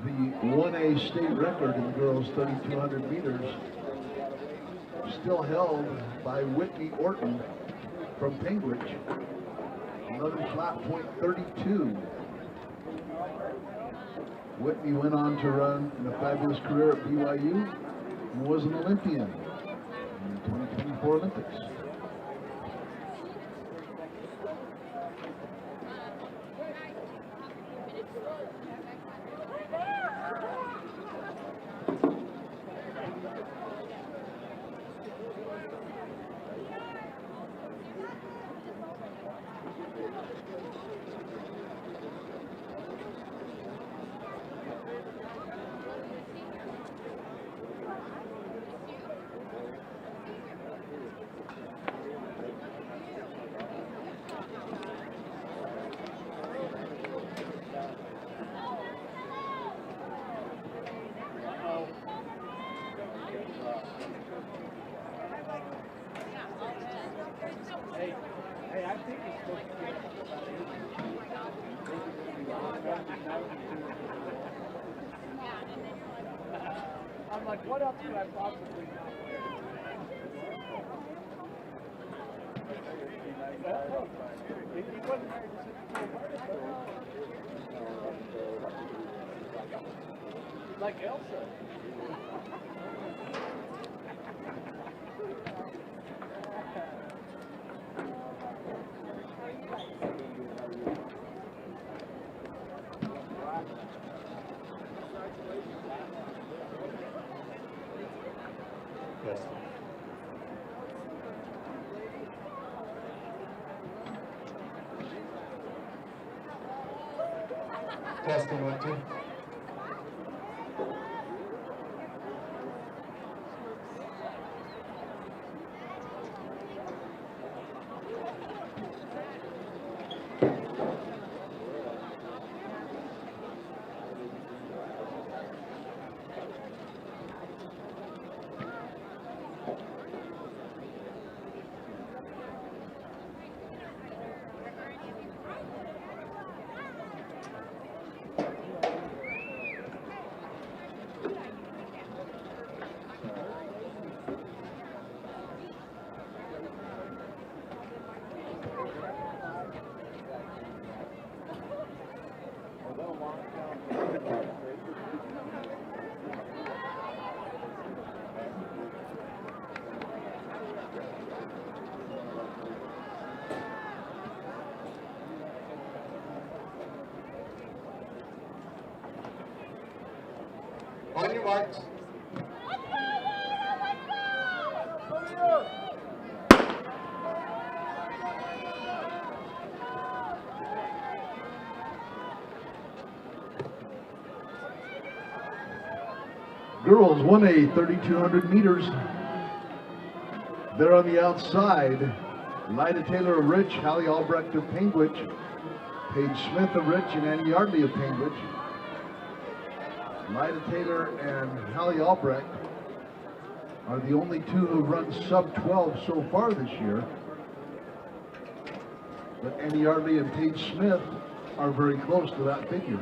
The 1A state record in girls 3,200 meters still held by Whitney Orton from Penguich. Another flat point 32. Whitney went on to run in a fabulous career at BYU and was an Olympian in the 2024 Olympics. I'm like, what else could I possibly do? Like Elsa. Testing 1, 2. On your marks. Girls 1A 3,200 meters. They're on the outside. Lyda Taylor of Rich, Hallie Albrecht of Penguich, Paige Smith of Rich, and Annie Yardley of Penguich. Lyda Taylor and Hallie Albrecht are the only two who have run sub-12 so far this year. But Annie Yardley and Paige Smith are very close to that figure.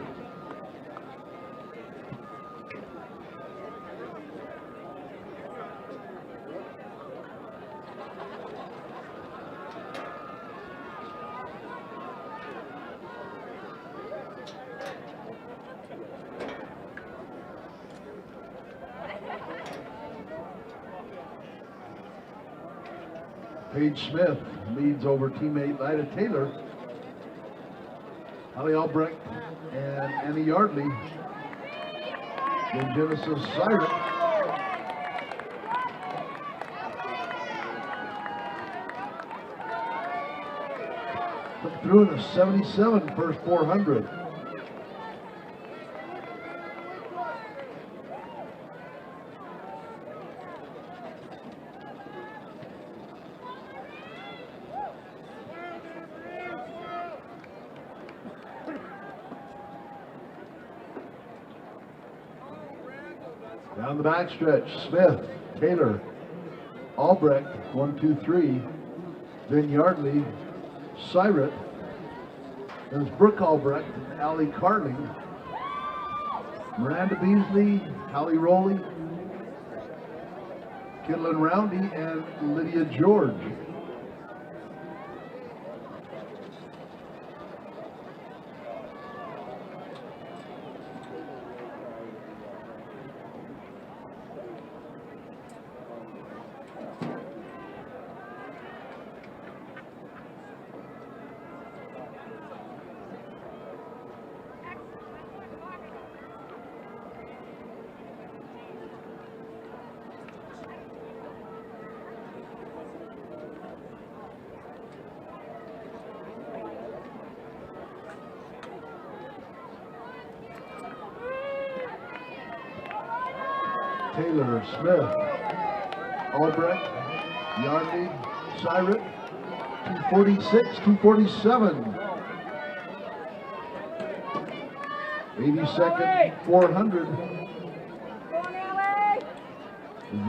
Paige Smith leads over teammate Lyda Taylor Holly Albrecht and Annie Yardley. Then Genesis Siren. Took through in a 77 first 400. Down the backstretch, Smith, Taylor, Albrecht, 1, 2, 3. Then Yardley, Siret. Then it's Brooke Albrecht and Allie Carling. Miranda Beasley, Hallie Rowley, Kidlin Roundy, and Lydia George. Taylor, Smith, Albrecht, Yardley, Siret, 246, 247. 82nd, 400.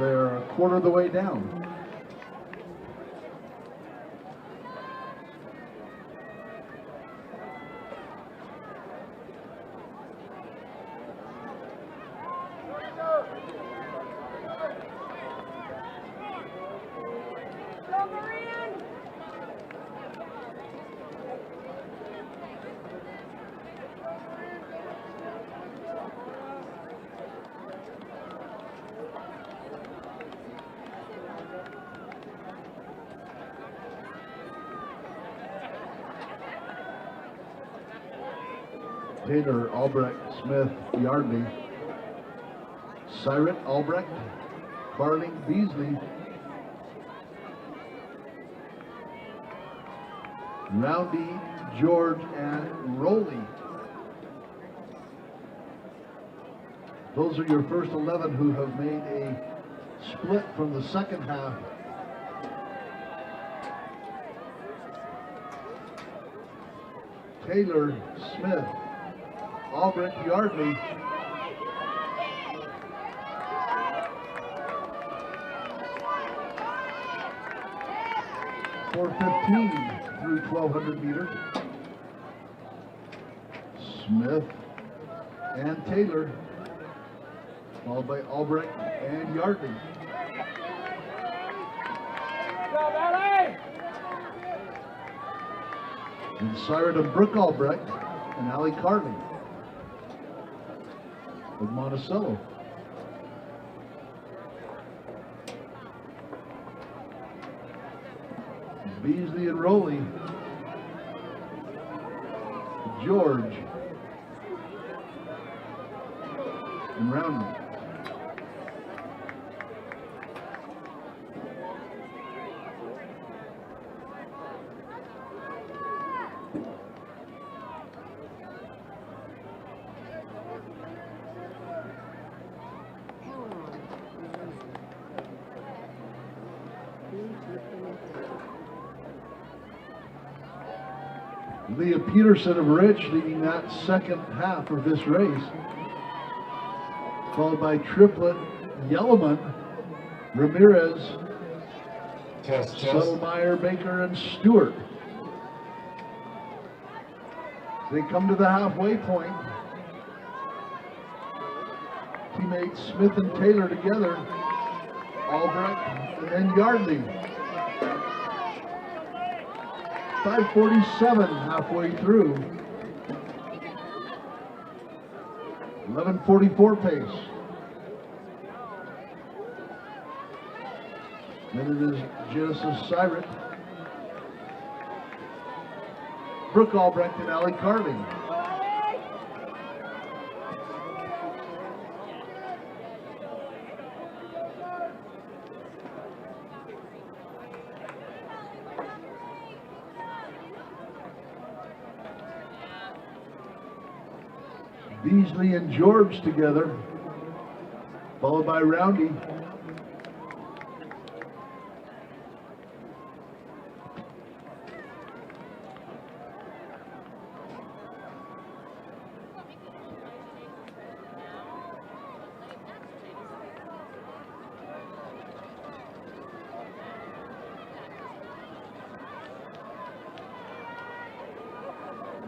They're a quarter of the way down. Taylor, Albrecht, Smith, Yardley, Siret, Albrecht, Carling, Beasley, Roundy, George, and Rowley. Those are your first 11 who have made a split from the second half. Taylor, Smith, Albrecht, Yardley, .415 through 1,200 meters. Smith and Taylor, followed by Albrecht and Yardley. And Siren and Brooke Albrecht and Allie Carling of Monticello. Beasley and Rowley, George, and Roundman. Leah Peterson of Rich leading that second half of this race, followed by triplet Yellowman, Ramirez, Settlemeyer, Baker, and Stewart. They come to the halfway point. Teammates Smith and Taylor together, Albrecht, and then Yardley. 5:47 halfway through. 11:44 pace. Then it is Genesis Siret, Brooke Albrecht and Allie Carling. Beasley and George together, followed by Roundy.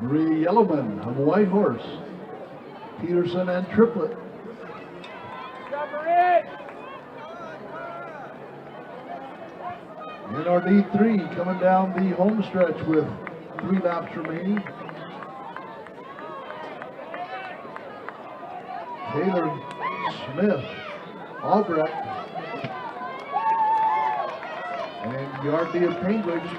Marie Yellowman on White Horse. Peterson and Triplet. NRD3 coming down the home stretch with 3 laps remaining. Taylor, Smith, Albrecht, and Yardley of Cambridge.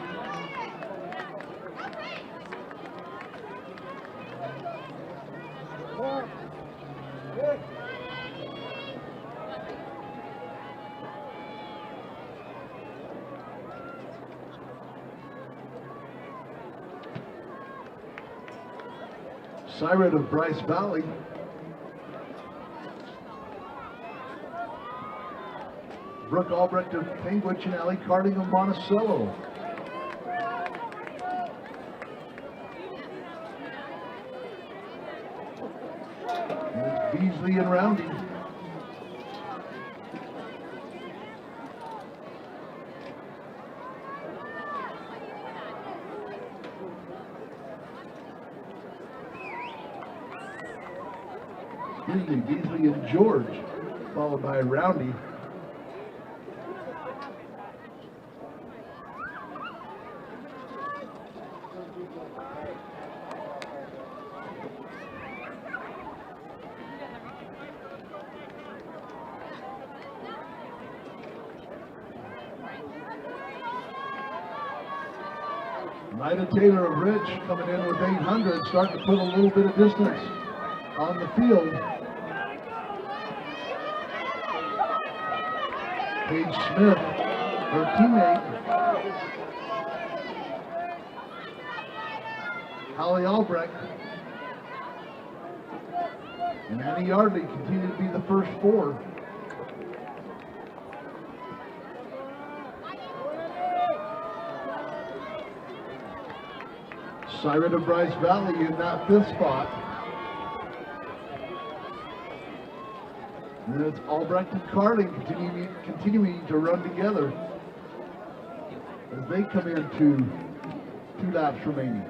Siren of Bryce Valley. Brooke Albrecht of Cambridge and Allie Carling of Monticello. And it's Beasley and Roundy. Beasley and George, followed by Roundy. Nida Taylor of Rich coming in with 800, starting to put a little bit of distance on the field. Paige Smith, her teammate. Holly Albrecht. And Annie Yardley continue to be the first 4. Siren of Bryce Valley in that 5th spot. And then it's Albrecht and Carling continuing to run together as they come into 2 laps remaining.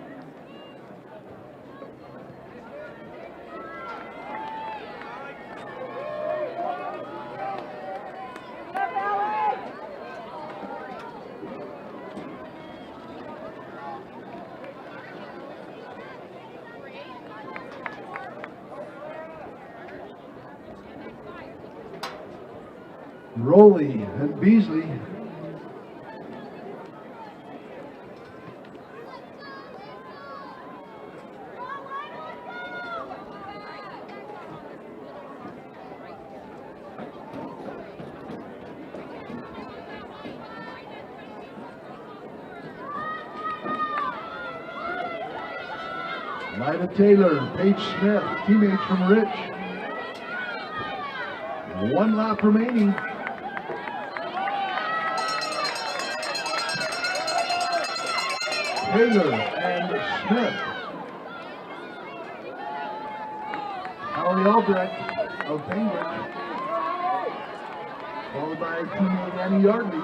Rowley and Beasley. Nida Taylor, Paige Smith, teammates from Rich. 1 lap remaining. Taylor and Smith. Holly Albrecht of Cambridge, followed by teammate Annie Yardley.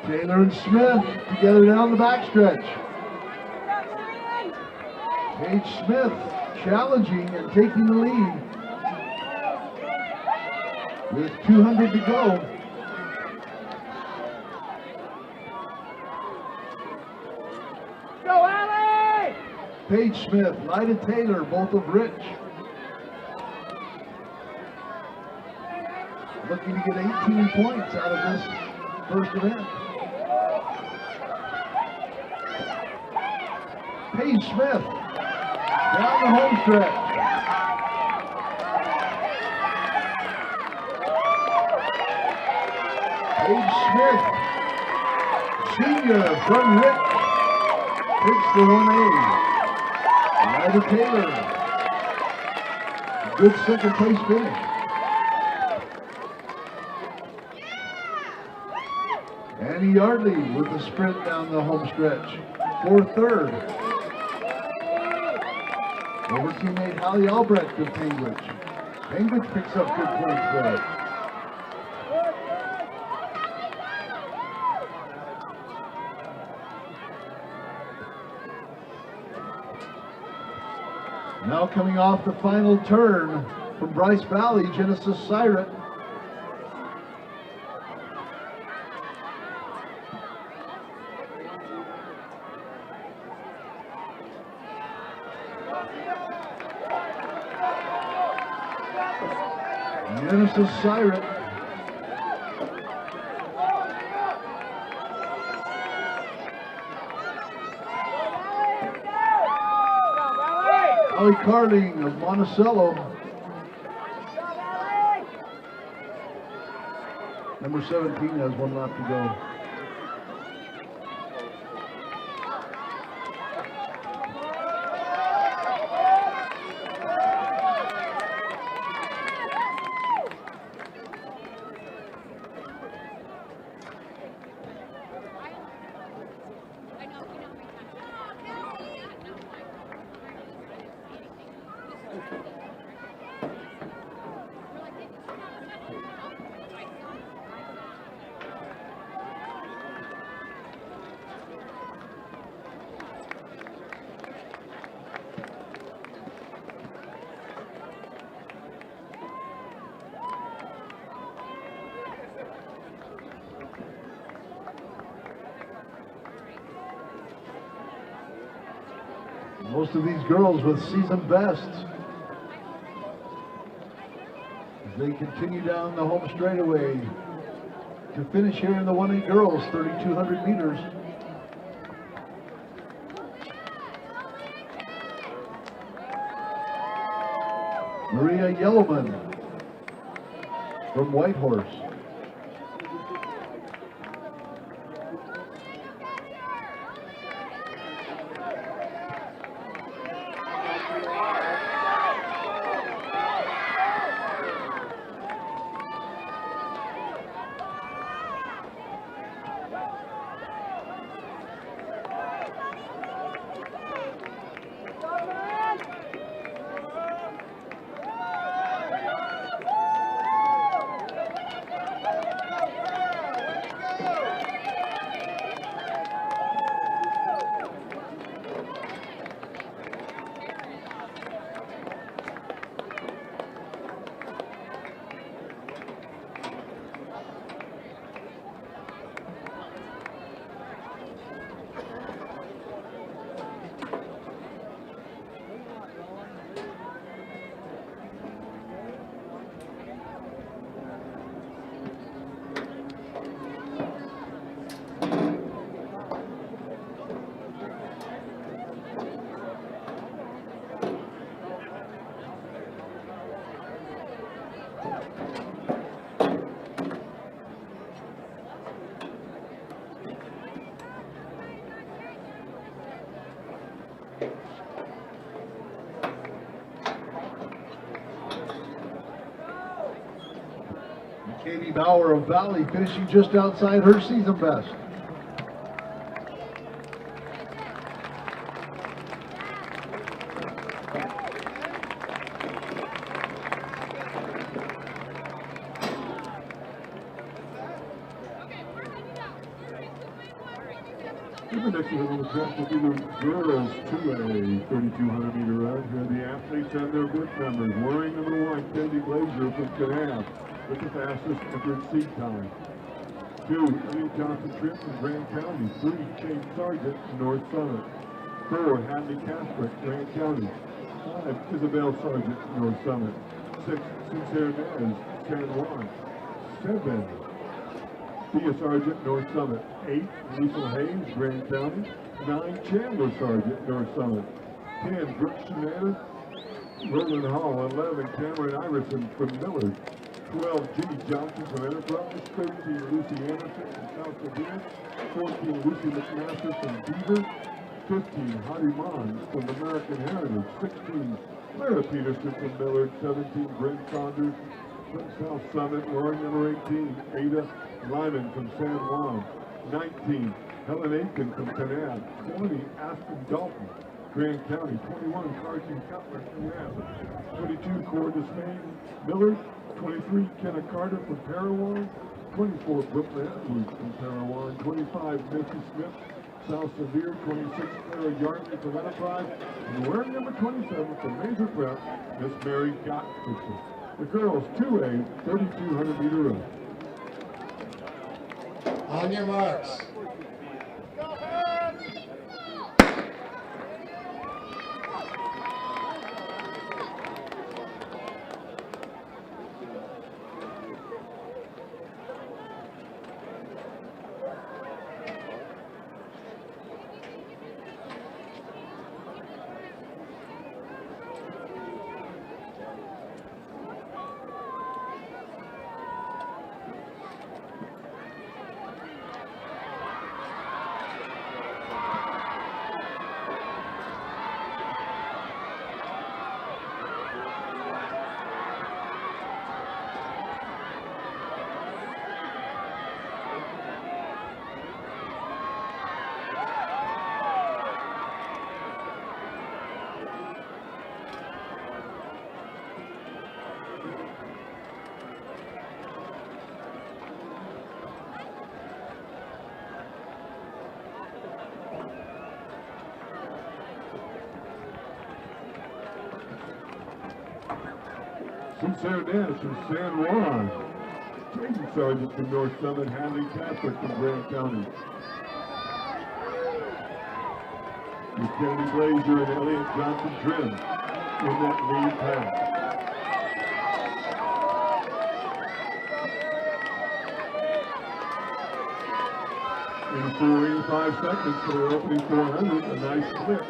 Taylor and Smith together down the backstretch. Paige Smith challenging and taking the lead with 200 to go. Go, Allie! Paige Smith, Lyda Taylor, both of Rich. Looking to get 18 points out of this first event. Paige Smith, down the home stretch. Paige Smith, senior from Rich, takes the 1A. Lyda Taylor, good second place finish. Annie Yardley with the sprint down the home stretch for third. Over teammate Hallie Albrecht of Cambridge. Cambridge picks up good points there. Now coming off the final turn from Bryce Valley, Genesis Syret. Genesis Syret. Allie Carling of Monticello. Number 17 has one lap to go. Most of these girls with season bests as they continue down the home straightaway to finish here in the 1A girls 3,200 meters. Maria Yellowman from Whitehorse. Katie Bauer of Valley finishing just outside her season best. The next event on the track will be the girls 2A 3,200 meter run. Here are the athletes and their group members. Wearing number 1, Candy Glazier from Canab with the fastest entered seed time. 2, Ian Johnson Tripp from Grand County. 3, Shane Sargent from North Summit. 4, Hadley Catholic, Grant County. 5, Isabel Sargent, North Summit. 6, Sincere Nez, San Juan. 7, Thea Sargent, North Summit. 8, Liesel Hayes, Grand County. 9, Chandler Sargent, North Summit. 10, Brooke Shanana, Roland Hall. 11, Cameron Iverson from Millard. 12, Ginny Johnson from Enterprise. 13, Lucy Anderson from South Sevier. 14, Lucy McMaster from Beaver. 15, Hottie Mons from American Heritage. 16, Clara Peterson from Millard. 17, Brent Saunders from South Summit. Wearing number 18, Ada Lyman from San Juan. 19, Helen Aiken from Kanab. 20, Aspen Dalton, Grand County. 21, Carson Cutler from Kanab. 22, Cora Desmain, Millard. 23, Kenna Carter from Parawan. 24, Brooklyn Edwards from Parawan. 25, Missy Smith, South Sevier. 26, Clara Yardley from Enterprise. And wearing number 27 from Major Prep, Miss Mary Gottfriedson. The girls 2A 3,200 meter run. On your marks. Sincere Nez from San Juan. Jason Sargent from North Summit. Hadley Catholic from Grant County. With Kennedy Glazier and Elliott Johnson Trim in that lead pack. In 4:85 seconds for their opening 400, a nice clip.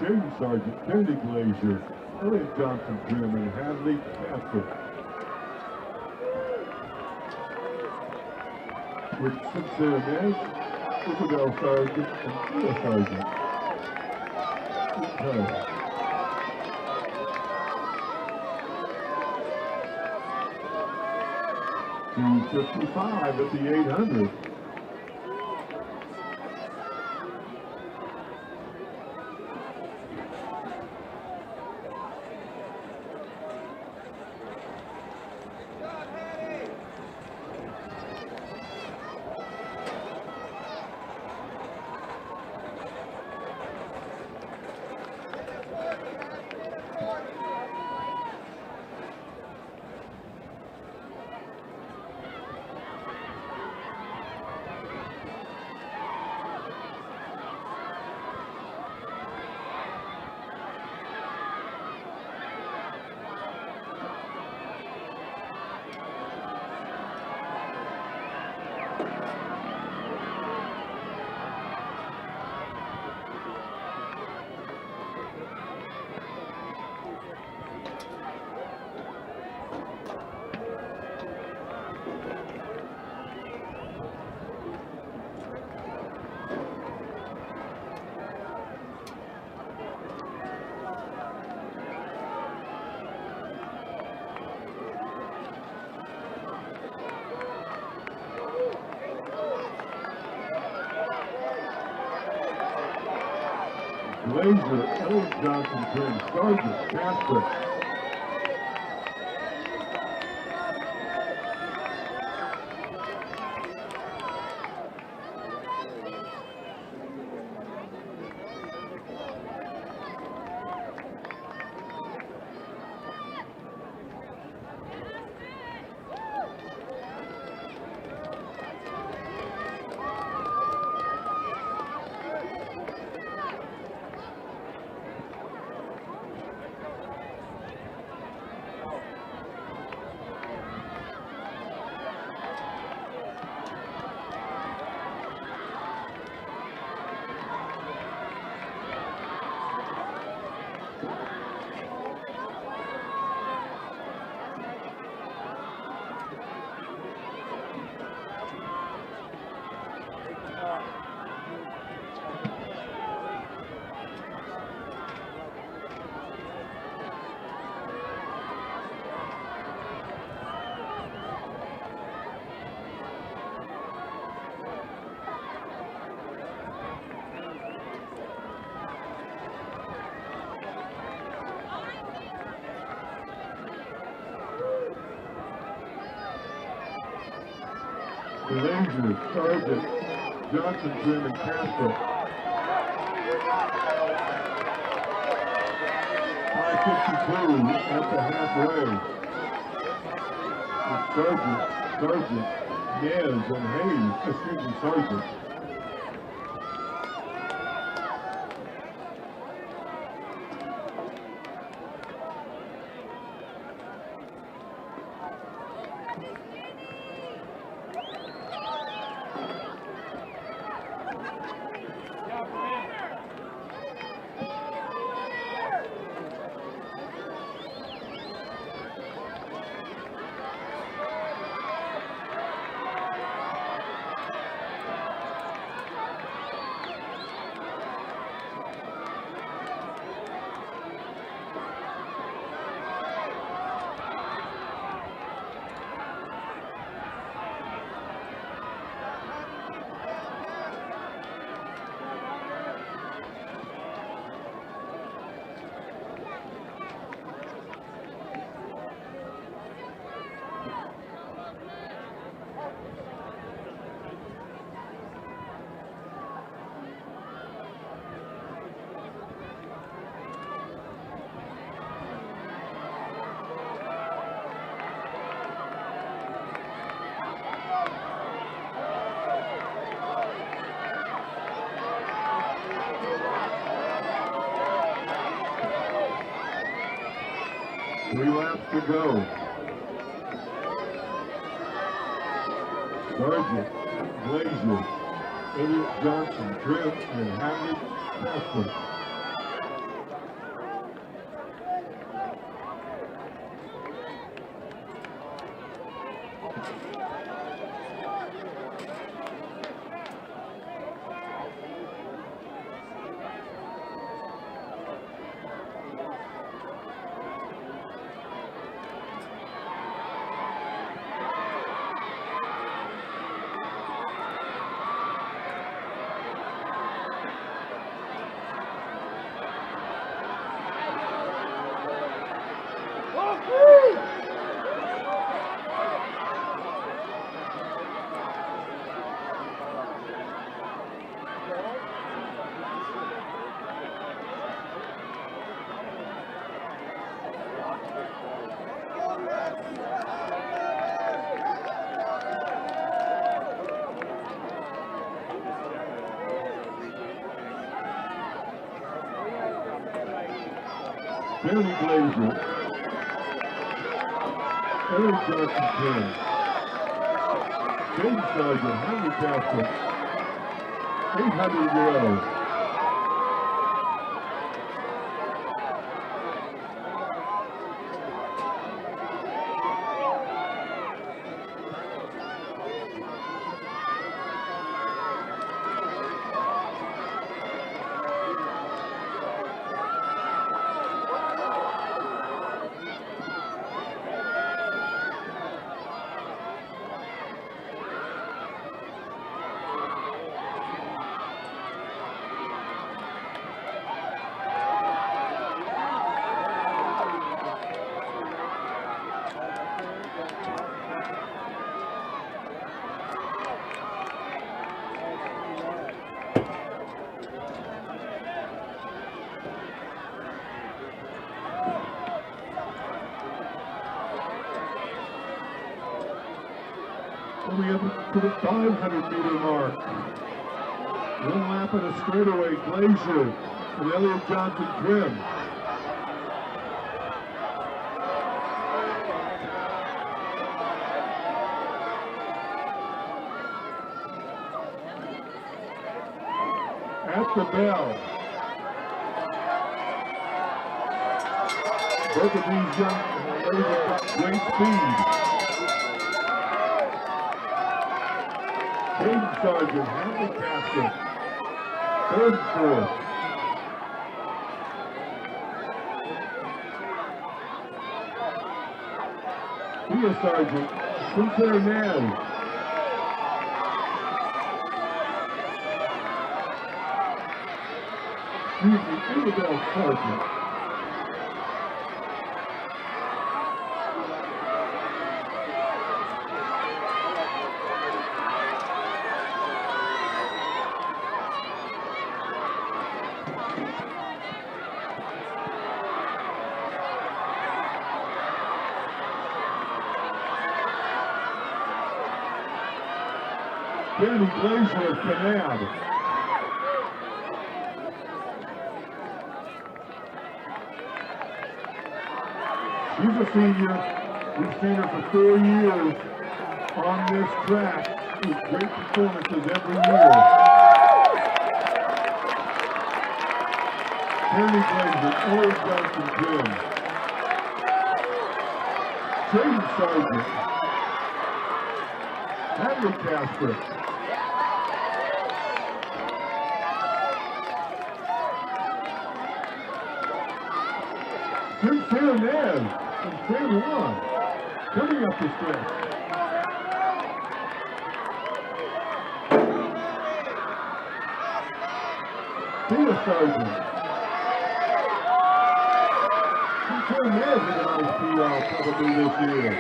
James Sargent, Kennedy Glazier, Elliott Johnson Trim, and Hadley Catholic. With Sincere Nez, Isabel Sargent, and Thea Sargent. Okay. 2:55 at the 800. Glazer, Elliott Johnson, Trim, Sargent, Casper. Glazer, Sargent, Johnson, Trim, and Casper. 5:52 at the halfway. With Sargent, Nez, and Hayes. Excuse me, Sargent. Three laps to go. Sargent, Glazer, Elliott Johnson, Trim, and Howard Casper. Billy Glazer, Eric Johnson, Trim, James Sargent, Henry Casper, 800 to go. coming up to the 500-meter mark. One lap on a straightaway, Glazier and Elliott Johnson trim. At the bell. Both of these young ladies have got great speed. Hayden Sargent, handicapper, third and fourth. Thea Sargent, Sinclair Naz. Excuse me, Isabel Sargent. Danny Glazier of Kanab. She's a senior. We've seen her for 4 years on this track with great performances every year. Danny Glazier, Elliott Johnson Jim. Trayden Sargent. Hadley Casper. Sinclair Naz from San Juan, coming up the stretch. Thea Sargent. Sinclair Naz is a nice PR probably this year.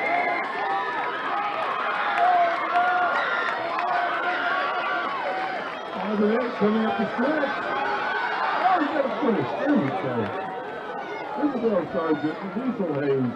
Coming up the stretch. Oh, he's got to finish. There we go. Isabel Sargent and Diesel Hayes.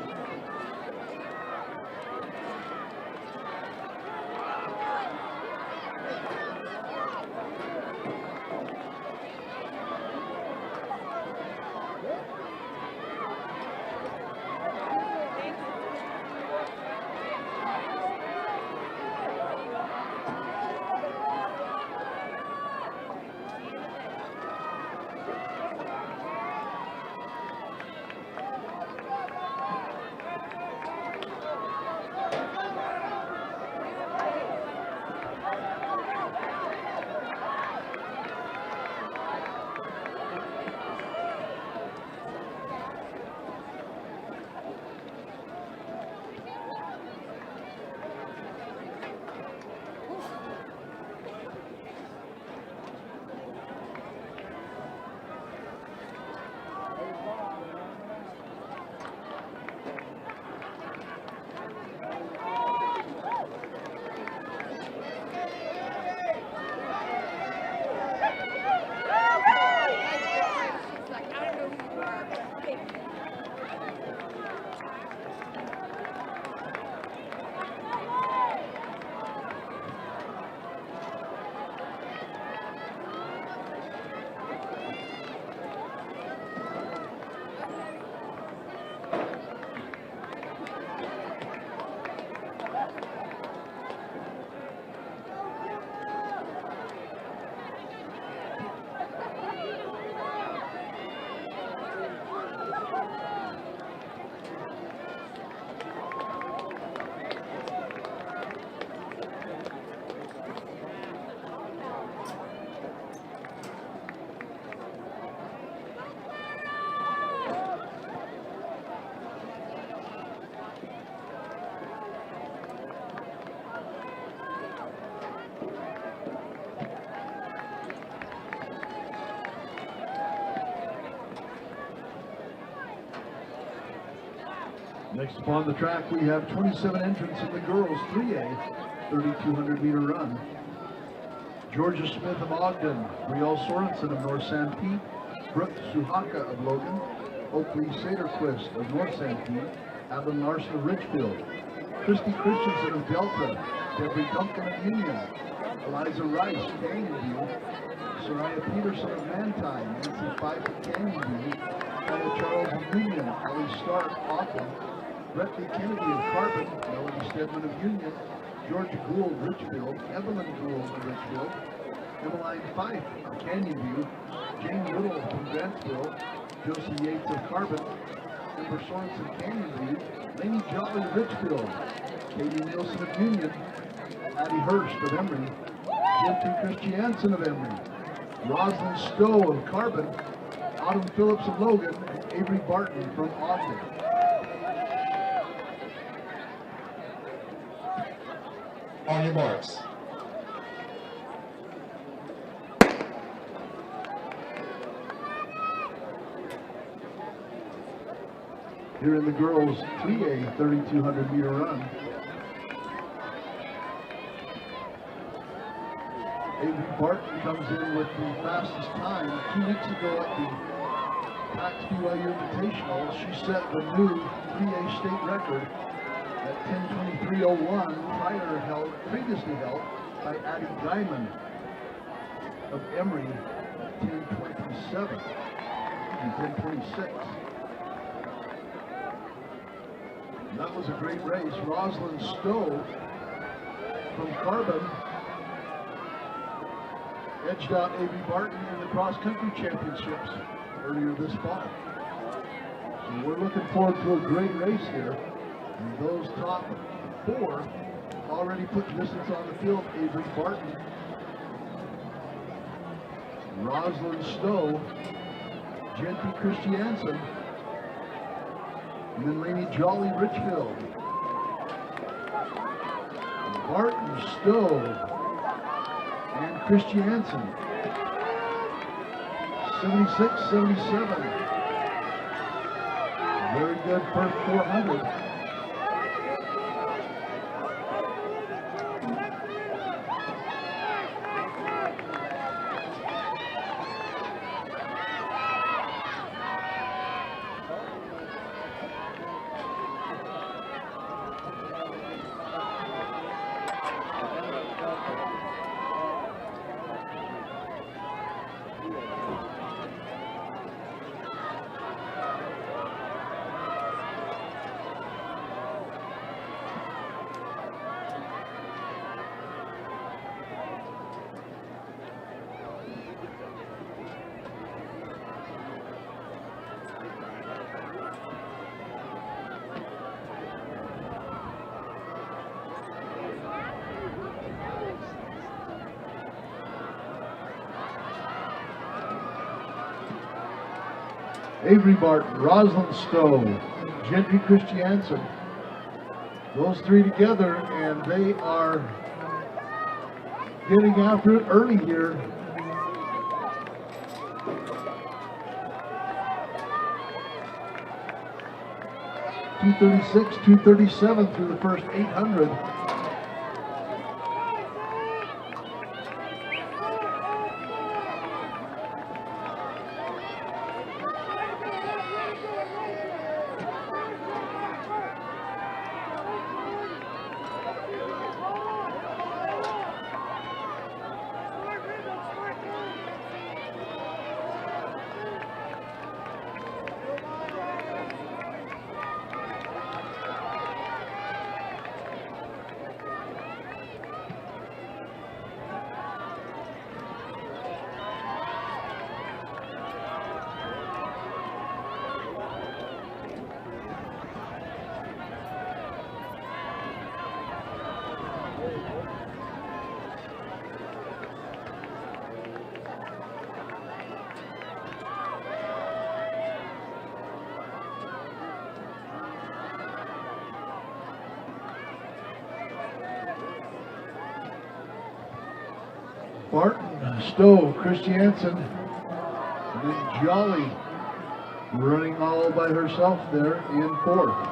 Next upon the track, we have 27 entrants in the girls 3A 3,200 meter run. Georgia Smith of Ogden, Brielle Sorensen of North Sanpete, Brooke Suhaka of Logan, Oakley Saderquist of North Sanpete, Alan Larson of Richfield, Christy Christensen of Delta, Debbie Duncan of Union, Eliza Rice, Canyon View, Soraya Peterson of Manti, Nancy Fife of Canyon View, Kaya Charles of Union, Ellie Stark, Auckland, Brettley Kennedy of Carbon, Melanie Stedman of Union, Georgia Gould, Richfield, Evelyn Gould of Richfield, Emmeline Fife of Canyon View, Jane Little from Grantsville, Josie Yates of Carbon, Amber Sorensen, Canyon View, Lainey Jolly, Richfield, Katie Nielsen of Union, Addie Hurst of Emory, Jim T. Christiansen of Emory, Rosalind Stowe of Carbon, Autumn Phillips of Logan, and Avery Barton from Ogden. On your marks. Here in the girls' 3A 3,200 meter run. Avery Barton comes in with the fastest time. 2 weeks ago at the PAX BYU Invitational, she set the new 3A state record at 10:23:01, previously held by Addie Guyman of Emory at 10:27 and 10:26. And that was a great race. Rosalind Stowe from Carbon edged out Avery Barton in the cross-country championships earlier this fall. So we're looking forward to a great race here. And those top 4 already put distance on the field. Avery Barton, Rosalind Stowe, Genty Christiansen, and then Lainey Jolly Richfield. Barton, Stowe, and Christiansen. 76-77. Very good first 400. Avery Barton, Rosalind Stowe, Gentry Christiansen. Those 3 together, and they are getting after it early here. .236, .237 through the first 800. Barton, Stowe, Christiansen, and then Jolly running all by herself there in 4th.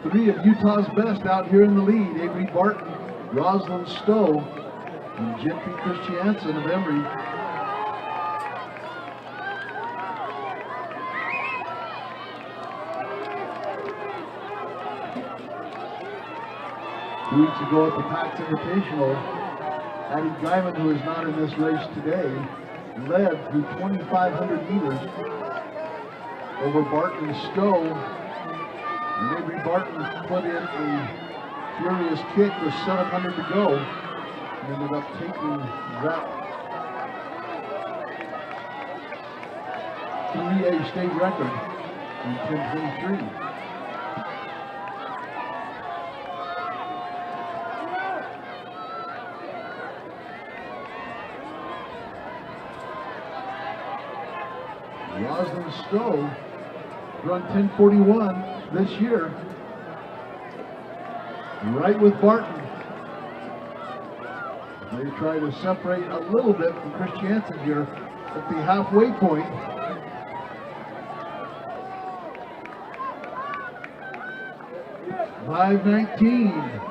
Three of Utah's best out here in the lead. Avery Barton, Rosalind Stowe, And Jeffrey Christiansen of Emory. 2 weeks ago at the PAX Invitational, Addie Guyman, who is not in this race today, led through 2,500 meters over Barton and Stowe. And Avery Barton put in a furious kick with 700 to go and ended up taking that 3A state record in 10:23. Roslyn Stowe run 10:41 this year, right with Barton. They try to separate a little bit from Christiansen here at the halfway point. .5:19.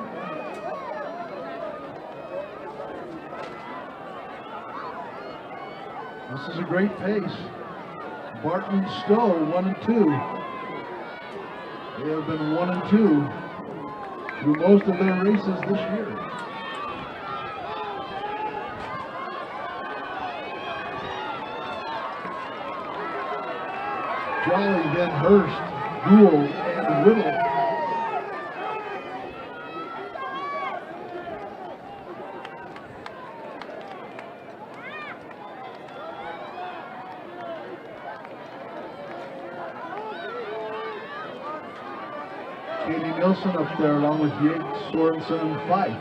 This is a great pace. Barton and Stowe 1 and 2. They have been 1 and 2 through most of their races this year. Jolly, then Hurst, Gould, and Whittle. Katie Nilsson up there along with Yates, Sorensen, and Fife.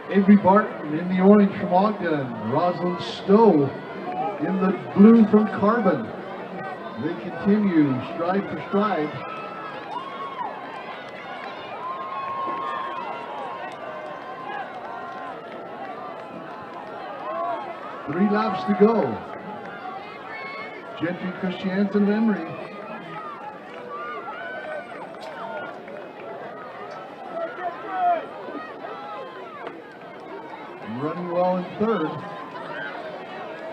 Avery Barton in the orange from Ogden. Roslyn Stowe in the blue from Carbon. They continue stride for stride. Three laps to go. Gentry, Christiansen, and Emory. Running well in third.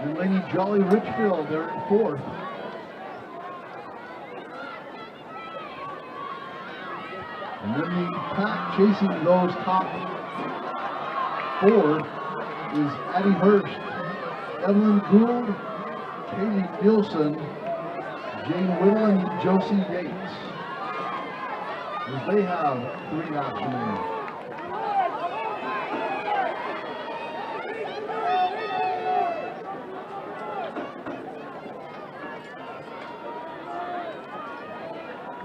And Laney Jolly Richfield there in fourth. And then the pack chasing those top four is Addie Hurst, Evelyn Gould, Kaylee Nielsen, Jane Whittle, and Josie Yates, as they have 3 laps remaining.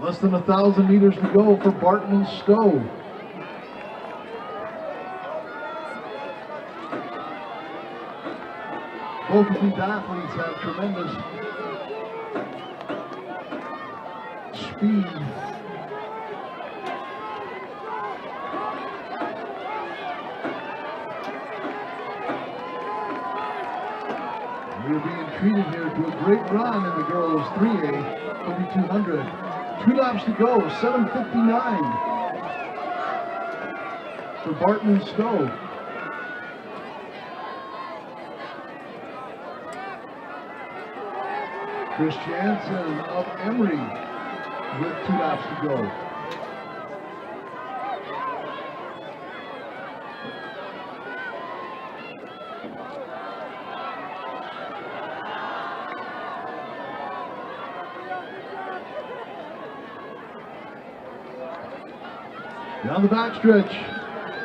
Less than 1,000 meters to go for Barton and Stowe. Both of these athletes have tremendous speed. We're being treated here to a great run in the girls 3A 2,200. 2 laps to go, 7:59 for Barton and Stowe. Christiansen of Emory with 2 laps to go. Down the backstretch,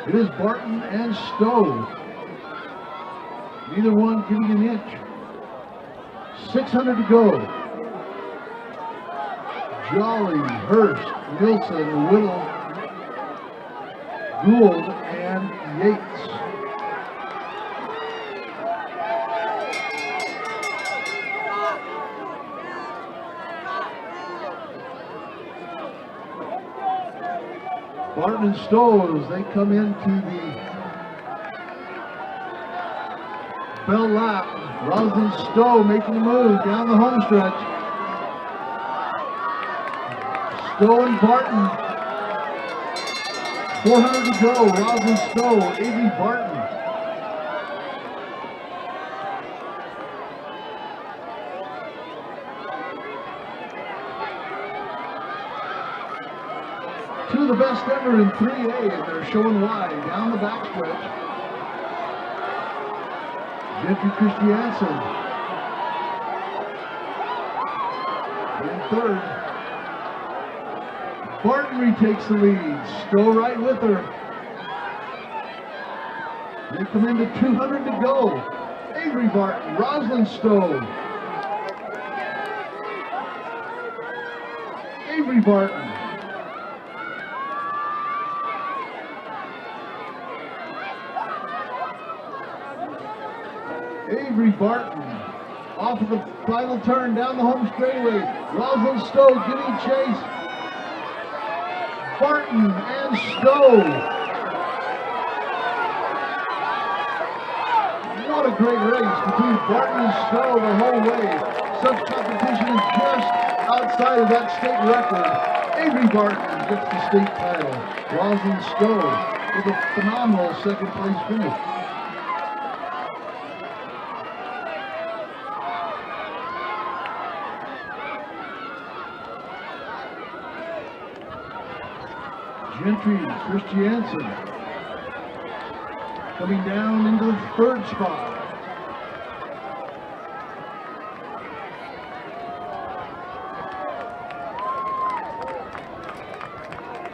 it is Barton and Stowe. Neither one giving an inch. 600 to go. Jolly, Hurst, Nilsson, Whittle, Gould, and Yates. Barton and Stowe, as they come into the bell lap, Rosalind Stowe making a move down the home stretch. Stowe and Barton. 400 to go. Rosalind Stowe, Avery Barton. Two of the best ever in 3A, and they're showing why. Down the backstretch. Gentry Christiansen. In third. Barton retakes the lead. Stowe right with her. They come into 200 to go. Avery Barton, Rosalind Stowe. Avery Barton. Avery Barton off of the final turn down the home straightaway. Rosalind Stowe giving chase. Barton and Stowe. What a great race between Barton and Stowe the whole way. Such competition is just outside of that state record. Avery Barton gets the state title. Rosalind Stowe with a phenomenal second place finish. Gentry Christiansen coming down into the third spot.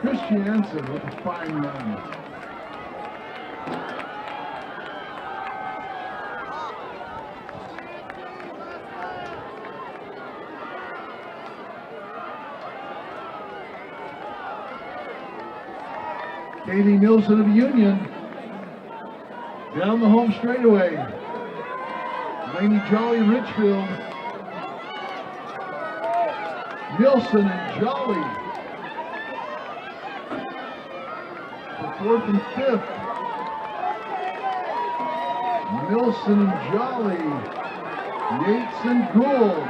Christiansen with a fine run. Katie Nilsson of Union down the home straightaway. Laney Jolly Richfield. Nilsson and Jolly for fourth and fifth. Nilsson and Jolly. Yates and Gould.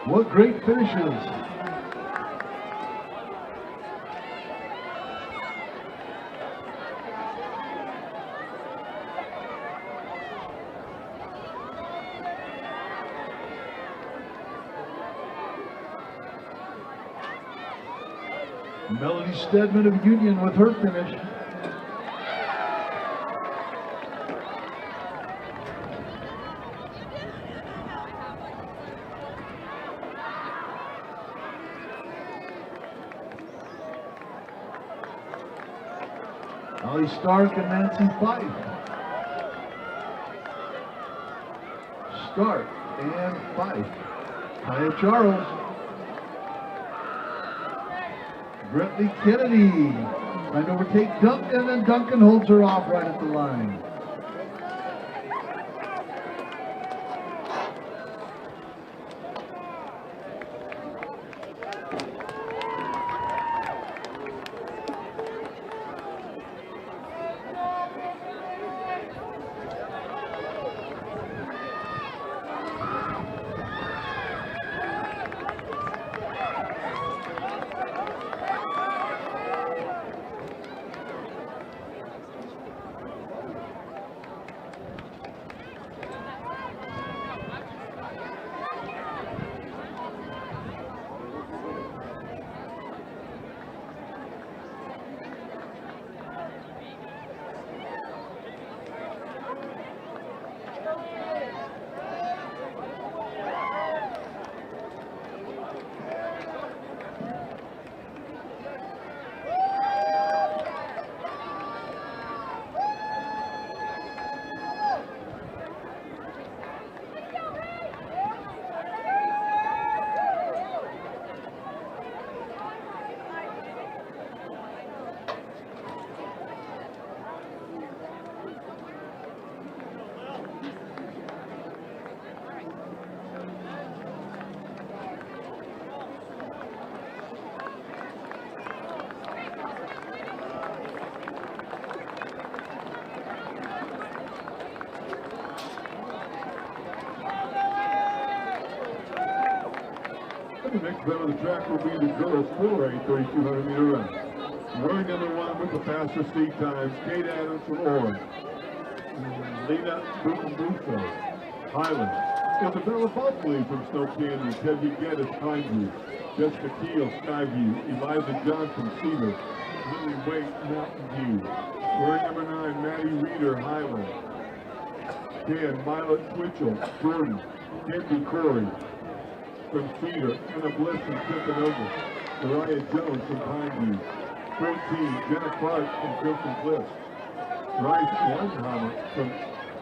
What great finishes. Melody Stedman of Union with her finish. Holly Stark and Nancy Fife. Stark and Fife. Kaya Charles. Brittany Kennedy trying to overtake Duncan, and Duncan holds her off right at the line. And the next event of the track will be the girls 4A 3,200 meter run. Wearing number 1 with the fastest seat times, Kate Adams from Orem. Lena Bukambuso, Highland. Isabella Buckley from Snow Canyon, Teddy Geddes, Pineview. Jessica Keel, Skyview. Eliza Johnson, Cedar. Lily Waite, Mountain View. Wearing number 9, Maddie Reeder, Highland. 10, Mila Twitchell, Jordan. Kenzie Corey from Cedar. Anna Bliss from Timpanogos. Mariah Jones from Pineview. 14, Jenna Clark from Crimson Cliffs. Bryce Weinheimer from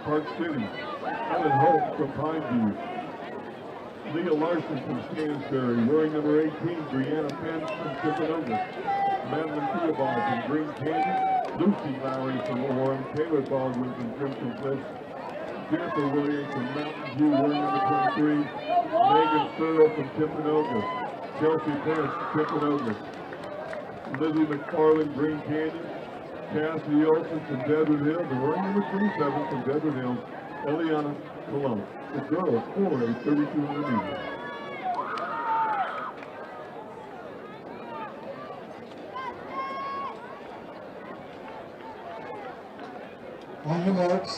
Park City. Ellen Hope from Pineview. Leah Larson from Stansbury. Wearing number 18, Brianna Penn from Timpanogos. Madeline Theobald from Green Canyon. Lucy Lowry from Orem. Taylor Baldwin from Crimson Cliffs. Jennifer Williams from Mountain View, wearing number 23. Megan Searle from Timpanogos. Chelsea Pence, Timpanogos. Lizzie McFarland, Green Canyon. Cassidy Olsen from Desert Hills, and wearing number 27 from Desert Hills, Eliana Colon. The girls 4A 3,200 meters. On your marks.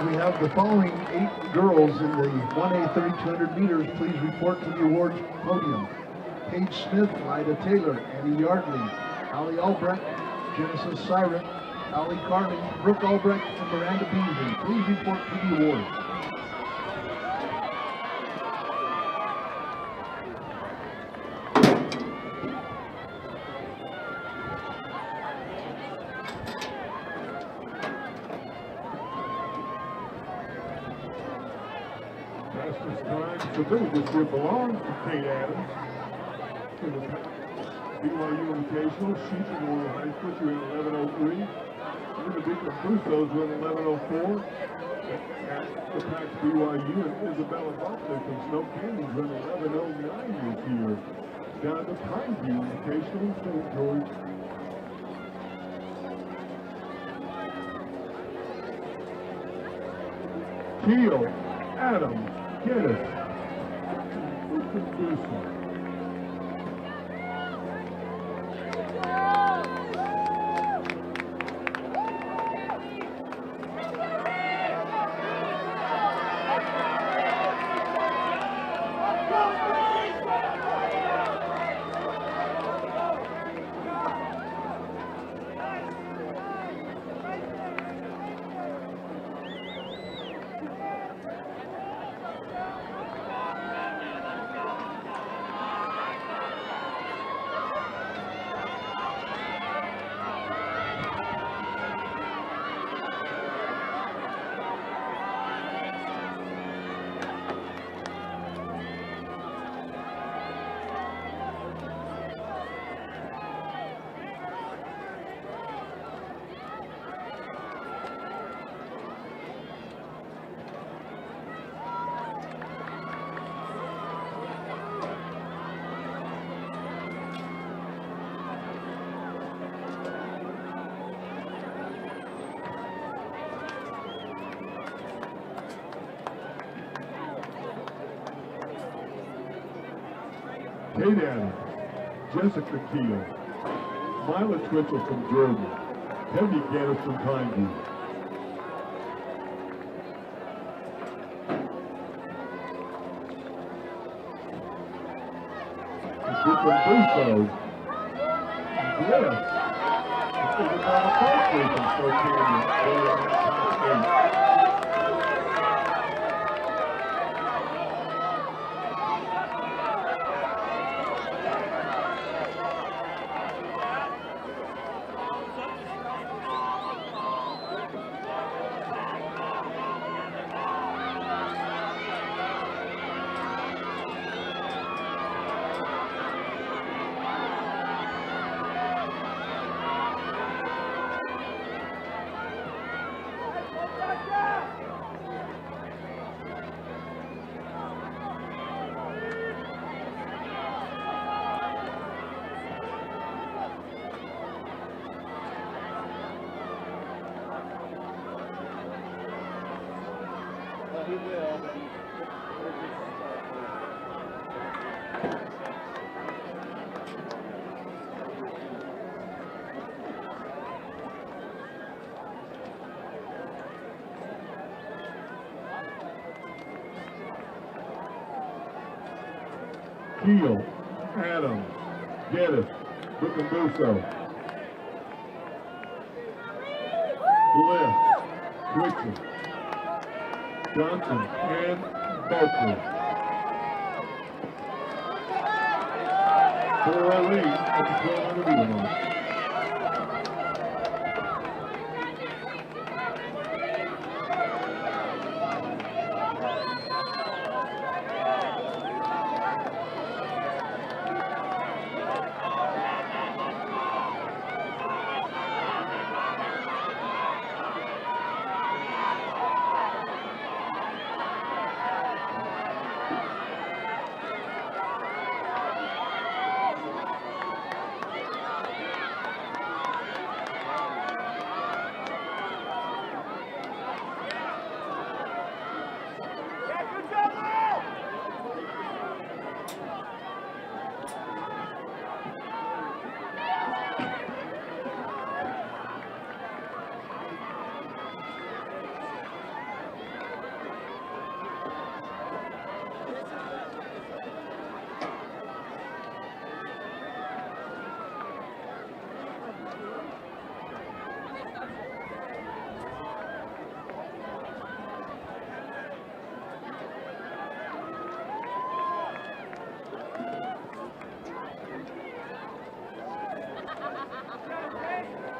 We have the following 8 girls in the 1A 3,200 meters. Please report to the awards podium. Paige Smith, Lyda Taylor, Annie Yardley, Allie Albrecht, Genesis Siren, Allie Carney, Brooke Albrecht, and Miranda Beasley. Please report to the awards. Fastest time submitted this year belongs to Kate Adams. In the BYU Invitational, she's in Memorial High School, she ran 11:03. Linda Beacon Bustos ran 11:04. At the Pax BYU, and Isabella Buckley from Snow Canyon ran 11:09 this year. Down at the Pineview Invitational in St. George. Keel, Adams, Geddes, Bustos. Kate Adams, Jessica Keel, Mila Twitchell from Jordan, Henry Geddes from Pineview. From Bustos, Bliss, Isabella Buckley from Snow Canyon, going on top 8. Keel, Adams, Geddes, Bucambuso, Bliss, Twitchell, Johnson, and Barkley. 408 at the 1200 meter mark.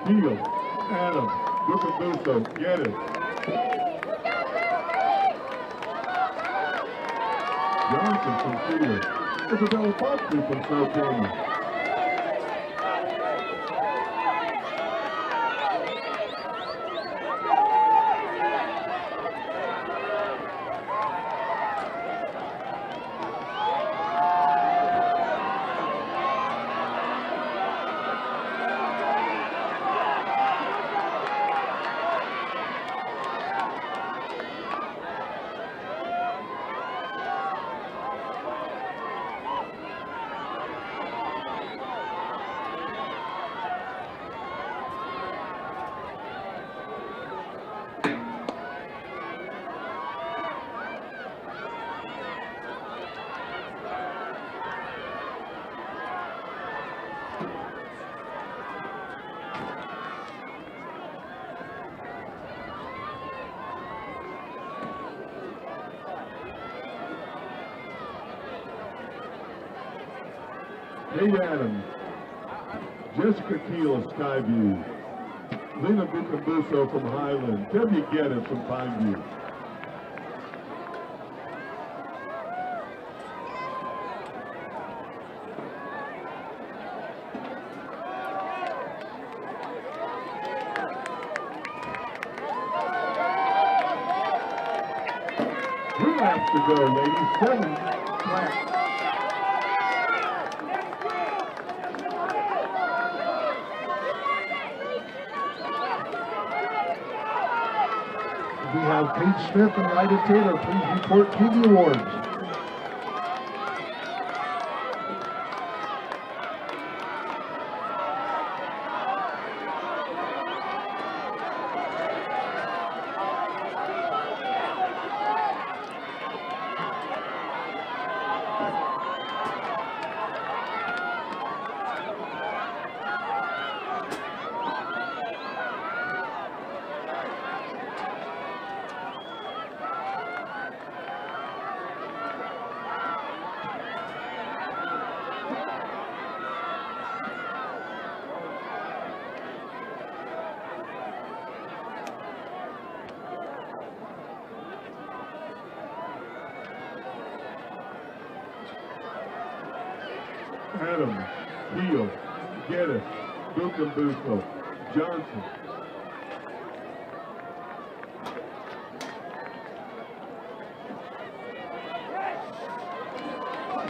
Keel, Adams, Bucambuso, Geddes. Johnson from Cedar. Isabella Foxley from South Carolina. Kate Adams, Jessica Keel of Skyview, Lena Bucambuso from Highland, Debbie Geddes from Pineview. Three laps to go, ladies. 7 laps. We have Pete Smith and Ryder Taylor. Please report to the awards. Adams, Keel, Geddes, Bucambuso, Johnson.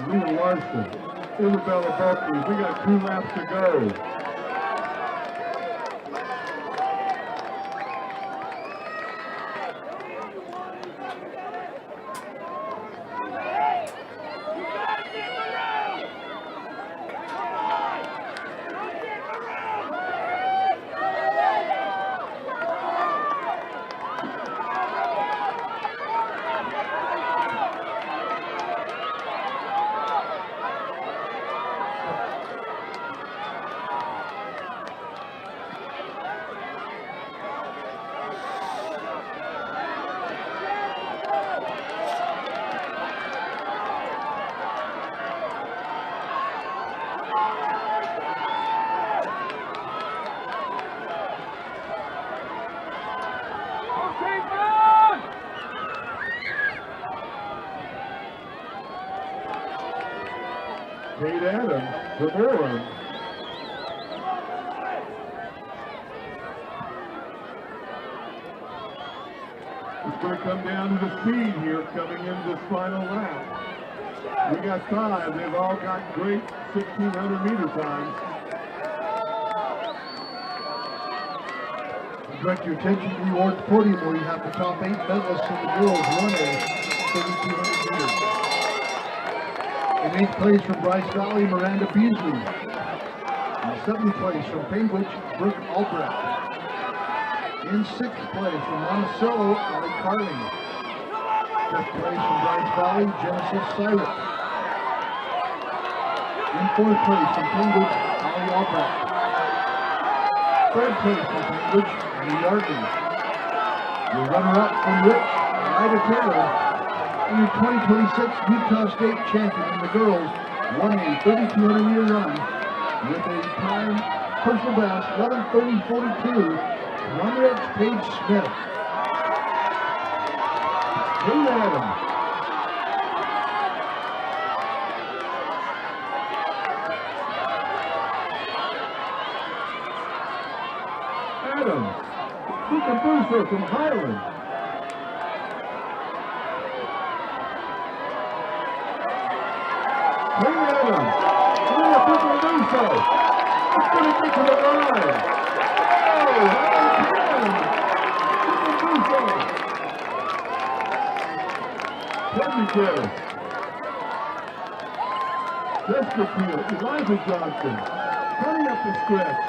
Lena Larson, Isabella Buckley. We got 2 laps to go. Adams from Orem. It's going to come down to the speed here coming into this final lap. We got 5. They've all got great 1,600 meter times. Direct your attention to the awards podium where you have the top 8 medalists in the girls 1A 3,200 meters. In 8th place from Bryce Valley, Miranda Beasley. In 7th place from Penguich, Brooke Albrecht. In 6th place from Monticello, Ali Carling. 5th place from Bryce Valley, Genesis Cyrus. In 4th place from Penguich, Ali Albrecht. 3rd place from Penguich, Annie Yardley. Your runner-up from Rich, Ida Taylor. And your 2026 Utah State champion in the girls 1A 3,200 meter run with a time personal best 11:30.42. One Rich Paige Smith. Kate Adams. Adams. Luca Booster from Highland. Kate Adams. Luca Booster. It's going to get to the line. Together. Chesterfield, Elijah Johnson, coming up the stretch.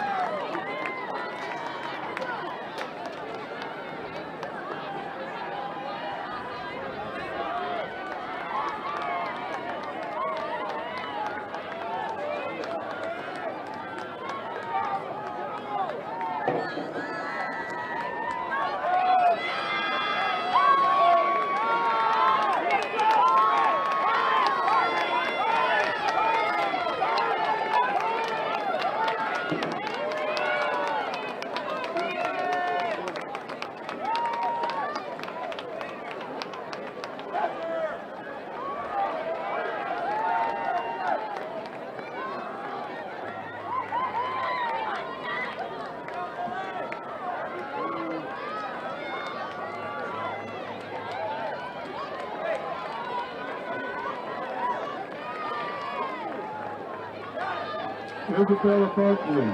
Isabella Barkley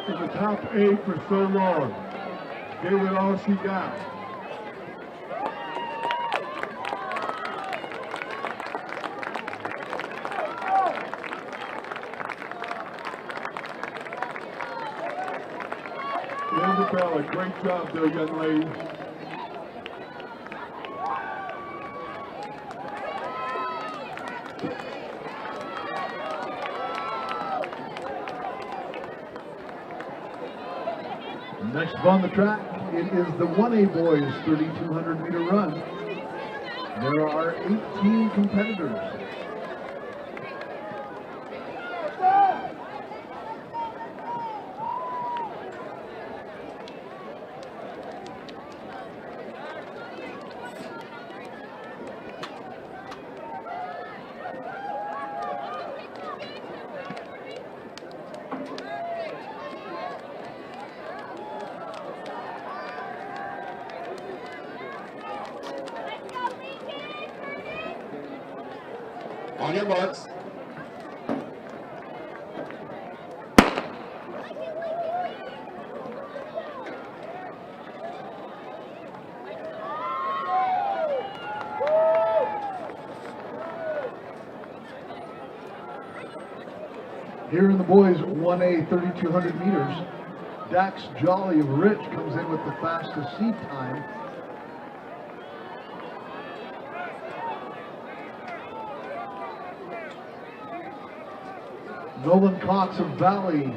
in the top 8 for so long. Gave it all she got. Isabella, great job there, young lady. Next up on the track, it is the 1A boys 3,200 meter run. There are 18 competitors. On your marks. Here in the boys 1A 3,200 meters, Dax Jolly of Rich comes in with the fastest seed time. Nolan Cox of Valley,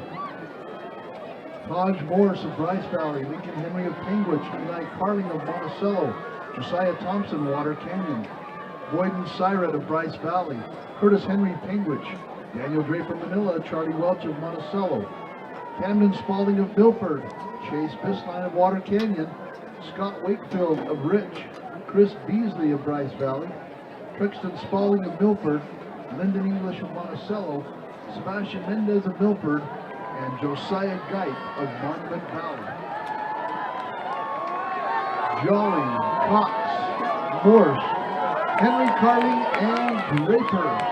Taj Morris of Bryce Valley, Lincoln Henry of Penguich, Eli Carling of Monticello, Josiah Thompson, Water Canyon, Boyden Syred of Bryce Valley, Curtis Henry Penguich, Daniel Draper Manila, Charlie Welch of Monticello, Camden Spalding of Milford, Chase Bisline of Water Canyon, Scott Wakefield of Rich, Chris Beasley of Bryce Valley, Trixton Spalding of Milford, Lyndon English of Monticello, Sebastian Mendez of Milford, and Josiah Geit of Monument Valley. Jolly, Cox, Morse, Henry Carling, and Draper.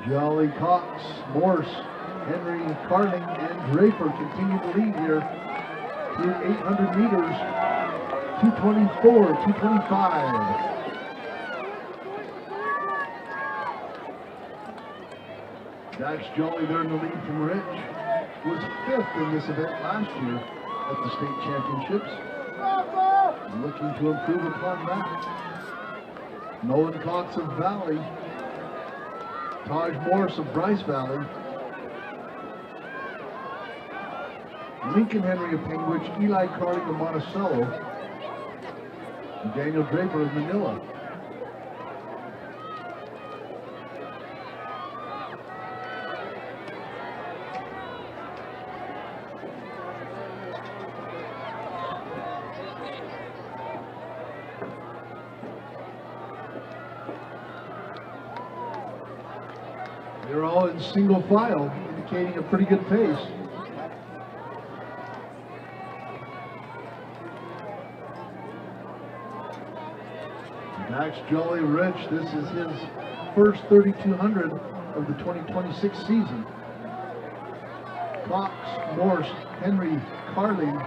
Jolly, Cox, Morse, Henry, Carling, and Draper continue to lead here through 800 meters, 224, 225. Dax Jolly there in the lead from Rich was 5th in this event last year at the state championships. Looking to improve upon that. Nolan Cox of Valley, Taj Morris of Bryce Valley, Lincoln Henry of Pingwich, Eli Carling of Monticello, and Daniel Draper of Manila. They're all in single file, indicating a pretty good pace. Dax Jolly Rich, this is his first 3,200 of the 2026 season. Cox, Morse, Henry, Carling,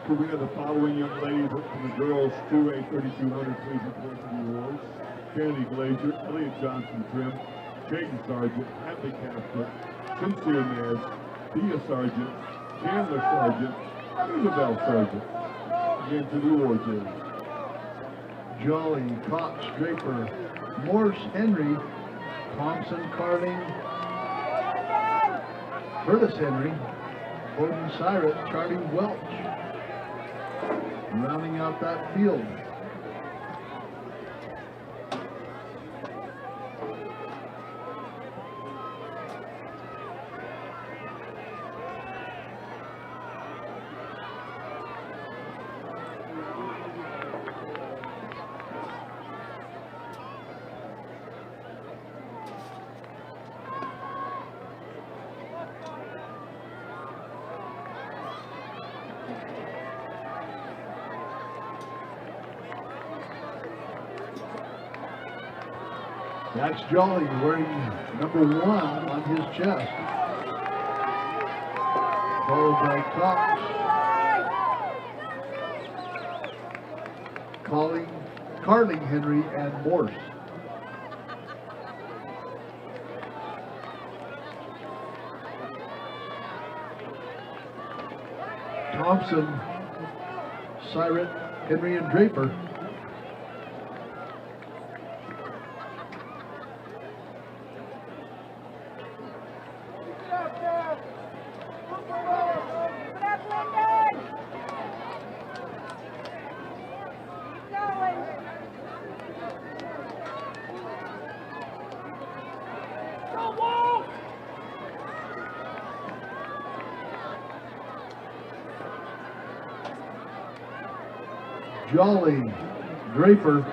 We have the following young ladies from the girls 2A 3,200 please report to the awards. Kennedy Glazier, Elliot Johnson Trim, Jaden Sargent, Hadley Casper, Sincere Nez, Thea Sargent, Chandler Sargent, Isabel Sargent. Again to the awards area. Jolly, Cox, Draper, Morse, Henry, Thompson, Carling, Curtis Henry, Bowden Syret, Charlie Welch. Rounding out that field. Dax Jolly wearing number 1 on his chest. Followed by Cox, Carling, Henry, and Morse. Thompson, Syret, Henry, and Draper. Jolly, Draper,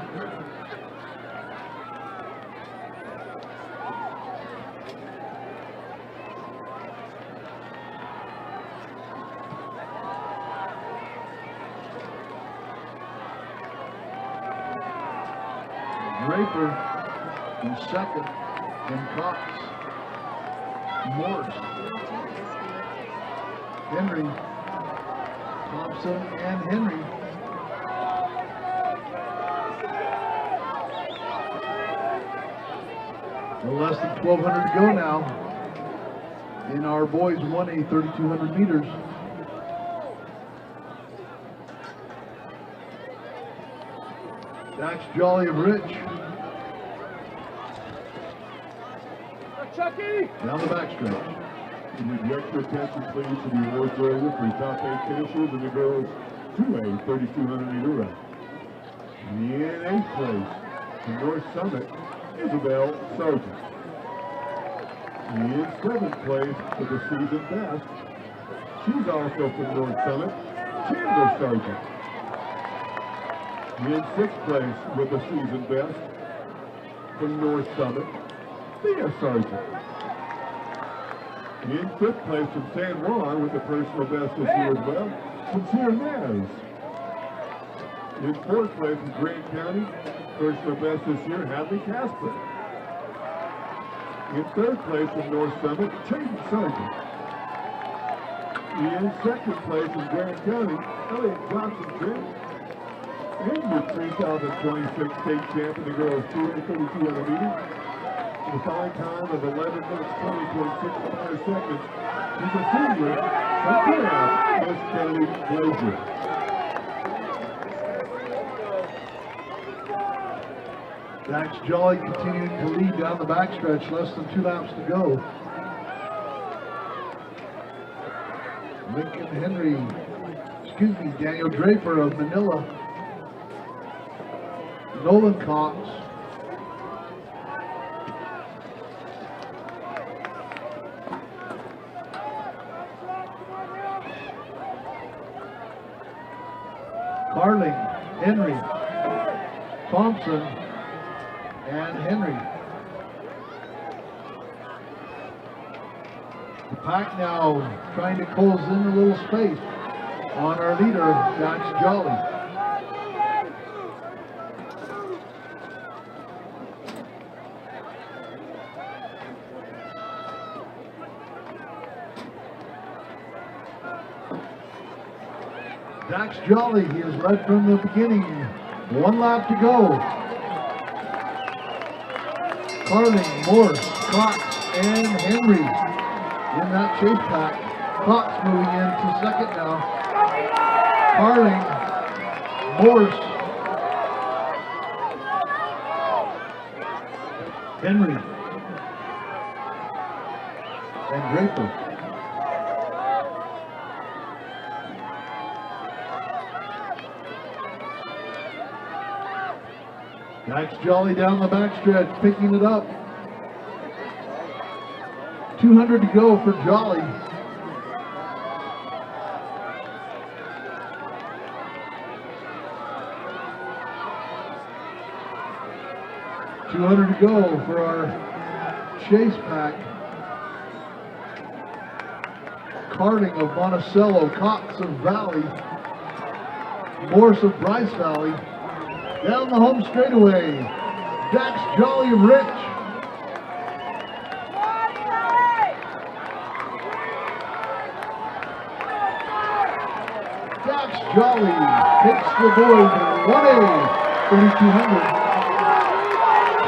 Draper in second, and Cox, Morse, Henry, Thompson, and Henry. Less than 1,200 to go now in our boys 1A 3,200 meters. Dax Jolly of Rich. Chucky! Down the backstretch. And your direct your attention, please, to the awards area for top 8 finishers in the girls 2A 3,200 meter run. In 8th place, from North Summit, Isabel Sargent. In 7th place with the season best, she's also from North Summit, Chandler Sargent. In 6th place with the season best, from North Summit, Thea Sargent. In 5th place from San Juan with the personal best this year as well, Sincere Nez. In 4th place from Grant County, personal best this year, Hadley Casper. In 3rd place from North Summit, Chayton Sargent. In 2nd place from Grant County, Elliot Johnson Trent. And your 3026 state champ in the girls 2A 3,200 meters. The fine time of 11 minutes 20.65 seconds is a senior from Canab, Miss Medley Glazier. Dax Jolly continuing to lead down the backstretch, less than 2 laps to go. Lincoln Henry, Daniel Draper of Manila. Nolan Cox. Carling, Henry, Thompson, and Henry. The pack now trying to close in a little space on our leader, Dax Jolly. Dax Jolly, he has led from the beginning. 1 lap to go. Carling, Morse, Cox, and Henry in that chase pack. Cox moving into second now. Carling, Morse, Henry, and Draper. Dax Jolly down the backstretch, picking it up. 200 to go for Jolly. $200 to go for our chase pack. Carling of Monticello, Cox of Valley, Morse of Bryce Valley. Down the home straightaway, Dax Jolly of Rich. Dax Jolly takes the boys 1A 3,200.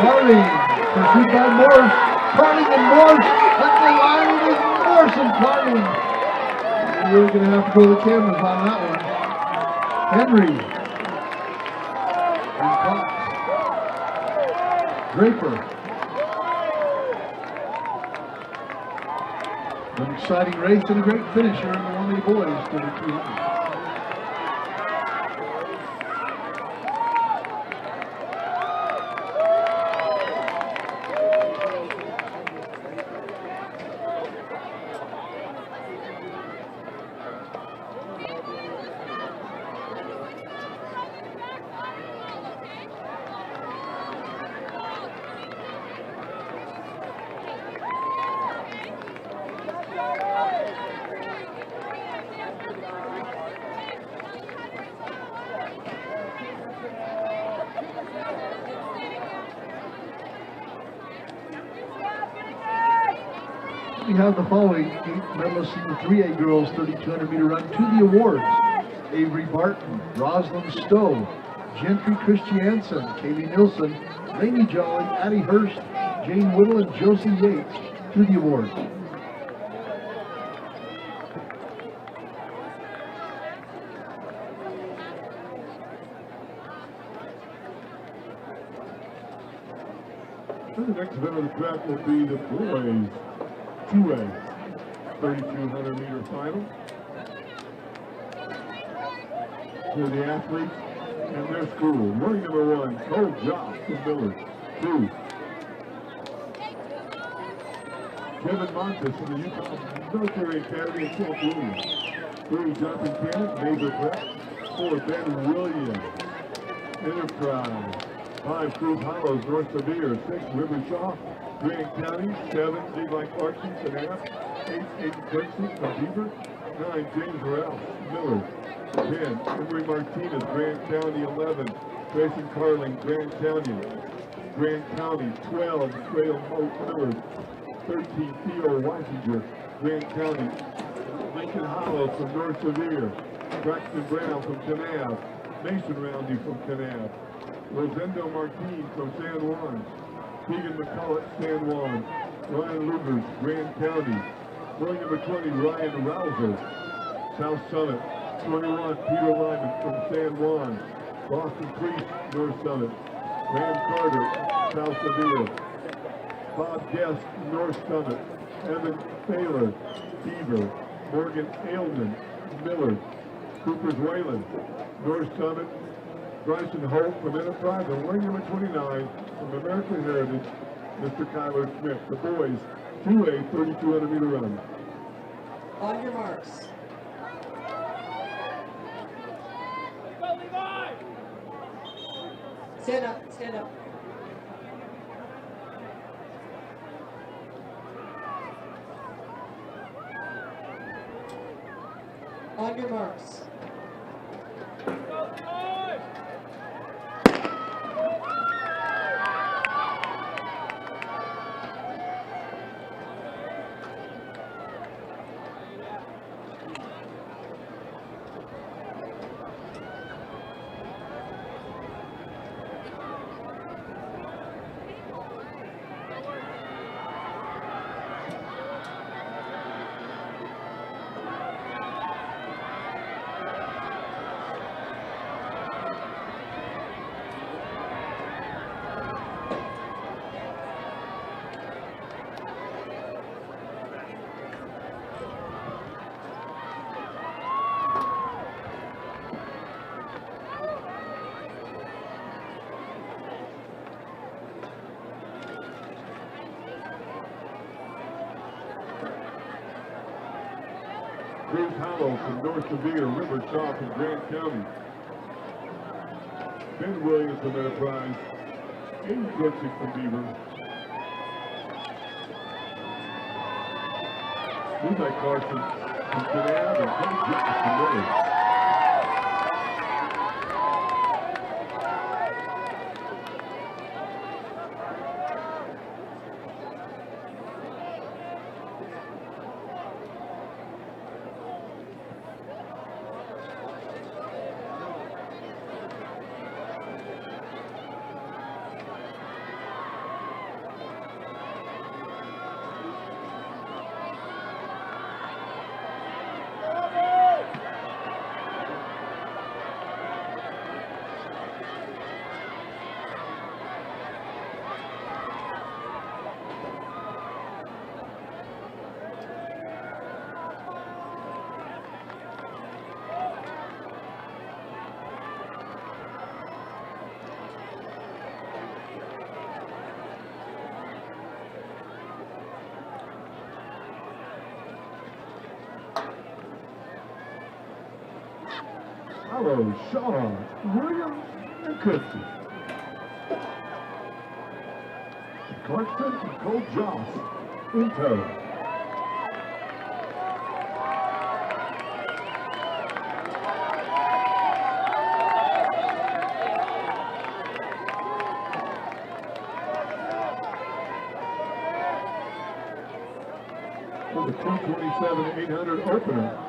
Carling pursued by Morse. Carling and Morse at the line with Morse and Carling. We're going to have to go to the cameras on that one. Henry. Draper. An exciting race and a great finisher in the 1A boys 3,200. we have the following 8 medalists in the 3A girls 3,200 meter run to the awards. Avery Barton, Rosalind Stowe, Gentry Christiansen, Kaylee Nilsson, Lainey Jolly, Addie Hurst, Jane Whittle, and Josie Yates to the awards. The next event of the track will be the boys 2A 3,200 meter final. For the athletes and their school. Running number 1, Cole Joss from Millard. 2, Kevin Montes from the Utah Military Academy in Camp Williams. 3, Jonathan Cannon, Major Prep. 4, Ben Williams, Enterprise. 5, Cruz Hollows, North Sevier. 6, River Shaw, Grant County. 7, Levi Clarkson, Kanab. 8, Aiden Kirksey from Beaver. 9, James Rouse, Millard. 10, Emery Martinez, Grant County. 11, Grayson Carling, Grant County. Grant County. 12, Trail Moat, Millard. 13, Theo Weisinger, Grant County. Lincoln Hollow from North Sevier. Braxton Brown from Kanab. Mason Roundy from Kanab. Rosendo Martin from San Juan. Keegan McCullough, San Juan. Ryan Lugers, Grant County. Running number 20, Ryan Rouser, South Summit. 21, Peter Lyman from San Juan. Boston Priest, North Summit. Ram Carter, South Sevier. Bob Guest, North Summit. Evan Taylor, Beaver. Morgan Ailman, Millard. Cooper's Wayland, North Summit. Bryson Holt from Enterprise, and running number 29 from American Heritage, Mr. Kyler Smith. The boys 2A 3,200 meter run. On your marks. Go, Levi! Stand up, stand up. On your marks. Go, Levi! Cruz Hollow from North Sevier, River Shaw from Grant County. Ben Williams from Enterprise. Aiden Kirksey from Beaver. Levi Carson from Kanab and Kenny Jones from Millard. Hollow, Shaw, Williams, and Kirksey. Clarkson and Cole Joss in tow. 27,800 opener.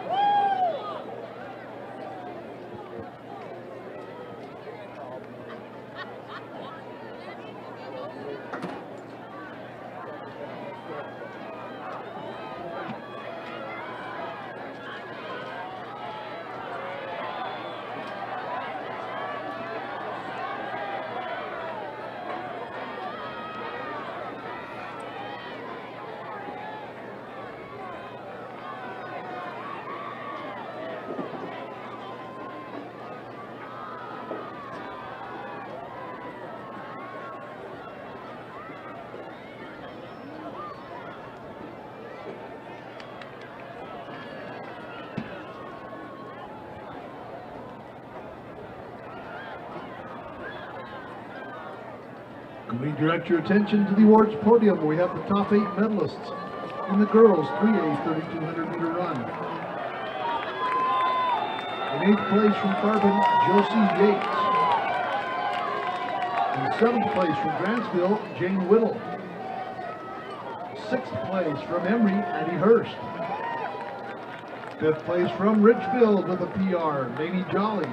Can we direct your attention to the awards podium? We have the top 8 medalists in the girls 3A 3,200 meter run. In 8th place from Carbon, Josie Yates. In 7th place from Grantsville, Jane Whittle. 6th place from Emory, Addie Hurst. 5th place from Richfield with a PR, Lainey Jolly.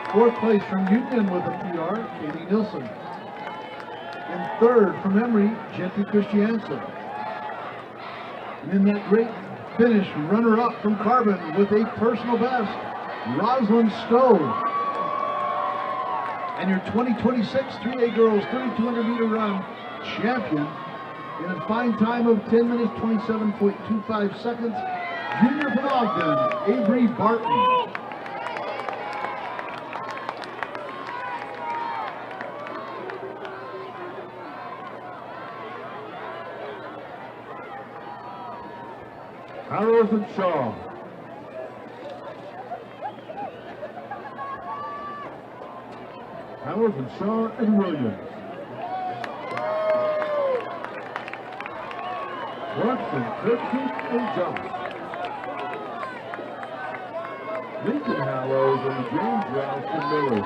4th place from Union with a PR, Katie Nilsson. In 3rd from Emory, Gentry Christiansen. And in that great finish, runner-up from Carbon with a personal best, Rosalind Stowe. And your 2026 3A Girls 3,200 meter run champion in a fine time of 10 minutes 27.25 seconds, junior from Ogden, Avery Barton. Harrows and Shaw. Harrows and Shaw and Williams. Watson, Kirksey, and Jones. Lincoln Hallows and James Rouse and Miller.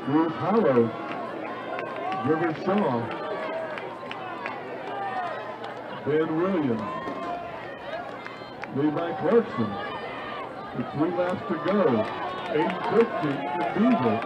Bruce Hallows, River Shaw, Ben Williams, Levi Clarkson, with 3 laps to go, Aiden Christie and Beaver.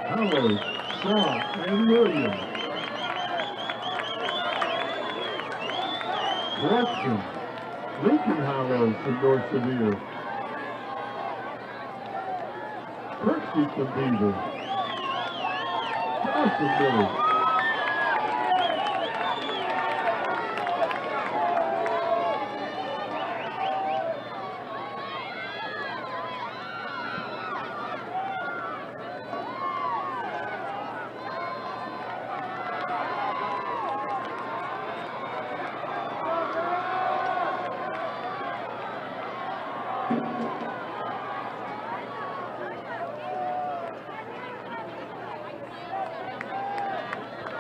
Hallows, Shaw, and Williams. Watson, Lincoln Hallows from North Sevier. Kirksey from Beaver. Johnson Miller.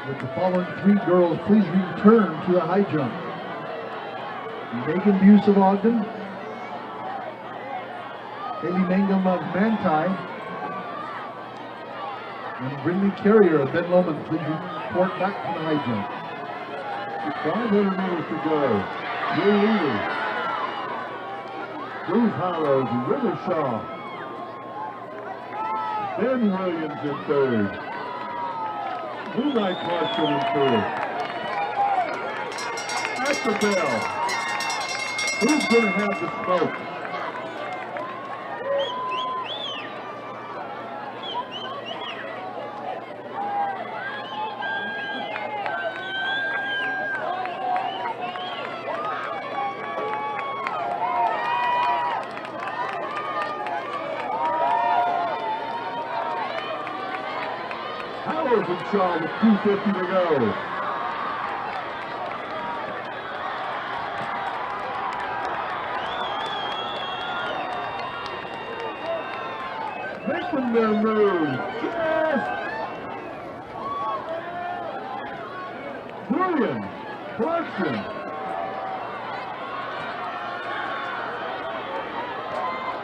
With the following three girls, please return to the high jump. Megan Buse of Ogden, Haley Mangum of Manti, and Brindley Carrier of Ben Lomond, please report back to the high jump. 500 meters to go. Your leaders, Bruce Hollows and River Shaw. Ben Williams in third. Moonlight Clarkson in fourth. At the bell. Who's going to have the smoke? Howard and Shaw with 2:50 to go. Making their move. Yes! Williams, Clarkson.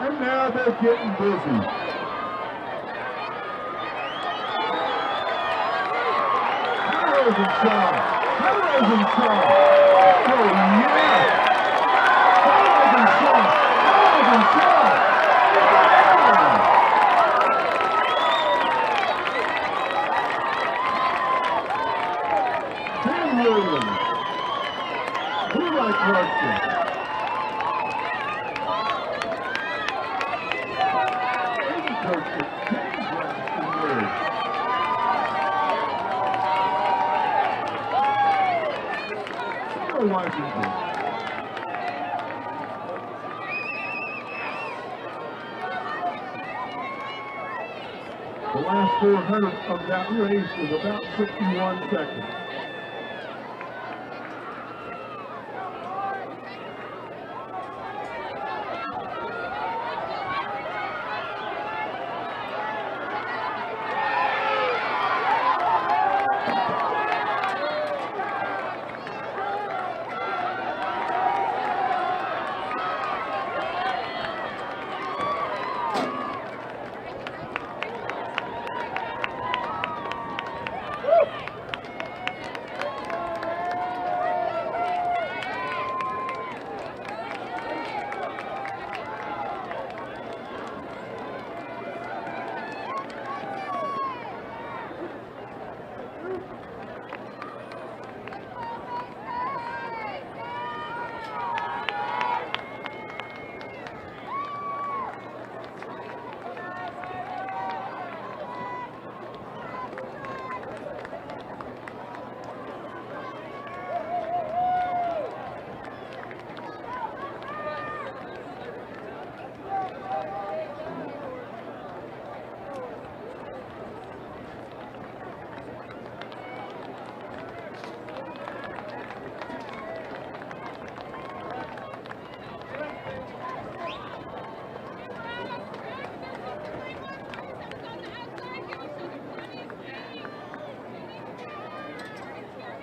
And now they're getting busy. Harrows and Shaw. Harrows and Shaw. Oh, yeah! Harrows and Shaw. Harrows and Shaw. Ben Williams. Moonlight Clarkson. Aiden Clarkson. James Washington Wade. Washington. The last 400 of that race was about 61 seconds.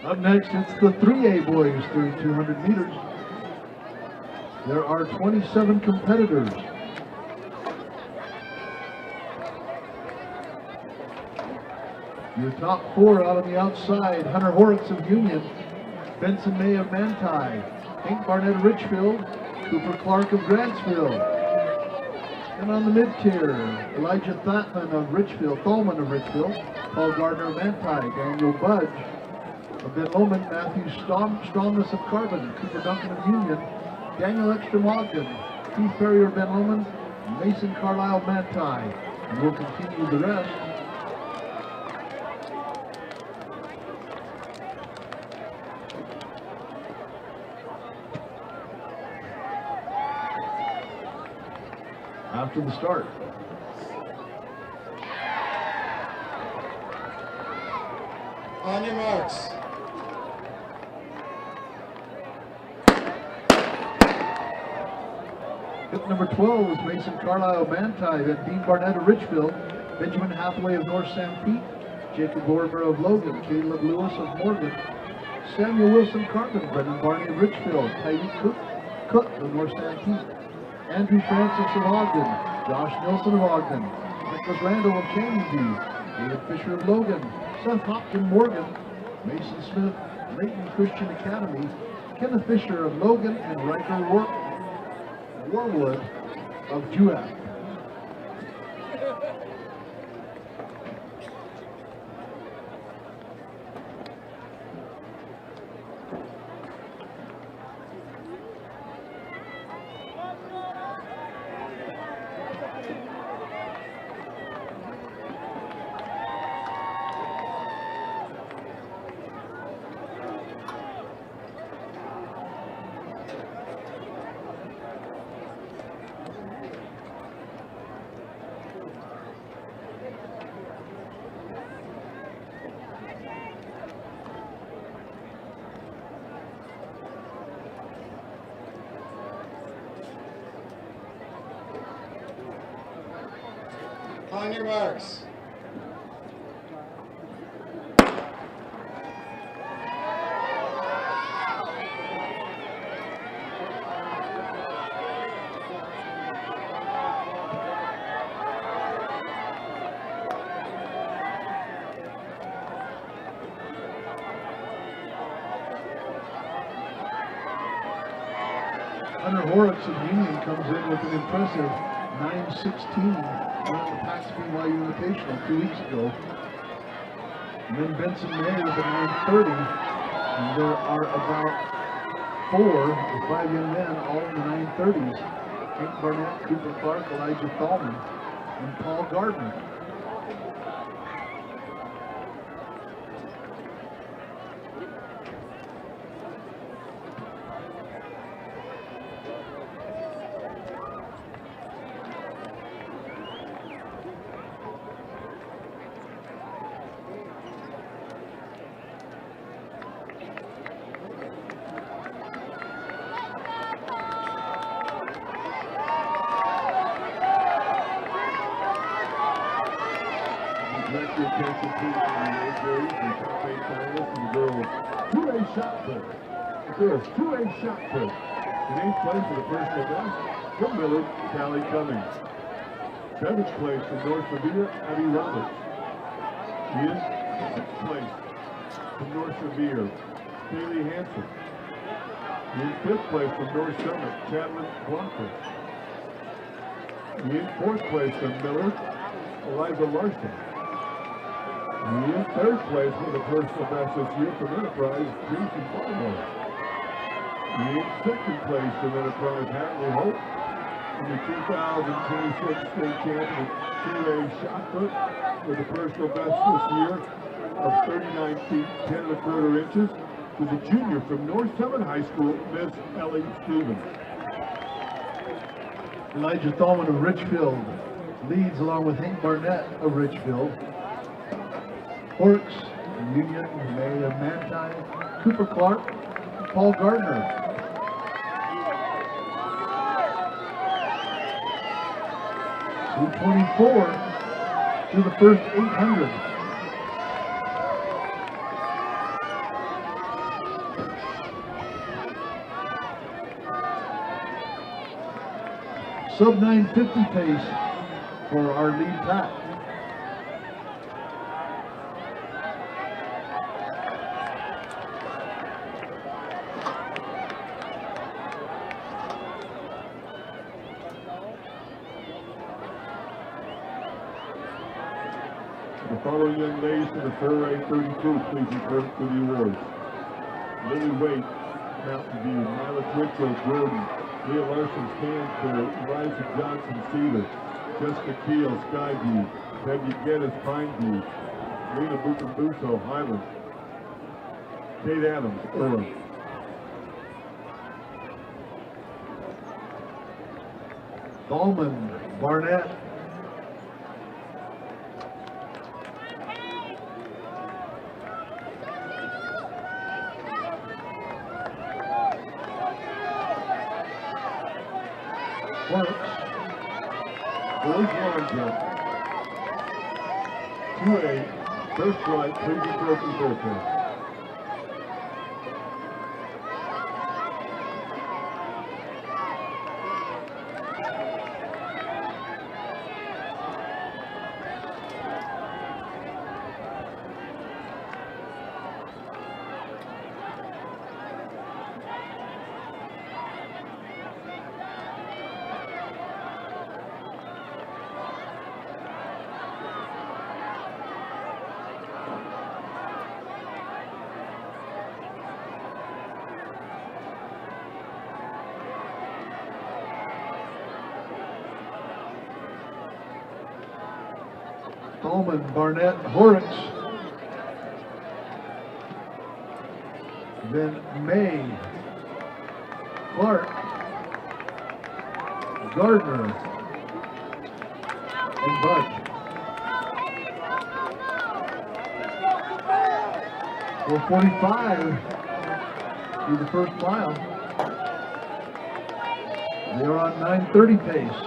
Up next, it's the 3A boys, 3,200 meters. There are 27 competitors. Your top four out on the outside: Hunter Horrocks of Union, Benson May of Manti, Hank Barnett of Richfield, Cooper Clark of Grantsville. And on the mid-tier, Elijah Thatman of Richfield, Thalman of Richfield, Paul Gardner of Manti, Daniel Budge of Ben Lomond, Matthew Stromness of Carbon, Cooper Duncan of Union, Daniel Ekstrom Ogden, Keith Perry of Ben Lomond, Mason Carlisle of Manti. And we'll continue the rest. After the start. On your marks. Hit number 12 was Mason Carlisle of Manti, then Dean Barnett of Richfield, Benjamin Hathaway of North Sanpete, Jacob Lorimer of Logan, Caleb Lewis of Morgan, Samuel Wilson Carmen, Brendan Barney of Richfield, Tyreek Cook of North Santee, Andrew Francis of Ogden, Josh Nilsson of Ogden, Nicholas Randall of Changeview, David Fisher of Logan, Seth Hopkins Morgan, Mason Smith, Layton Christian Academy, Kenneth Fisher of Logan, and Riker Warwood of Juab. On your marks. Hunter Horrocks of Union comes in with an impressive 9:16 on the Pax BYU Invitational 2 weeks ago. And then Benson May with a 9:30. And there are about 4 or 5 young men all in the 9:30s. Hank Barnett, Cooper Clark, Elijah Thalman, and Paul Gardner. Direct your attention please to the A's and top 8 finalists and the girls 2A shot put. The girls 2A shot put. In 8th place for the personal best from Millard, Callie Cummings. 7th place from North Severe, Abby Roberts. In 6th place from North Severe, Kaylee Hansen. In 5th place from North Summit, Chadlin Blomqvist. In 4th place from Millard, Eliza Larson. In 3rd place for the personal best this year from Enterprise, Jason Baltimore. In 2nd place from Enterprise, Hadley Hope. In the 2026 state champion 2A shot put with the personal best this year of 39 feet 10 1/4 inches was a junior from North Summit High School, Miss Ellie Stevens. Elijah Thalman of Richfield leads along with Hank Barnett of Richfield. Horrocks, Union, May of Manti, Cooper Clark, Paul Gardner. .224 through the first 800. Sub 950 pace for our lead pack. The following young ladies for the 4A 32, please report for the awards. Lily Waite, Mountain View, Mila Twitchell, Jordan, Leah Larson, Stanford, Eliza Johnson, Cedar, Jessica Keel, Skyview, Peggy Geddes, Pineview, Lena Bucambuso, Highland, Kate Adams, Earl. Ballman, Barnett, Works, Boys long jump. 2A, First strike, please report to the bullpen. Tolman, Barnett, Horrocks. Then May, Clark, Gardner, and Budge. 4:45 through the first mile. They're on 9:30 pace.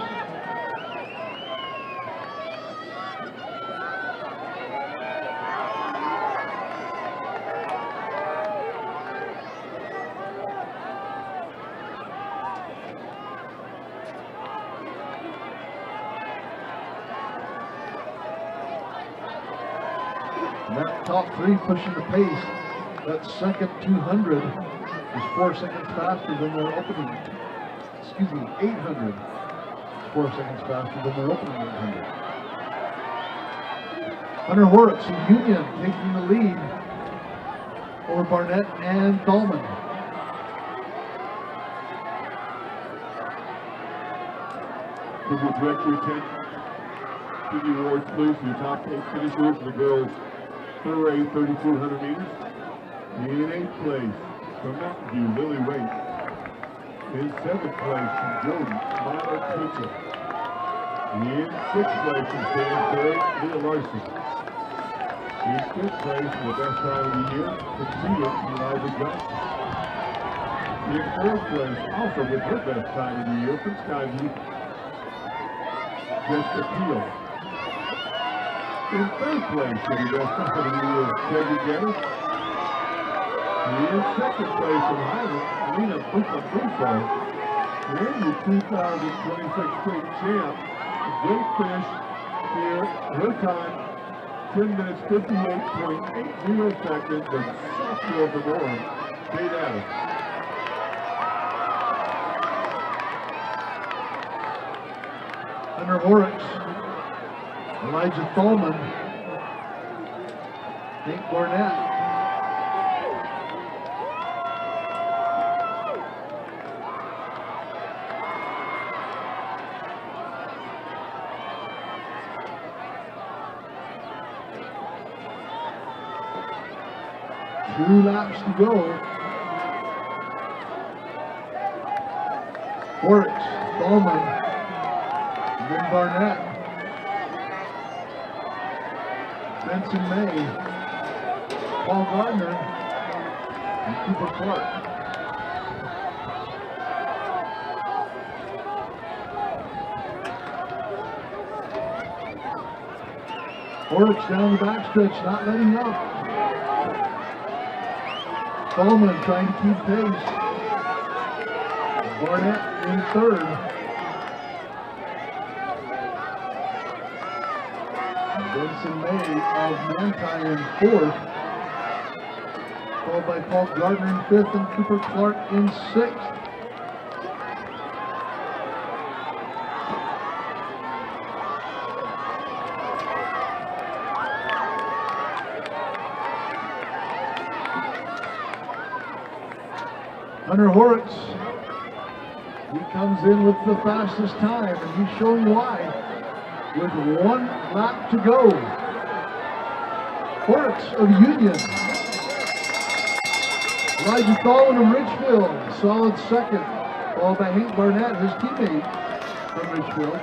That top three pushing the pace. That second 200 is 4 seconds faster than their opening. Excuse me, 800 is 4 seconds faster than their opening 800. Hunter Horrocks of Union taking the lead over Barnett and Tolman. Could you direct your attention to the awards, please? The top 8 finishers, the girls' 3,200 meters. In 8th place from Mountain View, Lily Waite. In 7th place from Jordan, Milo Twitchell. In 6th place from Stansbury, Leah Larson. In 5th place for the best time of the year, from Zia, Eliza Johnson. In 4th place, also with her best time of the year, from Skyview, Jessica Peel. In 3rd place for the best time of the year, Peggy Geddes. In 2nd place from Highland, Lena Bufa. And the 2026 state champ, great finish here, her time, 10 minutes 58.80 seconds, the sophomore from Orem, Kate Adams. Hunter Horrocks, Elijah Tolman, Nate Barnett. Two laps to go. Horrocks, Tolman, and then Barnett. Benson May, Paul Gardner, and Cooper Clark. Horrocks down the backstretch, not letting up. Tolman trying to keep pace. Barnett in 3rd. Benson May of Manti in 4th. Followed by Paul Gardner in 5th and Cooper Clark in 6th. Hunter Horrocks, he comes in with the fastest time, and he's showing why. With 1 lap to go. Horrocks of Union. Elijah Tolman of Richfield, solid 2nd. Followed by Hank Barnett, his teammate from Richfield.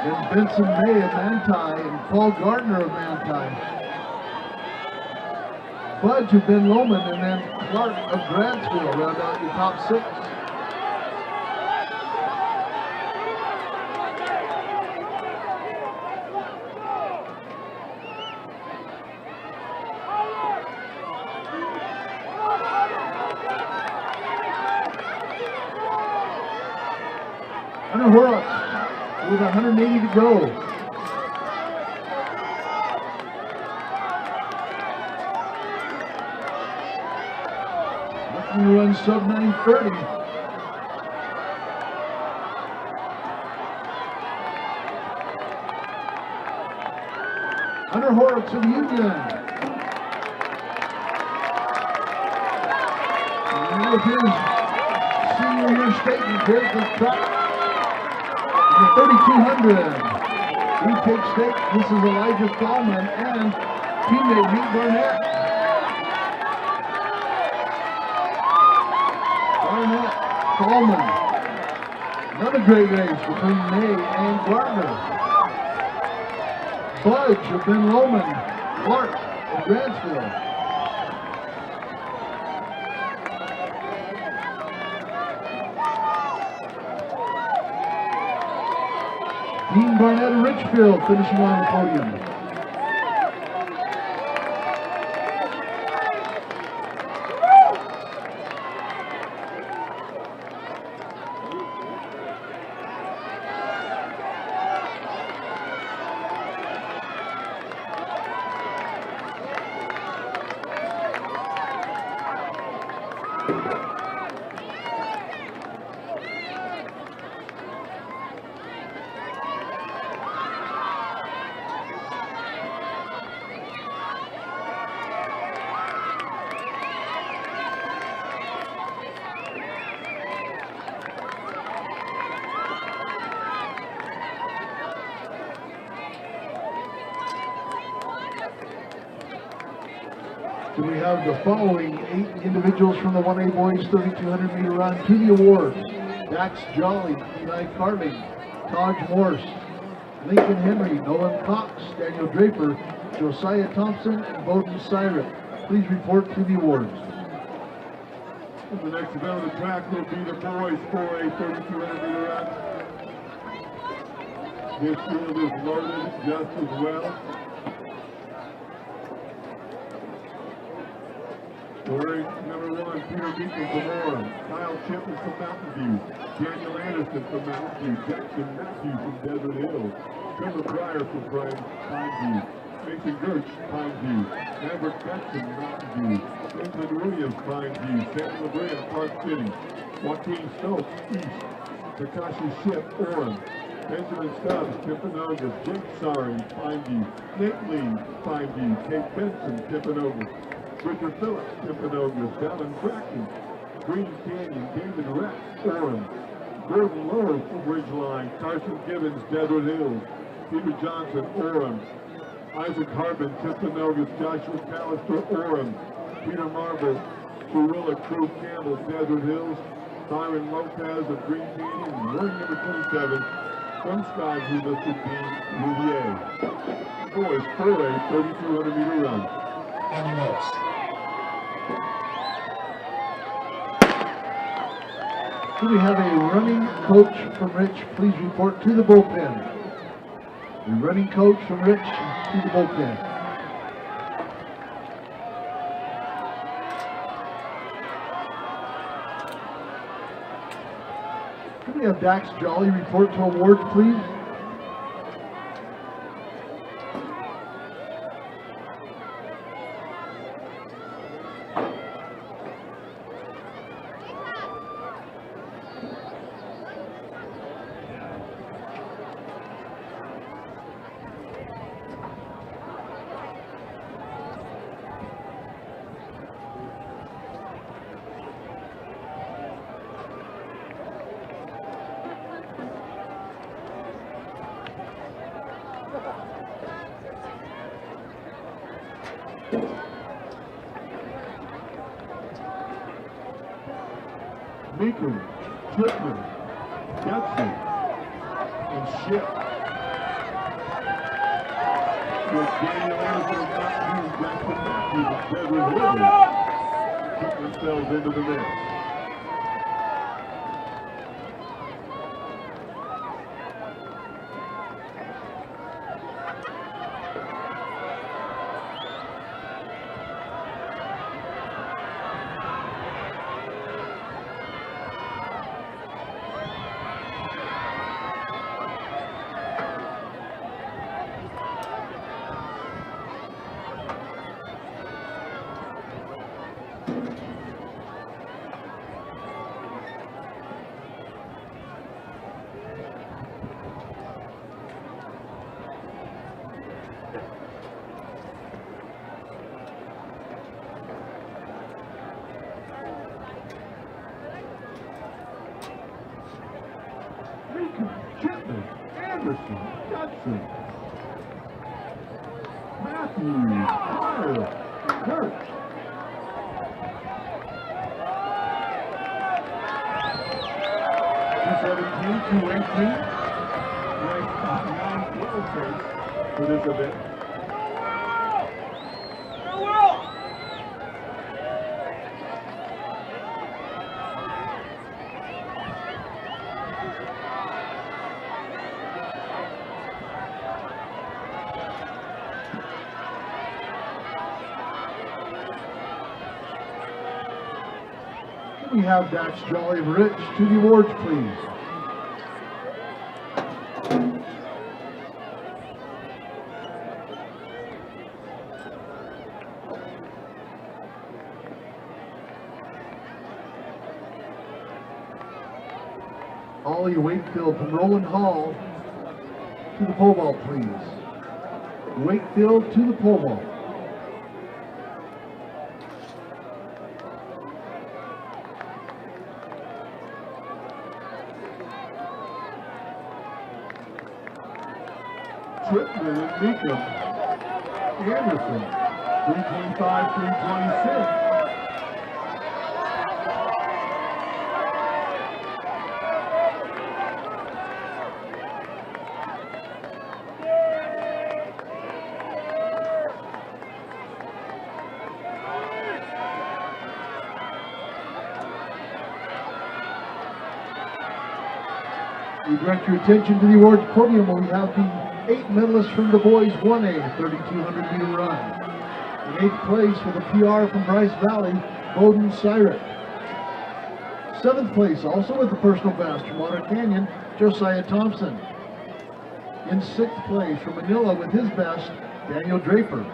Then Benson May of Manti and Paul Gardner of Manti. Budge of Ben Lomond, and then Clark of Grantsville round out your top 6. Hunter Horrocks with 180 to go. Looking to run sub 930. Hunter Horrocks of Union. And with his senior year statement here at the track, the 3200. He takes stake. This is Elijah Thalman and teammate Nate Barnett. Barnett, Thalman. Another great race between May and Gardner. Budge of Ben Lomond, Clark of Grantsville. Dean Barnett of Richfield finishing on the podium. So we have the following 8 individuals from the 1A boys 3200 meter run to the awards. Dax Jolly, Eli Carling, Taj Morse, Lincoln Henry, Nolan Cox, Daniel Draper, Josiah Thompson, and Bowden Syrick. Please report to the awards. The next event on the track will be the boys 4A 3200 meter run. This field is loaded just as well. Wearing number 1, Peter Beacon from Orem, Kyle Chipman from Mountain View, Daniel Anderson from Mountain View, Jackson Matthews from Desert Hills, Trevor Pryor from Pine View, Mason Gertz, Pine View, Maverick Jackson, Mountain View, Vincent Williams, Pine View, Sam LeBrand, Park City, Joaquin Stokes, East, Takashi Ship, Orem, Benjamin Stubbs, Timpanogos, Jake Sari, Pine View, Nate Lee, Pine View, Kate Benson, Timpanogos, Richard Phillips, Timpanogos, Dallin Bracken, Green Canyon, David Rex, Orem, Gordon Lowe from Ridgeline, Carson Gibbons, Desert Hills, Peter Johnson, Orem, Isaac Harbin, Timpanogos, Joshua Callister, Orem, Peter Marble, Gorilla Crew Campbell, Desert Hills, Byron Lopez of Green Canyon, and running number 27 from Skyview, Mr. Dean Louvier. Boys 4A 3200 meter run. On your marks. Do we have a running coach from Rich? Please report to the bullpen. The running coach from Rich to the bullpen. Can we have Dax Jolly report to awards, please? Meekin, Chipman, Gutson, and Ship. With Daniel Anderson, Matthews, Jackson Matthews, and Desert Hills, put themselves into the mix. Anderson, Judson, Matthews, Meyer, Kirk. 217, 218. Nice 9-12 pace for this event. We have Dax Jolly of Rich to the awards, please. Ollie Wakefield from Roland Hall to the pole vault, please. Wakefield to the pole vault. Whitman and Meekum. Anderson, 325, 326. We direct your attention to the awards podium where we have the 8 medalists from the boys 1A 3,200 meter run. In 8th place with a PR from Bryce Valley, Bowden Syrick. 7th place, also with the personal best from Otter Canyon, Josiah Thompson. In 6th place from Manila with his best, Daniel Draper.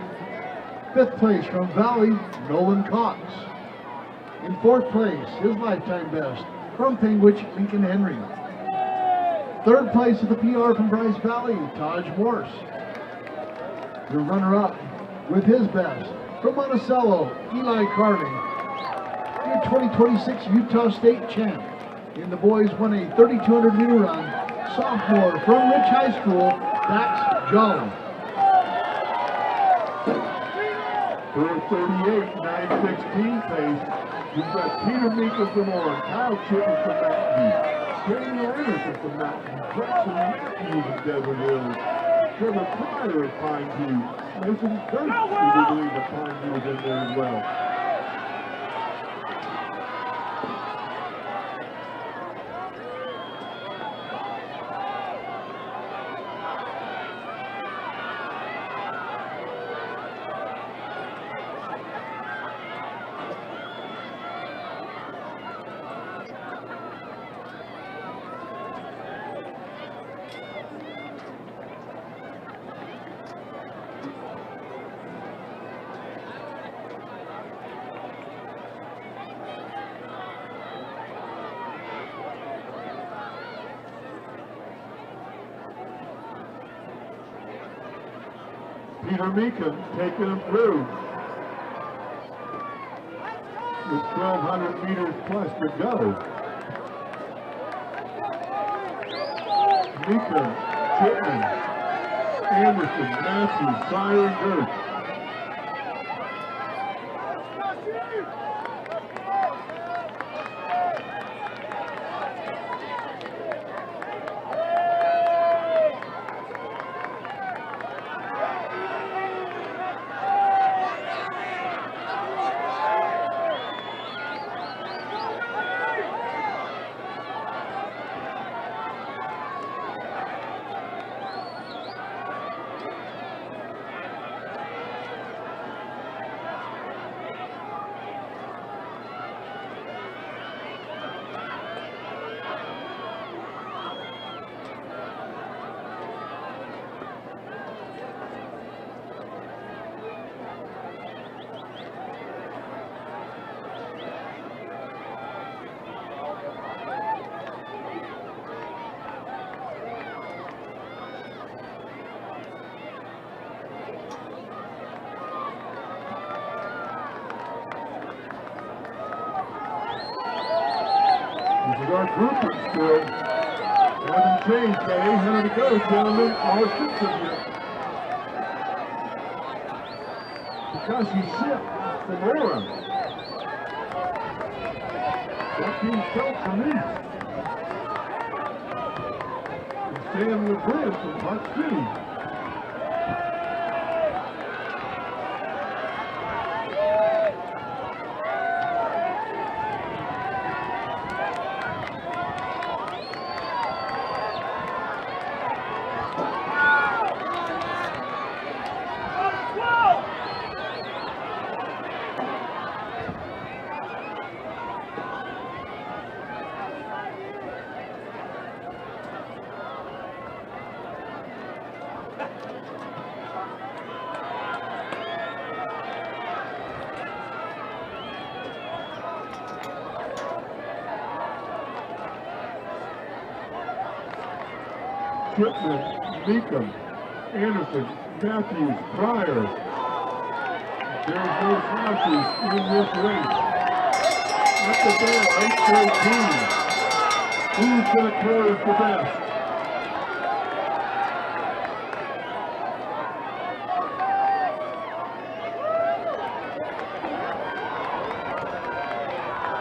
5th place from Valley, Nolan Cox. In 4th place, his lifetime best from Penguich, Lincoln Henry. 3rd place with the PR from Bryce Valley, Taj Morse. Your runner-up with his best from Monticello, Eli Carving. Your 2026 Utah State champ in the boys 1A 3,200 meter run, sophomore from Rich High School, Dax Jolly. 438, 916 pace. We've got Peter Meekum from Orange, Kyle Chipman from Mountain View, Kenny Anderson from Mountain View, Jackson Matthews of Devon Hills, Trevor Pryor of Pine View, Mason Kirk, we believe that Pine View is in there as well. Peter Meekum taking him through with 1,200 meters plus to go. Meekum, Chipman, Anderson, Matthews, Sire, and Gertz. Our group is still Hasn't changed, got 800 to go, gentlemen. All 6 of you. Takashi Ship from Aura. 14 Schultz from East. And Sam LeBrin from Park City. Shipman, Meekum, Anderson, Matthews, Pryor. There's no slouches in this race. At the bell, 8:13. Who's going to close the best?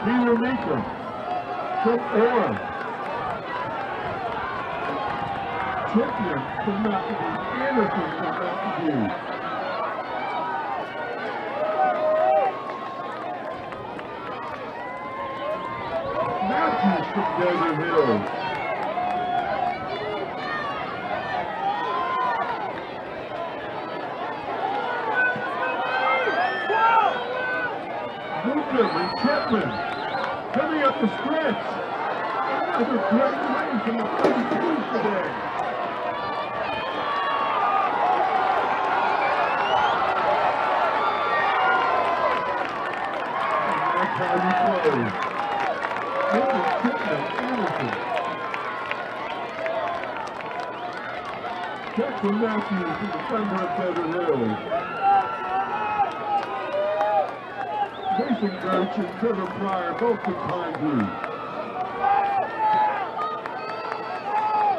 Peter Meekum, Chip Orr. Champion from Mountain View, Anderson from Mountain View. Matthews from Desert Hills. Newcomb and Chipman coming up the stretch. Another great race in the 32s today. How you play. Mr. Chipman, Anderson. Check from Matthews to the center of Desert Hills. Jason Birch and Trevor Pryor both from Pine View.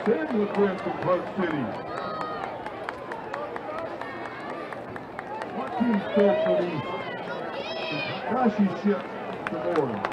Sam LeBrin from Park City. 14 Stokes from East. And Takashi Ship from Orange.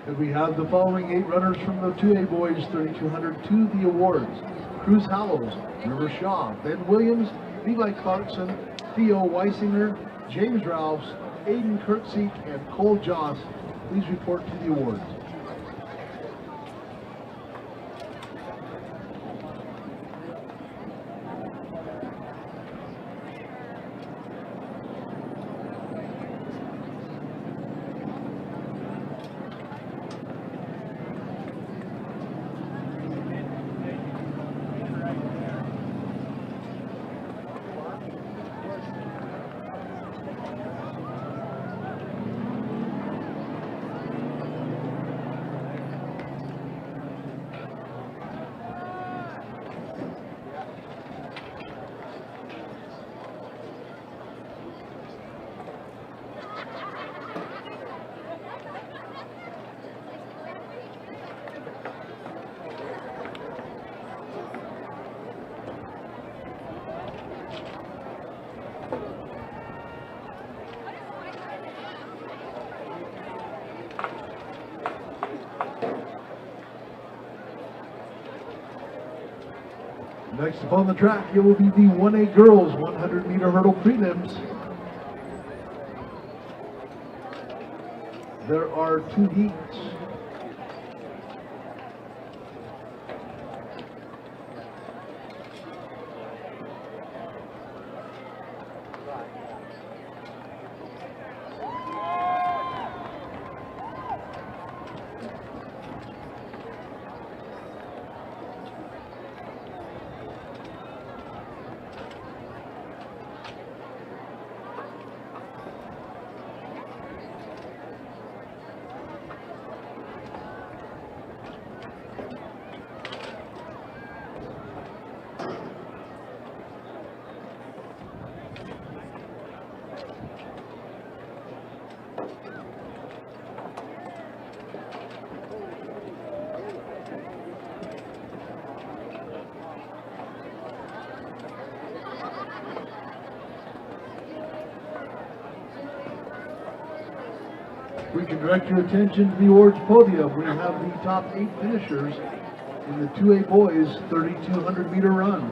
And we have the following 8 runners from the 2A boys 3200 to the awards. Cruz Hallows, River Shaw, Ben Williams, Levi Clarkson, Theo Weisinger, James Ralphs, Aiden Kurtzik, and Cole Joss. Please report to the awards. Next up on the track, it will be the 1A girls 100-meter hurdle prelims. There are 2 heats. We can direct your attention to the awards podium. We have the top 8 finishers in the 2A boys 3,200-meter run.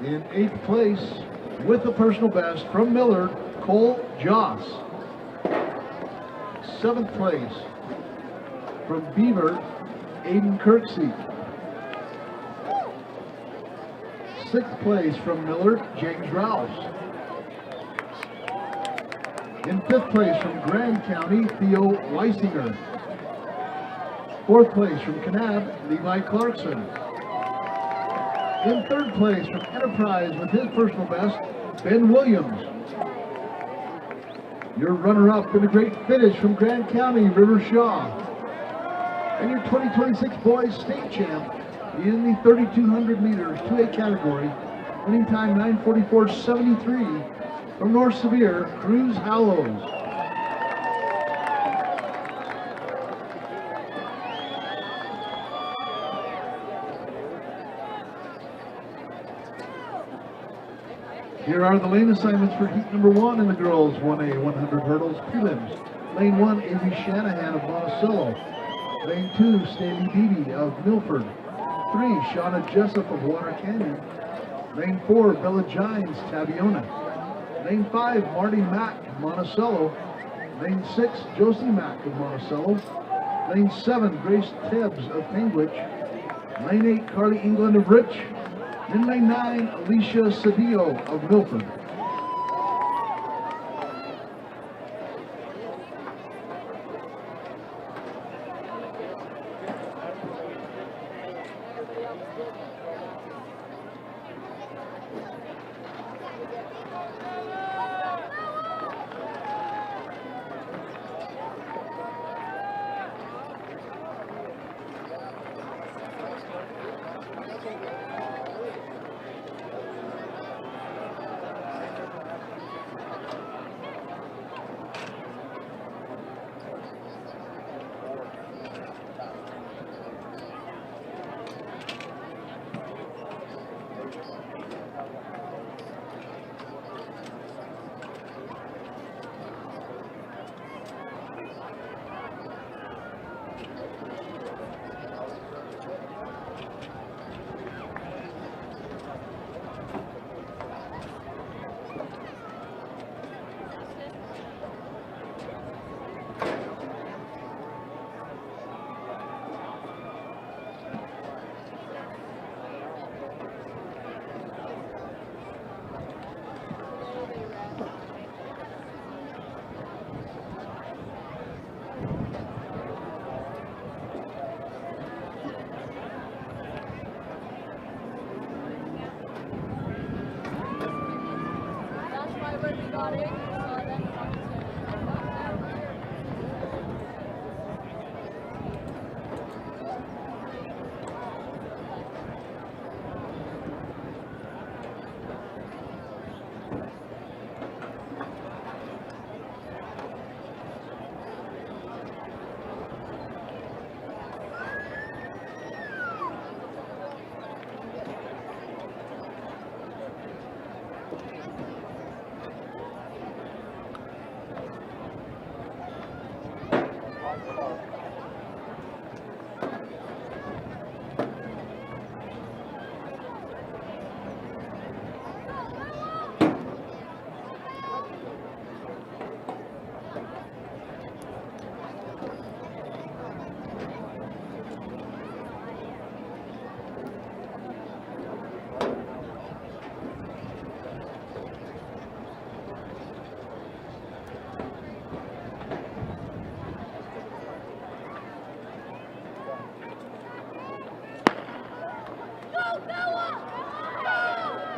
In 8th place, with a personal best from Millard, Cole Joss. 7th place, from Beaver, Aiden Kirksey. 6th place from Millard, James Rouse. In 5th place from Grand County, Theo Weisinger. 4th place from Kanab, Levi Clarkson. In 3rd place from Enterprise with his personal best, Ben Williams. Your runner-up in a great finish from Grand County, River Shaw. And your 2026 boys state champ in the 3,200 meters 2A category, winning time 9:44.73. From North Sevier, Cruz Hallows. Here are the lane assignments for heat number 1 in the girls 1A 100 hurdles prelims. Lane 1, Avery Shanahan of Monticello. Lane 2, Staley Beebe of Milford. 3, Shauna Jessup of Water Canyon. Lane 4, Bella Gines, Tabiona. Lane 5, Marty Mack, Monticello. Lane 6, Josie Mack of Monticello. Lane 7, Grace Tibbs of Penguich. Lane 8, Carly England of Rich. In lane 9, Alicia Cedillo of Milford.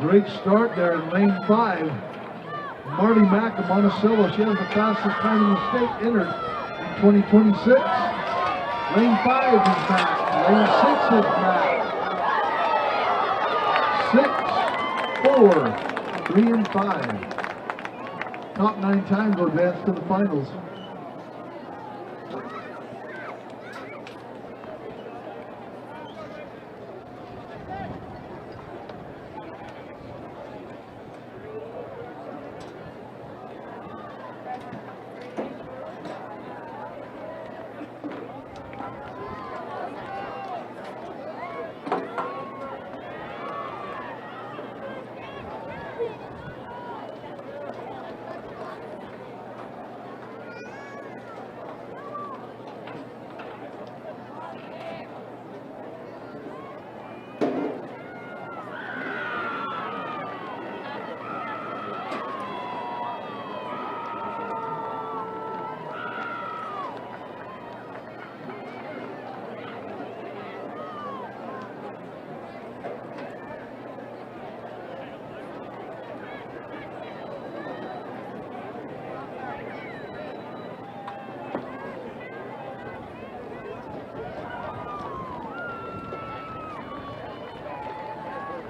Great start there in lane 5. Marty Mack of Monticello. She has the fastest time in the state entered in 2026. Lane 5 is back. Lane 6 is back. 6, 4, 3, and 5. Top 9 times will advance to the finals.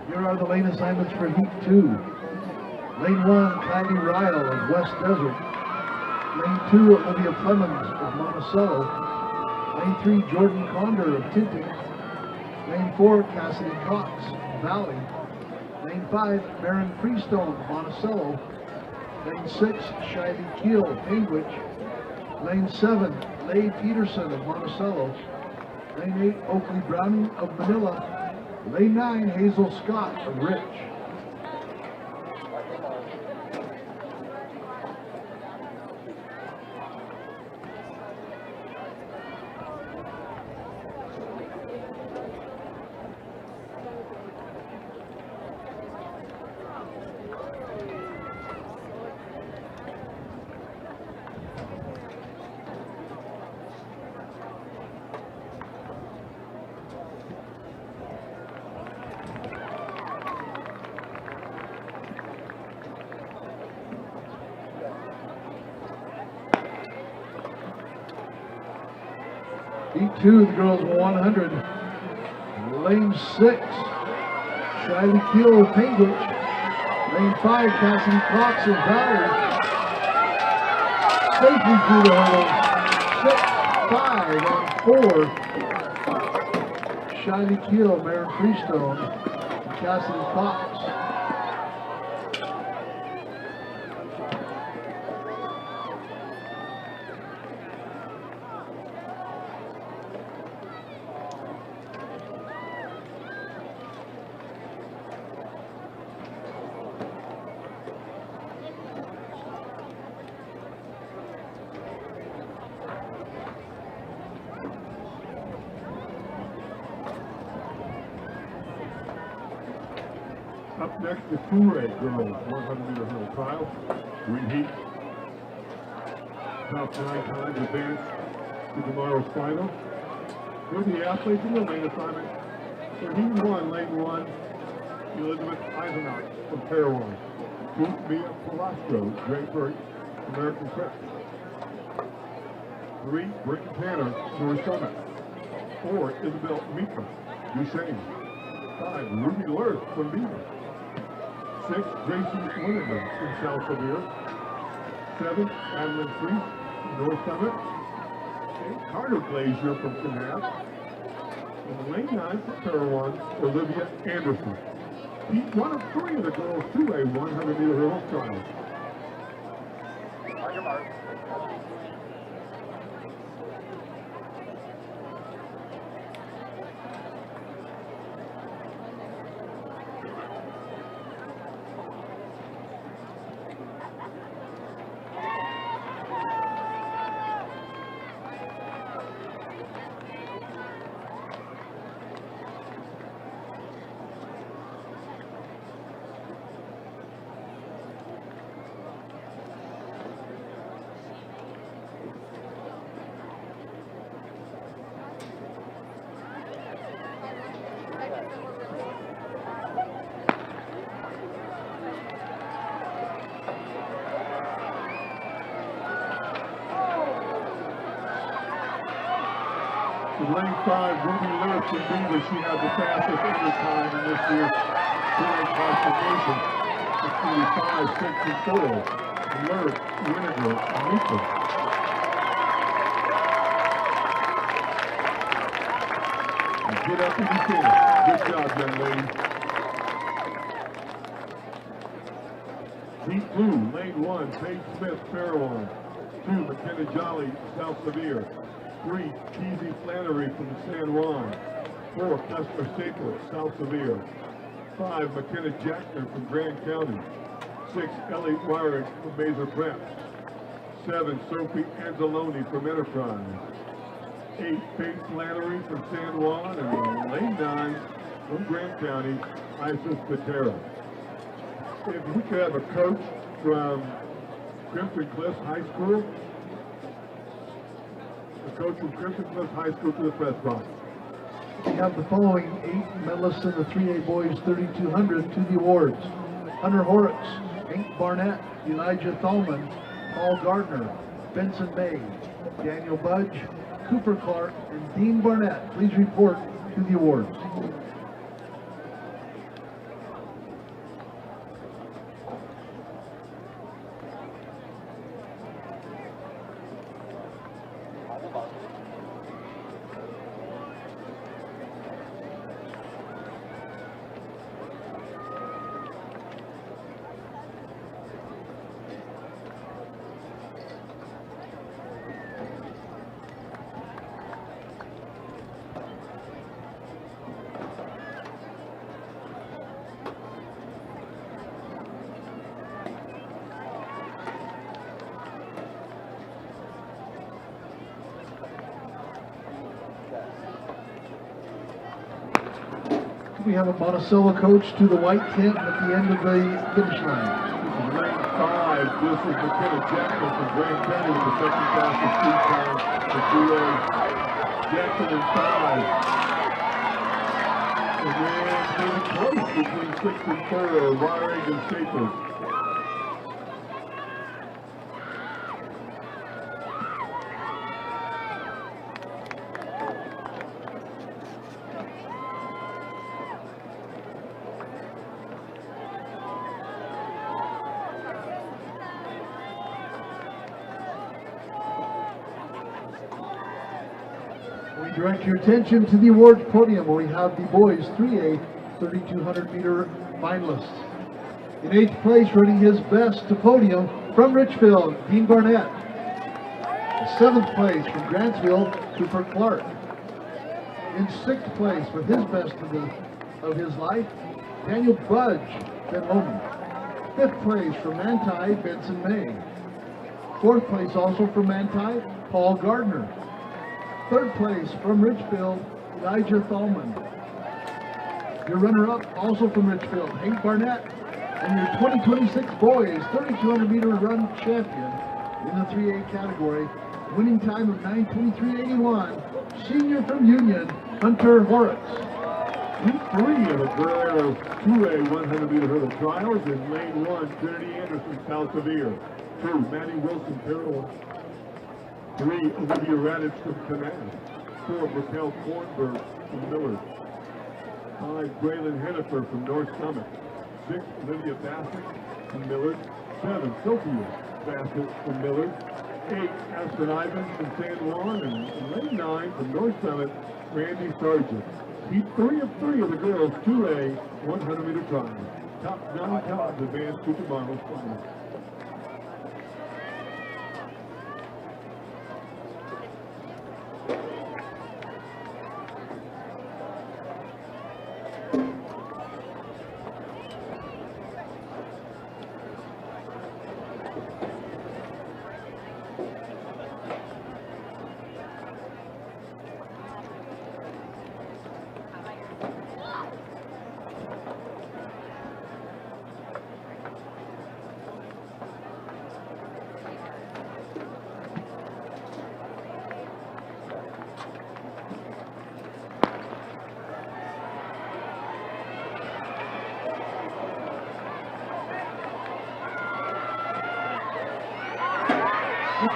Here are the lane assignments for Heat 2. Lane 1, Kylie Ryle of West Desert. Lane 2, Olivia Clemens of Monticello. Lane 3, Jordan Condor of Tinton. Lane 4, Cassidy Cox, Valley. Lane 5, Maren Freestone, Monticello. Lane 6, Shiley Keel, Cambridge. Lane 7, Leigh Peterson of Monticello. Lane 8, Oakley Browning of Manila. Lane 9, Hazel Scott of Rich. Heat 2, the girls 100. Lane 6, Shiley Keel of Cambridge. Lane 5, Cassidy Cox of Valley. Safely through the hurdle. 6, 5 on 4. Shiley Keel, Maren Freestone, and Cassidy Cox. Up next, the Coulee girls 100-meter hurdle trial. Three heats. Top 9 times advance to tomorrow's final. Here are the athletes in the lane assignment. For Heat 1, Lane 1, Elizabeth Eisenach from Pair 1. 2, Mia Palastro, Draper, American Crest. 3, Brittany Tanner, North Summit. 4, Isabel Mika, Duchesne. 5, Ruby Lurth from Beaver. 6, Gracie Winterman from South Sevier. 7, Adeline Freese from North Summit. 8, Carter Glazier from Canab. And lane 9 for Pair 1, Olivia Anderson. Heat 1 of 3 of the girls 2A 100-meter hurdle trial. On your mark. In lane 5, Ruby Lewis from Beaver, she had the fastest inner time in this year's two-lane classification. It's 45, 6, and 4. Lurk, Winnegar, and Newton. Get up and you finish. Good job, young lady. Deep blue, lane 1, Paige Smith, Fairlawn. 2, McKenna Jolly, South Sevier. 3, Keezy Flannery from San Juan. 4, Custer Staples, South Sevier. 5, McKenna Jackson from Grand County. 6, Ellie Wyrick from Mazer Prep. 7, Sophie Anzalone from Enterprise. 8, Paige Flannery from San Juan. And lane 9 from Grand County, Isis Patera. If we could have a coach from Crimson Cliffs High School, a coach from Crimson Cliffs High School to the press box. We have the following 8 medalists in the 3A Boys 3200 to the awards. Hunter Horitz, Hank Barnett, Elijah Thalman, Paul Gardner, Benson May, Daniel Budge, Cooper Clark, and Dean Barnett. Please report to the awards. We have a Monticello coach to the white tent at the end of the finish line. Lane 5, this is McKenna Jackson from Grand County with the second fastest speed time for 2A. Jackson in 5. And then maybe close between 6 and 4, Wyrick and Staples. We direct your attention to the awards podium where we have the boys 3A 3200 meter finalists. In 8th place, running his best to podium from Richfield, Dean Barnett. In 7th place from Grantsville, Cooper Clark. In 6th place with his best of his life, Daniel Budge, Ben Loman. 5th place from Manti, Benson May. 4th place also from Manti, Paul Gardner. 3rd place from Richfield, Elijah Thalman. Your runner-up also from Richfield, Hank Barnett. And your 2026 boys 3200 meter run champion in the 3A category, winning time of 9:23.81, senior from Union, Hunter Horitz. Heat 3 of the girls 2A 100 meter hurdle trials in lane 1, Trinity Anderson, South Sevier. 2, Maddie Wilson, Carroll. 3, Olivia Radich from Canal. 4, Raquel Kornberg from Millard. 5, Braylon Hennifer from North Summit. 6, Olivia Bassett from Millard. 7, Sophia Bassett from Millard. 8, Aspen Ivins from San Juan. And lane 9 from North Summit, Randy Sargent. Heat 3 of 3 of the girls 2A 100 meter trial. Top 9 times advanced to tomorrow's final.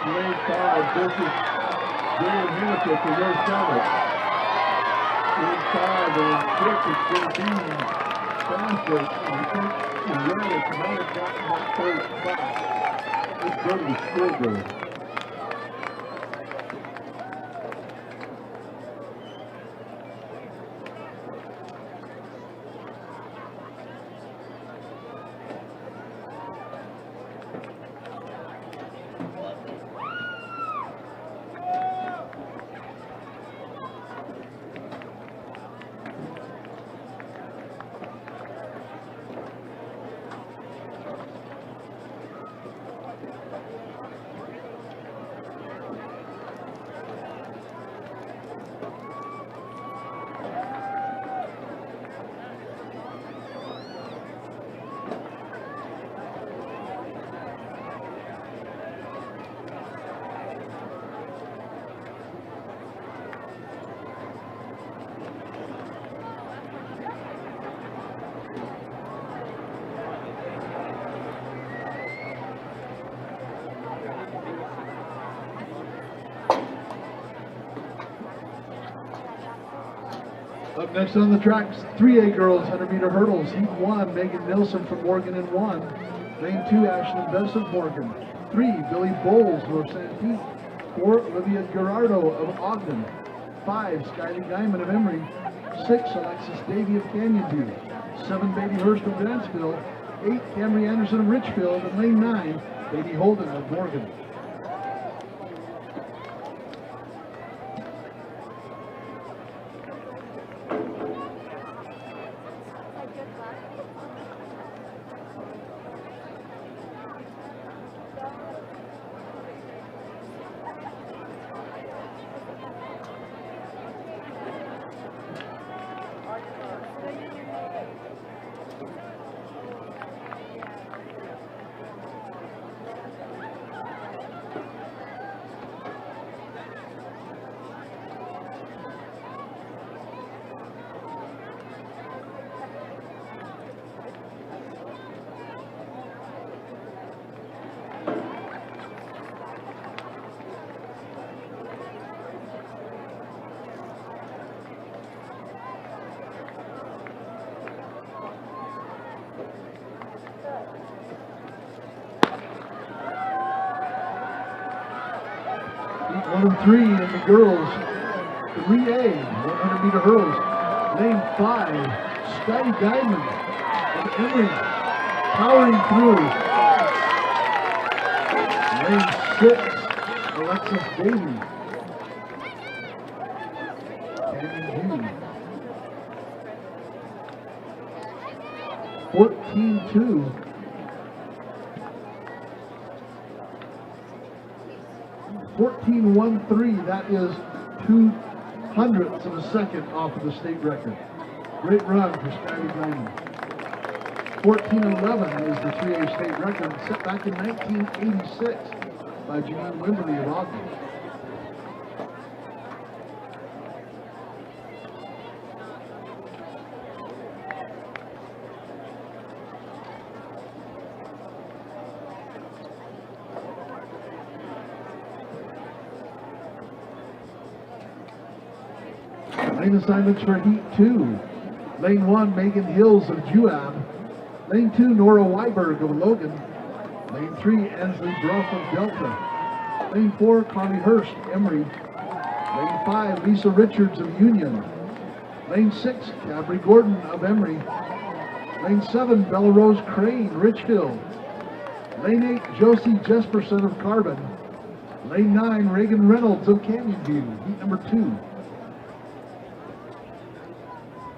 Lane 5, this is Braylon Hennifer from North Summit. 5 and 6. It's going to be faster. I think Reddick might have gotten that third spot. Let's go to the scoreboard. Up next on the track, 3A girls 100-meter hurdles. Heat 1, Megan Nilsson from Morgan in 1. Lane 2, Ashlyn Bess of Morgan. 3, Billy Bowles, North St. Pete. 4, Olivia Gerardo of Ogden. 5, Skylie Guyman of Emory. 6, Alexis Davey of Canyon View. 7, Baby Hurst of Vanceville. 8, Camry Anderson of Richfield. And lane 9, Baby Holden of Morgan. Heat 1 and 3 in the girls 3A 100-meter hurdles. Lane 5, Scotty Guyman of Emory powering through. Lane 6, Alexis Davey. Canyon View. 14-2. 14.13, that is 0.02 of a second off of the state record. Great run for Skylie Guyman. 14.11 is the 3A state record set back in 1986 by Janine Wimberly of Ogden. Lane assignments for Heat 2. Lane 1, Megan Hills of Juab. Lane 2, Nora Weiberg of Logan. Lane 3, Ansley Bruff of Delta. Lane 4, Connie Hurst, Emory. Lane 5, Lisa Richards of Union. Lane 6, Cabri Gordon of Emory. Lane 7, Bella Rose Crane, Richfield. Lane 8, Josie Jesperson of Carbon. Lane 9, Reagan Reynolds of Canyon View, heat number 2.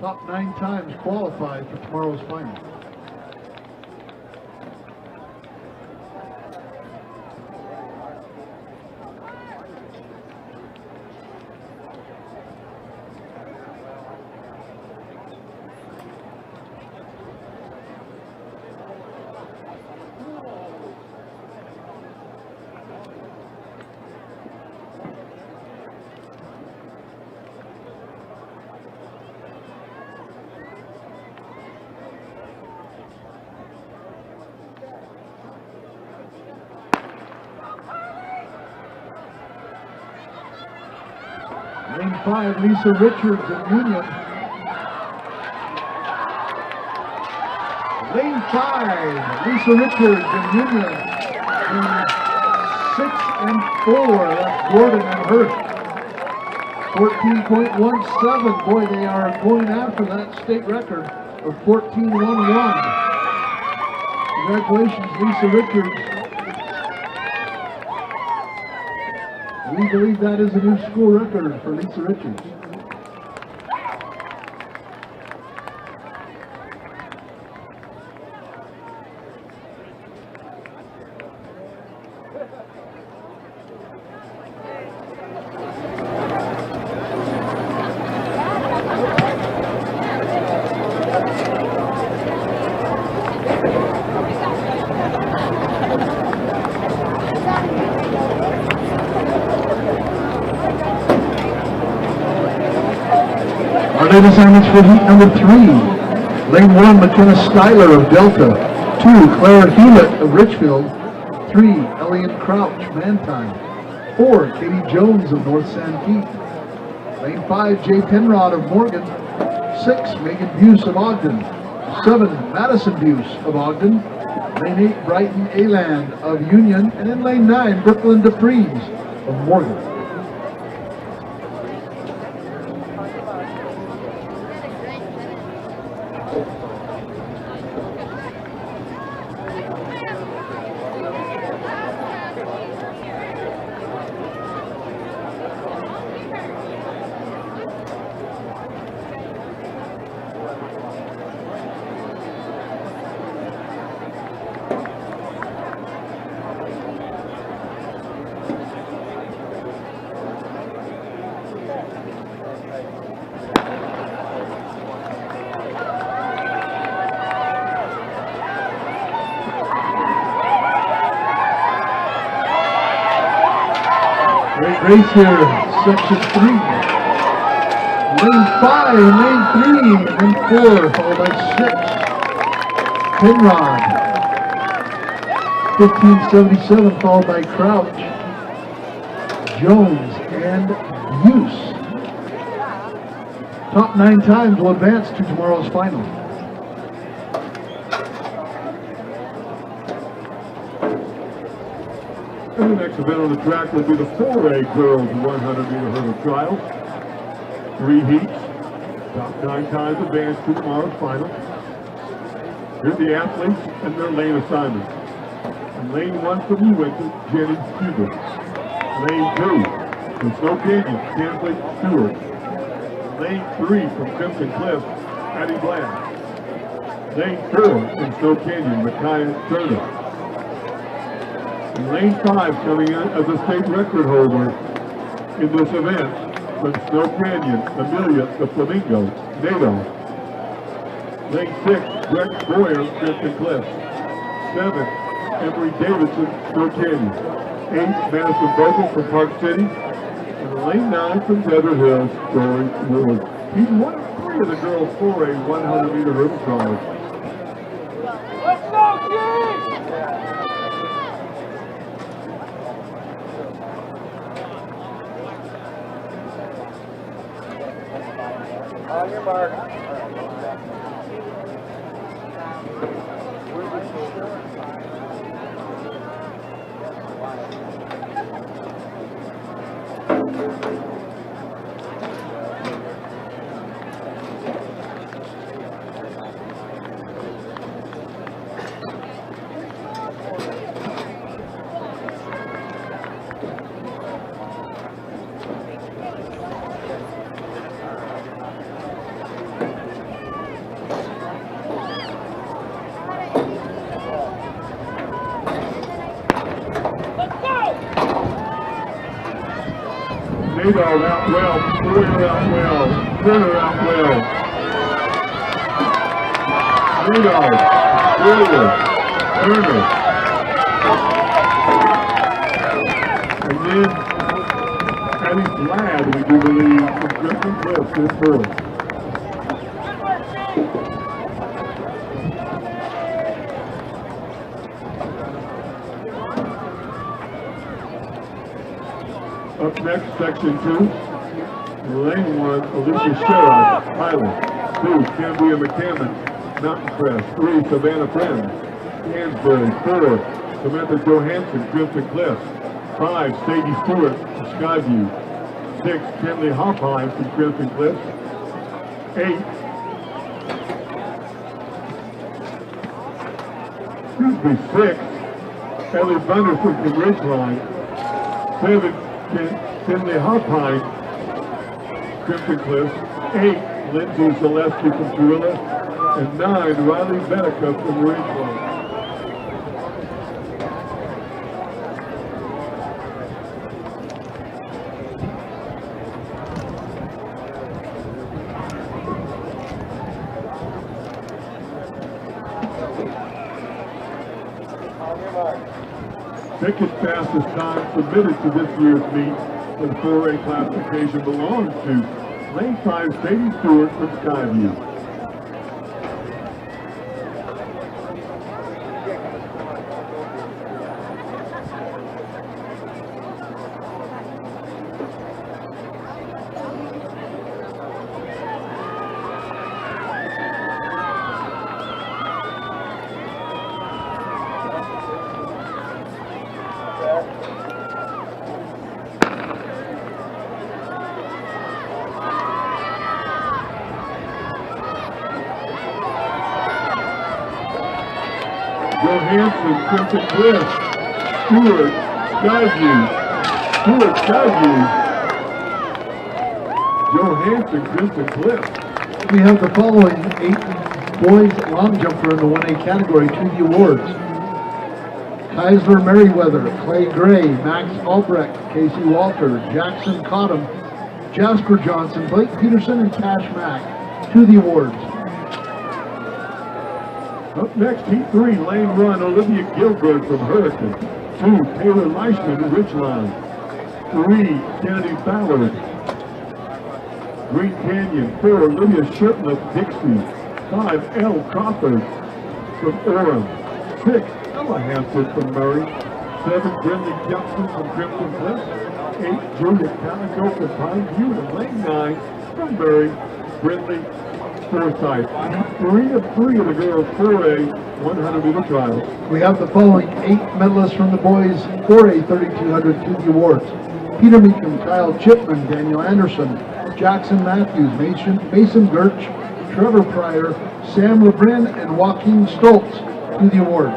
Top 9 times qualified for tomorrow's final. Lane 5, Lisa Richards of Union. Lane 5, Lisa Richards and Union in 6 and 4. That's Gordon and Hurst. 14.17. Boy, they are going after that state record of 14.11. Congratulations, Lisa Richards. We believe that is a new school record for Lisa Richards. Our lane assignments for heat number 3. Lane 1, McKenna Schuyler of Delta. 2, Claire Hewlett of Richfield. 3, Elliot Crouch, Mantine. 4, Katie Jones of North Sanpete. Lane 5, Jay Penrod of Morgan. 6, Megan Buse of Ogden. 7, Madison Buse of Ogden. Lane 8, Brighton Aland of Union. And in lane 9, Brooklyn DeFries of Morgan. Great race here, section 3. Lane 5, lane 3, and 4, followed by 6. Penrod. 1577, followed by Crouch, Jones, and Buse. Top 9 times will advance to tomorrow's final. And the next event on the track will be the 4A girls 100-meter hurdle trials. 3 heats. Top 9 times advance to tomorrow's final. Here's the athletes and their lane assignments. In lane 1 from Uinta, Jenny Huber. Lane 2 from Snow Canyon, Kathleen Stewart. Lane 3 from Crimson Cliff, Addie Black. Lane 4 from Snow Canyon, Micaiah Turner. And lane 5 coming in as a state record holder in this event from Snow Canyon, Amelia the Flamingo, Nato. Lane 6, Greg Boyer, Crimson Cliff. 7, Emery Davidson, Snow Canyon. 8, Madison Bogle from Park City. And lane 9 from Desert Hills, Dory Wood. He's 1 of 3 of the girls 4A 100-meter hurdle trials. Let's go, kids! On your mark. Nato out well, Boyer out well, Turner out well. Nato, Boyer, Turner. And then Addie Glad, we do believe, from Crimson Cliff this first. Up next, section 2, lane 1, Alicia Sherrod, Highland. 2, Cambria McCammon, Mountain Crest. 3, Savannah Friends. Hansberry. 4, Samantha Johansson, Crimson Cliffs. 5, Sadie Stewart, Skyview. 6, Kinley Hoffheim from Crimson Cliffs. 8, excuse me, 6, Ellie Bunderson from Ridgeline. 7, Kinley Hoffheim, Crimson Cliffs. 8, Lindsay Zaleski from Gorilla. And 9, Riley Bedeca from Ridgeline. Second fastest time submitted to this year's meet for the 4A classification belongs to lane 5 Sadie Stewart from Skyview. Johansson, Crimson Cliffs. Stewart, Skyview. Stewart, Skyview. Johansson, Crimson Cliffs. We have the following 8 boys long jumper in the 1A category to the awards. Keisler Merriweather, Clay Gray, Max Albrecht, Casey Walter, Jackson Cottom, Jasper Johnson, Blake Peterson, and Cash Mack to the awards. Up next, Heat 3, lane 1, Olivia Gilbert from Hurricane. 2, Taylor Leishman, Ridgeline. 3, Kennedy Ballard, Green Canyon. 4, Olivia Shirtliff, Dixie. 5, Elle Crawford from Orem. 6, Ella Hampton from Murray. 7, Brindley Johnson from Crimson Cliffs. 8, Julia Calico from Pine View. And lane 9 from Murray, Brindley Forsyth. 3 of the girls 4A 100-meter trials. We have the following 8 medalists from the boys 4A 3200 to the awards. Peter Meekum, Kyle Chipman, Daniel Anderson, Jackson Matthews, Mason Gertch, Trevor Pryor, Sam LeBrin, and Joaquin Stoltz to the awards.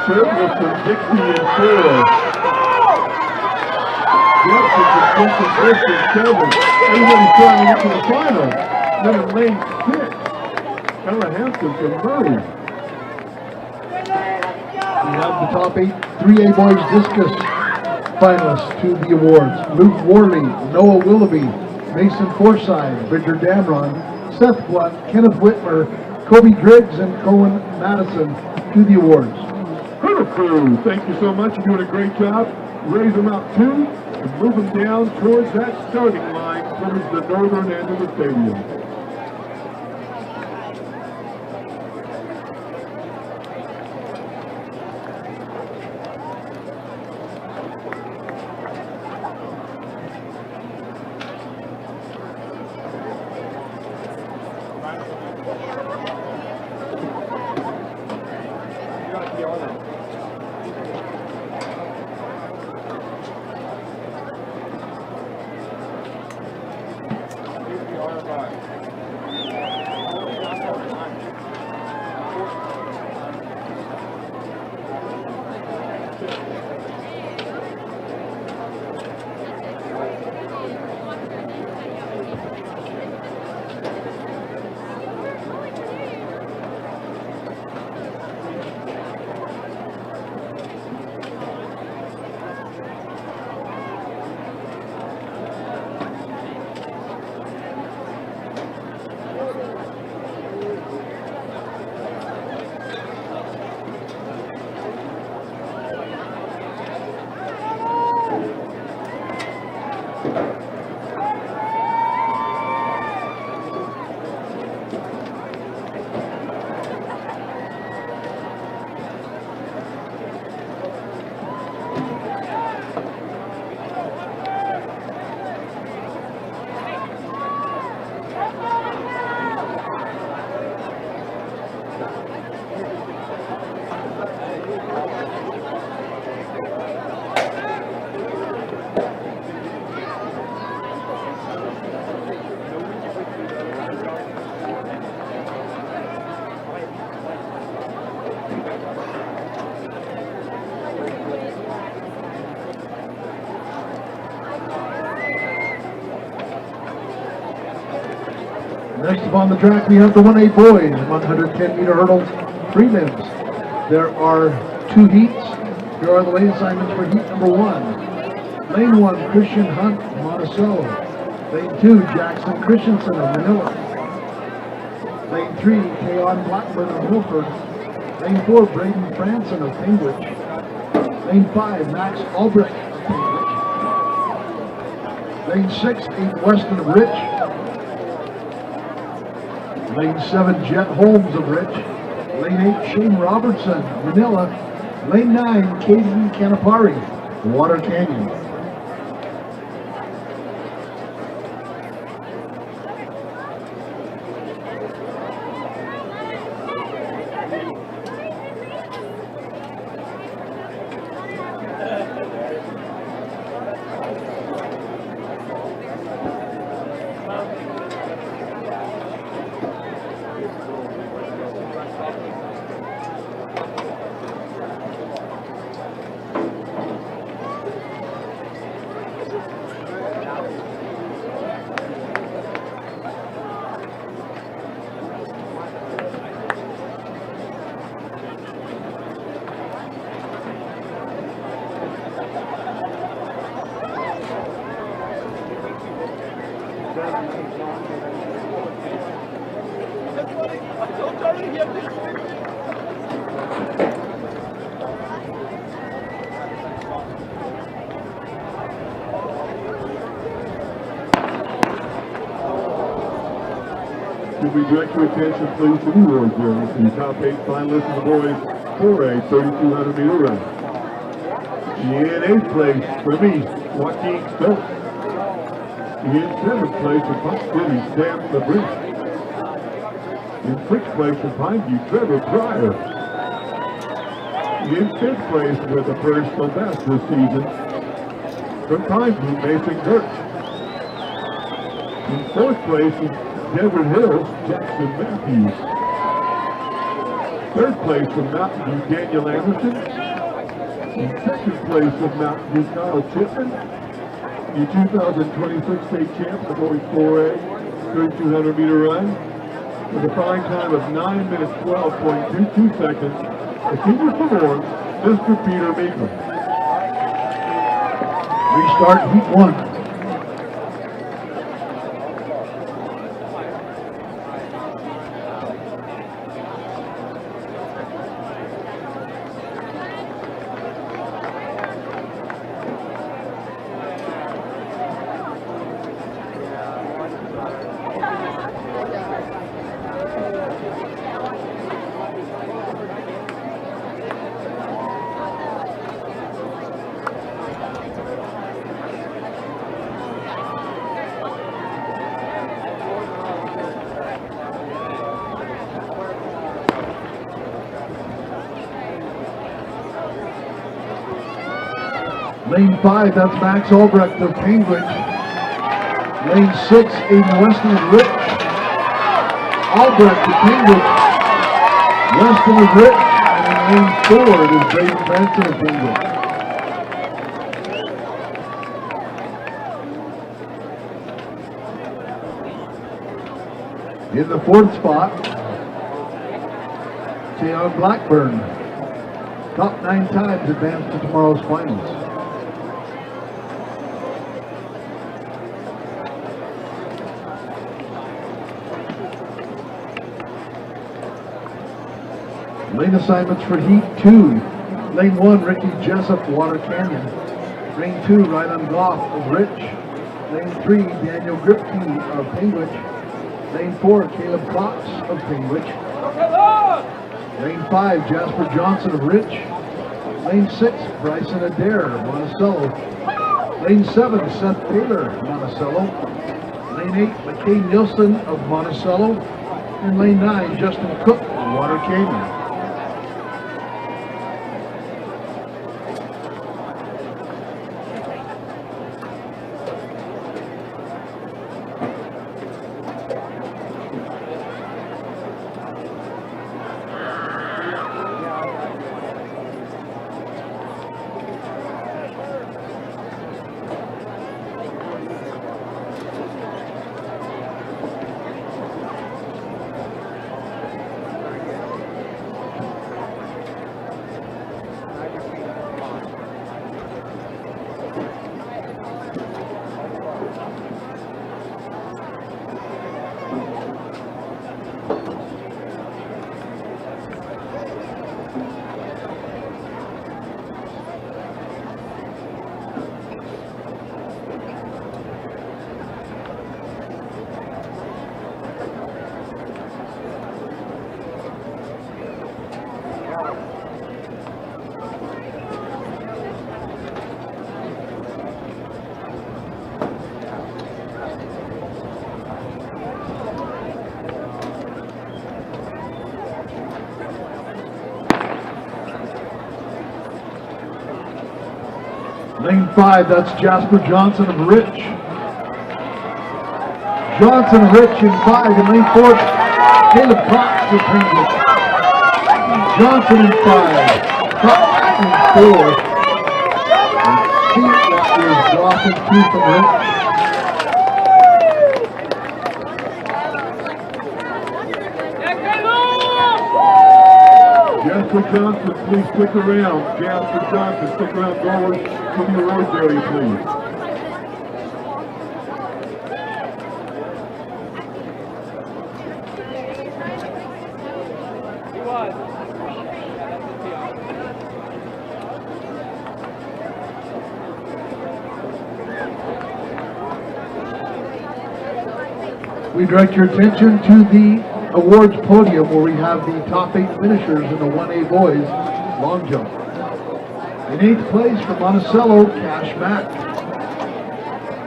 Shirtliff from Dixie in 4. Jefferson from Crimson Cliffs in 7. Everybody's trying to get to the final. Then in lane 6, Ella Hampton from Murray. We have the top 8 3A boys discus finalists to the awards. Luke Worley, Noah Willoughby, Mason Forsyth, Richard Damron, Seth Blunt, Kenneth Whitmer, Kobe Driggs, and Cohen Madison to the awards. Hurdle crew, thank you so much. You're doing a great job. Raise them up 2 and move them down towards that starting line towards the northern end of the stadium. Next up on the track, we have the 1A boys 110-meter hurdles prelims. There are 2 heats. Here are the lane assignments for heat number 1. Lane 1, Christian Hunt, Monticello. Lane 2, Jackson Christensen of Manila. Lane 3, Kayon Blackburn of Milford. Lane 4, Braden Franson of Cambridge. Lane 5, Max Albrecht of Cambridge. Lane 6, 8 Weston of Rich. Lane 7, Jet Holmes of Rich. Lane 8, Shane Robertson, Manila. Lane 9, Caden Canapari, Water Canyon. Could we direct your attention, please, to the award journey to the top 8 finalists of the boys for a 3,200-meter run. In 8th place for me, Joaquin Stokes. In 7th place for Pop City, Sam LeBris. In 6th place for Pineview, Trevor Pryor. In 5th place with the personal best this season from Pineview, Mason Gertz. In 4th place is Devon Hills, Jackson Matthews. 3rd place from Mountain View, Daniel Anderson. In 2nd place from Mountain View, Kyle Chipman. The 2026 state champ, the boys 4A, 3,200-meter run, with a fine time of 9 minutes 12.22 seconds. The senior performs, Mr. Peter Meekum. Restart heat 1. Lane 5, that's Max Albrecht of Cambridge. Lane 6, Aiden Weston of Rich. Albrecht of Cambridge. Weston of Rich. And in lane 4, it is Braden Franson of Cambridge. In the 4th spot, Kayon Blackburn. Top 9 times advanced to tomorrow's finals. Lane assignments for heat 2. Lane 1, Ricky Jessup, Water Canyon. Lane 2, Rylan Goff of Rich. Lane 3, Daniel Gripke of Cambridge. Lane 4, Caleb Cox of Cambridge. Lane 5, Jasper Johnson of Rich. Lane 6, Bryson Adair of Monticello. Lane 7, Seth Taylor of Monticello. Lane 8, McKay Nielsen of Monticello. And lane 9, Justin Cook of Water Canyon. Lane 5, that's Jasper Johnson of Rich. Johnson of Rich in 5. In lane 4, Caleb Cox of Penguin. Johnson in 5. Cox in 4. And Pete, that is Dawson 2 from Rich. Jasper Johnson, please stick around. Jasper Johnson, stick around. Goers from your awards area, please. He was. We direct your attention to the awards podium where we have the top 8 finishers in the 1A boys long jump. In 8th place from Monticello, Cash Mack.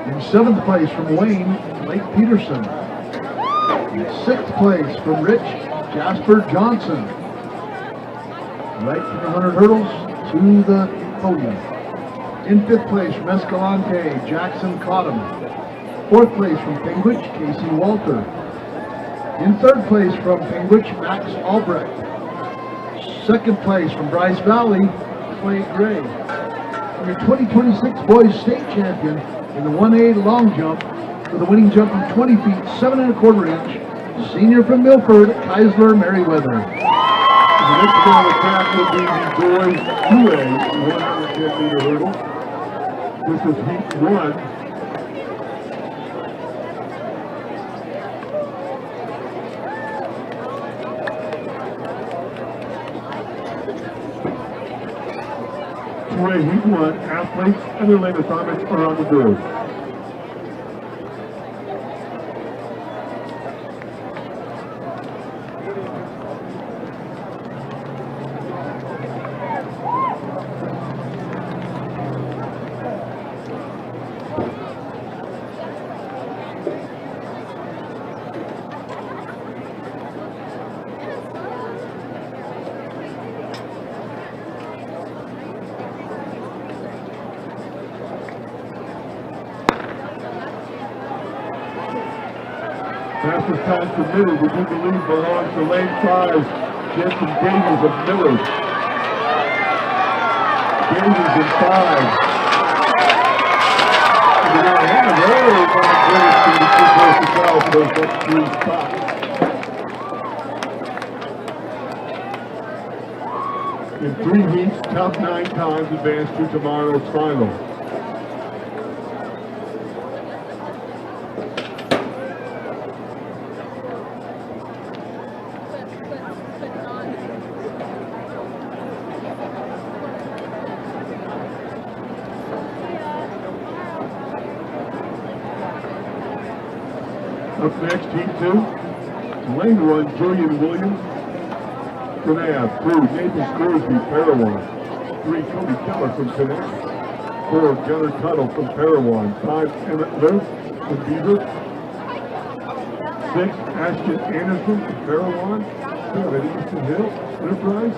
In 7th place from Wayne, Blake Peterson. In 6th place from Rich, Jasper Johnson. Right from the 100 hurdles to the podium. In 5th place from Escalante, Jackson Cottom. 4th place from Penguich, Casey Walter. In 3rd place from Penguich, Max Albrecht. 2nd place from Bryce Valley, Clay Gray. And your 2026 boys state champion in the 1A long jump with a winning jump from 20 feet, 7 1/4 inch, senior from Milford, Keisler Merriweather. The next one on the track will be the boys 2A 110-meter hurdle. This is heat 1. Heat 1, athletes and their lane assignments are on the board. Fastest time submitted, we do believe belongs to lane 5, Jensen Davies of Miller. Davies in 5. And we got a hand very fine to the 2 for those next 3 spots. In 3 heats, top 9 times advance to tomorrow's final. Up next, heat 2, lane 1, Julian Williams, Canab. 2, Nathan Scoresby, Parawan. 3, Cody Keller from Canab. 4, Gunnar Tuttle from Parawan. 5, Emmett Liss from Beaver. 6, Ashton Anderson from Parawan. 7, Easton Hill, Enterprise.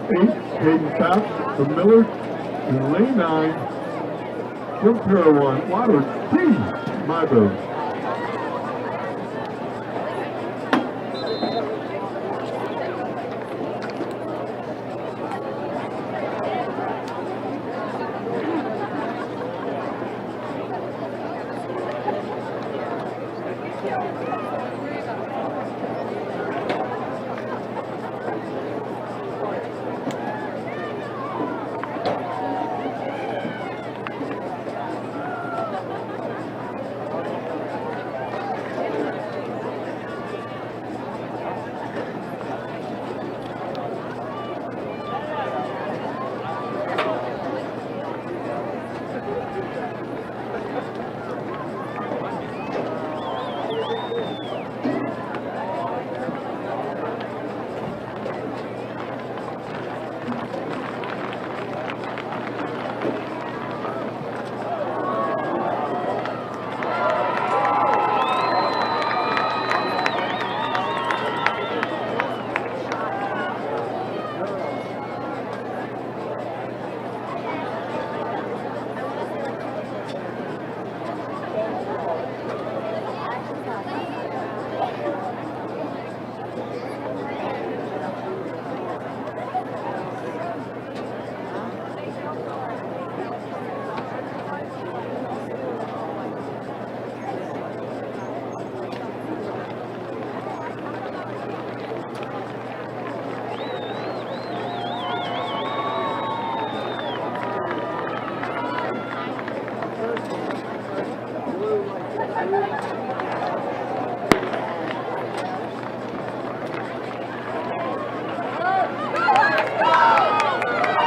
8, Hayden Fouts from Miller. And lane 9, from Parawan, Water T. Mybo.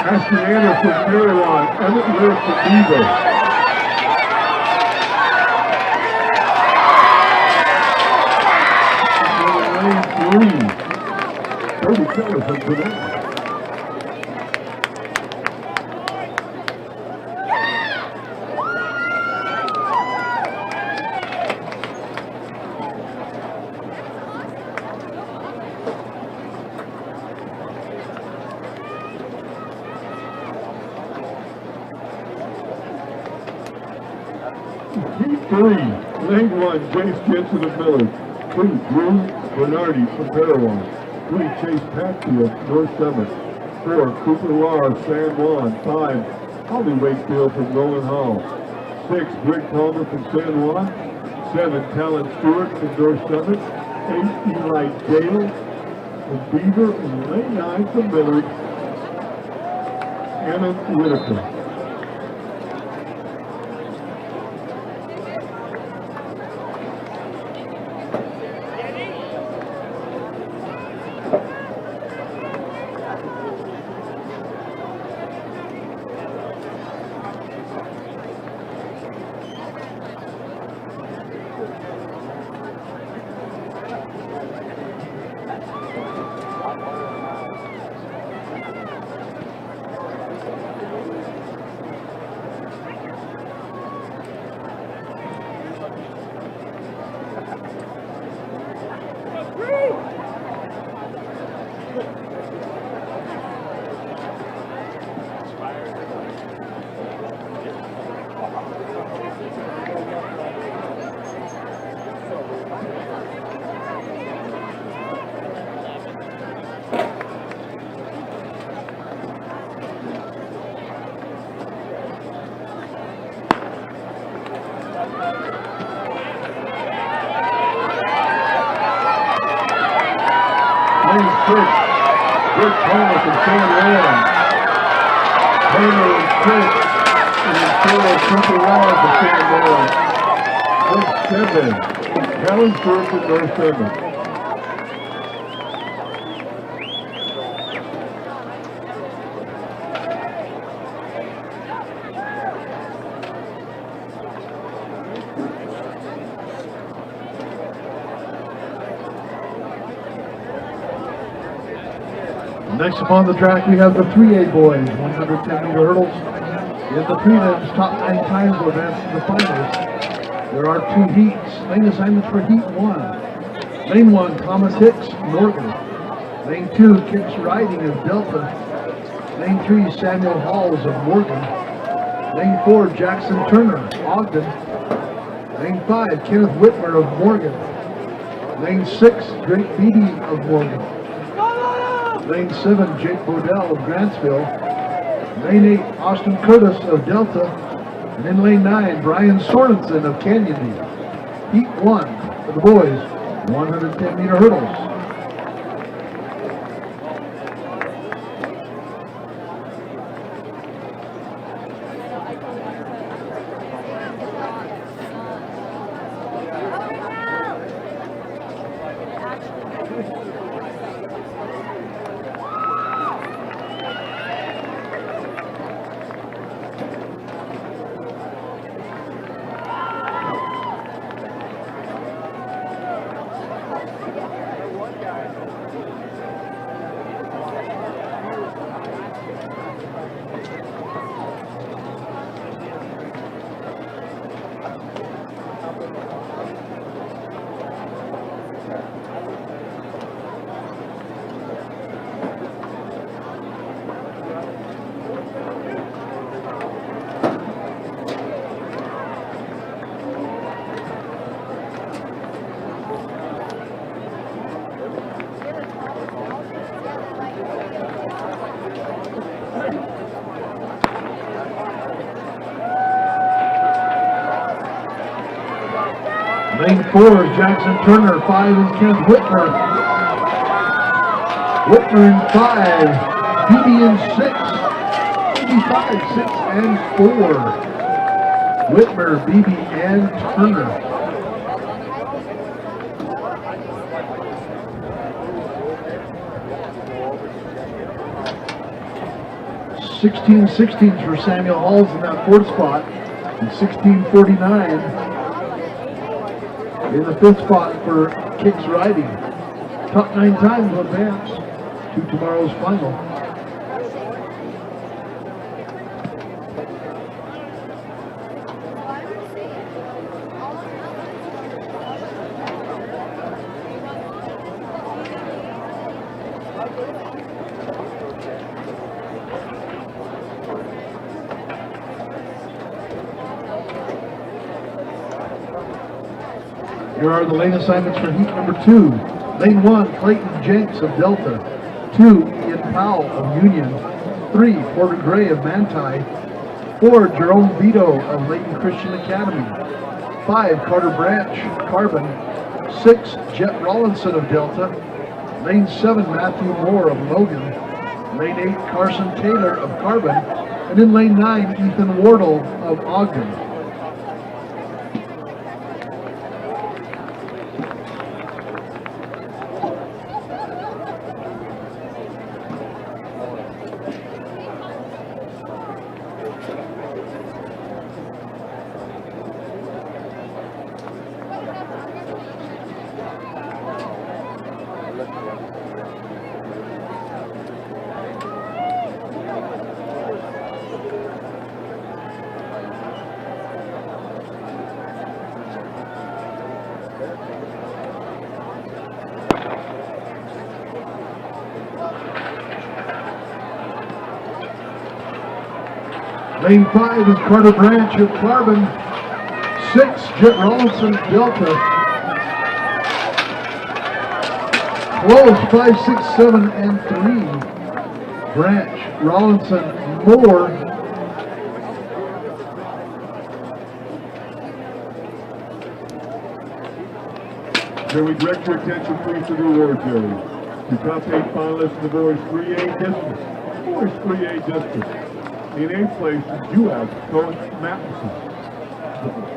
Ashton Anderson, Caroline, Emmett Lear for Beaver. Lane 3, 30 killers from today. Heat 3, Lane 1, Jace Jensen of Miller. 2, Drew Bernardi from Parowan. 3, Chase Patfield, North Summit. 4, Cooper Lahr, San Juan. 5, Holly Wakefield from Roland Hall. 6, Greg Palmer from San Juan. 7, Talon Stewart from North Summit. 8, Eli Dale from Beaver. And Lane 9 from Millard, Anna Whitaker. Lane 6, Rick Palmer from San Juan. Palmer and Chris and Carol Cooper Lahr from San Juan. Rick 7, Talon Stewart from North Summit. Next upon the track, we have the 3A boys, 110-meter hurdles. In the prelims, top 9 times will advance to the finals. There are 2 heats. Lane assignments for Heat 1. Lane 1, Thomas Hicks, Morgan. Lane 2, Kicks Riding of Delta. Lane 3, Samuel Halls of Morgan. Lane 4, Jackson Turner, Ogden. Lane 5, Kenneth Whitmer of Morgan. Lane 6, Drake Beatty of Morgan. Lane 7, Jake Bodell of Grantsville. Lane 8, Austin Curtis of Delta. And in lane 9, Brian Sorensen of Canyon View. Heat 1 for the boys, 110-meter hurdles. Lane 4 is Jackson Turner, 5 is Kenneth Whitmer. Whitmer in 5, BB in 6, BB 5, 6, and 4. Whitmer, BB, and Turner. 16:16 for Samuel Halls in that fourth spot, and 16:49 in the fifth spot for Kicks Riding. Top 9 times will advance to tomorrow's final. Here are the lane assignments for heat number 2. Lane 1, Clayton Jenks of Delta. 2, Ian Powell of Union. 3, Porter Gray of Manti. 4, Jerome Vito of Layton Christian Academy. 5, Carter Branch, Carbon. 6, Jet Rollinson of Delta. Lane 7, Matthew Moore of Logan. Lane 8, Carson Taylor of Carbon. And in lane 9, Ethan Wardle of Ogden. Lane 5 is Carter Branch of Carbon. 6, Jet Rollinson of Delta. Close 5, 6, 7, and 3. Branch, Rollinson, Moore. Can we direct your attention please to the awards area? The top 8 finalists in the boys 3A distance. Boys 3A distance. In 8th place is U.S. Coach Matheson.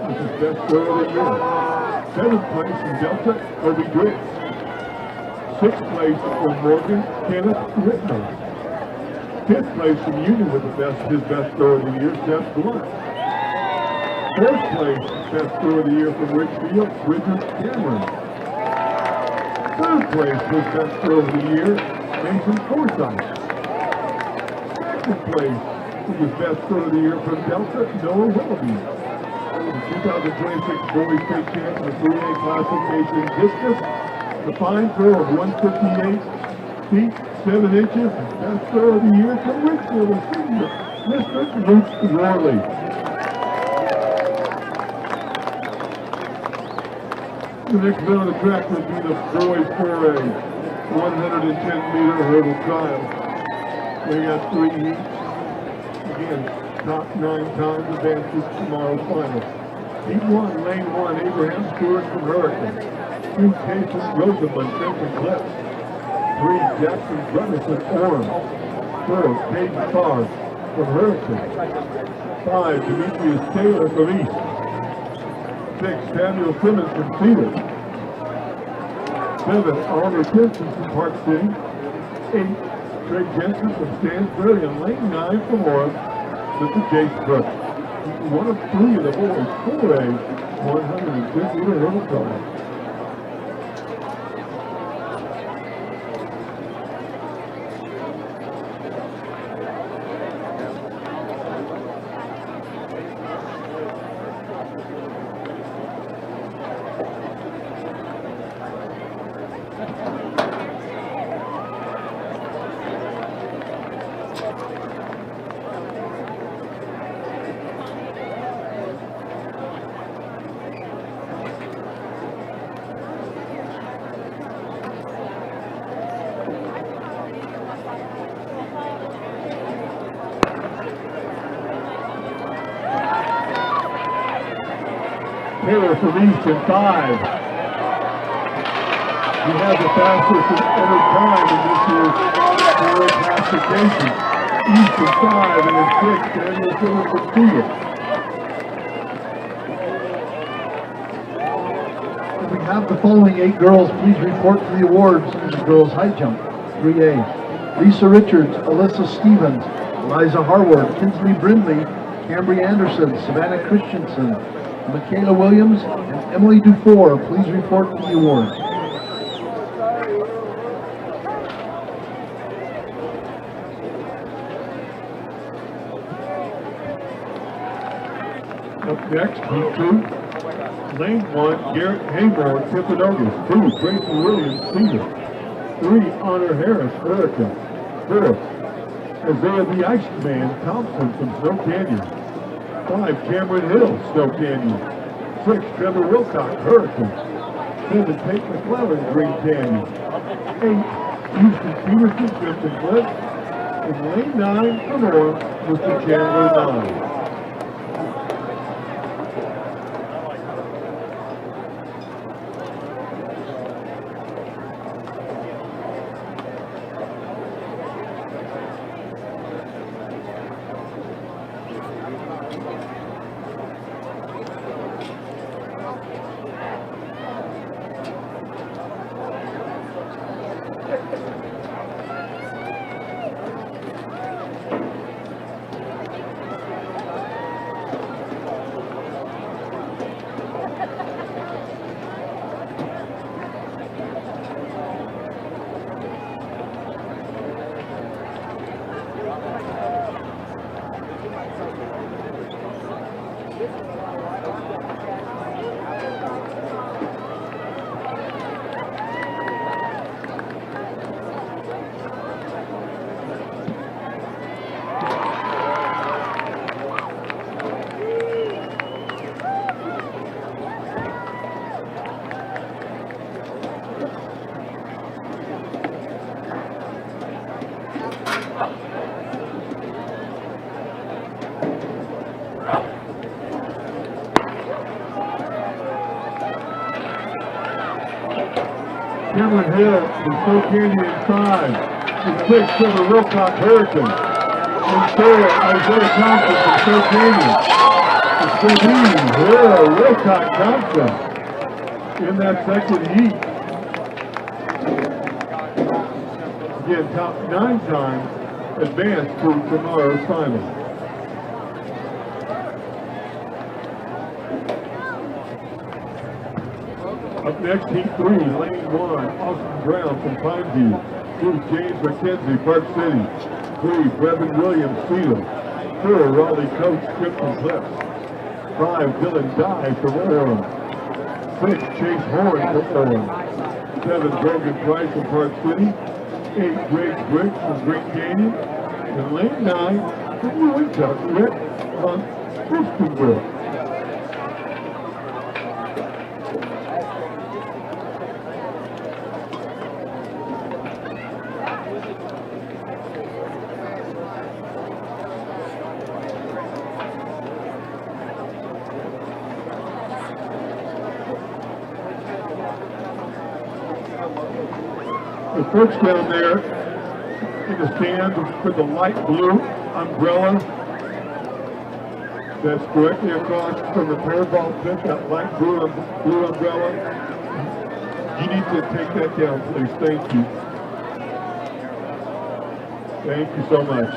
This is best throw of the year. 7th place in Delta, Obi Griggs. 6th place for Morgan, Kenneth Whitman. 5th place from Union with his best throw of the year, Seth Blunt. 4th place, best throw of the year from Richfield, Richard Cameron. 3rd place was best throw of the year, Mason Forsyth. 2nd place was best throw of the year from Delta, Noah Willoughby. The 2026 Boys State Champ in the 3A classification discus, the fine throw of 158 feet, 7 inches, best throw of the year from Richfield, a senior, Mr. Luke Worley. The next event on the track will be the boys 4A 110-meter hurdle trial. We got 3 heats. Again, top 9 times advances tomorrow's final. Heat 1, lane 1, Abraham Stewart from Hurricane. 2, Jason Rosenman, Crimson Cliffs. 3, Jackson Brunison, Orem. 4, Peyton Starr from Hurricane. 5, Demetrius Taylor from East. 6, Samuel Simmons from Cedar. 7, Oliver Simpson from Park City. 8, Craig Jensen from Stansbury, and lane 9 from Orem, Mr. Jason Brooks. One of 3 of the boys 4A 150-meter hurdle trial. Taylor from East in 5. He has the fastest ever time in this year's career classification. East in 5 and in 6, Daniel Simmons from Cedar. We have the following 8 girls. Please report to the awards in the girls' high jump. 3A. Lisa Richards, Alyssa Stevens, Eliza Harward, Kinsley Brindley, Cambry Anderson, Savannah Christensen, Michaela Williams, and Emily Dufour. Please report to the award. Up next, Heat 2. Lane 1, Garrett Haymore, Timpanogos. 2, Tracy Williams, Cedar. 3, Honor Harris, Erica. 4, Isaiah the Iceman Thompson from Snow Canyon. 5, Cameron Hill, Snow Canyon. 6, Trevor Wilcox, Hurricane. 7, Tate McClellan, Green Canyon. 8, Houston Peterson, Crimson Cliff. And lane 9, Aurora, Mr. Chandler 9. Cameron Hill from Snow Canyon 5. And 6, Trevor Wilcox, Hurricane. And 4, Isaiah Thompson from Snow Canyon. And 13, Hill, Wilcox, Thompson in that second heat. Again, top 9 times advanced to tomorrow's final. Up next, Heat 3, Lane 1, Austin Brown from Pineview. 2, James McKenzie, Park City. 3, Brevin Williams, Cedar. 4, Raleigh Coach, Crimson Cliffs. 5, Dylan Dye from Orem. 6, Chase Horn from Orem. 7, Brogan Price from Park City. 8, Greg Briggs from Green Canyon. And lane 9, from New Winchester, Rick on Furstenberg. The folks down there in the stands with the light blue umbrella that's directly across from the pairball pit, that light blue umbrella. You need to take that down, please. Thank you. Thank you so much.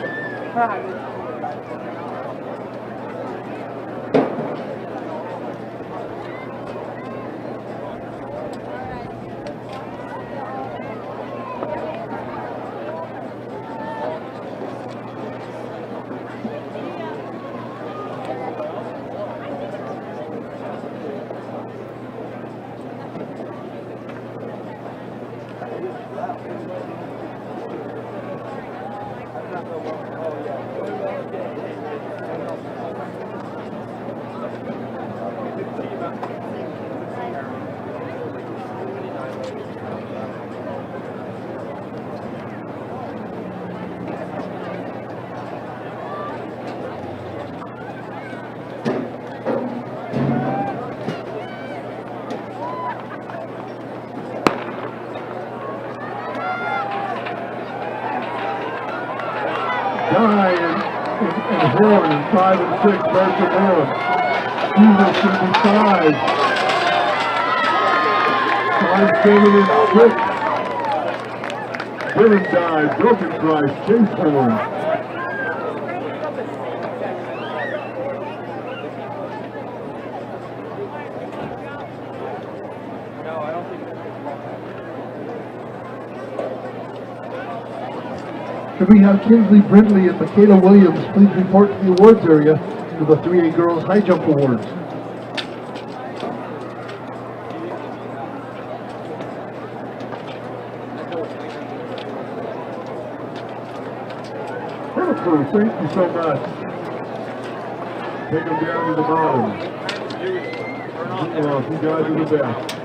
Dye and Horn in 5 and 6, Bertha Moore. Hughes in 5. 5, 7 and 6. Dylan Dye, Broken Price, Chase Horn. Could we have Kinsley Brindley and Michaela Williams please report to the awards area for the 3A Girls High Jump Awards? Wonderful, thank you so much. Take them down to the bottom. You guys are the best.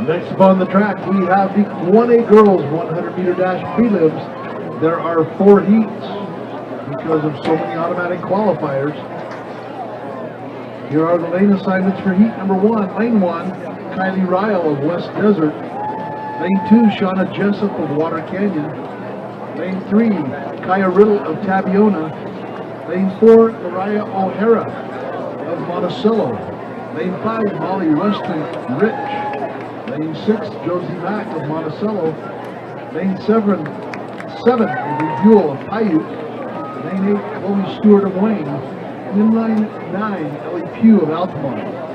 Next up on the track, we have the 1A Girls 100-meter dash prelims. There are 4 heats because of so many automatic qualifiers. Here are the lane assignments for heat number 1. Lane 1, Kylie Ryle of West Desert. Lane 2, Shauna Jessup of Water Canyon. Lane 3, Kaya Riddle of Tabiona. Lane 4, Mariah O'Hara of Monticello. Lane 5, Molly Weston Rich. Lane 6, Josie Mack of Monticello. Lane 7, Avery Buell of Paiute. Lane 8, Chloe Stewart of Wayne. And in Lane 9, Ellie Pugh of Altamont.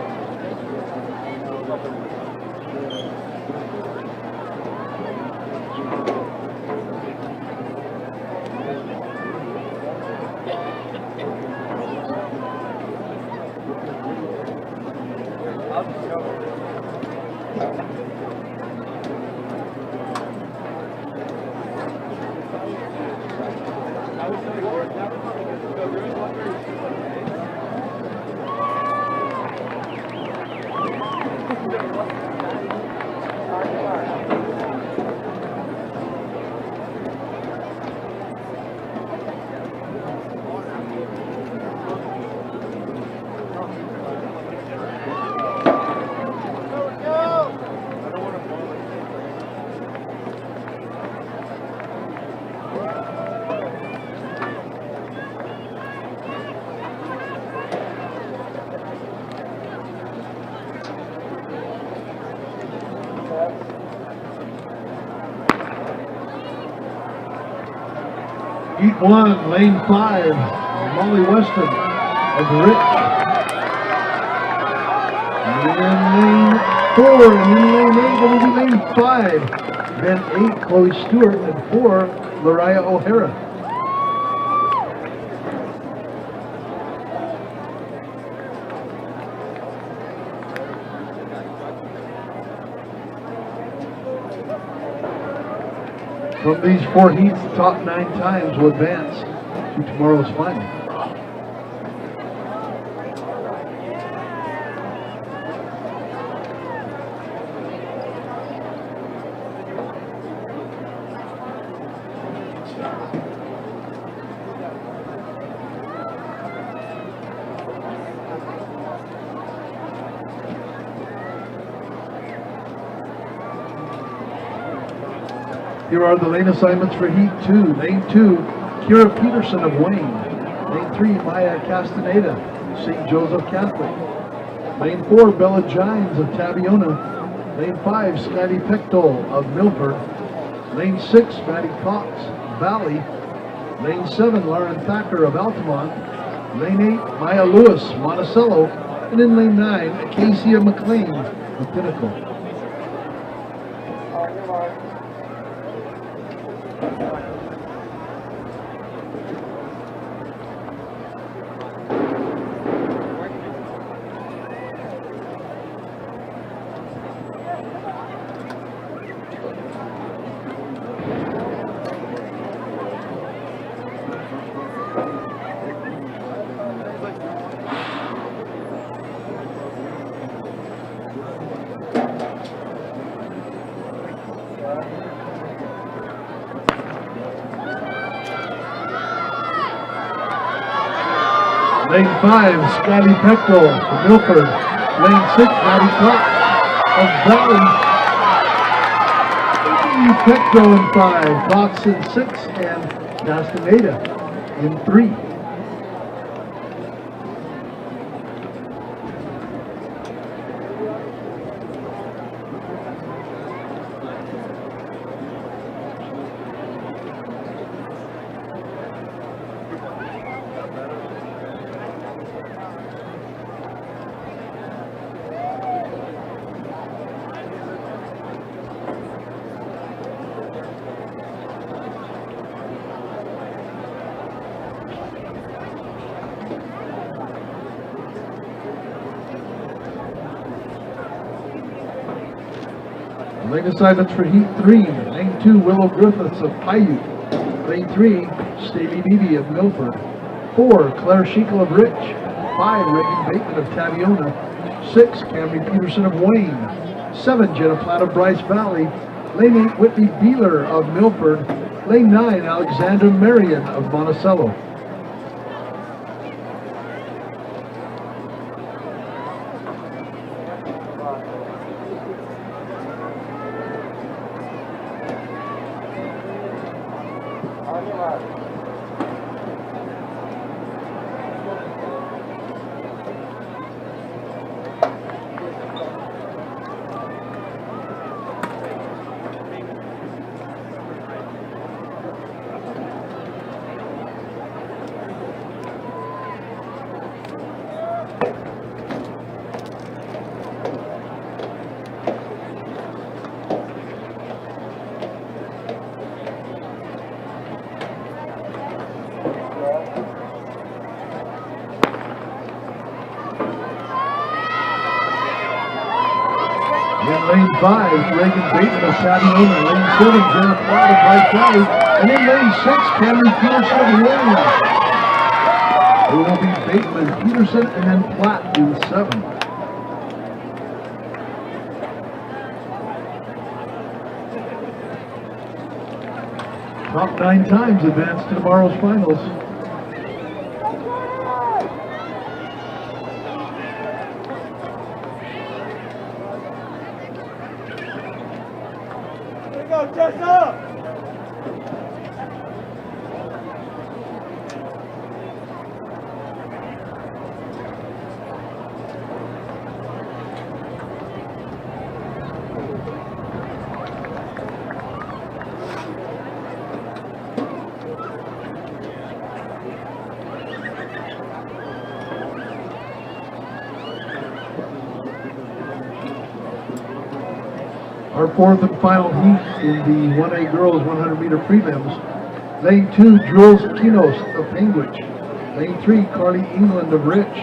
Heat 1, lane 5, Molly Weston of Rich. And in lane 4, and in lane 8, it will be lane 5. Then 8, Chloe Stewart, and 4, Mariah O'Hara. From these 4 heats, the top 9 times will advance to tomorrow's final. Here are the lane assignments for Heat 2. Lane 2, Kira Peterson of Wayne. Lane 3, Maya Castaneda, St. Joseph Catholic. Lane 4, Bella Gines of Tabiona. Lane 5, Scotty Pectol of Milford. Lane 6, Maddie Cox, Valley. Lane 7, Lauren Thacker of Altamont. Lane 8, Maya Lewis, Monticello. And in lane 9, Acacia McLean of Pinnacle. Lane 5, Scotty Peckrell of Milford. Lane 6, Maddie Cox of Valley. Peckrell in 5, Cox in 6, and Castaneda in 3. Lane assignments for Heat 3, Lane 2, Willow Griffiths of Paiute. Lane 3, Stevie Beebe of Milford. 4, Claire Schickel of Rich. 5, Reagan Bateman of Taviona. 6, Camry Peterson of Wayne. 7, Jenna Platt of Bryce Valley. Lane 8, Whitney Beeler of Milford. Lane 9, Alexander Marion of Monticello. Lane 5, Reagan Bateman of Taviona. Lane 7, Jenna Platt of Bryce Valley. And in lane 6, Camry Peterson of Wayne. It will be Bateman, Peterson, and then Platt in 7. Top 9 times advance to tomorrow's finals. Our fourth and final heat in the 1A girls 100-meter prelims. Lane 2, Jules Kinos of Penguich. Lane 3, Carly England of Rich.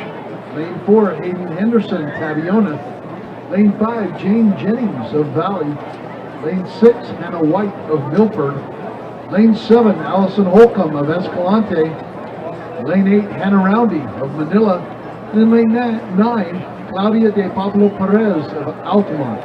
Lane 4, Hayden Henderson, Taviona. Lane 5, Jane Jennings of Valley. Lane 6, Hannah White of Milford. Lane 7, Allison Holcomb of Escalante. Lane 8, Hannah Roundy of Manila. And in lane 9, Claudia de Pablo Perez of Altamont.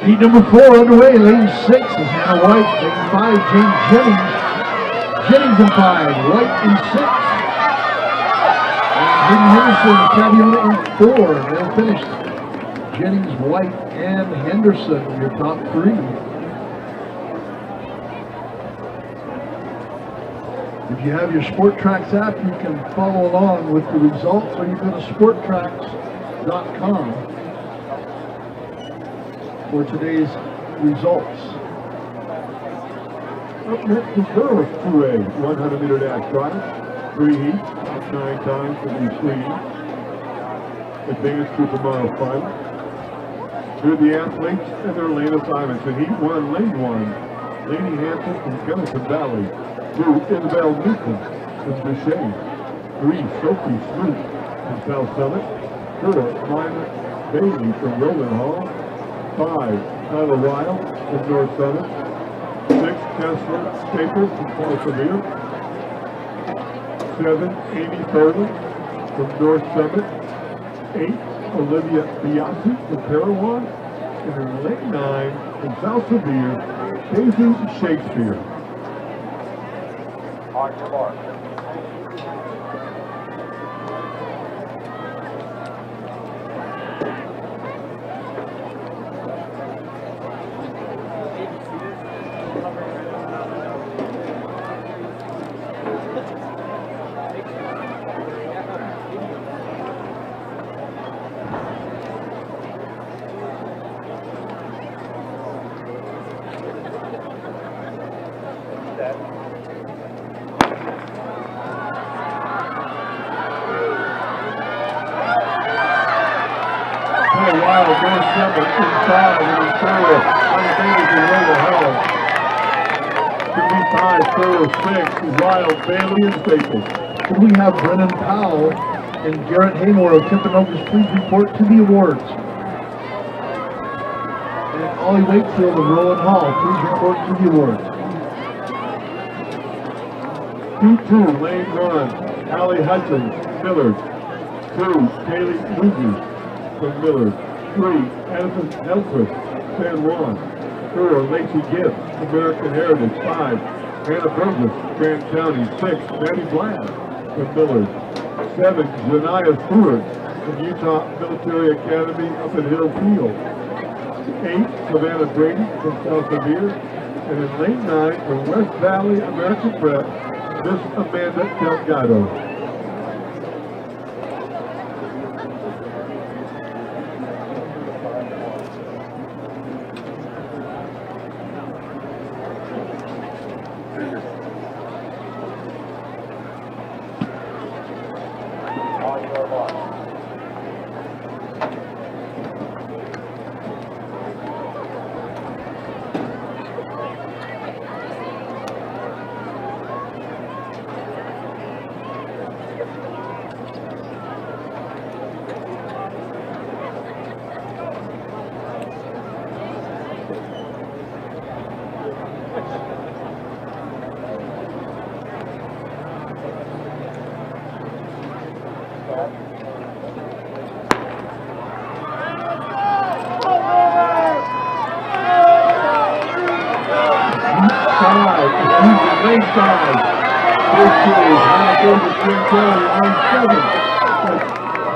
Heat number 4 underway. Lane 6 is Hannah White. Lane 5, Jane Jennings. Jennings in 5, White in 6. And Henderson, Caviona in 4. They'll finish Jennings, White, and Henderson, your top 3. If you have your Sport Tracks app, you can follow along with the results, or you go to sporttracks.com for today's results. Up next is girls 2A 100-meter dash trial. 3 heats, 9 times for these 3 heats. Advanced to tomorrow's final. Here are the athletes and their lane assignments. In heat 1, lane 1, Lainey Hanson from Gunnison Valley. 2, Isabel Newton from Duchesne. 3, Sophie Smoot from South Summit. 4, Myra Bailey from Roland Hall. 5, Tyler Weil from North Summit. 6, Tesla Staples from Paul Severe. 7, Amy Furley from North Summit. 8, Olivia Biasi from Parowan. And in lane 9 from South Severe, Jesus Shakespeare. On your mark. Bailey and Staples. Could we have Brennan Powell and Garrett Haymore of Timpanogos please report to the awards? And Ollie Wakefield of Roland Hall, please report to the awards. 2-2, lane 1, Allie Hudson, Millard. 2, Kaylee Lugie from Millard. 3, Addison Helquist, San Juan. 4, Lacey Gibbs, American Heritage. 5, Hannah Burgess, Grant County. 6, Maddie Blatt from Millard. 7, Janiyah Stewart from Utah Military Academy up at Hill Field. 8, Savannah Brady from South Severe. And in lane 9 from West Valley American Prep, Miss Amanda Delgado.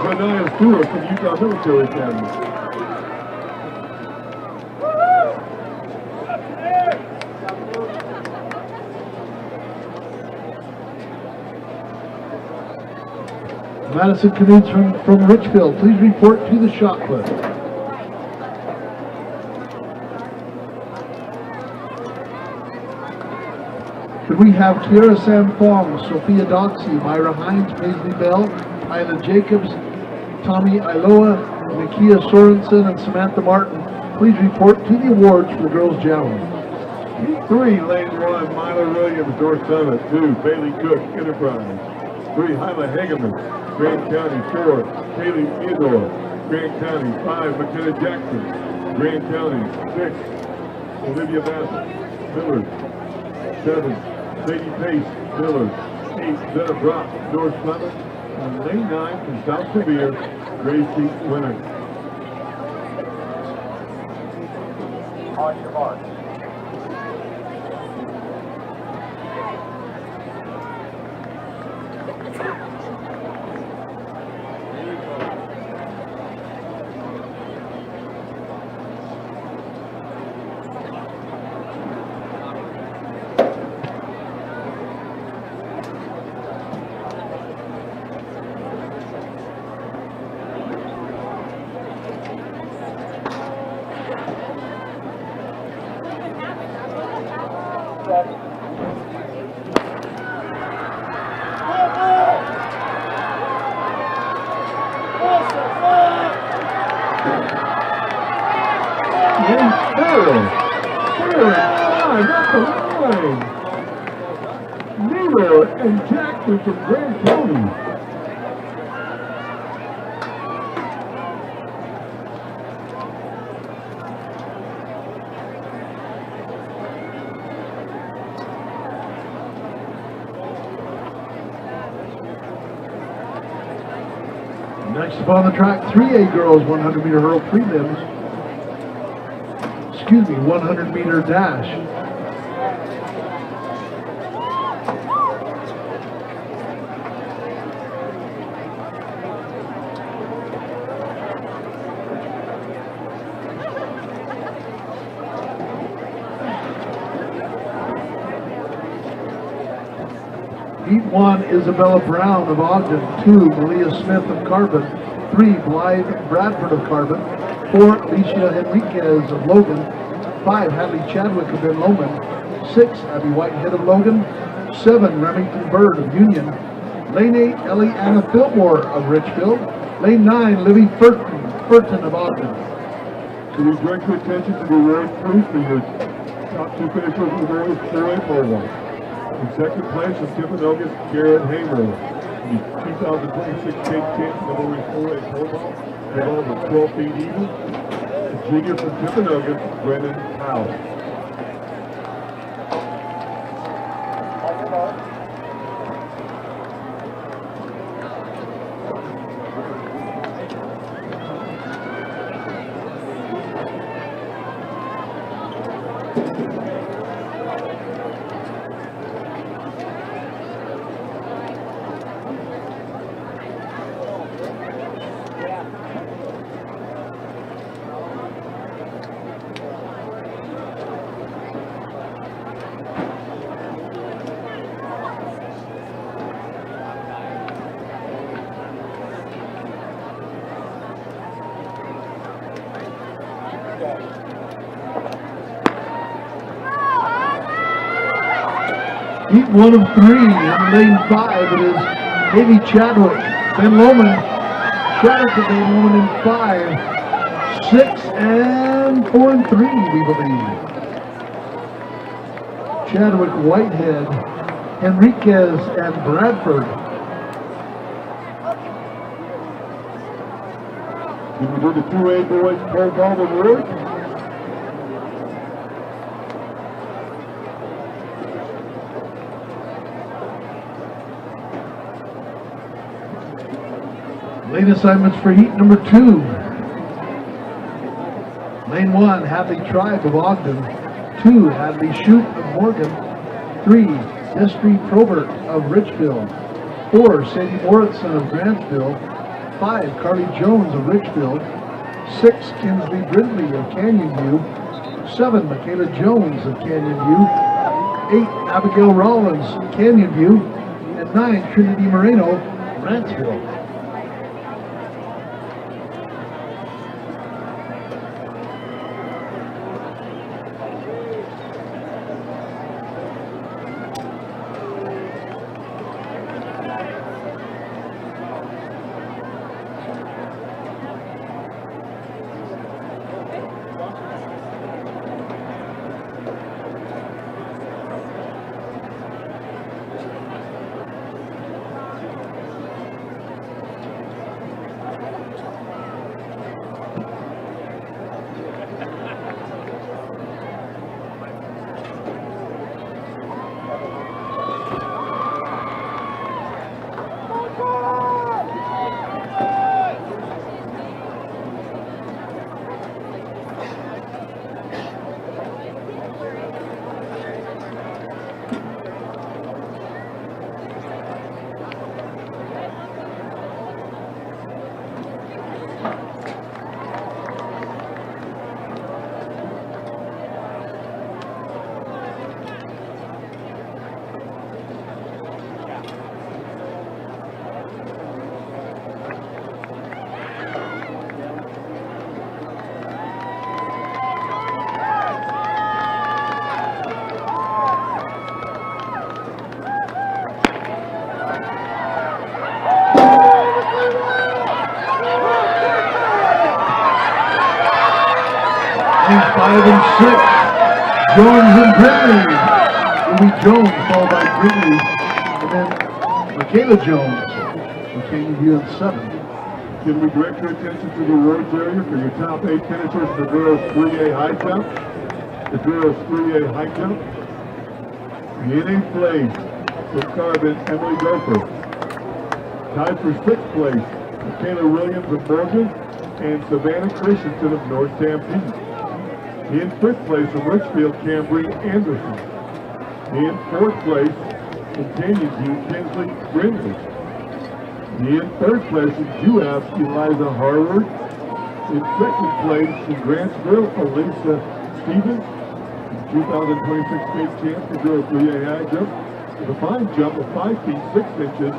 Janiyah Stewart from Utah Military Academy. Madison Canutes from Richfield, please report to the shot put. Could we have Kiara Samfong, Sophia Doxey, Myra Hines, Paisley Bell, Ina Jacobs, Tommy Iloa, Nakia Sorensen, and Samantha Martin please report to the awards for girls javelin. Heat 3, lane 1, Myla Williams, North Summit. 2, Bailey Cook, Enterprise. 3, Hyla Hageman, Grand County. 4, Kaylee Theodore, Grand County. 5, McKenna Jackson, Grand County. 6, Olivia Bassett, Millard. 7, Sadie Pace, Millard. 8, Zena Brock, North Summit. And lane 9 from South Severe, Gracie Winner. On your mark. And four and 5 at the line. Nero and Jackson from Grand County. Next up on the track, 3A girls 100 meter hurl prelims. 100 meter dash. Heat 1, Isabella Brown of Ogden. 2, Malia Smith of Carbon. 3, Blythe Bradford of Carbon. 4, Alicia Henriquez of Logan. 5, Hadley Chadwick of Ben Lomond. 6, Abby Whitehead of Logan. 7, Remington Bird of Union. Lane 8, Ellie Anna Fillmore of Richfield. Lane 9, Livy Furton of Ogden. So we direct your attention to the award first for your top two finishers of the boys 4A pole vault. In second place from Timpanogos, Garrett Hamer. The 2026 state champion of boys 4A pole vault. They all with 12 feet even. The junior from Timpanogos, Brennan Powell. Heat 1 of 3 in lane 5. It is Haley Chadwick, Ben Lomond. Chadwick of Ben Lomond in 5. 6 and 4 and 3, we believe. Chadwick, Whitehead, Henriquez, and Bradford. Did we do the 2A boys pole vault award? Lane assignments for heat number 2. Lane 1, Hadley Tribe of Ogden. 2, Hadley Shute of Morgan. 3, Destry Probert of Richfield. 4, Sadie Moritzen of Grantsville. 5, Carly Jones of Richfield. 6, Kinsley Brindley of Canyon View. 7, Michaela Jones of Canyon View. 8, Abigail Rollins, Canyon View. And 9, Trinity Moreno, Grantsville. 5 and 6. Jones and Brindley. It'll be Jones followed by Brindley, and then Michaela Jones from Canyon View in 7. Can we direct your attention to the awards area for your top 8 finishers for girls 3A high jump? The girls 3A high jump. In 8th place from Carbon, Emily Gopher. Tied for 6th place, Michaela Williams of Morgan and Savannah Christensen of North Stampede. In 5th place from Richfield, Cambry Anderson. In 4th place from Canyon View, Kinsley Brindley. In 3rd place from Juab, Eliza Harward. In 2nd place from Grantsville, Elisa Stevens. 2026 state champ for girls 3A high jump. With a fine jump of 5 feet 6 inches,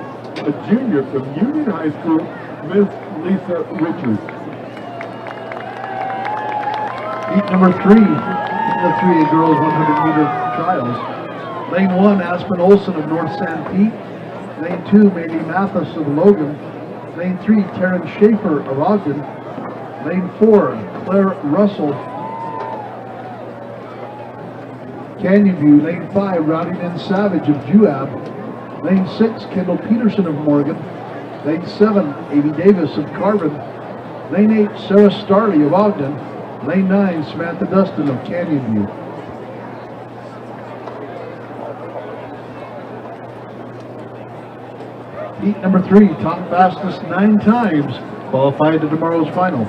a junior from Union High School, Miss Lisa Richards. Heat number 3 in the 3A girls 100-meter trials. Lane 1, Aspen Olson of North San Pete. Lane 2, Maylee Mathis of Logan. Lane 3, Taryn Schaefer of Ogden. Lane 4, Claire Russell, Canyon View. Lane 5, Rowdy Lynn Savage of Juab. Lane 6, Kendall Peterson of Morgan. Lane 7, Amy Davis of Carbon. Lane 8, Sarah Starley of Ogden. Lane 9, Samantha Dustin of Canyon View. Heat number 3, top fastest 9 times, qualified to tomorrow's final.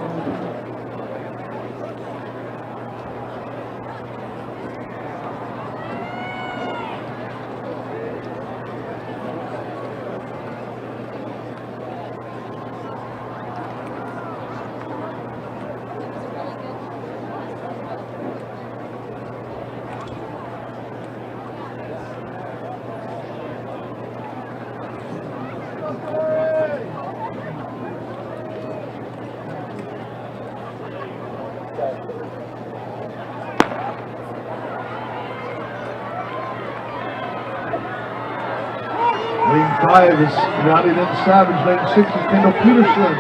Lane 5 is Rowdy Lynn Savage. Lane 6 is Kendall Peterson.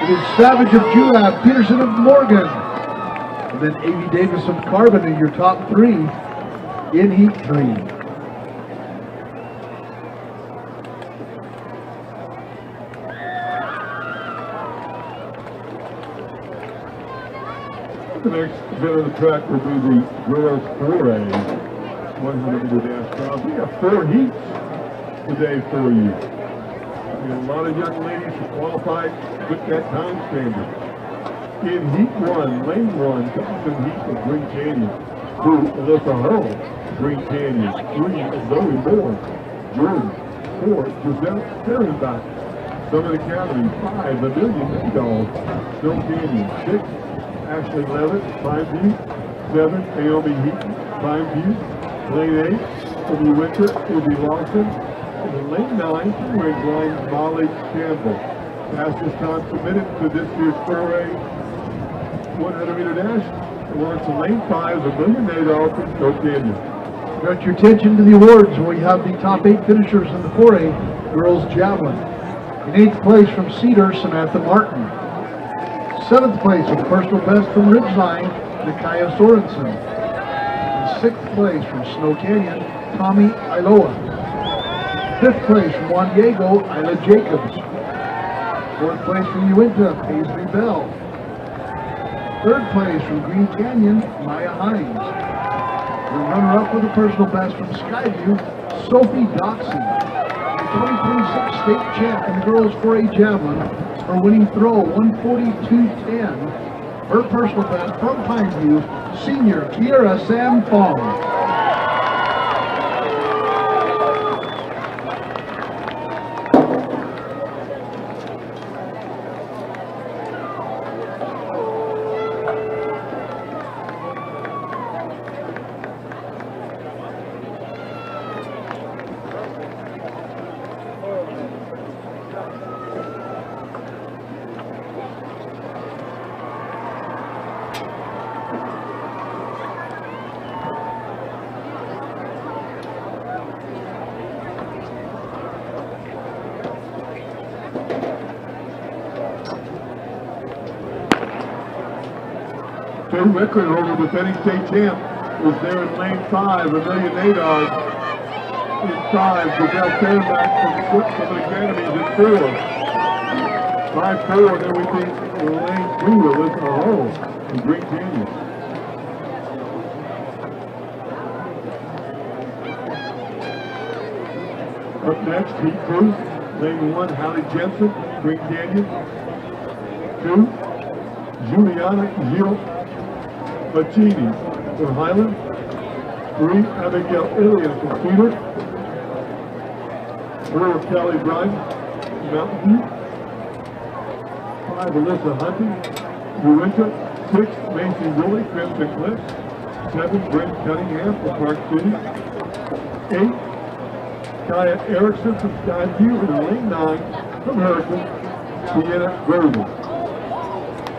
It is Savage of Juab, Peterson of Morgan. And then Amy Davis of Carbon in your top 3 in Heat 3. The next bit of the track will be the girls 4A 100-meter dash trials. We have 4 heats today for you. We have a lot of young ladies who qualified with that time standard. In Heat 1, Lane 1, Thompson Heat of Green Canyon. 2, Alyssa Hull, Green Canyon. 3, Zoe Moore, Jordan. 4, Giselle Sterrenbach, Summit Academy. 5, Amelia Nadal, Snow Canyon. 6, Ashley Levitt, Pineview. 7, Naomi Heaton, Pineview. Lane 8, from the winter, will be Lawson. And in lane 9, Ridgeline, Molly Campbell. Fastest time submitted to this year's 4A 100-meter dash belongs to lane 5, Amelia Nadal from Snow Canyon. Direct your attention to the awards where we have the top 8 finishers in the 4A girls javelin. In 8th place from Cedar, Samantha Martin. 7th place with personal best from Ridgeline, Nikaya Sorensen. In 6th place from Snow Canyon, Tommy Iloa. 5th place from Juan Diego, Isla Jacobs. 4th place from Uinta, Paisley Bell. 3rd place from Green Canyon, Maya Hines. The runner-up with a personal best from Skyview, Sophie Doxson. The 2026 state champ in the girls 4A javelin, her winning throw 142.10. Her personal best from Pineview, senior Kiera Sam Fong. new record holder, defending state champ, is there in lane 5, Amelia Nadar. In 5, Giselle Fairback from the Academies in 4. 5-4, then we think lane 2, Alyssa Hull from Green Canyon. Up next, Heat 2, lane 1, Hallie Jensen, Green Canyon. 2, Juliana Gil Bacchini from Highland. 3, Abigail Ilian from Cedar. 4, Kelly Bryan from Mountain View. 5, Alyssa Hunting, Uinta. 6, Macy Woolley, Crimson Cliffs. 7, Brent Cunningham from Park City. 8, Kaya Erickson from Skyview. And lane 9 from Hurricane, Sienna Grover.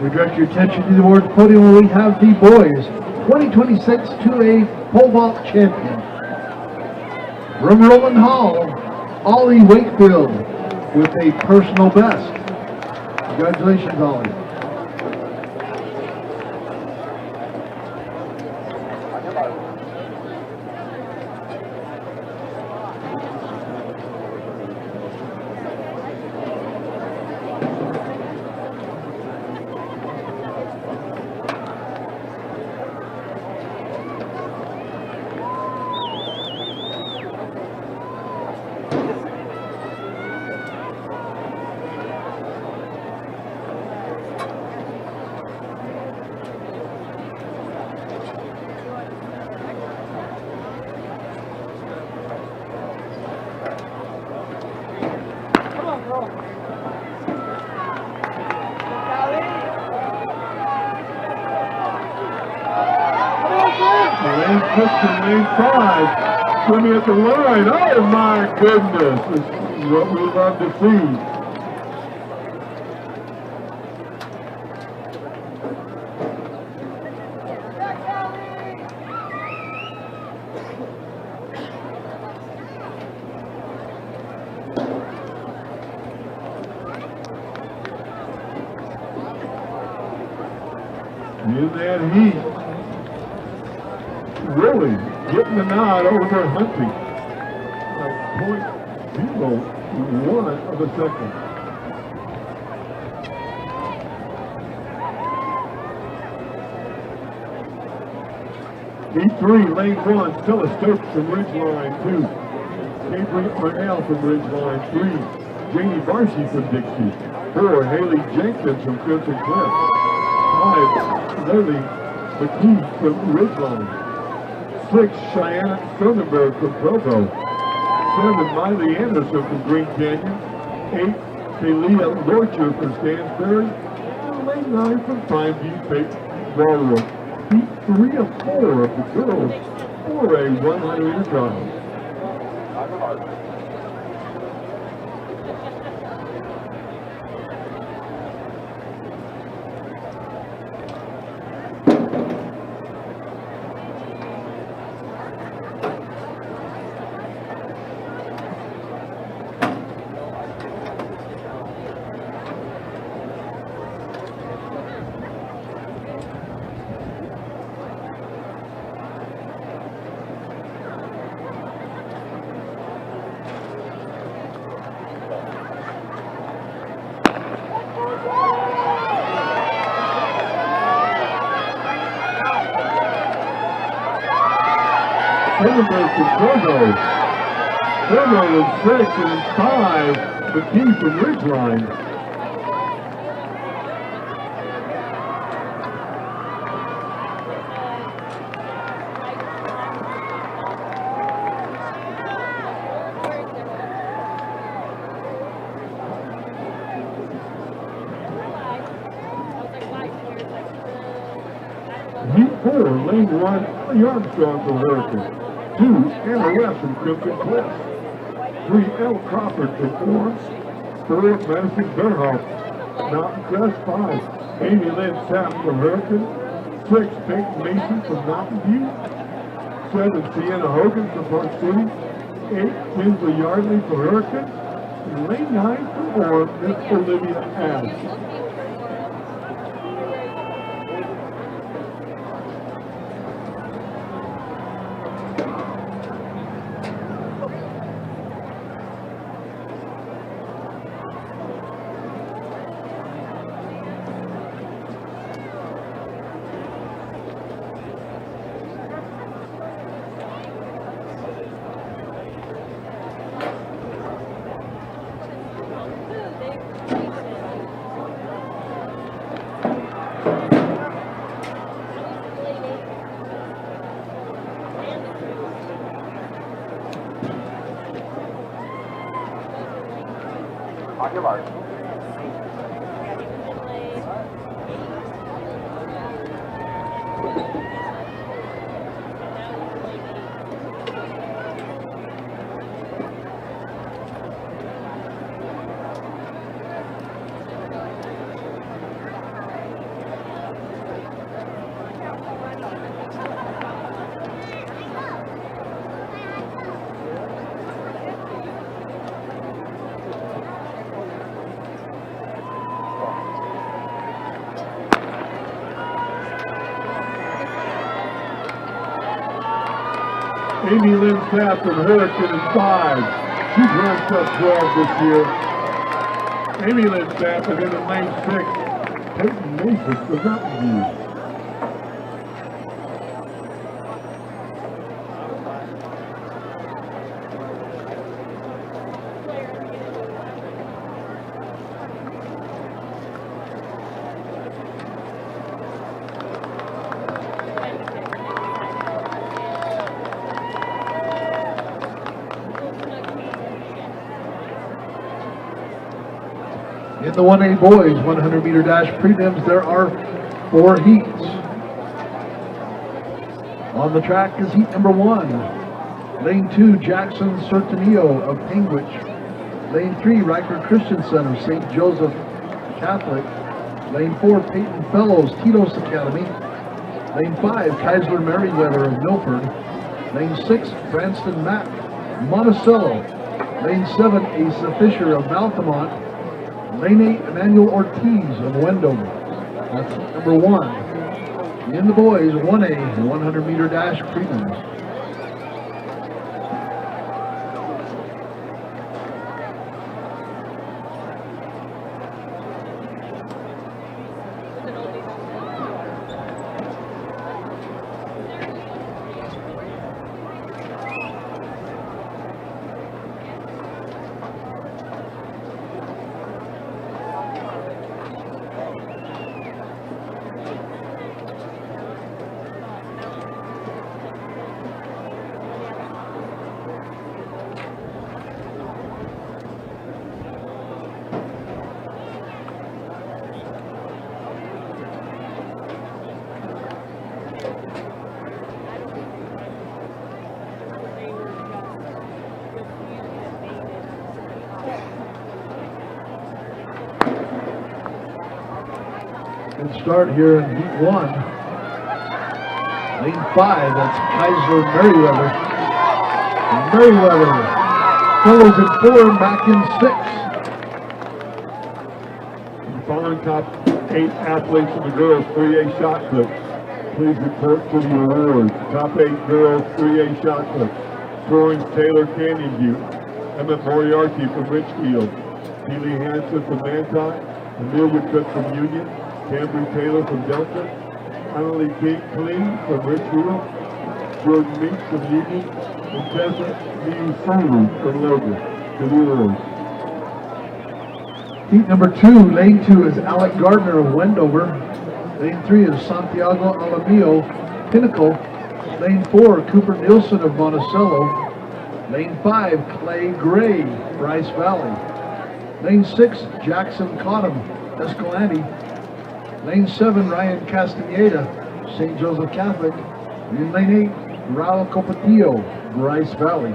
We direct your attention to the awards podium where we have the boys 2026 2A pole vault champion from Roland Hall, Ollie Wakefield with a personal best. Congratulations, Ollie. Lane 6 and lane 5 swimming at the line. Oh my goodness, this is what we love to see. In that heat, really getting the nod over Hunting by 0.01 of a second. E3, lane 1, Stella Stokes from Ridgeline 2. Gabriel Arnell from Ridgeline 3. Janie Barshi from Dixie. 4, Haley Jenkins from Crimson Cliff. 5, Lily McKee from Ridgeline. 6, Cheyenne Sonnenberg from Provo. 7, Miley Anderson from Green Canyon. 8, Kalia Lorcher from Stansbury. And lane 9 from Pine View State Ballroom. Heat 3 of 4 of the girls 4A 100-meter trials. Sonnenberg from Provo. Provo was 6 and 5, McKee from Ridgeline. Heat 4, lane 1, Ellie Armstrong from Hurricane. 2, Anna West from Crimson Cliffs. 3, Elle Crawford from Florence. 4, Madison Berhoff, Mountain Crest. 5, Amy Lynn Sapp from Hurricane. 6, Peyton Mason from Mountain View. 7, Sienna Hogan from Park City. 8, Kinsley Yardley from Hurricane. And lane 9 from Orem, Miss Olivia Adams. On your mark. Amy Lynn Tapp from Hurricane in 5. She's ranked up 12 this year. Amy Lynn Tapp is in lane 6. Peyton Mason does not use. In the 1A boys 100 meter dash prelims, there are 4 heats. On the track is heat number 1. Lane 2, Jackson Sertanillo of Penguich. Lane 3, Riker Christensen of St. Joseph Catholic. Lane 4, Peyton Fellows, Tito's Academy. Lane 5, Kaiser Merriweather of Milford. Lane 6, Branston Mack, Monticello. Lane 7, Asa Fisher of Malcolmont. Lane 8, Emmanuel Ortiz of Wendover. That's number 1. In the boys 1A 100 meter dash prelims. And start here in heat 1. Lane 5, that's Kaiser Merriweather. Merriweather follows in 4, Mack in 6. The following top 8 athletes in the girls 3A shot clips. Please report to the awards. Top 8 girls 3A shot clips. Throwing Taylor Canyon Butte. Emmett Moriarty from Richfield. Keely Hansen from Manti. Amelia Cook from Union. Cambry Taylor from Delta. Annalie Clean from Richfield. Jordan Meeks from Union. And Tessa Lee Solomon from Logan. To the awards. Heat number 2, lane 2 is Alec Gardner of Wendover. Lane 3 is Santiago Alamillo, Pinnacle. Lane 4, Cooper Nielsen of Monticello. Lane 5, Clay Gray, Bryce Valley. Lane 6, Jackson Cottom, Escalante. Lane 7, Ryan Castaneda, St. Joseph Catholic. In lane 8, Raul Copatillo, Bryce Valley.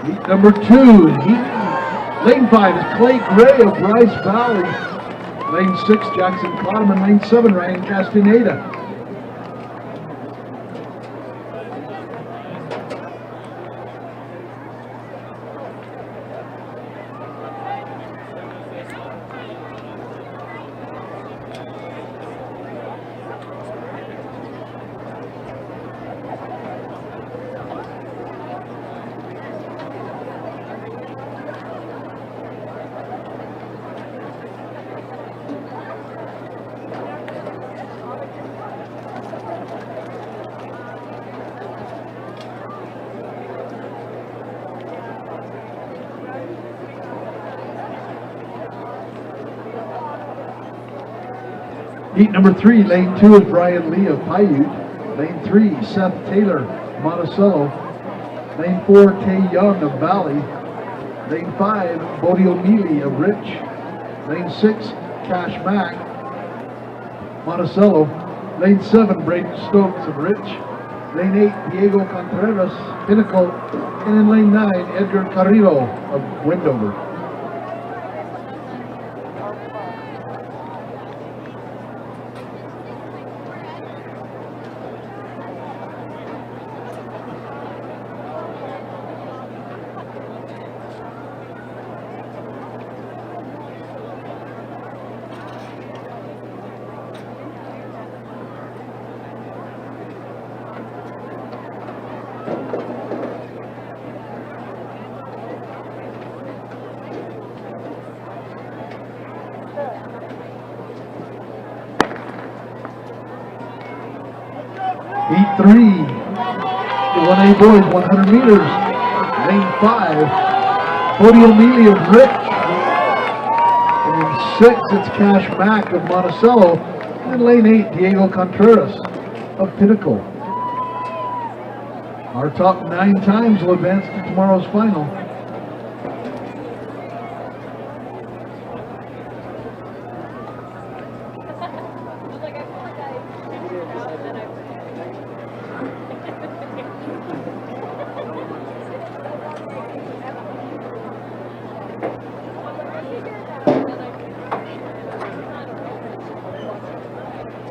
Heat number 2, lane 5 is Clay Gray of Bryce Valley. Lane 6, Jackson Cottom, and lane 7, Ryan Castaneda. Heat number 3, lane 2 is Brian Lee of Paiute. Lane 3, Seth Taylor, Monticello. Lane 4, Tay Young of Valley. Lane 5, Bodie O'Neely of Rich. Lane 6, Cash Mack, Monticello. Lane 7, Braden Stokes of Rich. Lane 8, Diego Contreras, Pinnacle. And in lane 9, Edgar Carrillo of Wendover. Heat 3, the 1A boys, 100 meters. Lane 5, Bodie O'Neely of Rich. And in 6, it's Cash Mack of Monticello. And in lane 8, Diego Contreras of Pinnacle. Our top 9 times will advance to tomorrow's final.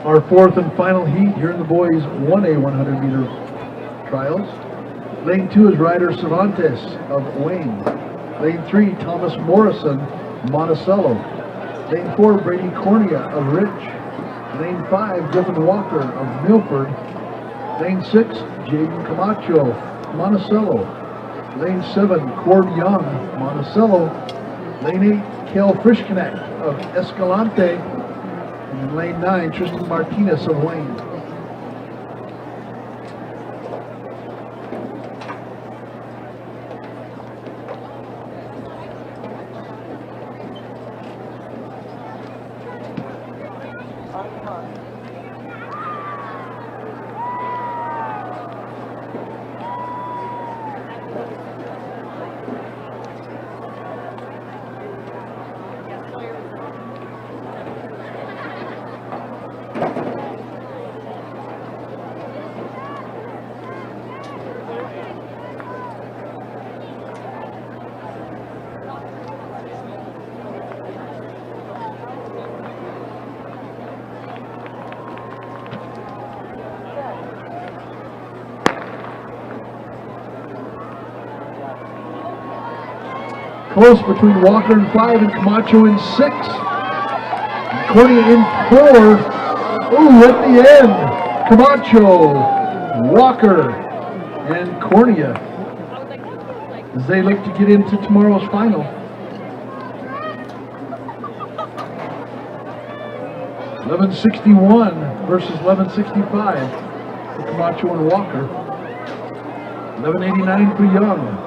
Our fourth and final heat here in the boys 1A 100 meter trials. Lane 2 is Ryder Cervantes of Wayne. Lane 3, Thomas Morrison, Monticello. Lane 4, Brady Cornea of Rich. Lane 5, Griffin Walker of Milford. Lane 6, Jaden Camacho, Monticello. Lane 7, Cord Young, Monticello. Lane 8, Kel Frischknecht of Escalante. And in lane 9, Tristan Martinez of Wayne. Close between Walker in 5 and Camacho in 6. And Cornea in 4. Ooh, at the end, Camacho, Walker, and Cornea as they look to get into tomorrow's final. $11.61 versus $11.65 for Camacho and Walker. $11.89 for Young.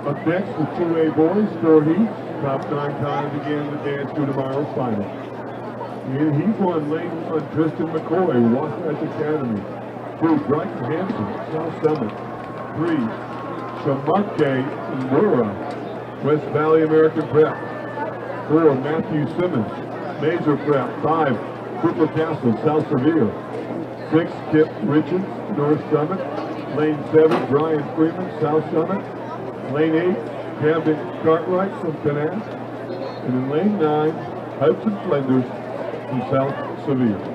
Up next, the 2A boys, 4 heats. Top 9 times again to dance to tomorrow's final. In Heat 1, lane 1, Tristan McCoy, Wasatch Academy. 2, Brighton Hanson, South Summit. 3, Shamarke Ndura, West Valley American Prep. 4, Matthew Simmons, Major Prep. 5, Cooper Castle, South Seville. 6, Kip Richards, North Summit. Lane 7, Brian Freeman, South Summit. Lane 8, Camden Cartwright from Canal. And in lane 9, Hudson Flinders from South Seville.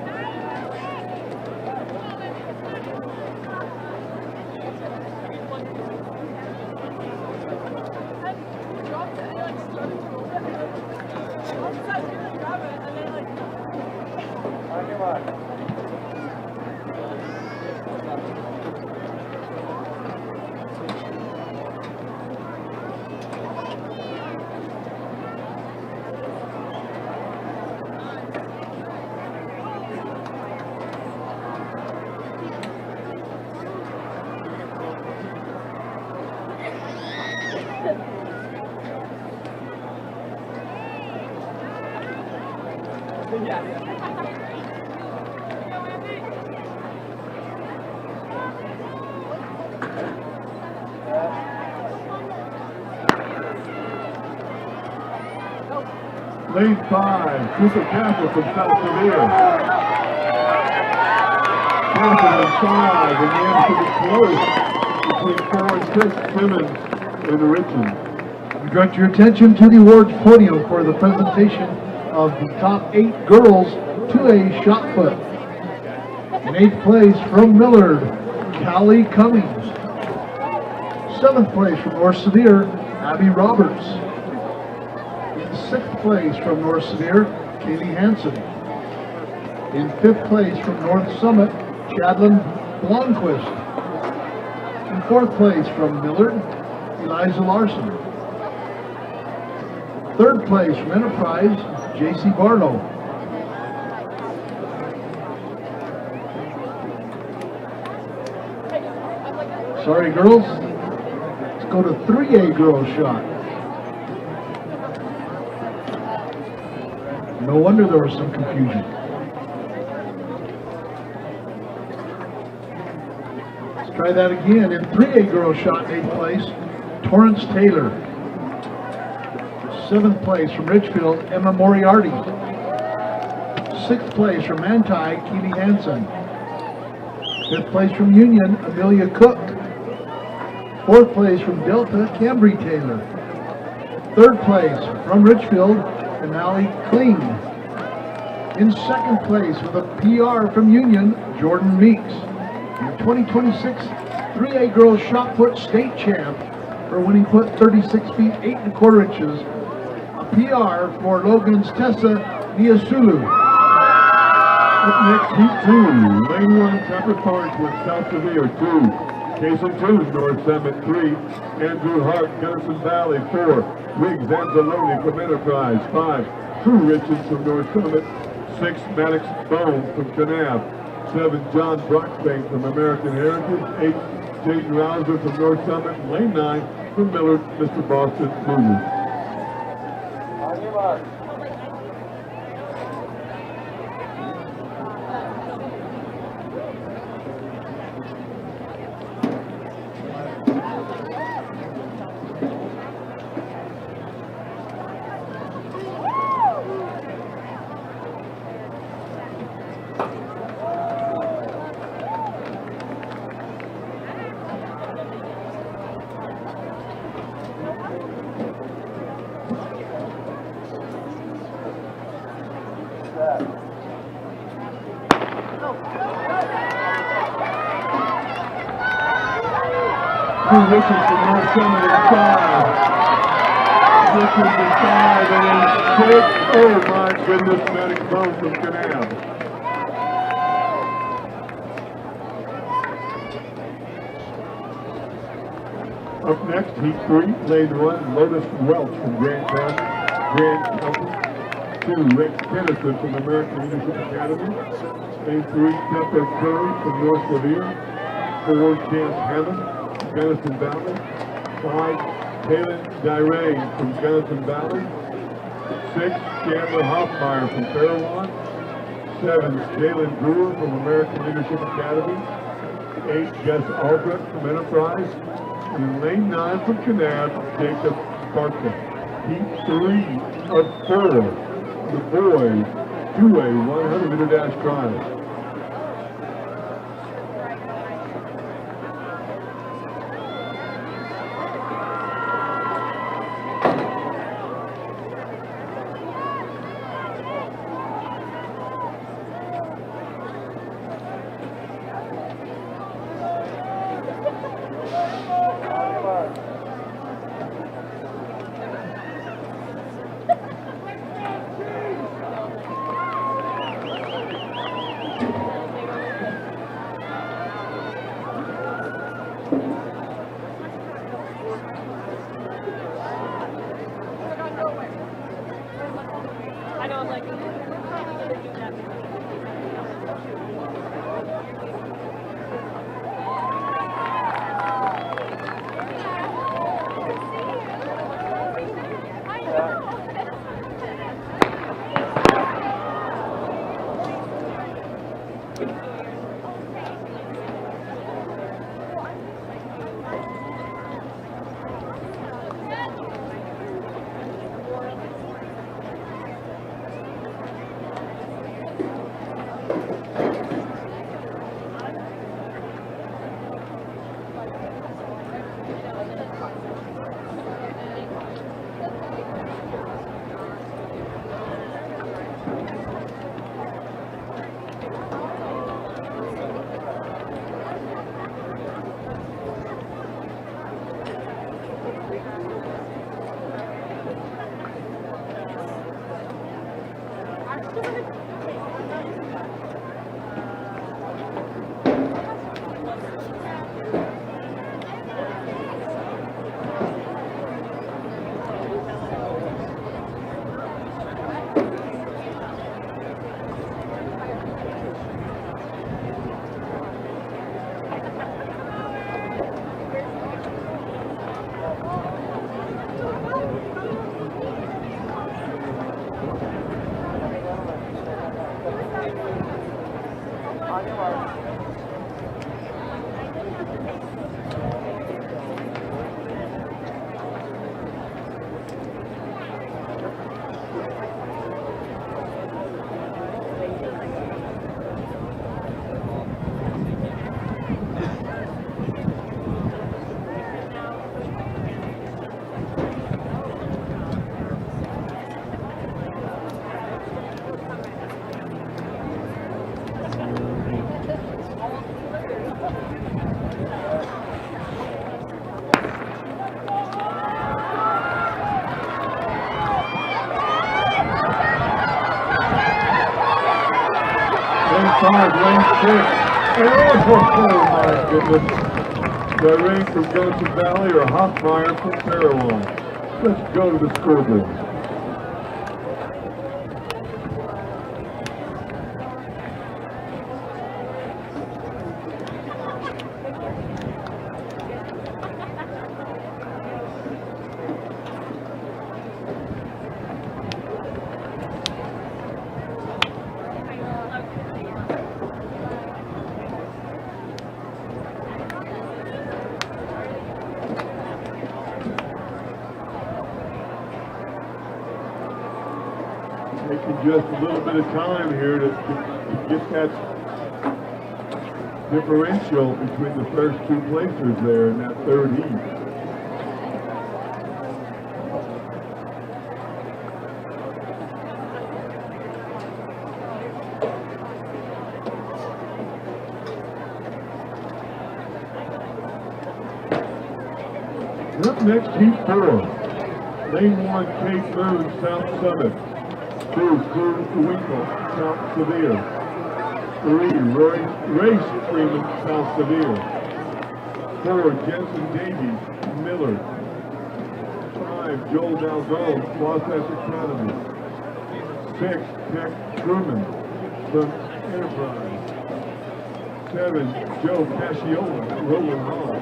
Lane 5, Cooper Castle from South Korea. Castle in 5, and the end to be close between 4 and 6, Simmons and Richmond. Direct your attention to the awards podium for the presentation of the top 8 girls 2A shot put. In 8th place from Millard, Callie Cummings. 7th place from North Sevier, Abby Roberts. In 6th place from North Sevier, Kaylee Hansen. In 5th place from North Summit, Chadlyn Blomquist. In 4th place from Millard, Eliza Larson. 3rd place from Enterprise, J.C. Barlow. Sorry, girls. Let's go to 3A girls shot. No wonder there was some confusion. Let's try that again. In 3A girls shot, 8th place, Torrance Taylor. 7th place from Richfield, Emma Moriarty. 6th place from Manti, Keely Hansen. 5th place from Union, Amelia Cook. 4th place from Delta, Cambry Taylor. 3rd place from Richfield, Anali Kling. In 2nd place with a PR from Union, Jordan Meeks. The 2026 3A Girls Shot Put State Champ for winning put 36 feet 8 1/4 inches. A PR for Logan's Tessa Niasulu. Up next, Heat 2, Lane 1, Pepper Park with South Sevier 2. Jason 2, North Summit 3. Andrew Hart, Gunnison Valley 4. Riggs Anzalone from Enterprise 5. True Richards from North Summit 6. Maddox Bone from Kanab 7. John Brockbank from American Heritage 8. Jaden Rouser from North Summit. Lane 9 from Millard, Mr. Boston Movie. On your mark. True Richards from North Summit at 5. Richards at 5 and then 6. Oh my goodness, Maddox Bone from Kanab. Up next, Heat 3, Lane 1, Lotus Welch from Grand County. 2, Rex Tennyson from American Leadership Academy. Lane 3, Pepper Curry from North Sevier. 4, Chance Hammond, Gunnison Valley. 5, Taylor Dyray from Gunnison Valley. 6, Chandler Hoffmeyer from Fairlawn. 7, Jalen Brewer from American Leadership Academy. 8, Gus Albrecht from Enterprise. And lane 9 from Kanab, Jacob Barker. Heat 3 of 4, the boys 2A 100-meter dash trials. I know, I'm like, On your mark. Inside lane 6. Oh my goodness. The rain from Goshen Valley or Hoffmeyer from Fairlawn. Let's go to the scoreboard. Taking just a little bit of time here to get that differential between the first two placers there in that third heat. Up next, heat 4. Lane 1, Kate Moon, South Summit. 2, Cruz Winkle, South Sevier. 3, Race Freeman, South Sevier. 4, Jensen Davies, Miller. 5, Joel Dalzone, Wasatch Academy. 6, Tech Truman from Enterprise. 7, Joe Casciola, Roland Hall.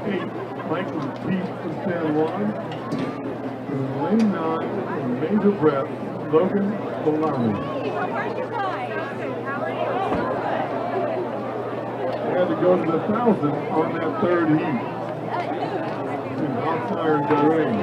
8, Michael Pete from San Juan. And lane 9, Major Brett, Logan Bolani. How are you guys? How are you? Had to go to the 1,000 on that third heat. In Hoffmeyer and Delray.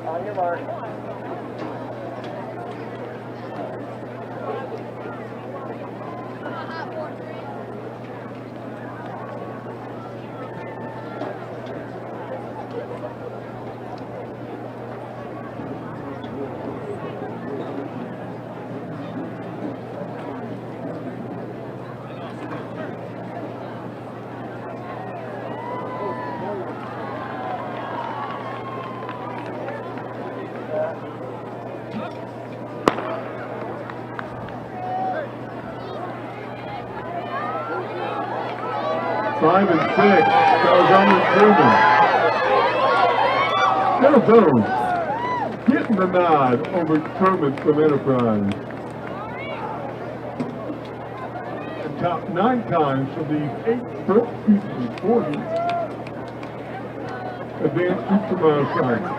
On your mark. 5 and 6, Dalzone and Truman. Dalzone getting the nod over Truman from Enterprise. And top 9 times from these 40 advanced supermile sites.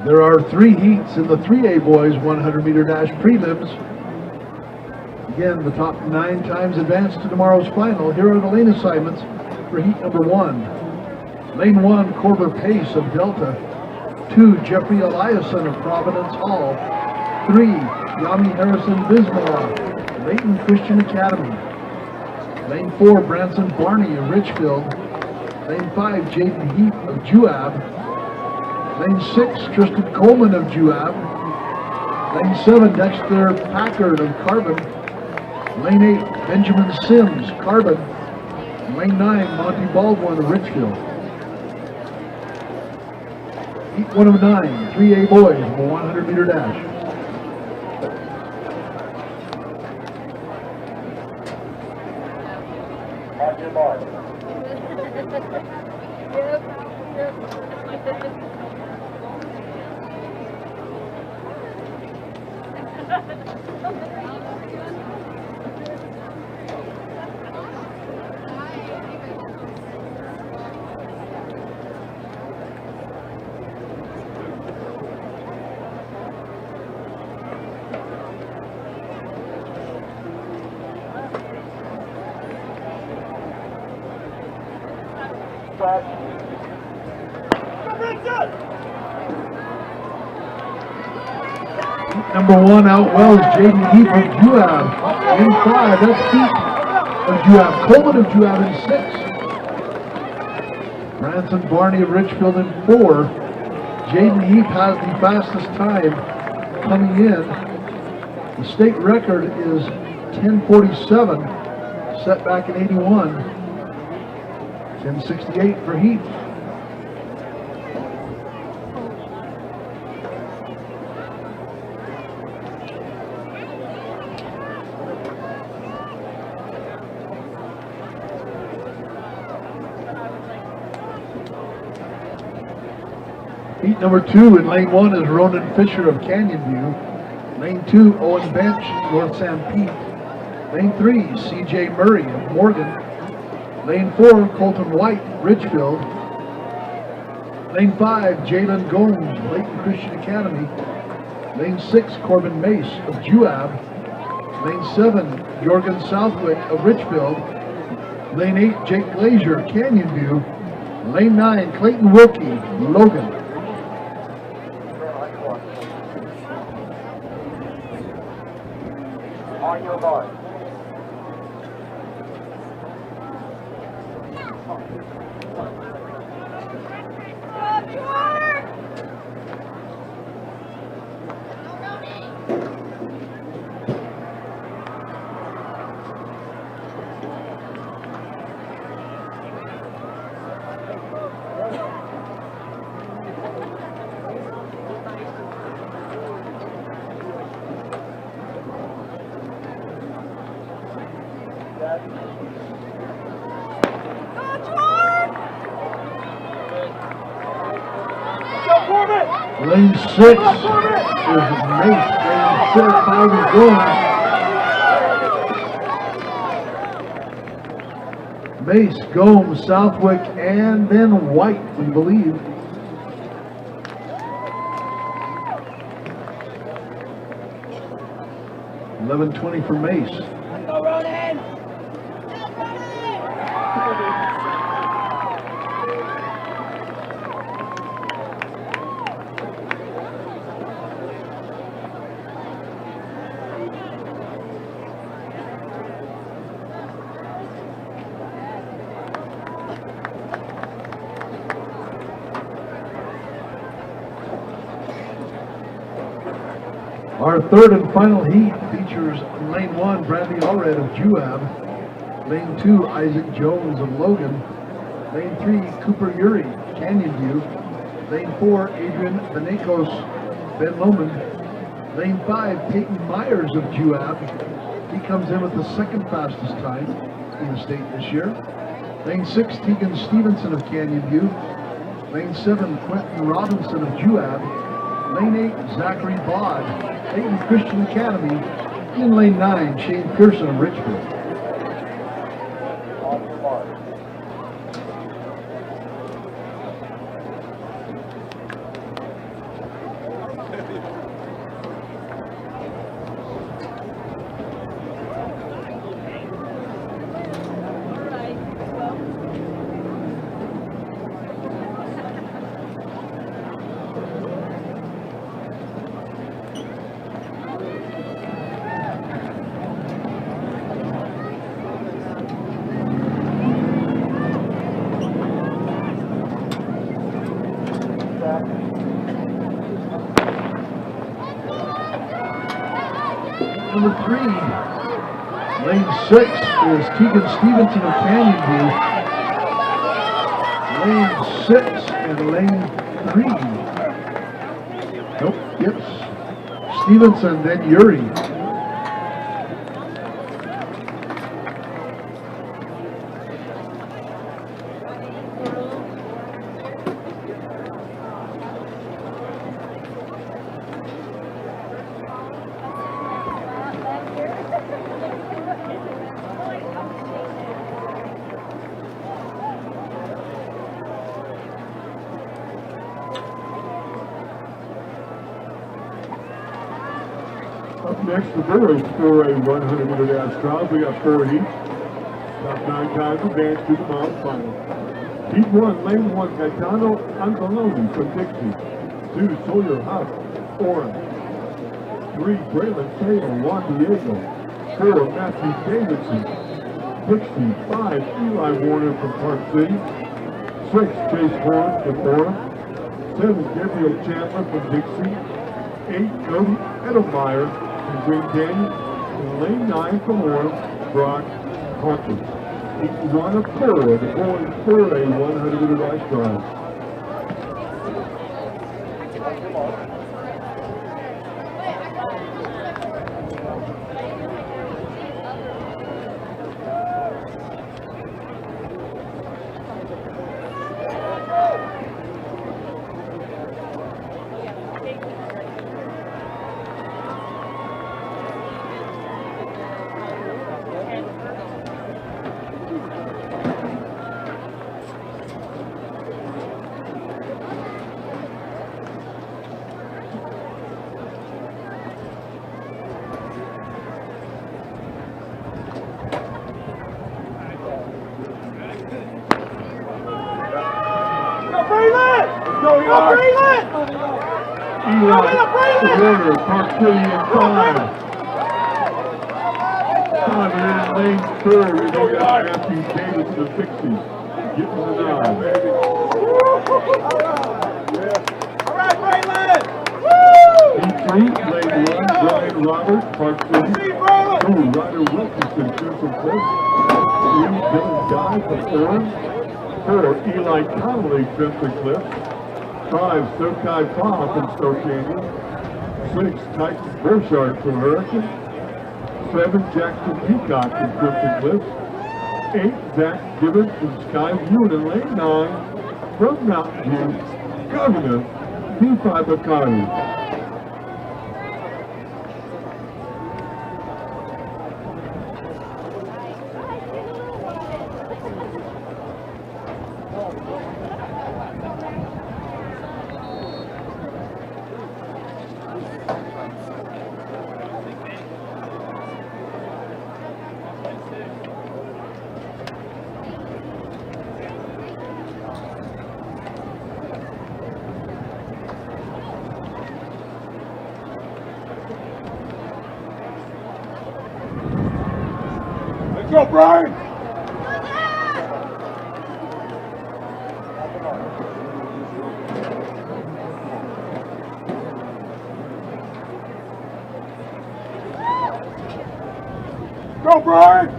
There are 3 heats in the 3A boys 100-meter dash prelims. Again, the top 9 times advanced to tomorrow's final. Here are the lane assignments for heat number 1. Lane 1, Corber Pace of Delta. 2, Jeffrey Eliason of Providence Hall. 3, Yami Harrison Bismillah, Layton Christian Academy. Lane 4, Branson Barney of Richfield. Lane 5, Jaden Heap of Juab. Lane 6, Tristan Coleman of Juab. Lane 7, Dexter Packard of Carbon. Lane 8, Benjamin Sims, Carbon. Lane 9, Monty Baldwin of Richfield. Heat 1 of 9, 3A boys, 100-meter dash. On your mark. Number 1 out Wells, Jaden Heap of Juab. In 5, that's Heap of Juab. Coleman of Juab in 6. Branson Barney of Richfield in 4. Jaden Heap has the fastest time coming in. The state record is 10:47, set back in 81. 10:68 for Heap. Heat number 2 in lane 1 is Ronan Fisher of Canyon View. Lane 2, Owen Bench, North San Pete. Lane 3, CJ Murray of Morgan. Lane 4, Colton White, Richfield. Lane 5, Jalen Gomes, Layton Christian Academy. Lane 6, Corbin Mace of Juab. Lane 7, Jorgen Southwick of Richfield. Lane 8, Jake Glazier, Canyon View. Lane 9, Clayton Wilkie, Logan. On your mark. Lane 6 is Mace. Lane 5 is Gomes. Mace, Gomes, Southwick, and then White, we believe. $11.20 for Mace. Go, Ronan! Our third and final heat features lane 1, Brandy Allred of Juab. Lane 2, Isaac Jones of Logan. Lane 3, Cooper Uri, Canyon View. Lane 4, Adrian Benecos, Ben Lomond. Lane 5, Peyton Myers of Juab. He comes in with the second fastest time in the state this year. Lane 6, Tegan Stevenson of Canyon View. Lane 7, Quentin Robinson of Juab. Lane 8, Zachary Bod, Layton Christian Academy. In lane 9, Shane Pearson of Richfield. On your mark. number 3. Lane 6 is Keegan Stevenson of Canyon View. Lane 6 and lane 3. Nope, yes. Stevenson, then Yuri. Up next, the boys for a 100-meter dash trials. We got 4 heats. Top 9 times advance to the mile final. Heat 1, lane 1, Gaetano Anzalone from Dixie. 2, Sawyer Huff, Orange. 3, Braylon Taylor, Juan Diego. 4, Matthew Davidson, Dixie. 5, Eli Warner from Park City. 6, Chase Horn from Orem. 7, Gabriel Chandler from Dixie. 8, Cody Edelmeyer from Green Canyon. And lane 9 from Orem, Brock Hawkins. Heat 1 of 4, the boys for a 100-meter dash trial. Eli Warner, Park City in 5. 5 and then in lane 4, we know we got Matthew Davidson of Dixie. Getting the nod. All right, Braylon! Heat 3, lane 1, Brian Roberts, Park City. 2, Ryder Wilkinson, Crimson Cliff. 3, Dylan Guy from Orem. 4, Eli Connolly, Crimson Cliff. 5, Stokai Pa from Stoke Canyon. 6, Tyson Borchardt from Hurricane. 7, Jackson Peacock from Crimson Cliff. 8, Zach Gibbons from Skyview. And in lane 9, from Mountain View, Governor D5 Bacardi. Go, Brian! Go, Brian!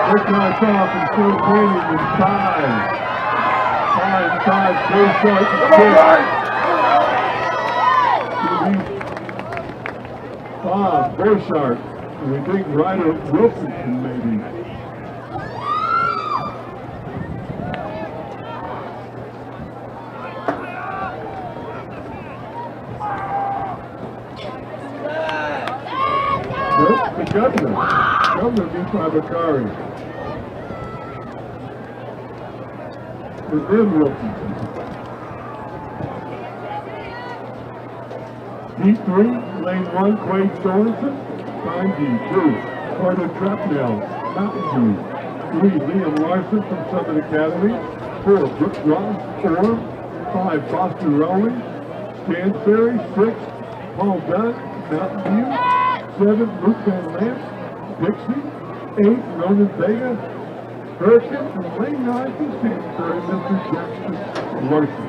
Rick Knox off and Stoke Canyon in 5. 5, Borchardt and 6. 5, Borchardt. And we think Ryder Wilkinson maybe. Nope, the Governor. Governor D5 Bacardi. And then Wilkinson. Heat 3, Lane 1, Quade Sorensen, time D. 2, Carter Trapnell, Mountain Dew. 3, Liam Larson from Summit Academy. 4, Brooke Ross, Orm. 5, Boston Rowling. Stansberry. 6, Paul Dunn, Mountain View. 7, Luke Van Lance, Dixie. 8, Ronan Vega, Hurricane from Lane 9 from Stansberry, Mr. Jackson Larson.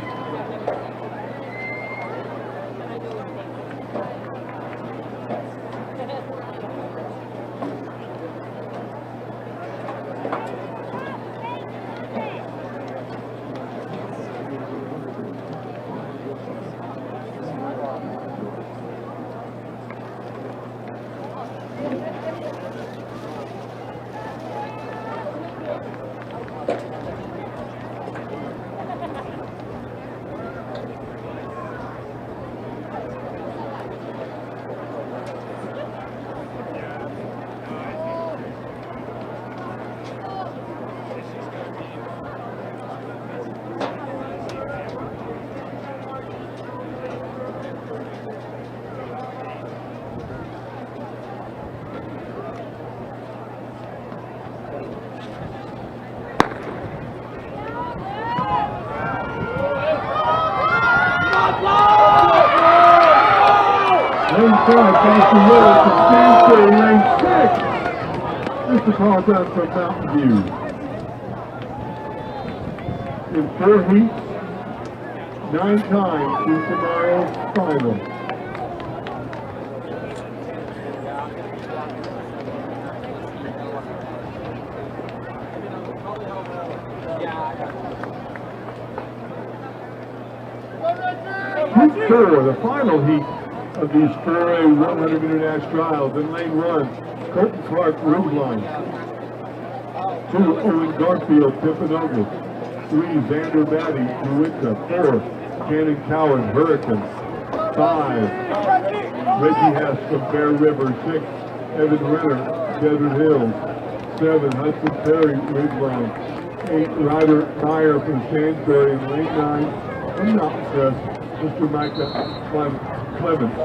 Lane 5, Boston Road from Stansbury, lane 6. Mr. Paul Dunn from Mountain View. In 4 heats, 9 times through tomorrow's final. Heat 4, the final heat of these 4A 100-meter dash trials. In lane 1, Colton Clark, Ridgeline. 2, Owen Garfield, Timpanogos. 3, Xander Batty, Uinta. 4, Cannon Cowan, Hurricane. 5, Reggie Hess from Bear River. 6, Evan Renner, Desert Hills. 7, Hudson Perry, Ridgeline. 8, Ryder Meyer from Stansbury. In lane 9, from Mountain Crest, Mr. Micah Clemens.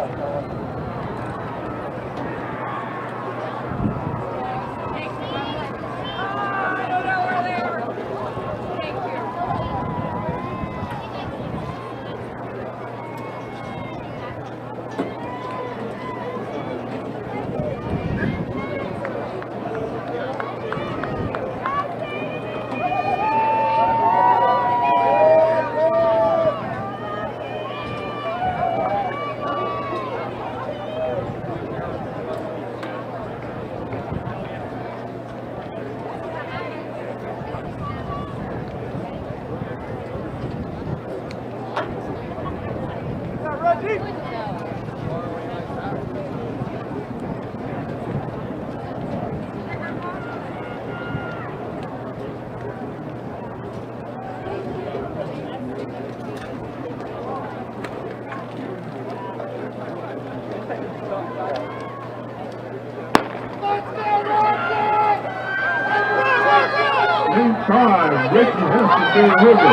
Lane 5, Ricky Hess from Bear River.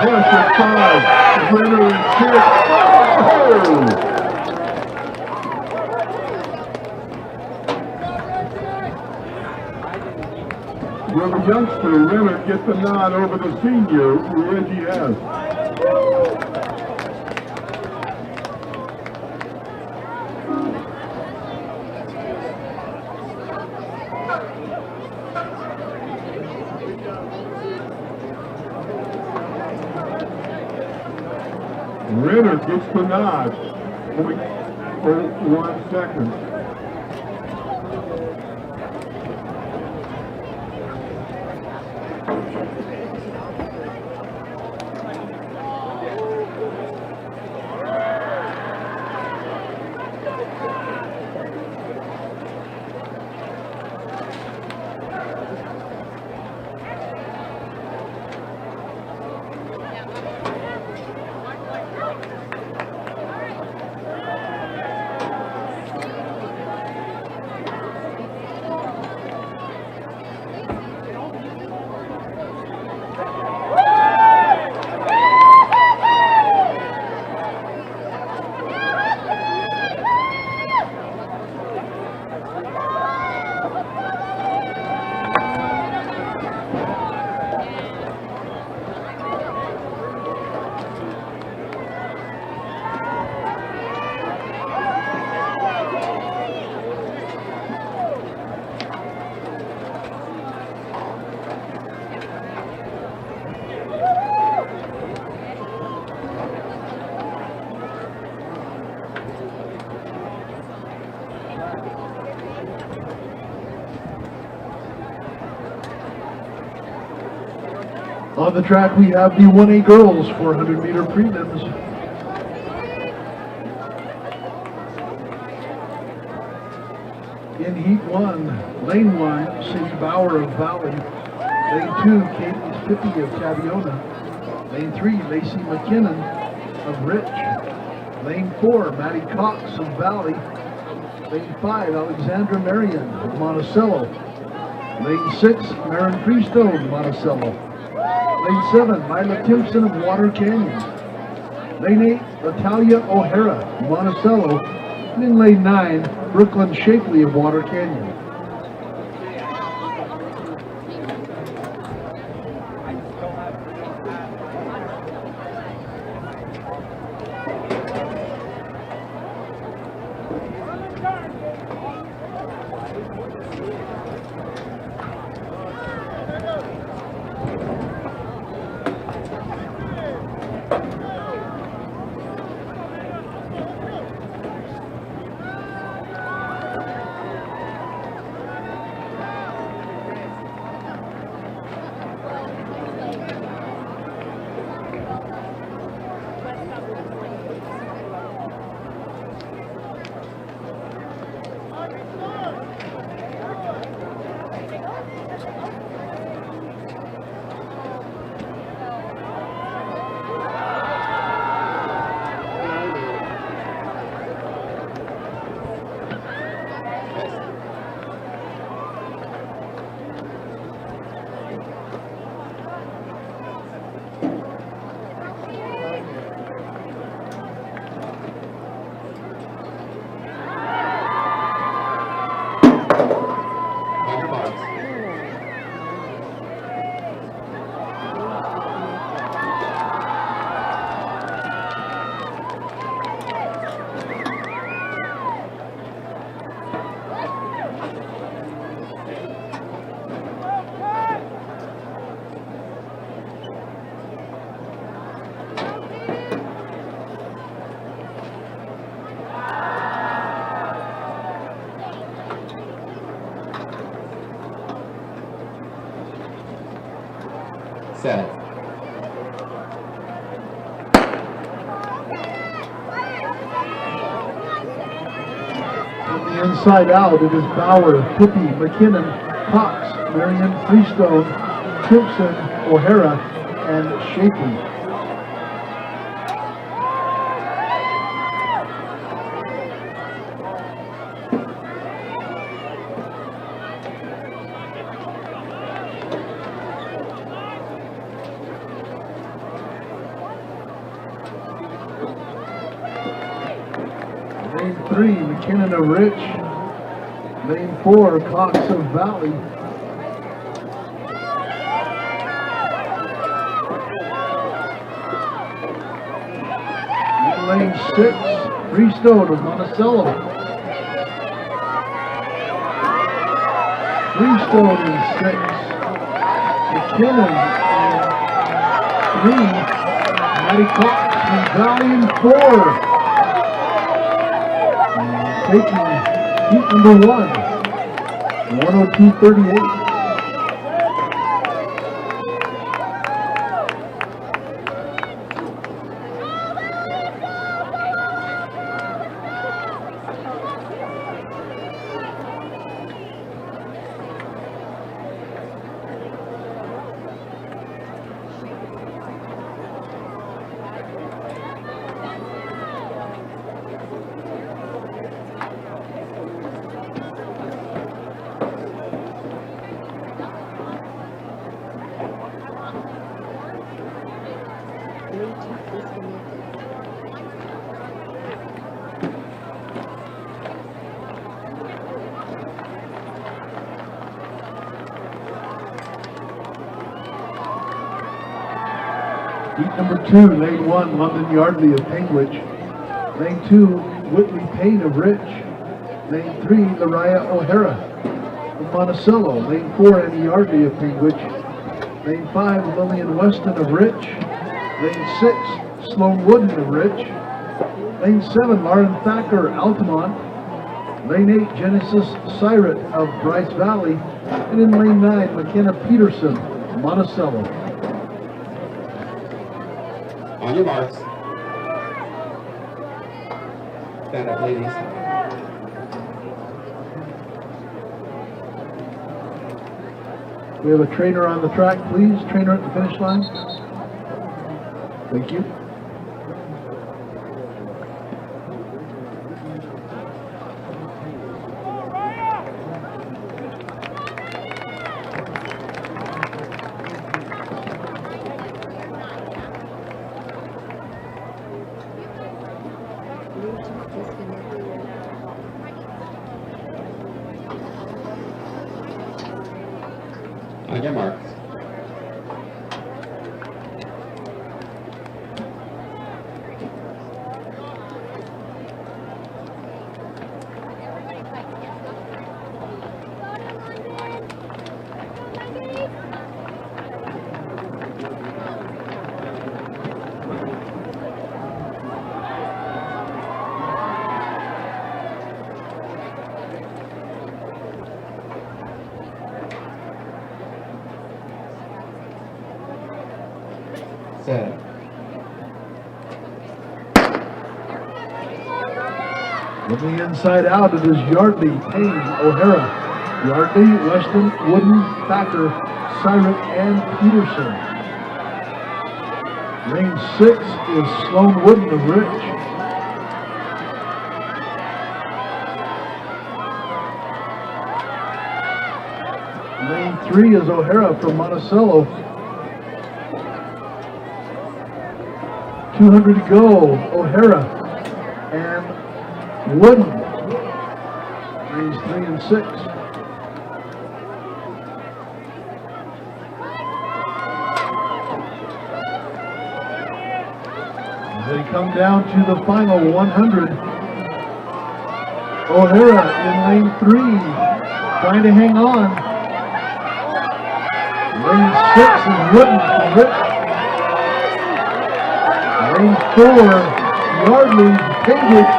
Hess at 5, Renner and 6. Oh! Will the youngster Renner get the nod over the senior, Reggie Hess? Renner gets the nod. 0.01 seconds. On the track, we have the 1A girls 400-meter prelims. In heat 1, lane 1, Sadie Bauer of Valley. Lane 2, Katie Spippy of Taviona. Lane 3, Lacey McKinnon of Rich. Lane 4, Maddie Cox of Valley. Lane 5, Alexandra Marion of Monticello. Lane 6, Maren Freestone, Monticello. Lane 7, Lila Timpson of Water Canyon. Lane 8, Natalia O'Hara, Monticello. And in lane 9, Brooklyn Shapely of Water Canyon. Set. From the inside out, it is Bauer, Pippi, McKinnon, Cox, Marion Freestone, Timpson, O'Hara, and Shapely. Lane 3, McKinnon of Rich. Lane 4, Cox of Valley. In lane 6, Freestone of Monticello. Freestone in 6. McKinnon in 3. Maddie Cox from Valley in 4. Taking heat number 1, 102.38. Heat number 2, lane 1, London Yardley of Cambridge. Lane 2, Whitley Payne of Rich. Lane 3, Lariah O'Hara of Monticello. Lane 4, Annie Yardley of Cambridge. Lane 5, Lillian Weston of Rich. Lane 6, Sloan Wooden of Rich. Lane 7, Lauren Thacker, Altamont. Lane 8, Genesis Syret of Bryce Valley. And in lane 9, McKenna Peterson, Monticello. On your marks. Stand up, ladies. We have a trainer on the track, please. Trainer at the finish line. Thank you. On your marks. Set. From the inside out, it is Yardley, Payne, O'Hara. Yardley, Weston, Wooden, Thacker, Cyrus, and Peterson. Lane 6 is Sloan Wooden of Rich. Lane 3 is O'Hara from Monticello. 200 to go, O'Hara and Wooden. Lanes 3 and 6. As they come down to the final 100, O'Hara in lane 3, trying to hang on. Lane 6 is Wooden from Rich. Lane 4, Yardley, Cambridge.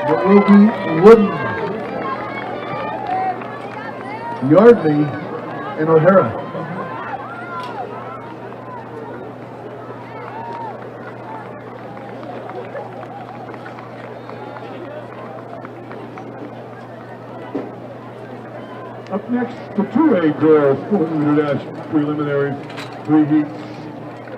It will be Wooden, Yardley, and O'Hara. Up next, the 2A girls 400 preliminaries, 3 heats.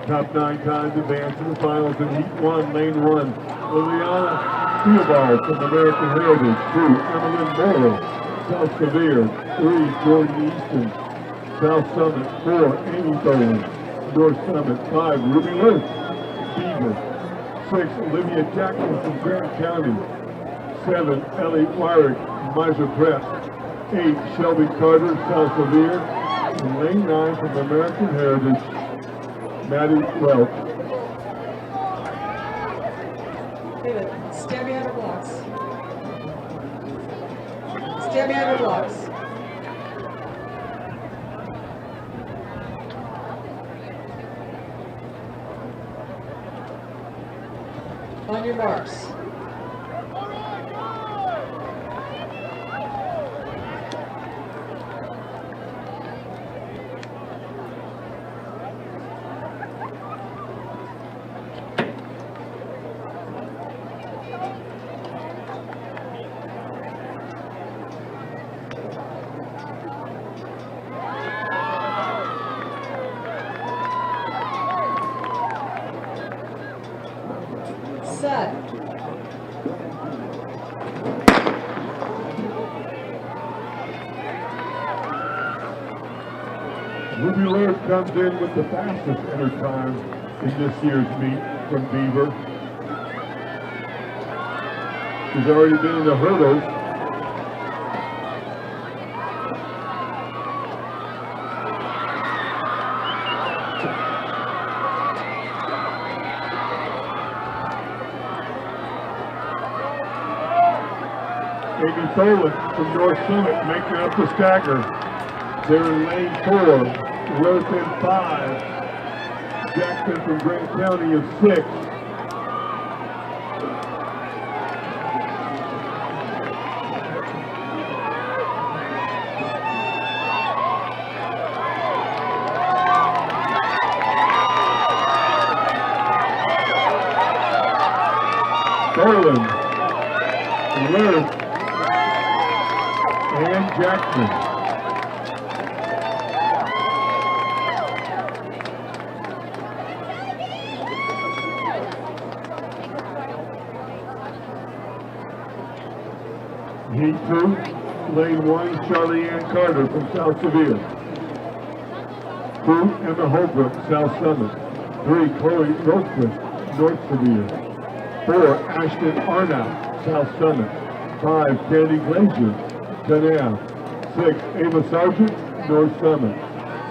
Top 9 times advance to the finals in Heat 1, Lane 1. Liliana Theobald from American Heritage. 2, Emmeline Morrow, South Sevier. 3, Jordan Easton, South Summit. 4, Amy Tholen, North Summit. 5, Ruby Luke, Beaver. 6, Olivia Jackson from Grant County. 7, Ellie Wyrick, Miser Prep. 8, Shelby Carter, South Sevier. And Lane 9 from American Heritage, Maddie Welch. David, stand behind the blocks. Stand behind the blocks. On your marks. Set. Ruby Lord comes in with the fastest enter time in this year's meet from Beaver. She's already been in the hurdles. Amy Tholen from North Summit making up the stagger. They're in lane 4. Rose in 5. Jackson from Grant County is 6. Nolan, Lurk, and Jackson. Heat 2, lane 1, Charlie Ann Carter from South Seville. 2, Emma Holbrook, South Summit. 3, Chloe Rosequist, North Seville. 4, Ashton Arnout, South Summit. 5, Candy Glazier, Canal. 6, Ava Sargent, North Summit.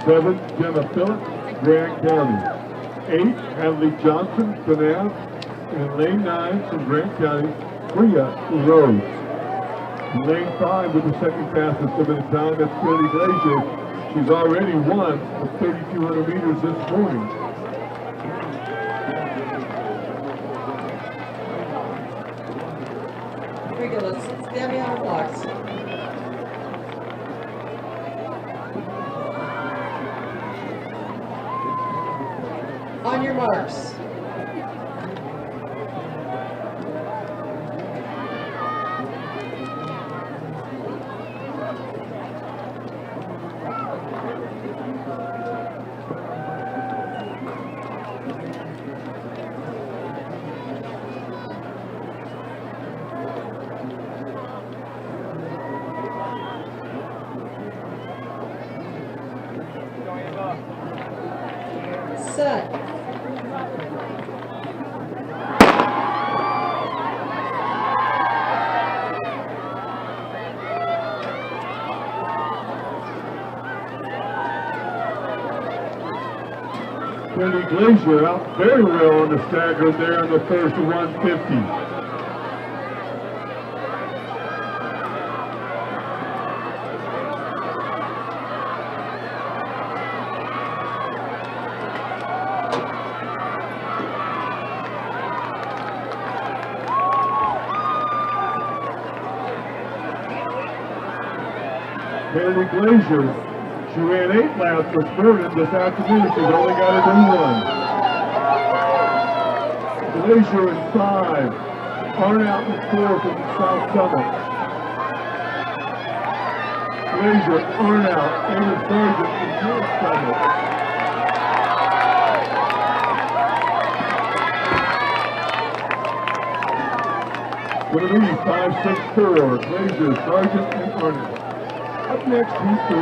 7, Gemma Phillips, Grant County. 8, Hadley Johnson, Canal. And lane 9 from Grant County, Priya Rhodes. Lane 5 with the second fastest submitted time, that's Candy Glazier. She's already won the 3,200 meters this morning. Regulars, stand behind the blocks. On your marks. Set. Candy Glazier out very well on the stagger there in the first 150. Candy Glazier, she ran 8 laps for Spurgeon this afternoon. She's only got to do 1. Glazier in 5. Arnout in 4 from South Summit. Glazier, Arnout, Ava Sargent from North Summit. Going to be 5, 6, 4. Glazier, Sargent, and Arnout. Up next, Heat 3.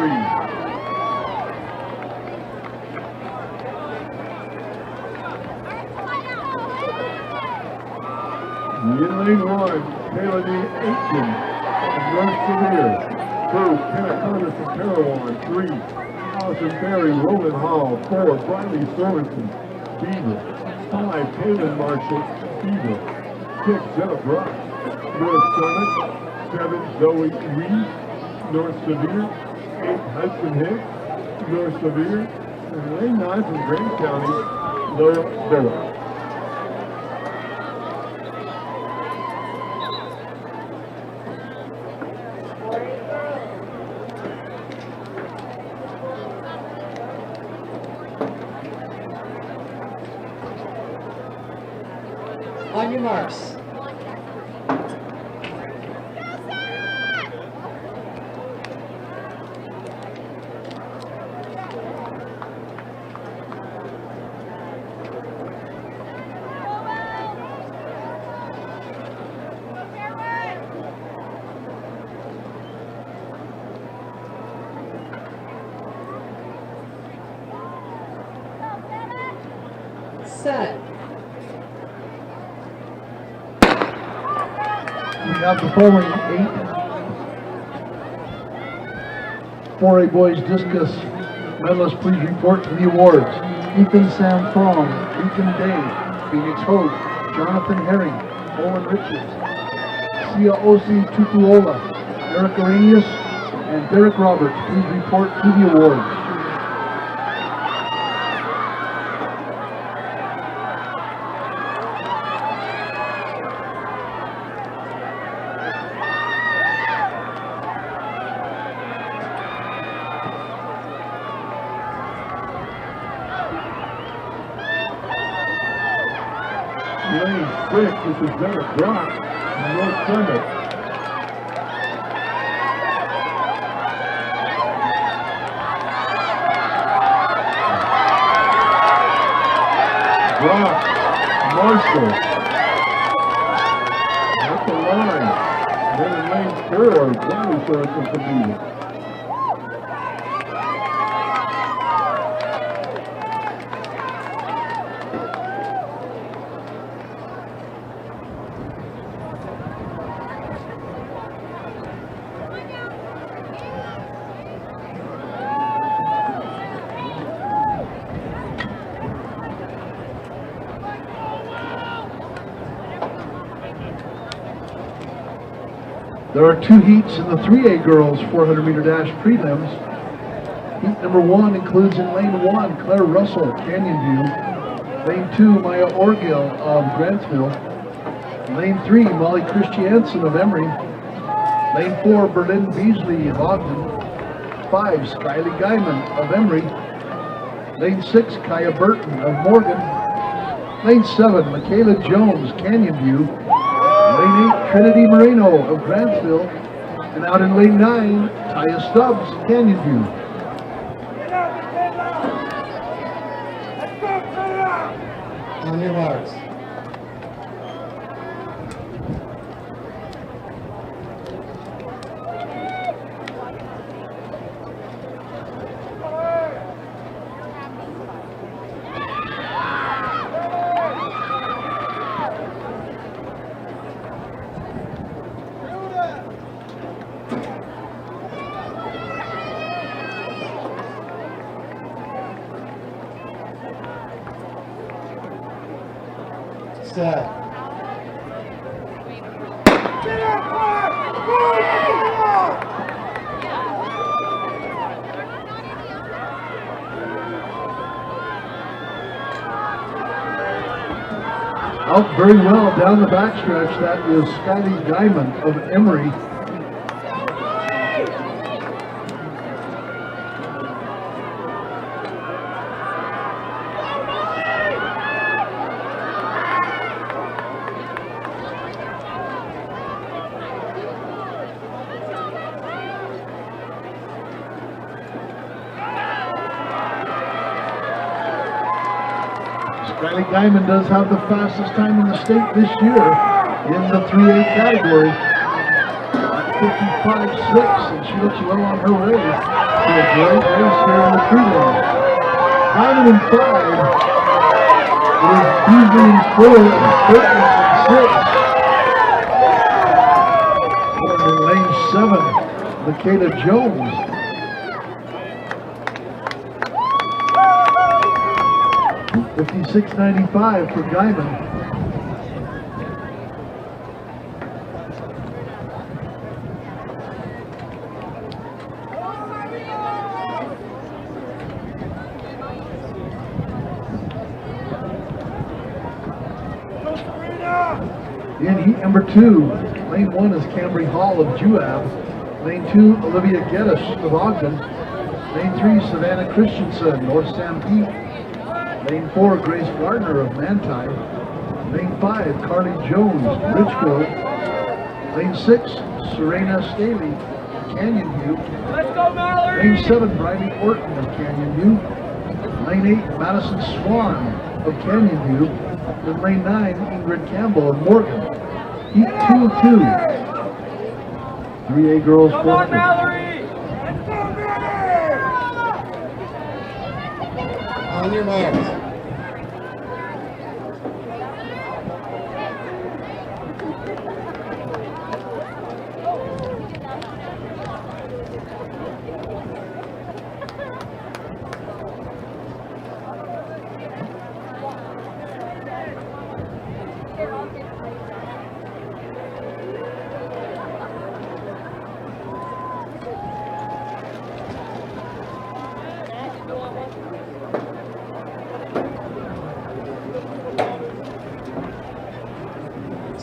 In lane 1, Taylor Aitken from North Seville. 2, Kenna Carter from Parowan. 3, Allison Berry, Roland Hall. 4, Briley Sorensen, Beaver. 5, Kaylin Marshall, Beaver. 6, Jenna Brock, North Summit. 7, Zoe Reed, North Seville. 8, Hudson Hicks, North Seville. And lane 9 from Grant County, Laura Bullock. On your marks. Set. We have the following 8 4A boys discus medalists. Please report to the awards. Ethan Samfong, Ethan Day, Phoenix Hogue, Jonathan Herring, Owen Richards, Sia Osi Tutuola, Eric Arrhenius, and Derek Roberts. Please report to the awards. Lane This is Derek Brock from North Summit. Brock, Marshall. At the line. Then in lane 4, Glenn showing some convenience. There are two heats in the 3A girls 400-meter dash prelims. Heat number 1 includes in lane 1, Claire Russell, Canyon View. Lane 2, Maya Orgill of Grantsville. Lane 3, Molly Christiansen of Emory. Lane 4, Berlin Beasley of Ogden. 5, Skylie Guyman of Emory. Lane 6, Kaya Burton of Morgan. Lane 7, Michaela Jones, Canyon View. Lane 8, Trinity Moreno of Grantsville. And out in lane 9, Taya Stubbs, Canyon View. On your marks. Set. Out very well down the backstretch, that is Skylie Guyman of Emory. Skylie Guyman does have the fastest time in the state this year in the 3A category. At 55.6, and she looks well on her way to a great race here in the prelim. Guyman in 5 is Beasley in 4 and Burton in 6. And in lane 7, Michaela Jones. 56.95 for Guyman. In heat number 2, lane 1 is Cambry Hall of Juab. Lane 2, Olivia Geddes of Ogden. Lane 3, Savannah Christensen, North Sanpete. Lane 4, Grace Gardner of Manti. Lane 5, Carly Jones, Richfield. Lane 6, Serena Staley, Canyon View. Let's go, Mallory! Lane 7, Bridie Orton of Canyon View. Lane 8, Madison Swan of Canyon View. And lane 9, Ingrid Campbell of Morgan. Heat 2-2. 3A girls 400. Come on, Mallory! On your marks.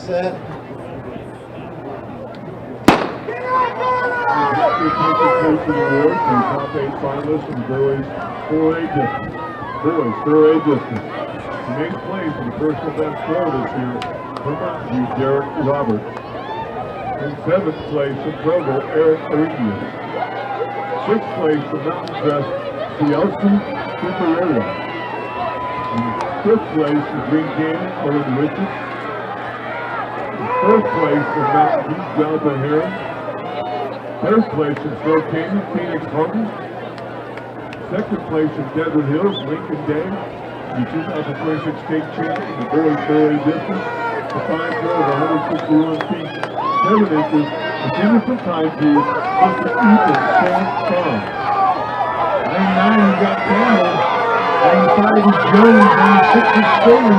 Set. Participation award for top 8 finalists in the boys 4A distance. Boys 4A distance. The main claim for the personal best score this year from Mountain View, Derek Roberts. In 7th place from Provo, Eric Arikian. 6th place from Mountain Crest, Cielci Piperera. In 5th place from Green Canyon, Owen Richards. In 4th place from Mountain View, Jonathan Heron. 3rd place from Snow Canyon, Phoenix Harvey. 2nd place from Desert Hills, Lincoln Day. The 2026 state champion in the boys 4A distance. The 5 throw of 161 feet, 7 inches. The finish from time to Mr. Ethan Sam Farm. 99 he got Campbell. 95 is Jones. 96 is Stolen.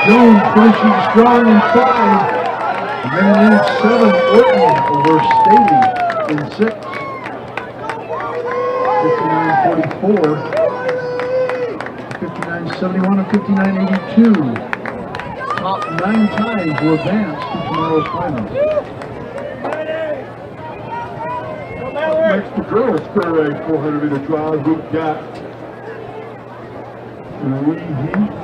Jones finishing strong in 5. And then in 7, Orton over Staley in 6. 59.44. 59.71 and 59.82. Top 9 times will advance to tomorrow's final. Next, the girls' 4A 400-meter trials. We've got 3 heats.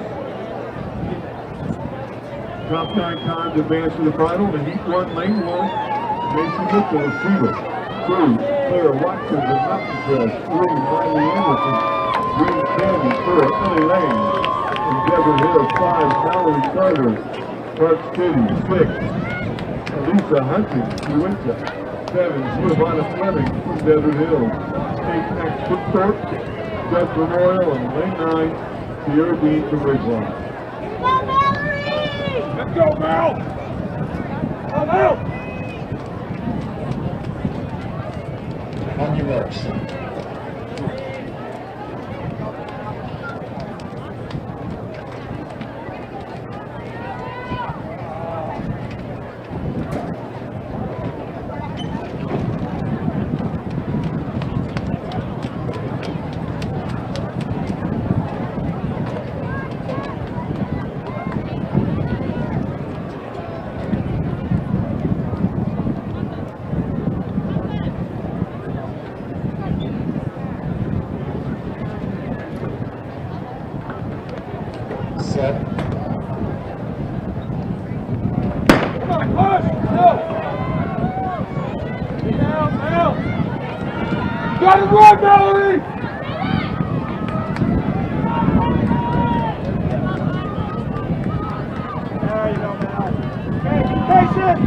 Top 9 times advance to the final. The heat 1, lane 1. Mason Mitchell of Cedar. 2, Claire Watkins of Mountain Crest. 3, Miley Anderson. Green Candy, 4, Ellie Lane. In Desert Hills, 5, Mallory Carter, Park City. 6, Elisa Hunting, Uinta. 7, Giovanna Fleming from Desert Hills. 8, Max Cookthorpe, Dutch Memorial, and lane 9, Sierra Dean from Ridgeline. Let's go, Mel! Come out! On your marks. Set. Come on, push! Go! Down, down! You gotta run, Mallory! There you go, Mal. Okay, be patient!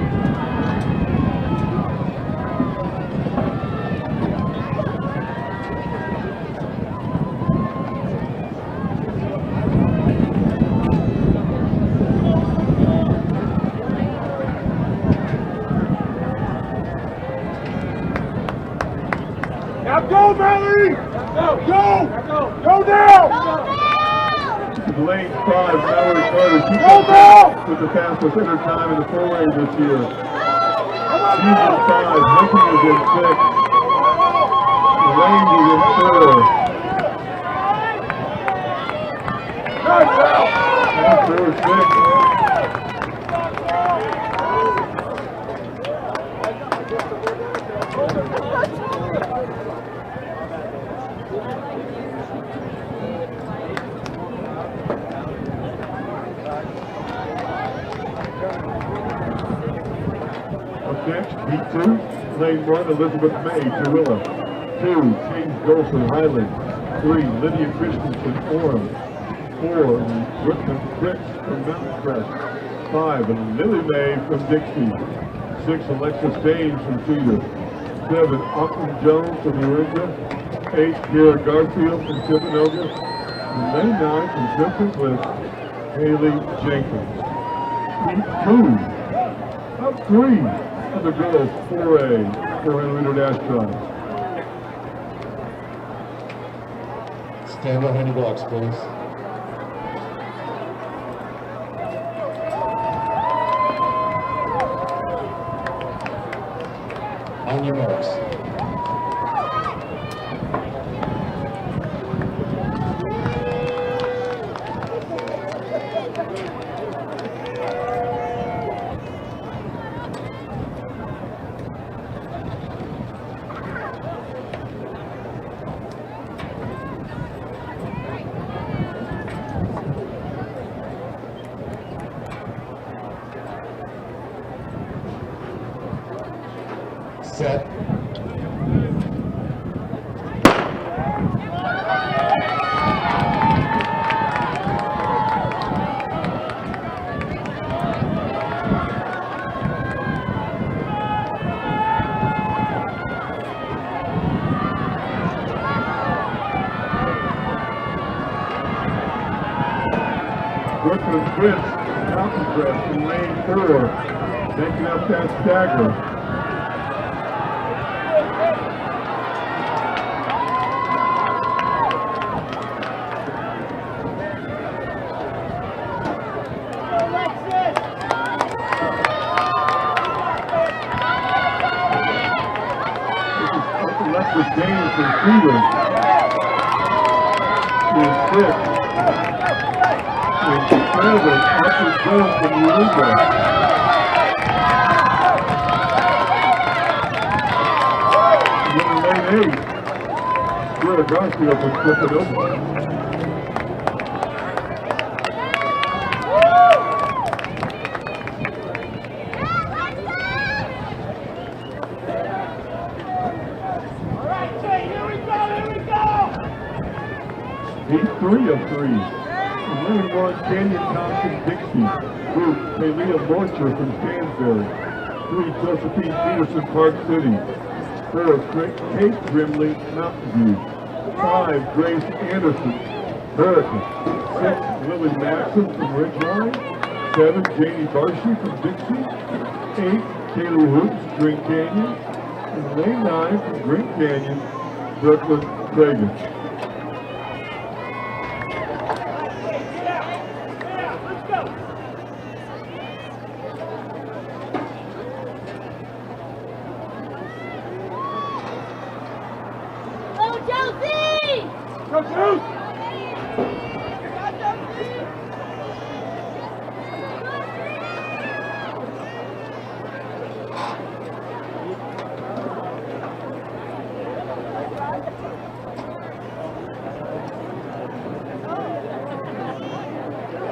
Now go, Mallory! Go! Go! Go now! Lane 5, Mallory Carter, she Go, Mel! with the fastest inner time in the 4A this year. Season 5, Hunting is in 6. Lane is in 4. Good, Mal! And 4-6. Next, heat 2, lane 1, Elizabeth May, Tooele. 2, James Golson, Highland. 3, Lydia Christensen, Orem. 4, Whitman Fritz from Mountain Crest. 5, Lily May from Dixie. 6, Alexis Daines from Cedar. 7, Auckland Jones from Uinta. 8, Kira Garfield from Timpanogah. And lane 9 from Simpson Cliff, Haley Jenkins. Heat 2, up 3. The girls 4A 400-meter dash trials. Stand behind your blocks, please. On your marks. Set. Brooklyn Prince, mountain press in lane 4, making up that stagger. Left James from Cleveland. In 6th. In 7th, Upper Jones from Eureka. In lane 8, Greta Garfield from Clifton. He's 3 of 3. Lane 1, Canyon Thompson Dixie. Group, Talia Morcher from Stansbury. 3, Josephine Peterson, Park City. 4, Kate Grimley, Mountain View. 5, Grace Anderson, Hurricane. 6, Lily Maxson from Ridgeline. 7, Janie Barshi from Dixie. 8, Kaylee Hoops, Green Canyon. And lane 9 from Green Canyon, Brooklyn Cragen.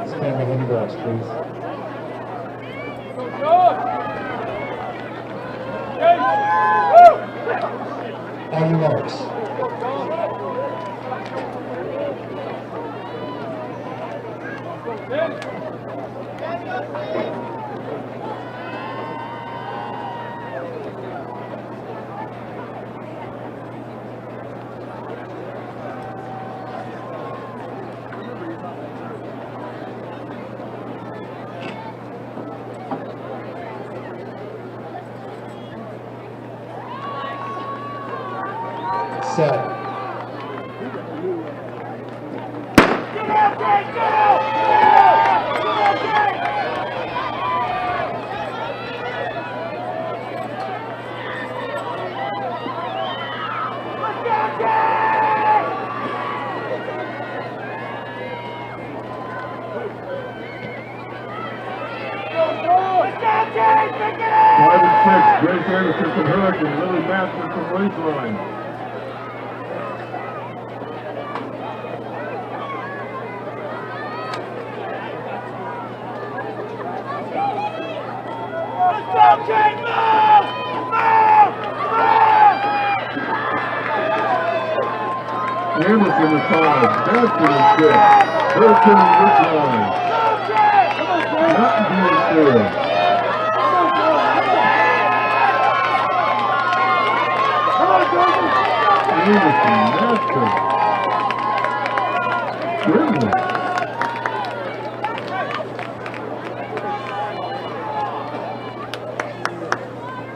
Stand behind the box, please. On your marks. Set. Five and 6, Grace Anderson from Hurricane, Lily Matson from Ridgeline. Anderson is 5, Matson is 6, Hurricane and Ridgeline. Mountain View is 4. Anderson, Matson, Grimley.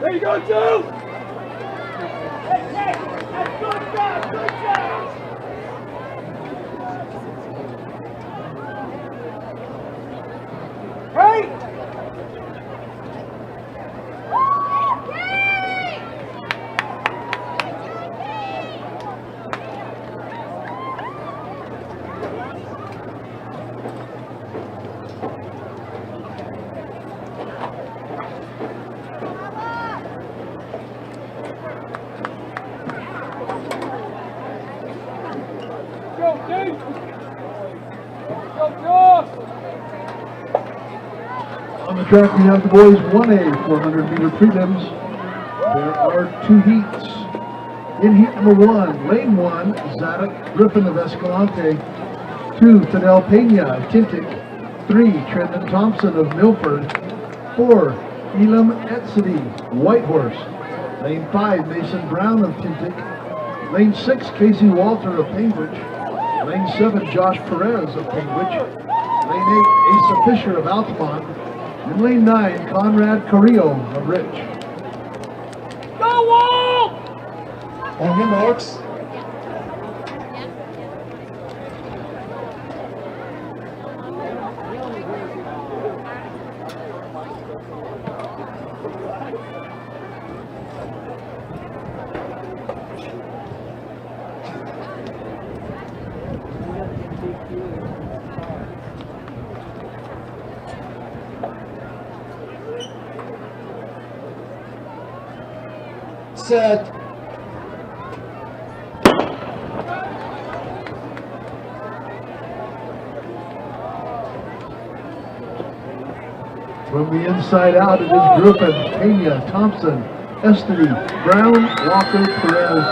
There you go, Joe! Hey, that's good job, good job! Hey! On the track, we have the boys 1A 400-meter prelims. There are 2 heats. In heat number 1, lane 1, Zadok Griffin of Escalante. 2, Fidel Pena of Tintic. 3, Trenton Thompson of Milford. 4, Elam Etzedy, Whitehorse. Lane 5, Mason Brown of Tintic. Lane 6, Casey Walter of Penguich. Lane 7, Josh Perez of Penguich. Lane 8, Asa Fisher of Altamont. And lane 9, Conrad Carrillo of Rich. Go Wolf! On your marks. Set. From the inside out, it is Griffin, Pena, Thompson, Estedy, Brown, Walker, Perez,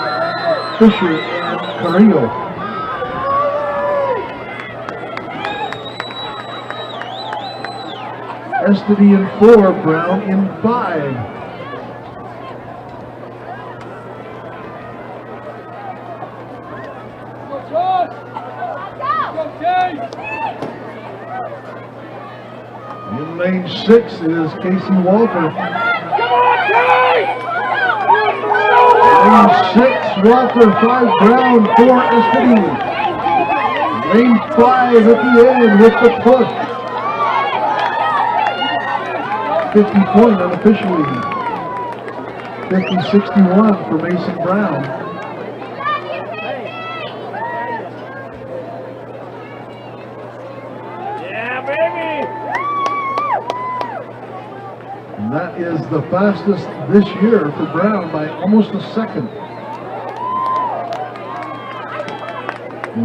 Fisher, and Carrillo. Estedy in 4, Brown in 5. In lane 6 is Casey Walter. Lane 6, Walter, 5, Brown, 4, Estedy. Lane 5 at the end with the push. 50 point unofficially. 50-61 for Mason Brown. And that is the fastest this year for Brown by almost a second.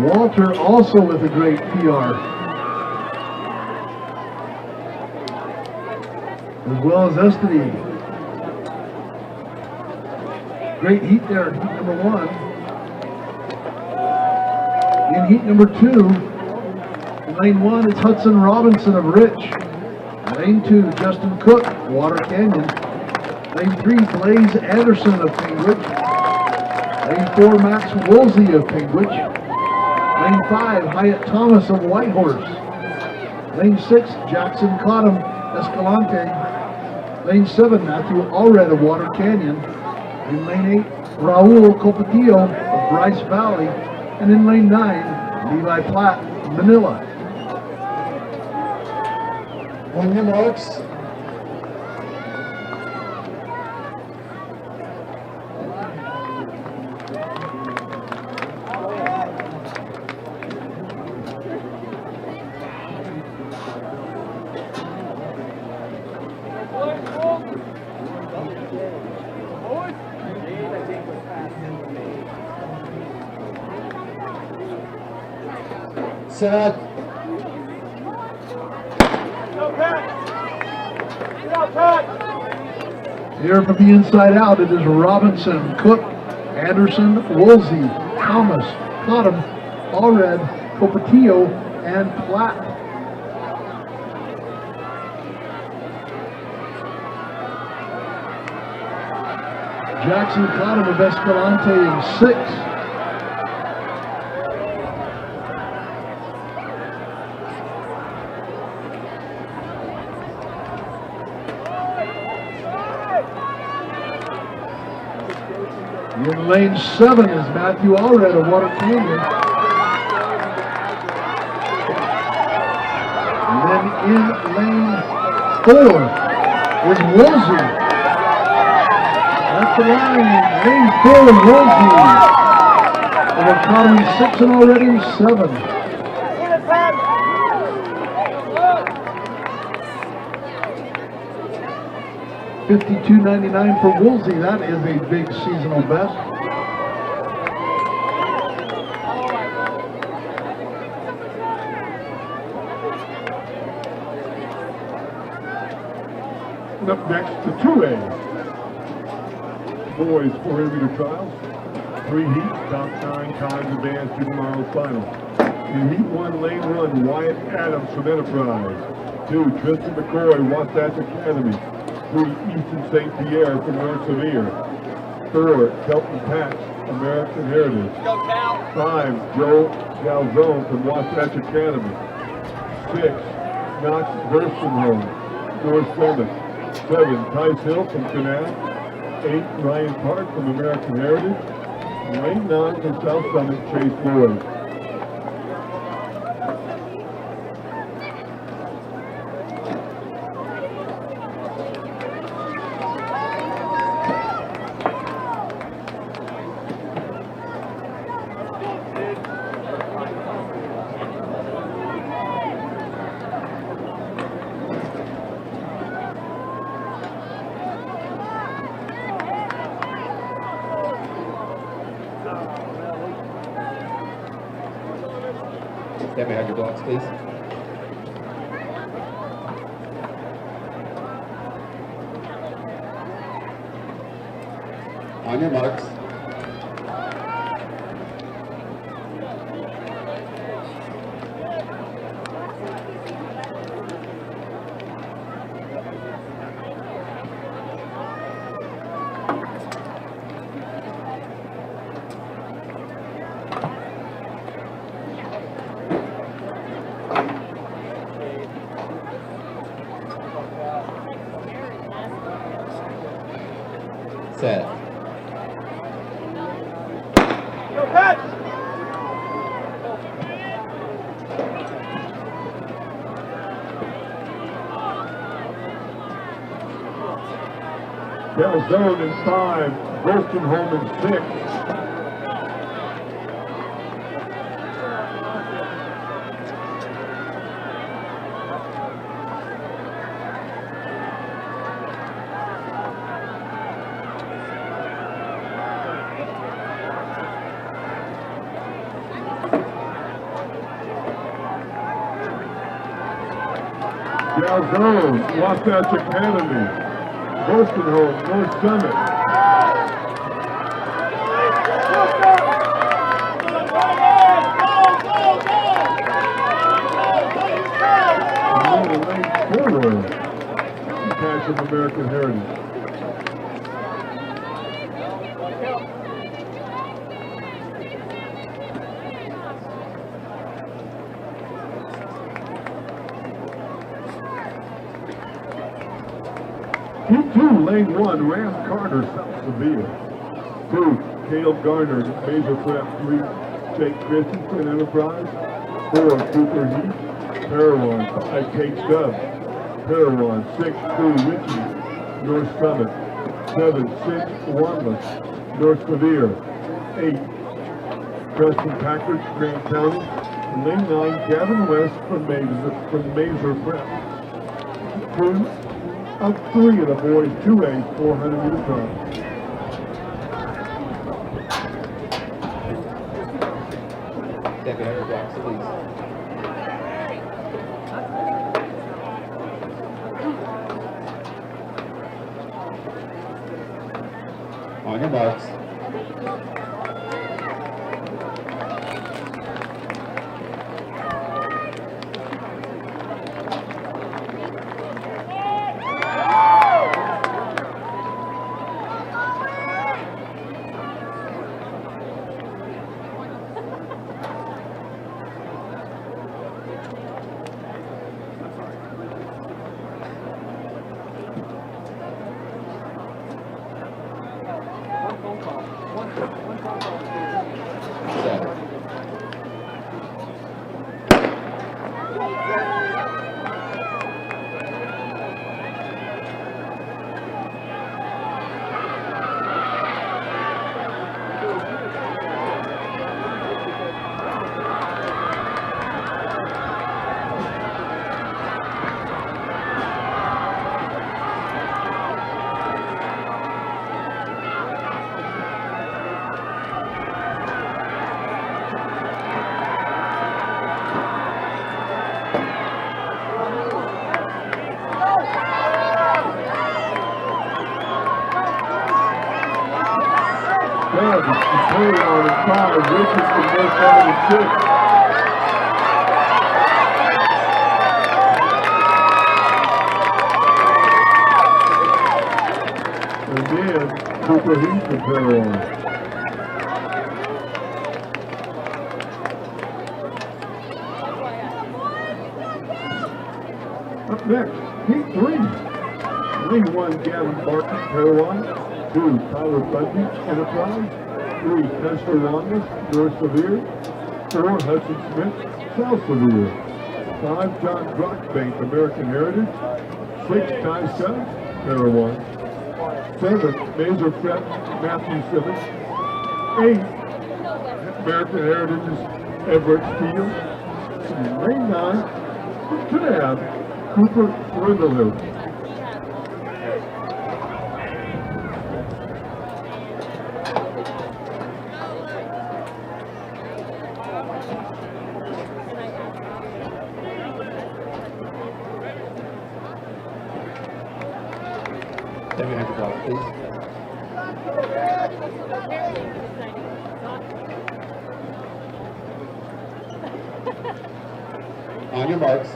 Walter also with a great PR. As well as Estedy. Great heat there in heat number 1. In heat number 2, in lane 1, it's Hudson Robinson of Rich. Lane 2, Justin Cook, Water Canyon. Lane 3, Blaze Anderson of Penguich. Lane 4, Max Woolsey of Penguich. Lane 5, Hyatt Thomas of Whitehorse. Lane 6, Jackson Cottom, Escalante. Lane 7, Matthew Allred of Water Canyon. In lane 8, Raul Copatillo of Bryce Valley. And in lane 9, Levi Platt, Manila. On your marks. Set. Here from the inside out, it is Robinson, Cook, Anderson, Woolsey, Thomas, Cottom, Allred, Copatillo, and Platt. Jackson Cottom of Escalante in 6. In lane 7 is Matthew Allred of Water Canyon. And then in lane 4 is Woolsey. That's the line. Lane 4, Woolsey. And we're counting 6 and already 7. 52.99 for Woolsey. That is a big seasonal best. And up next to 2A. boys 400 meter trials. 3 heats, top 9 times advanced to tomorrow's final. In heat 1, lane 1, Wyatt Adams from Enterprise. 2, Tristan McCoy, Wasatch Academy. 3, Easton St. Pierre from North Severe. 4, Kelton Patch, American Heritage. 5, Joe Galzone from Wasatch Academy. 6, Knox Verstenholm, North Summit. 7, Tice Hill from Canal. 8, Ryan Park from American Heritage. Lane 9 from South Summit, Chase Boyd. Stand behind your blocks, please. On your marks. Set. Calzone in 5, Verstenholm in 6. Galzone, Wasatch Academy. Verstenholm, North Summit. Lane 4, Patch of American Heritage. Heat 2, lane 1, Rand Carter, South Severe. 2, Caleb Garner, Major Prep. 3, Jake Christensen, Enterprise. 4, Cooper Heath, Parawan. 5, Kate Stubbs, Parawan. 6, 2, Richie, North Summit. 7, 6, Wanless, North Severe. 8, Preston Packard, Grant County. And lane 9, Gavin West from Major Prep. 2 of 3 of the boys 2A 400 meter trial. Stand behind your blocks, please. On your marks. Doug, Perry on in 5, Richardson goes 7 and 6. And then Cooper Heath and Perry on. Up next, Heat 3. Lane 1, Gavin Barton, Parowan. 2, Tyler Bundy, Enterprise. 3, Tesla Longus, North Sevier. 4, Hudson Smith, South Sevier. 5, John Brockbank, American Heritage. 6, Ty Scott, Parowan. 7, Mazer Fred, Matthew Simmons. 8, American Heritage's Everett Steele. Lane 9, Canab, Cooper Rinderler. Have your hands up, please. On your marks.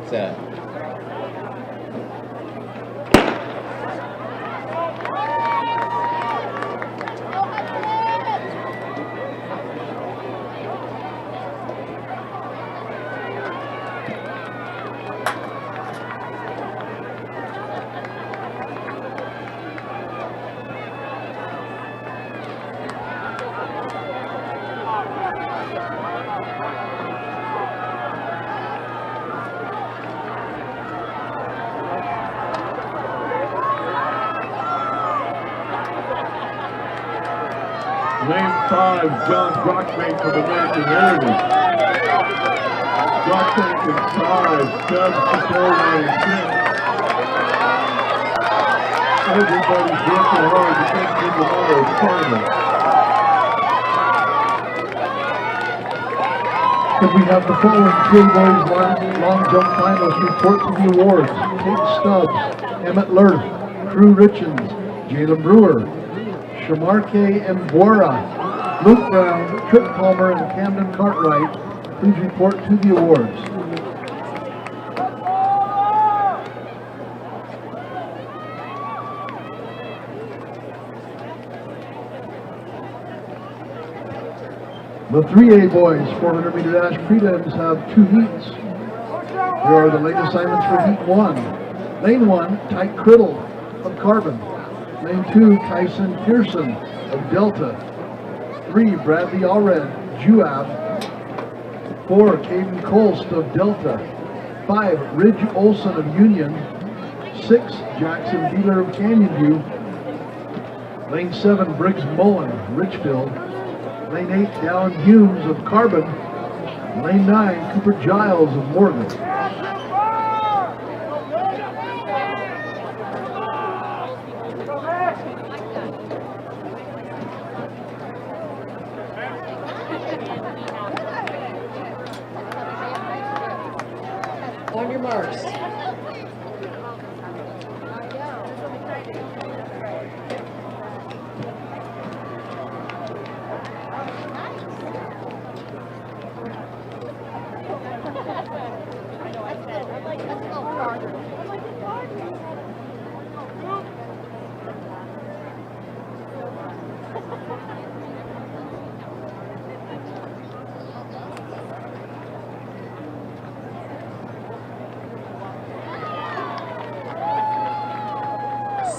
Set. Lane 5, John Brockbank from American Heritage. Brockbank in 5, Doug Capone in 6. Everybody's working hard to get to tomorrow's final. Could we have the following three boys long jump finalists report to the awards? Kate Stubbs, Emmett Lerth, Drew Richens, Jalen Brewer, Shamarke Mbora, Luke Brown, Trip Palmer, and Camden Cartwright. Please report to the awards. The 3A boys 400 meter dash prelims have 2 heats. Here are the lane assignments for heat 1. Lane 1, Tyke Criddle of Carbon. Lane 2, Tyson Pearson of Delta. 3, Bradley Allred, Juab. 4, Caden Colst of Delta. 5, Ridge Olson of Union. 6, Jackson Beeler of Canyon View. Lane 7, Briggs Mullen, Richfield. Lane 8, Dallin Humes of Carbon. Lane 9, Cooper Giles of Morgan. On your marks.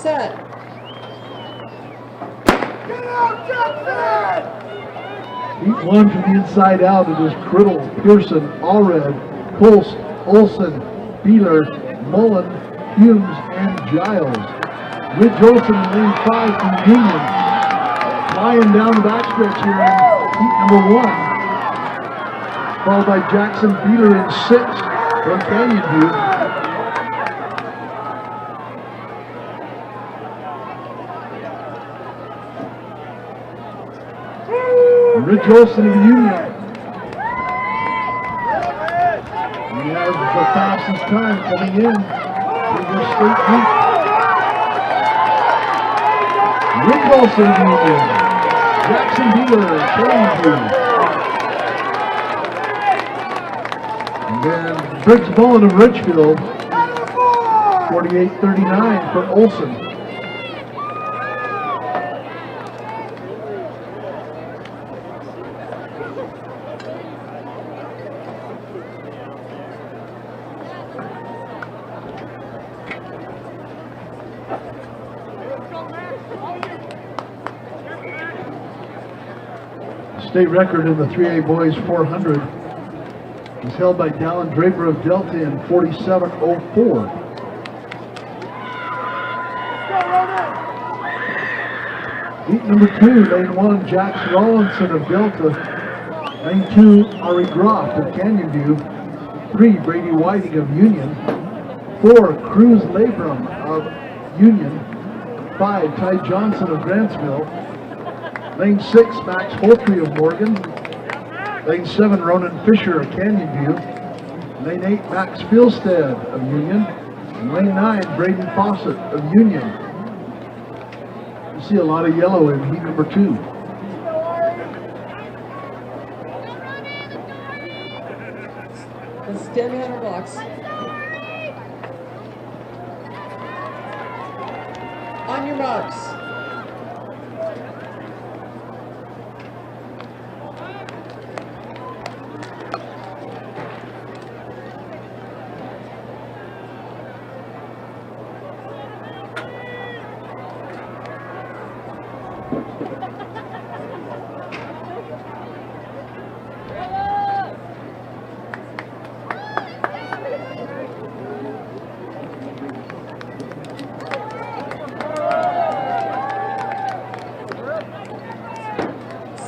Set. Heat 1 from the inside out. It is Criddle, Pearson, Allred, Colst, Olson, Beeler, Mullen, Humes and Giles. Ridge Olson in lane 5 from Union. Flying down the backstretch here in heat number 1. Followed by Jackson Beeler in 6th from Canyon View. Ridge Olson of Union. He has the fastest time coming in to the state meet. Ridge Olson of Union. Jackson Beeler, Canyon View. And then Briggs Mullen of Richfield, 48:39 for Olson. State record in the 3A boys 400 is held by Dallin Draper of Delta in 47:04. Heat number 2, lane 1, Jax Rollinson of Delta. Lane 2, Ari Groff of Canyon View. 3, Brady Whiting of Union. 4, Cruz Labrum of Union. 5, Ty Johnson of Grantsville. Lane 6, Max Holtree of Morgan. Lane 7, Ronan Fisher of Canyon View. Lane 8, Max Fieldstead of Union. And lane 9, Braden Fawcett of Union. You see a lot of yellow in heat number 2. Let's stand behind our blocks. On your marks.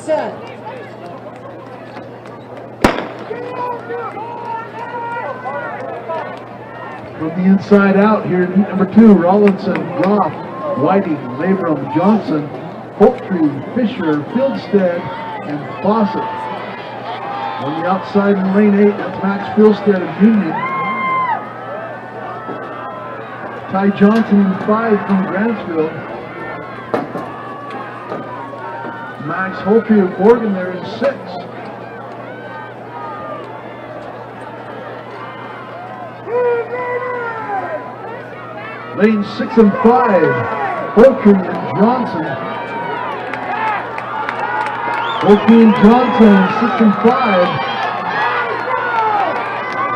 Set. From the inside out here in heat number 2, Rollinson, Groff, Whiting, Labrum, Johnson, Holtree, Fisher, Fieldstead, and Fawcett. On the outside in lane 8, that's Max Fieldstead of Union. Ty Johnson in 5 from Grantsville. Max Holtree of Morgan there in 6. Lane 6 and 5, Holtree and Johnson. Holtree and Johnson, 6 and 5.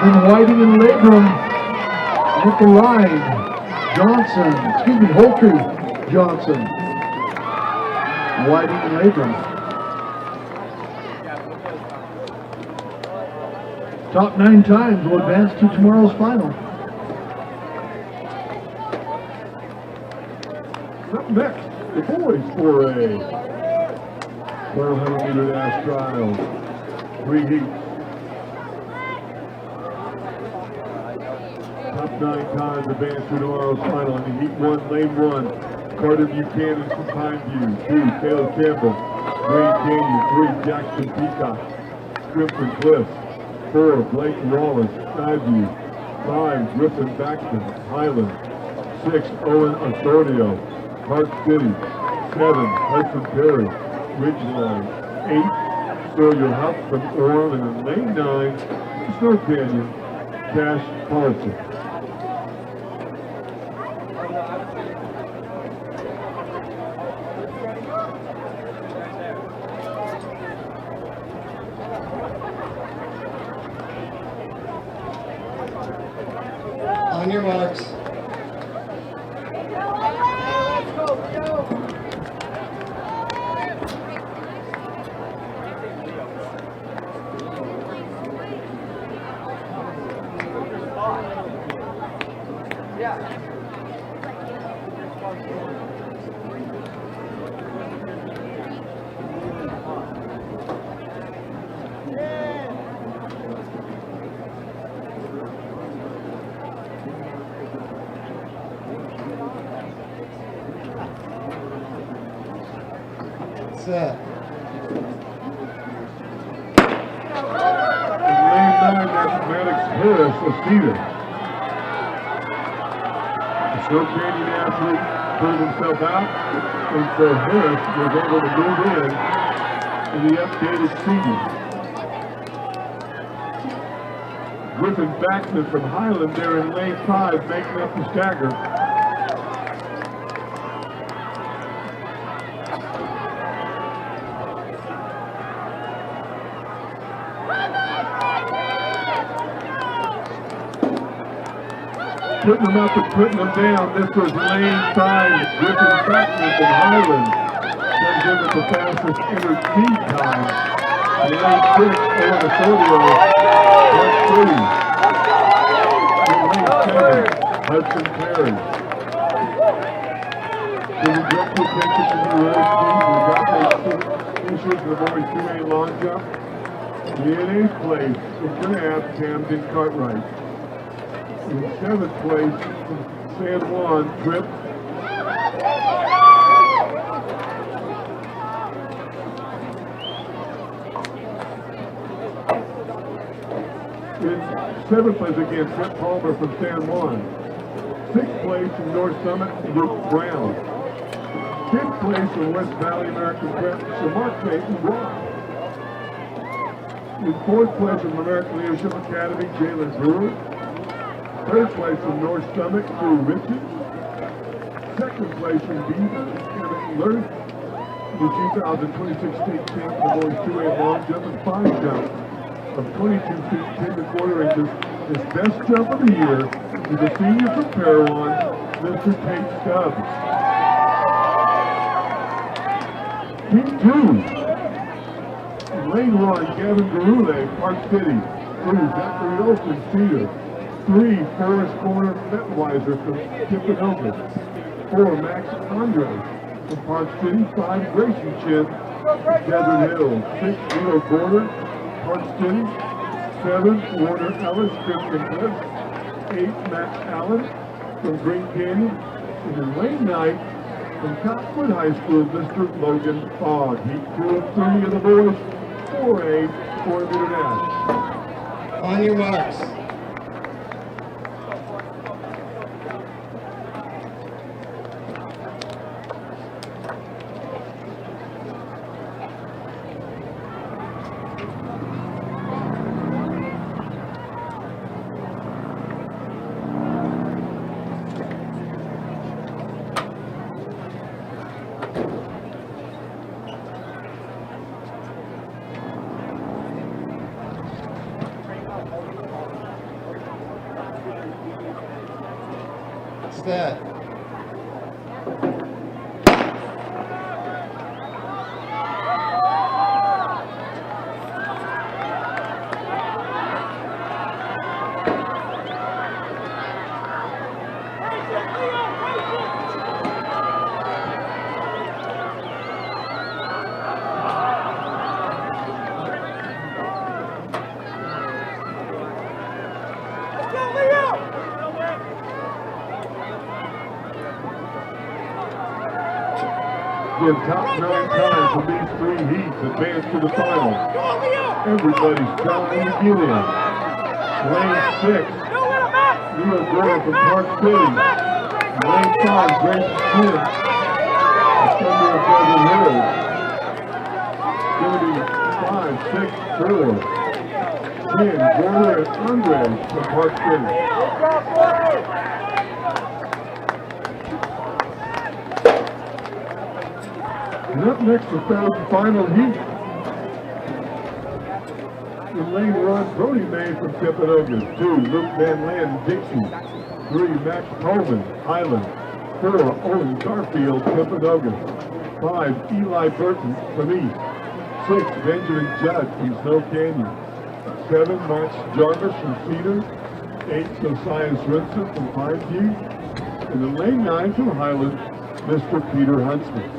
Then Whiting and Labrum with the line. Holtree, Johnson. Whiting and Labrum. Top 9 times will advance to tomorrow's final. Up next, the boys 4A. 1200 meter dash trials. 3 heats. Top 9 times advance to tomorrow's final. In heat 1, lane 1, Carter Buchanan from Pineview. 2, Caleb Campbell. Wayne Canyon. 3, Jackson Peacock. Crimson Cliffs. 4, Blake Wallace, Skyview. 5, Griffin Baxton, Highland. 6, Owen Osorio, Park City. 7, Hudson Perry, Ridgeline. 8, Sawyer Huff from Orem. And in lane 9, Snow Canyon, Cash Parsons. On your marks. Yeah. Set. In lane 9, that's Maddox Harris of Cedar. The Snow Canyon athlete put himself out, and so Harris was able to move in the updated seating. Griffin Backman from Highland there in lane 5, making up the stagger. Putting them up and putting them down. This was lane 5, Griffin Backman from Highland. Comes in with the fastest entered speed time. And lane 6, Owen Osorio, part 3. In lane 7, Hudson Perry. So we direct your attention to the road speed. We've got those finishers in the boys 2A long jump. In 8th place is going to have Camden Cartwright. In 7th place, San Juan Tripp. In 7th place again, Trip Palmer from San Juan. 6th place in North Summit, Luke Brown. 5th place in West Valley American Prep, Sir Mark Payton Ross. In 4th place in American Leadership Academy, Jalen Brewer. 3rd place in North Summit, Drew Richards. 2nd place in Beaver, Emmett Lurth. The 2026 state champ for boys 2A long jump and 5 jump of 22 feet 10 1/4 inches. His best jump of the year is a senior from Parowan, Mr. Tate Stubbs. Heat 2. In lane 1, Gavin Garule, Park City. 2, Zachary Olson, Cedar. 3, Forest Corner Metweiser from Timpanogos. 4, Max Andre from Park City. 5, Gracie Chin, Desert Hills. 6, Leo Border, Park City. 7, Warner Ellis, Christian Cliffs. 8, Matt Allen from Green Canyon. And in lane 9, from Cottonwood High School, Mr. Logan Fogg. Heat 2 and 3 of the boys, 4A, 4-meter dash. On your marks. Set. The top 9 times from these 3 heats advance to the final. Everybody's trying to get in. Lane 6, Leo Gore from Park City. Lane 5, Grace Chin, Thunder of Desert Hills. Going to be 5, 6, 4. 10, Gore and Andre from Park City. And up next, the third and final heat. In lane 1, Brody May from Timpanogos. 2, Luke Van Land, Dixie. 3, Max Coleman, Highland. 4, Owen Garfield, Timpanogos. 5, Eli Burton from East. 6, Benjamin Judd from Snow Canyon. 7, Max Jarvis from Cedar. 8, Josiah Swinson from Pine View. And in lane 9 from Highland, Mr. Peter Huntsman.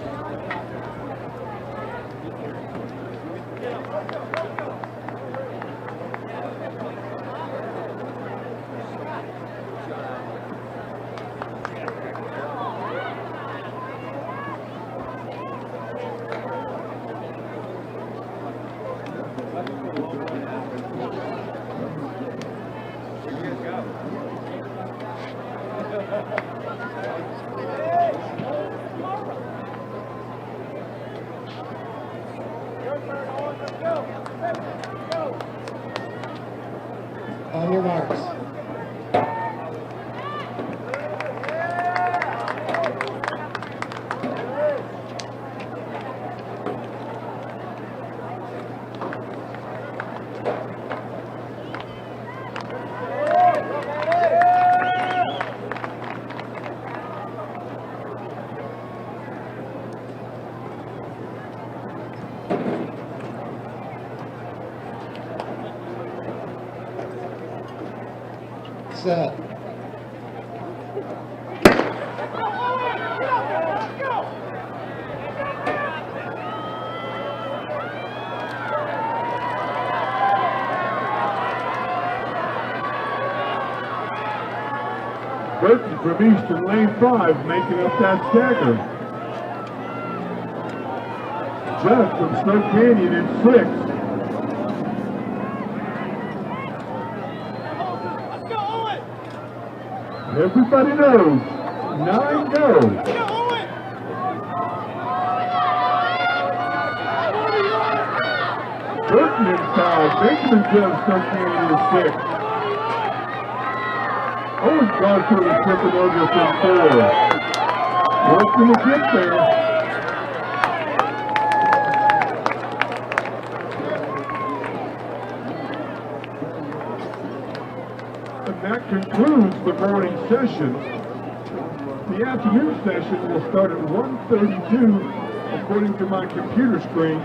On your marks. Set. Burton from Eastern lane 5 making up that stagger. Judd from Snow Canyon in 6. Everybody knows, 9 go. Burton in 5, Benjamin Judd, Snow Canyon in 6. Owen Garfield is flipping over from 4. Working to get there. And that concludes the morning session. The afternoon session will start at 1:32, according to my computer screen,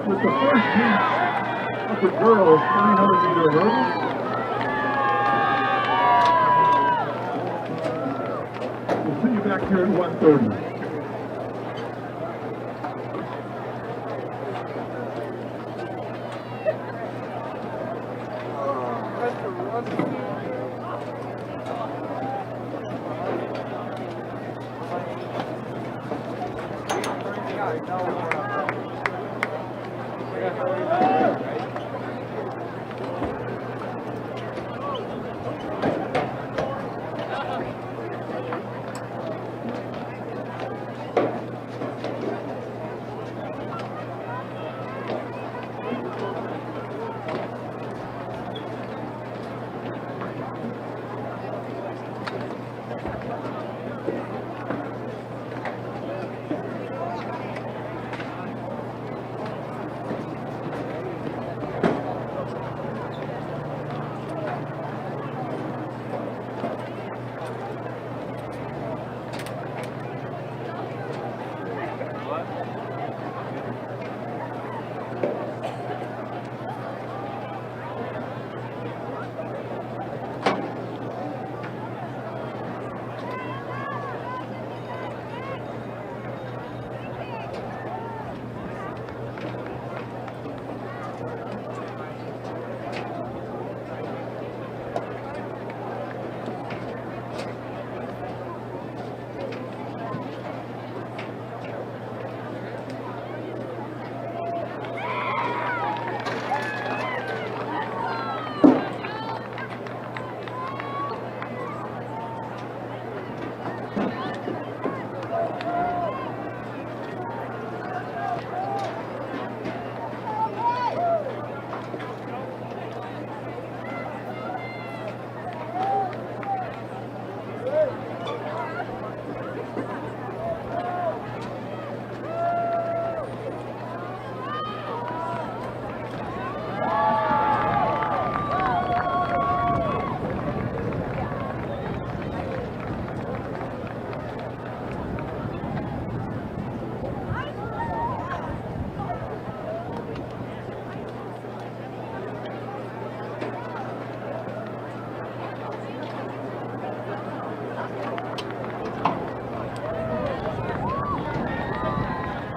with the first heat of the girls' 300-meter hurdle. We'll see you back here at 1:30.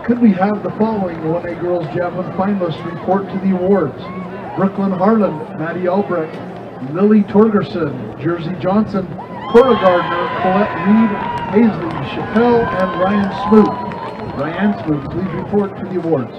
Could we have the following 1A girls javelin finalists report to the awards? Brooklyn Harlan, Maddie Albrecht, Lily Torgerson, Jersey Johnson, Cora Gardner, Colette Reed, Paisley Chappelle, and Ryan Smoot. Ryan Smoot, please report to the awards.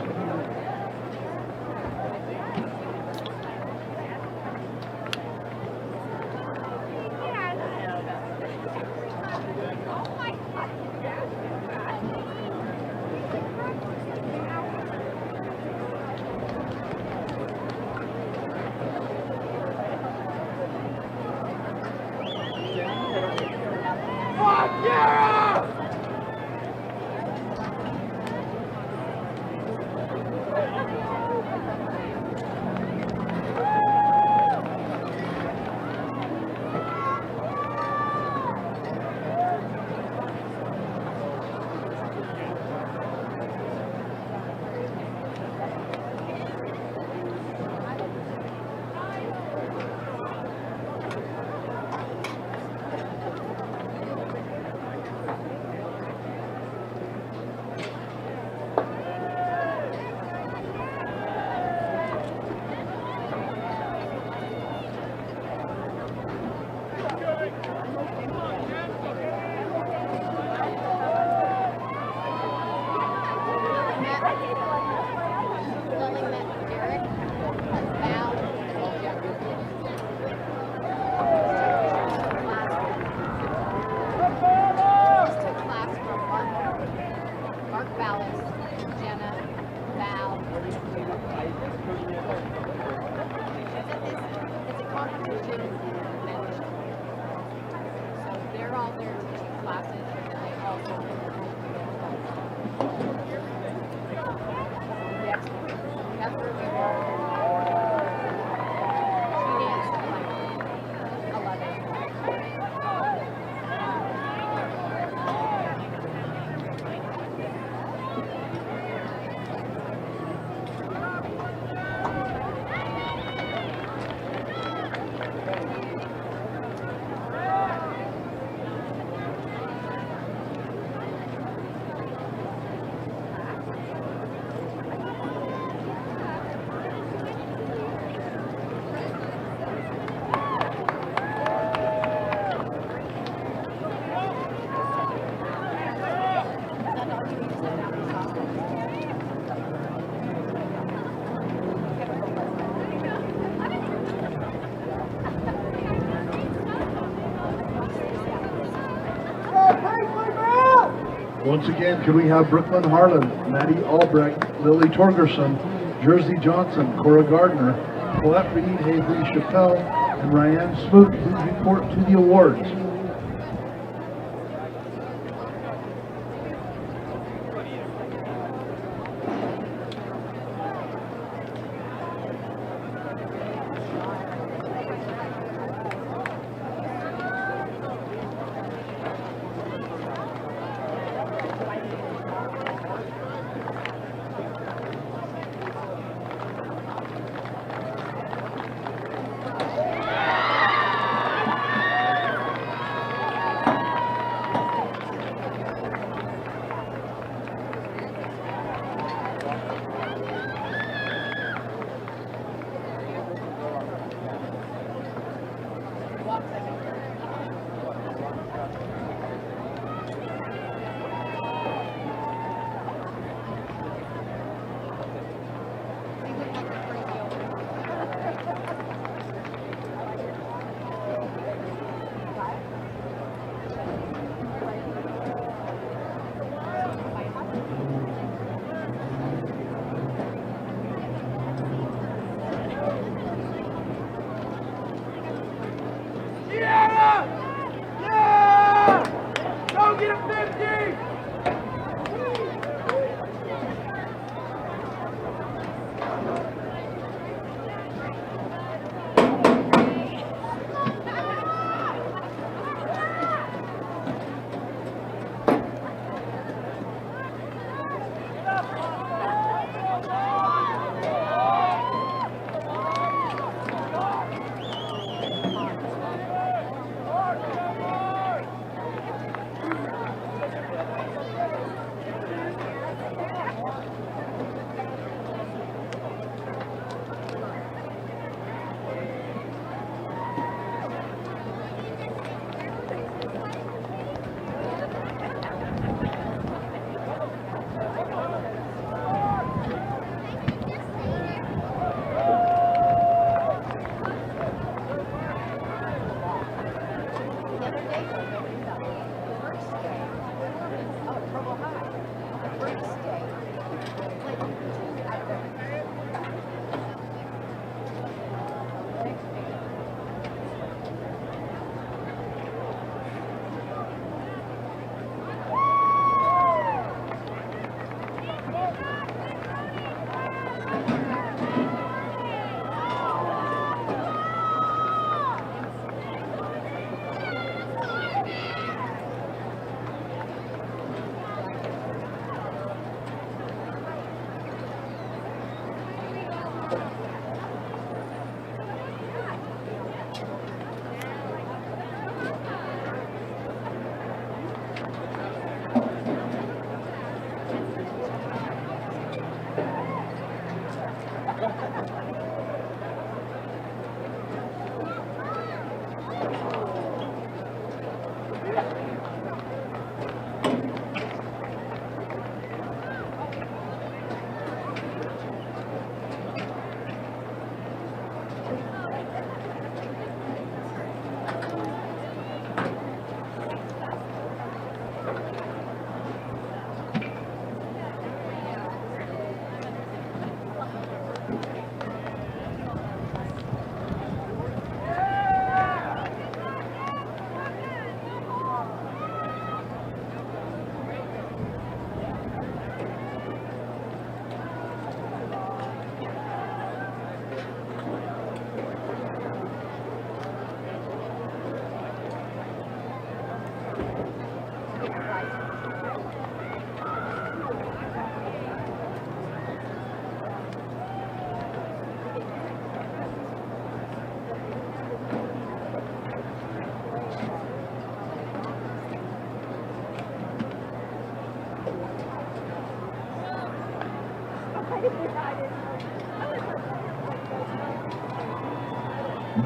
Once again, could we have Brooklyn Harlan, Maddie Albrecht, Lily Torgerson, Jersey Johnson, Cora Gardner, Colette Reed, Paisley Chappelle, and Ryan Smoot please report to the awards.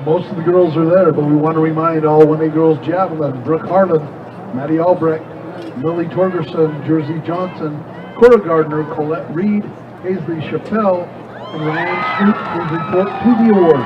Most of the girls are there, but we want to remind all 1A girls javelin, Brooke Harlan, Maddie Albrecht, Lily Torgerson, Jersey Johnson, Cora Gardner, Colette Reed, Paisley Chappelle, and Ryan Snoop will report to the award.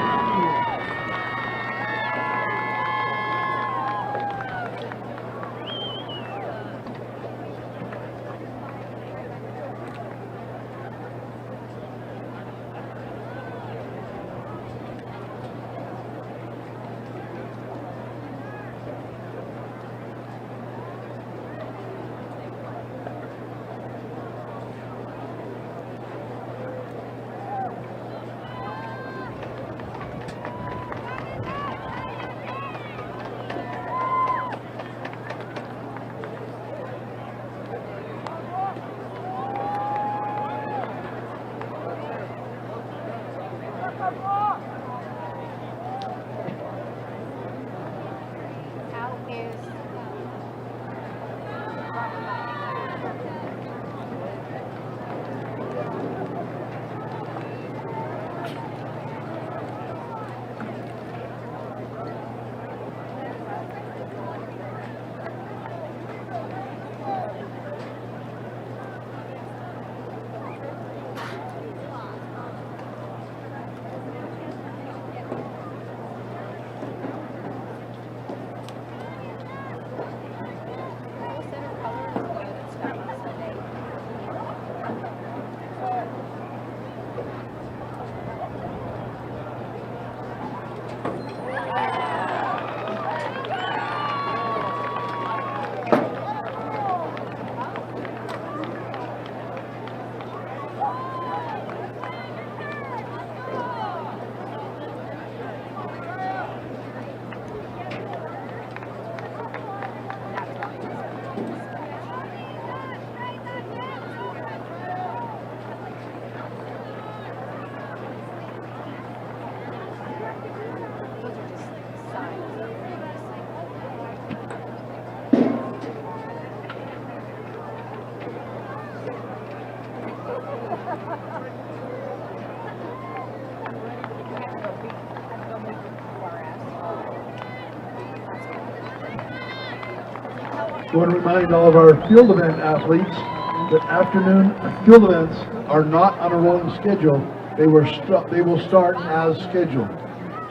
I want to remind all of our field event athletes that afternoon field events are not on a rolling schedule. They will start as scheduled.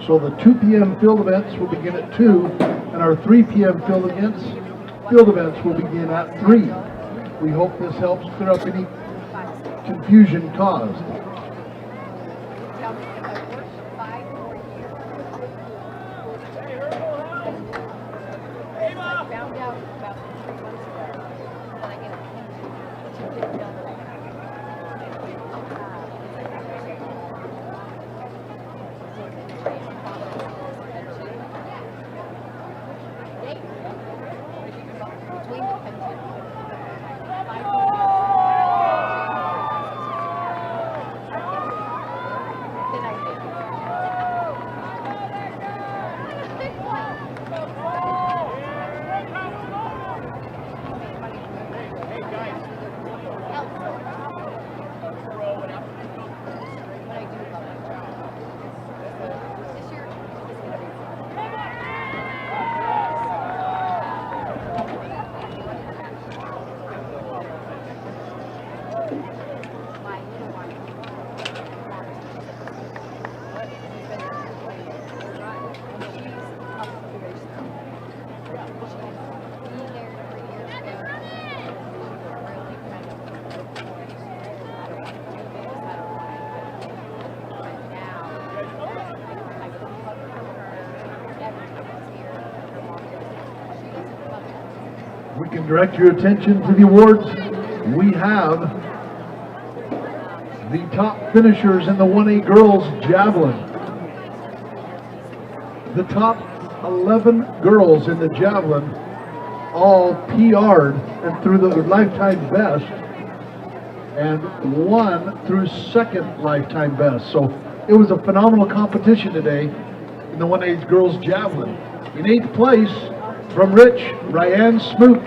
So the 2 p.m. field events will begin at 2, and our 3 p.m. field events will begin at 3. We hope this helps clear up any confusion caused. can direct your attention to the awards. We have the top finishers in the 1A girls javelin. The top 11 girls in the javelin all PR'd and through the lifetime best, and one through second lifetime best. So it was a phenomenal competition today in the 1A girls javelin. In 8th place from Rich, Ryan Smoot.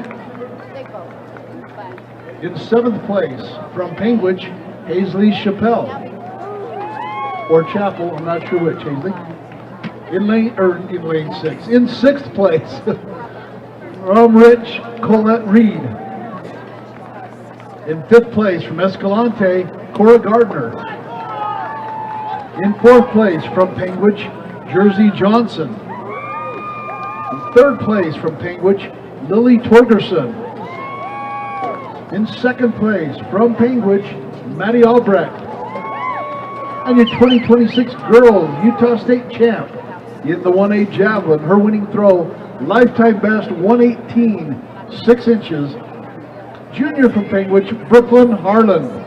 In 7th place from Penguich, Hazley Chappelle. Or Chapel, I'm not sure which, Hazley. In lane 6. In 6th place from Rich, Colette Reed. In 5th place from Escalante, Cora Gardner. In 4th place from Penguich, Jersey Johnson. In 3rd place from Penguich, Lily Torgerson. In 2nd place from Penguich, Maddie Albrecht. And your 2026 girls Utah State champ in the 1A javelin, her winning throw, lifetime best 118, 6 inches. Junior from Penguich, Brooklyn Harlan.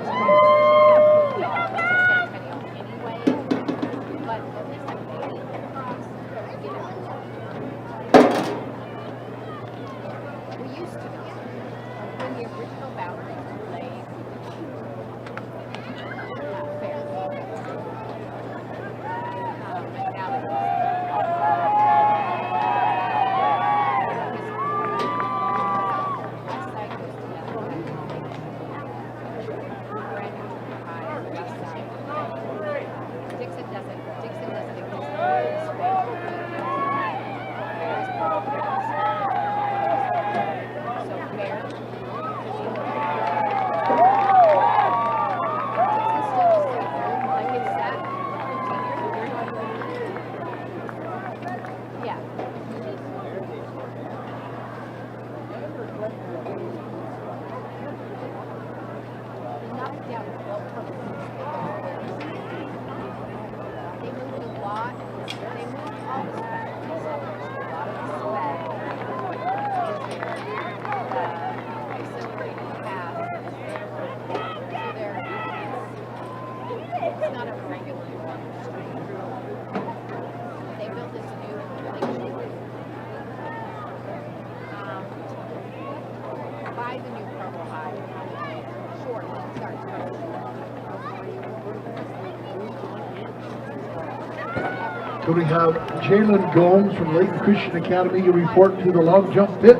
So we have Jalen Gomes from Layton Christian Academy. You report to the long jump pit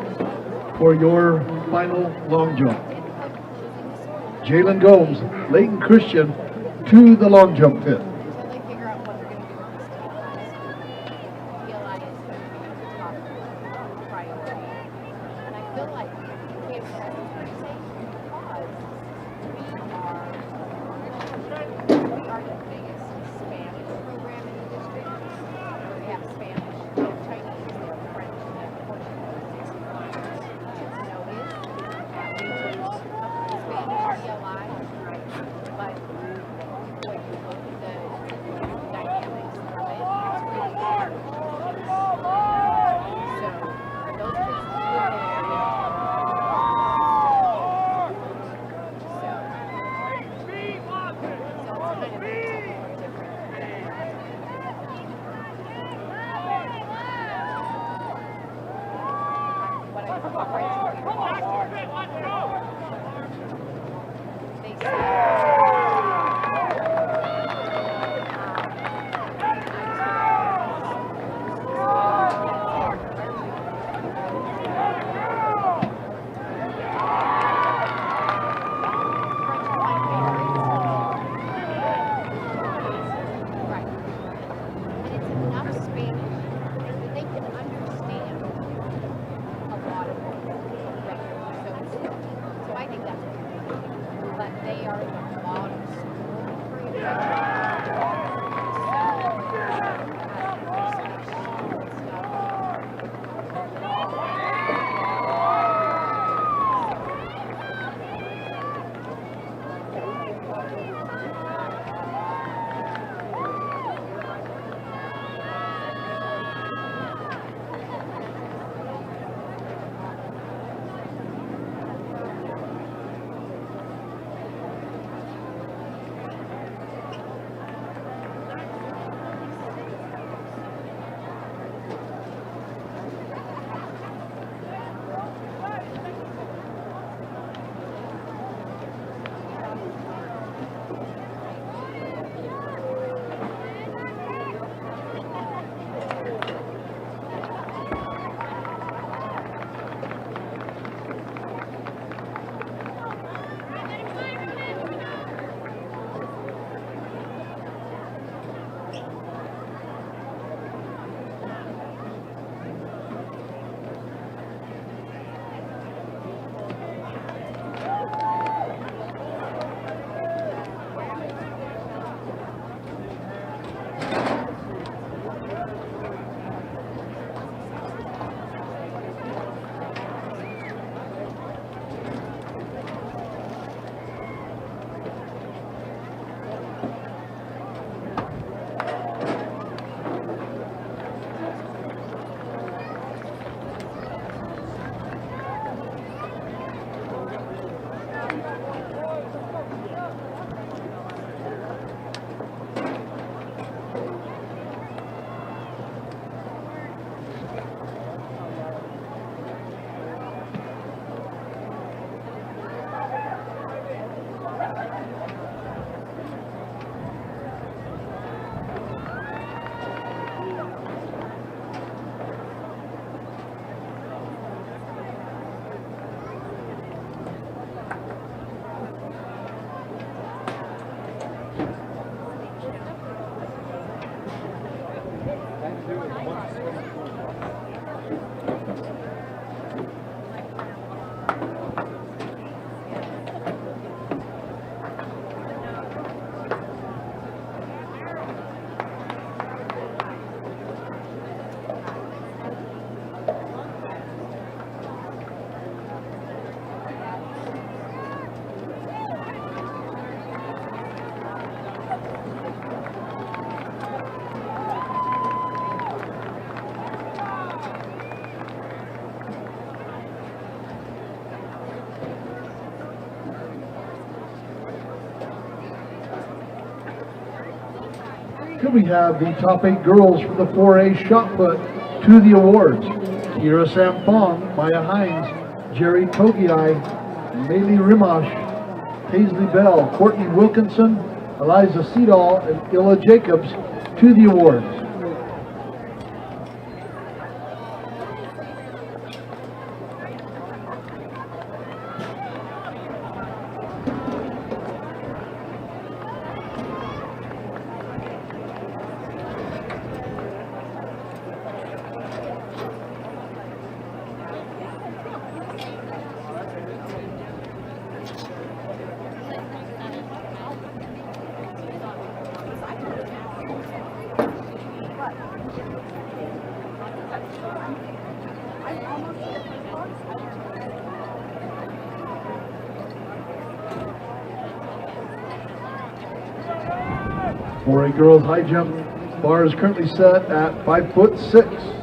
for your final long jump. Jalen Gomes, Layton Christian, to the long jump pit. Here we have the top 8 girls from the 4A shot put to the awards. Kira Samfong, Maya Hines, Jerry Togiai, Medley Rimash, Paisley Bell, Courtney Wilkinson, Eliza Seedall, and Illa Jacobs to the awards. For a girls high jump, bar is currently set at 5'6".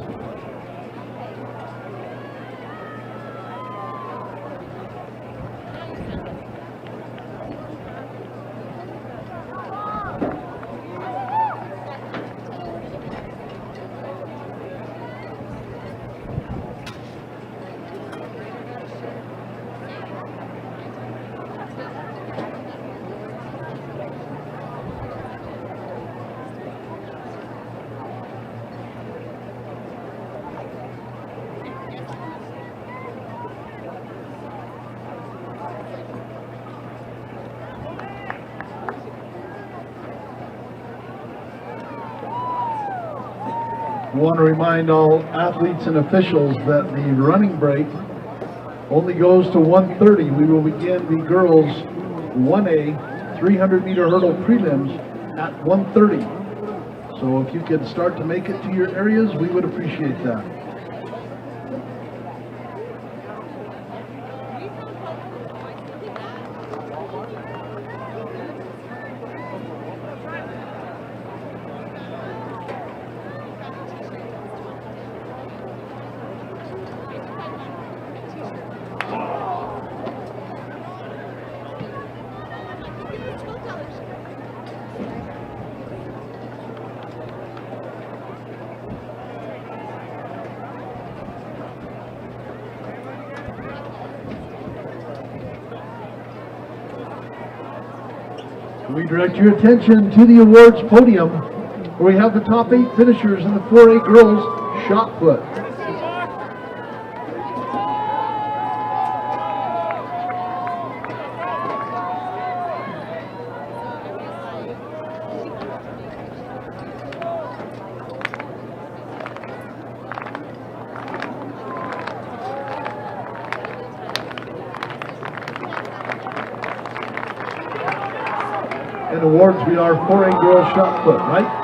I want to remind all athletes and officials that the running break only goes to 1:30. We will begin the girls 1A 300-meter hurdle prelims at 1:30. So if you could start to make it to your areas, we would appreciate that. We direct your attention to the awards podium, where we have the top 8 finishers in the 4A girls shot put. And awards, we are 4A girls shot put, right?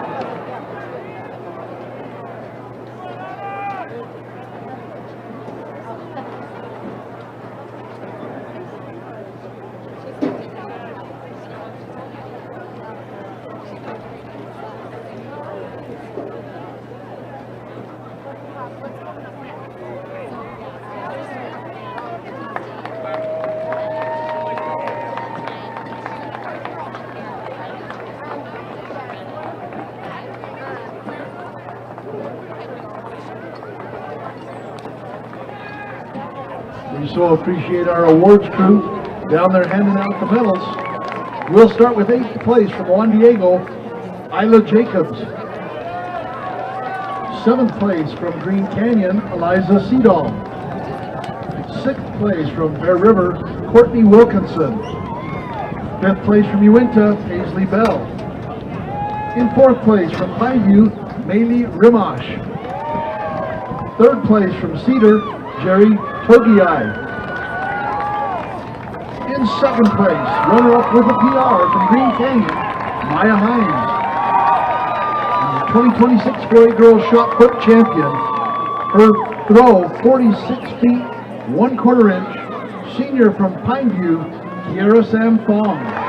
We so appreciate our awards crew down there handing out the medals. We'll start with 8th place from Juan Diego, Illa Jacobs. 7th place from Green Canyon, Eliza Seedall. 6th place from Bear River, Courtney Wilkinson. 5th place from Uinta, Paisley Bell. In 4th place from Pineview, Medley Rimash. 3rd place from Cedar, Jerry Togiai. In 2nd place, runner-up with a PR from Green Canyon, Maya Hines. And the 2026 4A Girls Shot Put champion. Her throw, 46 feet, 1/4 inch. Senior from Pineview, Kira Samfong.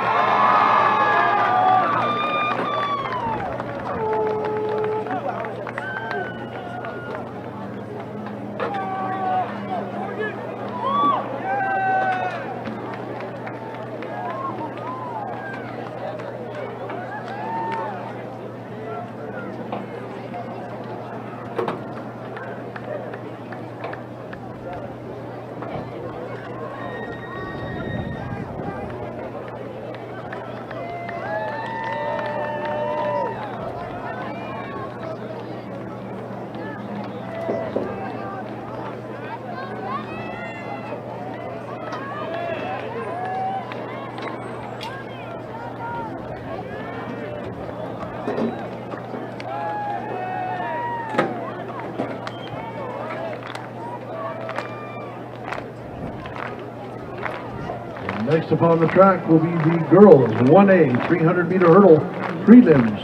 Next up on the track will be the girls 1A 300 meter hurdle prelims,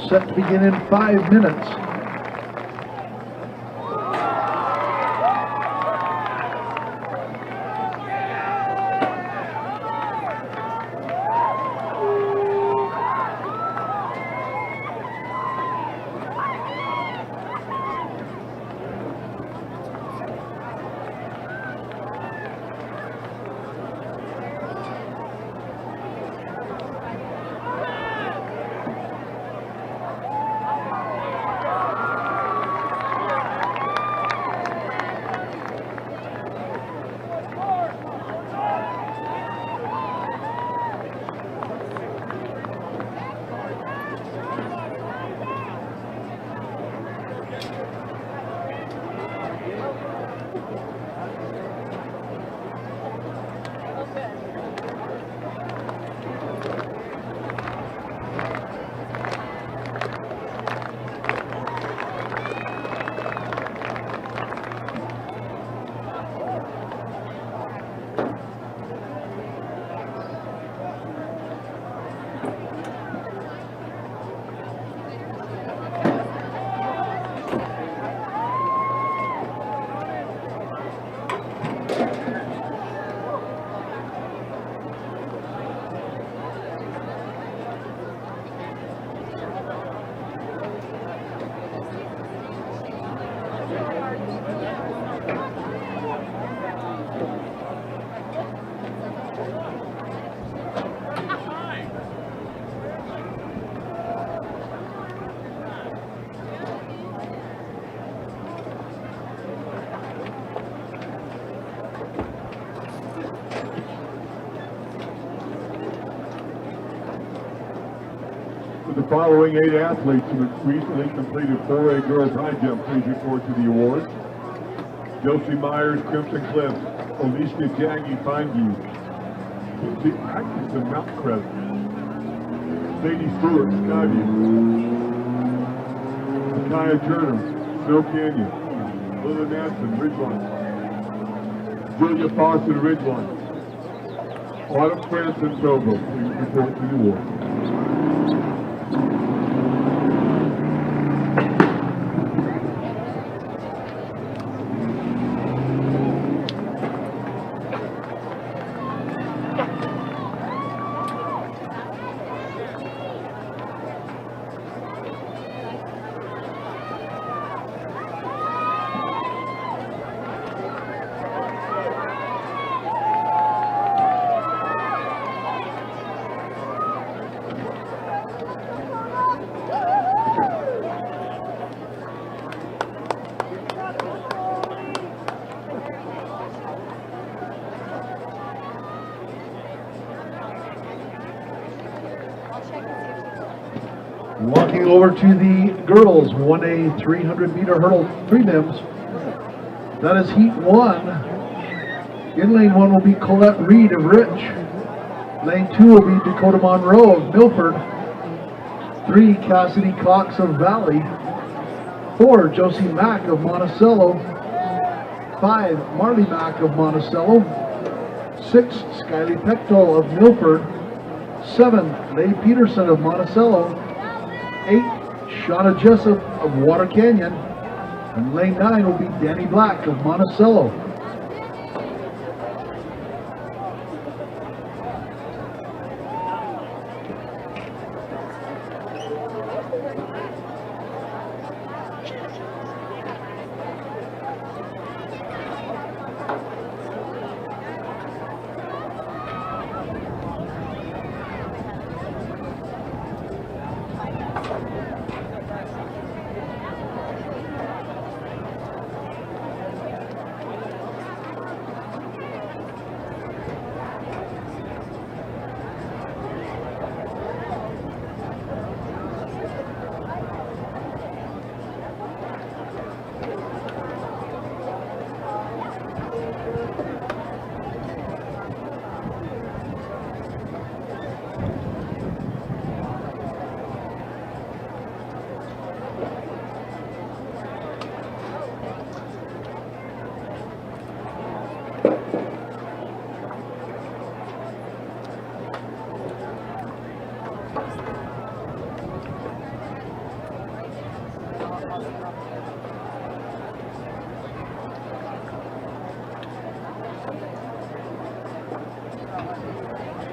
set to begin in 5 minutes. The following 8 athletes who have recently completed 4A girls high jump, please report to the awards. Josie Myers, Crimson Cliffs. Alicia Jaggy, Pineview. Kinsey Atkinson, Mount Crescent. Sadie Stewart, Skyview. Micaiah Turner, Snow Canyon. Lila Nansen, Ridgeline. Julia Fawcett, Ridgeline. Autumn Franson, Togo, please report to the awards. Walking over to the girls 1A 300 meter hurdle prelims. That is heat 1. In lane 1 will be Colette Reed of Rich. Lane 2 will be Dakota Monroe of Milford. 3, Cassidy Cox of Valley. 4, Josie Mack of Monticello. 5, Marley Mack of Monticello. 6, Skylie Pecto of Milford. 7, Leigh Peterson of Monticello. 8, Shauna Jessup of Water Canyon. And lane 9 will be Danny Black of Monticello.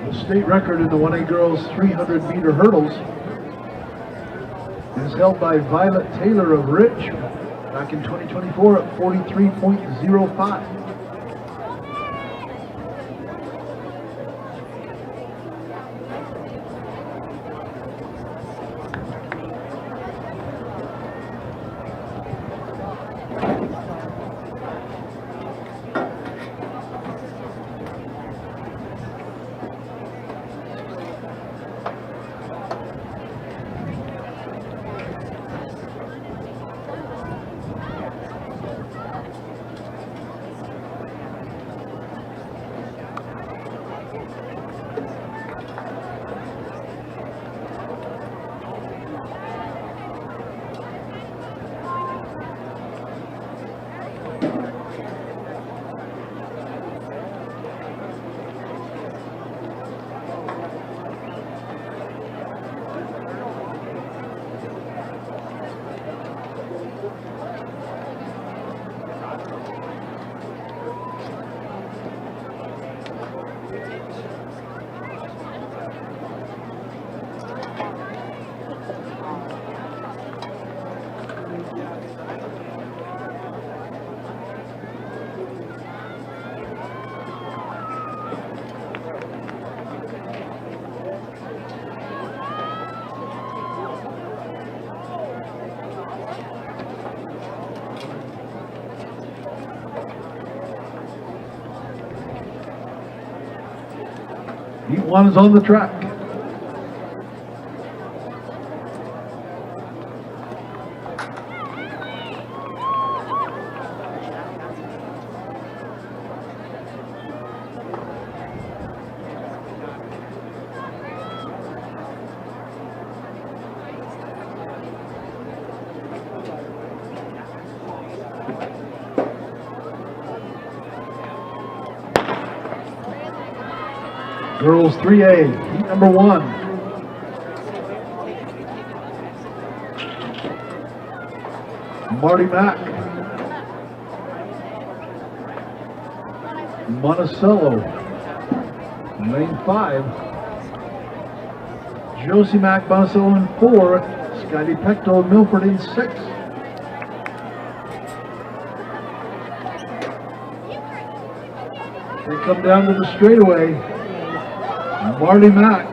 The state record in the 1A girls 300-meter hurdles is held by Violet Taylor of Rich back in 2024 at 43.05. Heat 1 is on the track. Girls 3A, heat number 1. Marty Mack, Monticello, lane 5. Josie Mack, Monticello in 4. Skyly Pecto, Milford in 6. They come down to the straightaway. Marty Mack.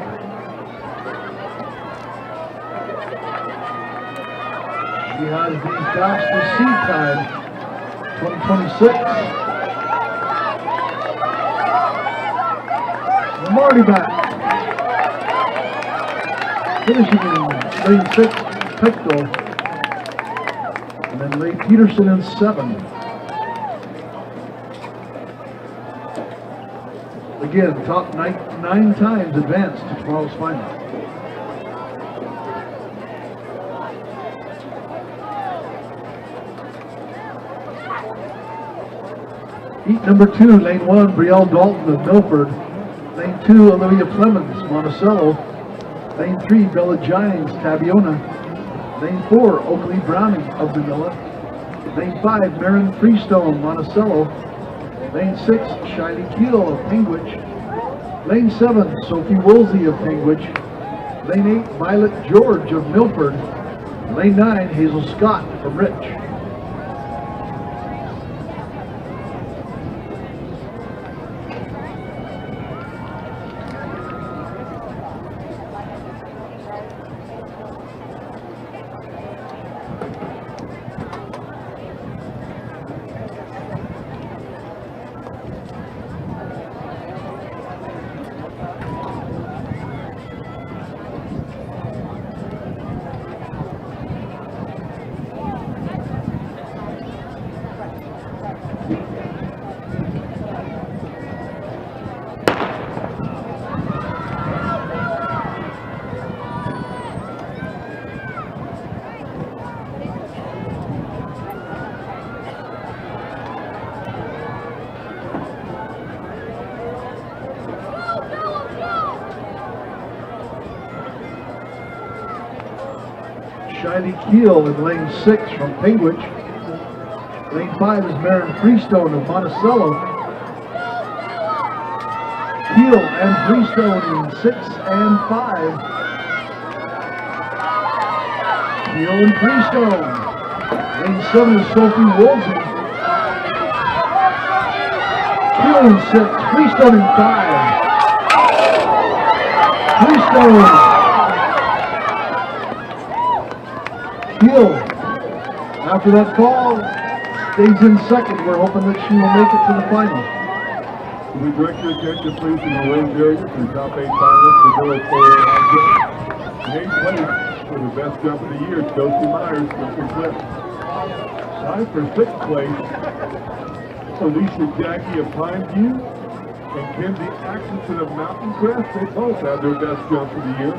She has the fastest seat time, 2026. Marty Mack. Finishing in lane 6, Pecto. And then Leigh Peterson in 7. Again, top 9 times advanced to tomorrow's final. Heat number 2, lane 1, Brielle Dalton of Milford. Lane 2, Olivia Clemens, Monticello. Lane 3, Bella Gines, Tabiona. Lane 4, Oakley Browning of Manila. Lane 5, Marin Freestone, Monticello. Lane 6, Shiley Keel of Pingwich. Lane 7, Sophie Woolsey of Pingwich. Lane 8, Violet George of Milford. Lane 9, Hazel Scott from Rich. Shiley Keel in lane 6 from Pingwich. Lane 5 is Marin Freestone of Monticello. Keel Heel and freestone 6 and 5. Heel and freestone. Lane 7 is Sophie Woolsey. Heel and 6, freestone in 5. Freestone. Heel, after that fall, stays in second. We're hoping that she will make it to the final. Can we direct your attention, please, in the range area to the top 8 finalists for girls 4A high jump. In 8th place for the best jump of the year, Josie Myers, jumping flip. Tied for 6th place, Alicia Jackie of Pineview and Kenzie Atkinson of Mountain Crest. They both had their best jump of the year,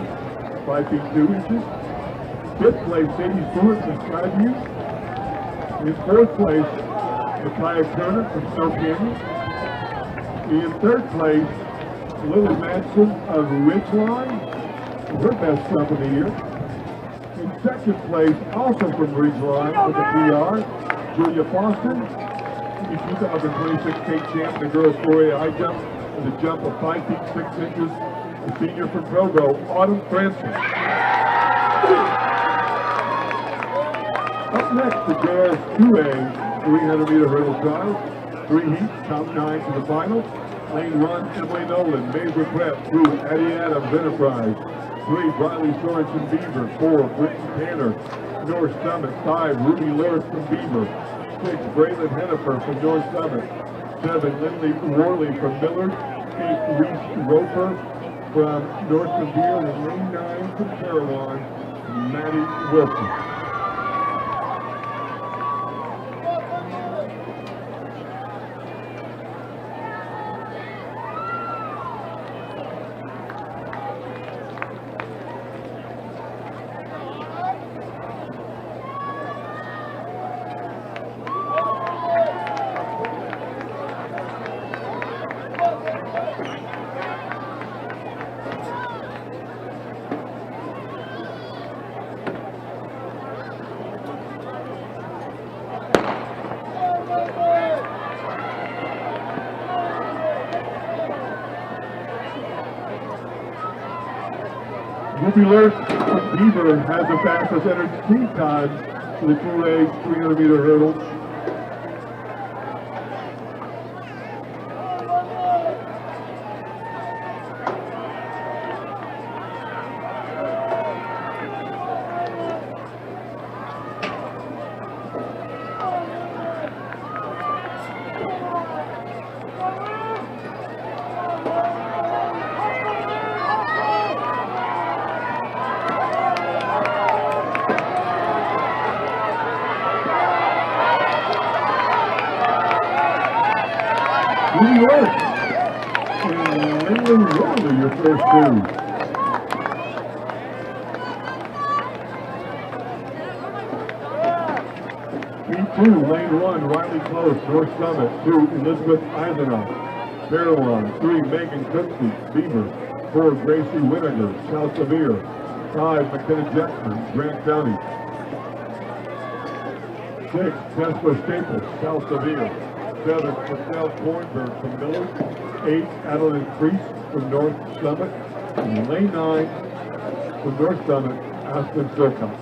5 feet 2 inches. 5th place, Sadie Stewart from Skyview. In 4th place, Micaiah Turner from Snow Canyon. In 3rd place, Lily Madsen of Ridgeline, her best jump of the year. In 2nd place, also from Ridgeline with a PR, Julia Foster, the 2026 state champ in the girls 4A high jump with a jump of 5 feet 6 inches. The senior from Provo, Autumn Francis. Up next, the girls 2A 300-meter hurdle trials. 3 heats, top 9 to the final. Lane 1, Emily Nolan, Major Prep. 2, Addie Adams, Enterprise. 3, Briley Sorensen Beaver. 4, Britton Tanner, North Summit. 5, Ruby Lewis from Beaver. 6, Braylon Hennifer from North Summit. 7, Lindley Worley from Millard. 8, Reese Roper from North Severe. And lane 9 from Parowan, Maddie Wilson. Ruby Lewis from Beaver has the fastest entered team time for the 2A 300-meter hurdle. Ruby Lewis and Lindley Worley, your first 2. Heat 2, lane 1, Riley Close, North Summit. 2, Elizabeth Eisenhoff, Parowan. 3, Megan Cooksey, Beaver. 4, Gracie Winiger, South Severe. 5, McKenna Jackson, Grant County. 6, Tesla Staples, South Severe. 7, Michelle Kornberg from Miller. 8, Adeline Priest from North Summit. And lane 9 from North Summit, Aspen Silcock.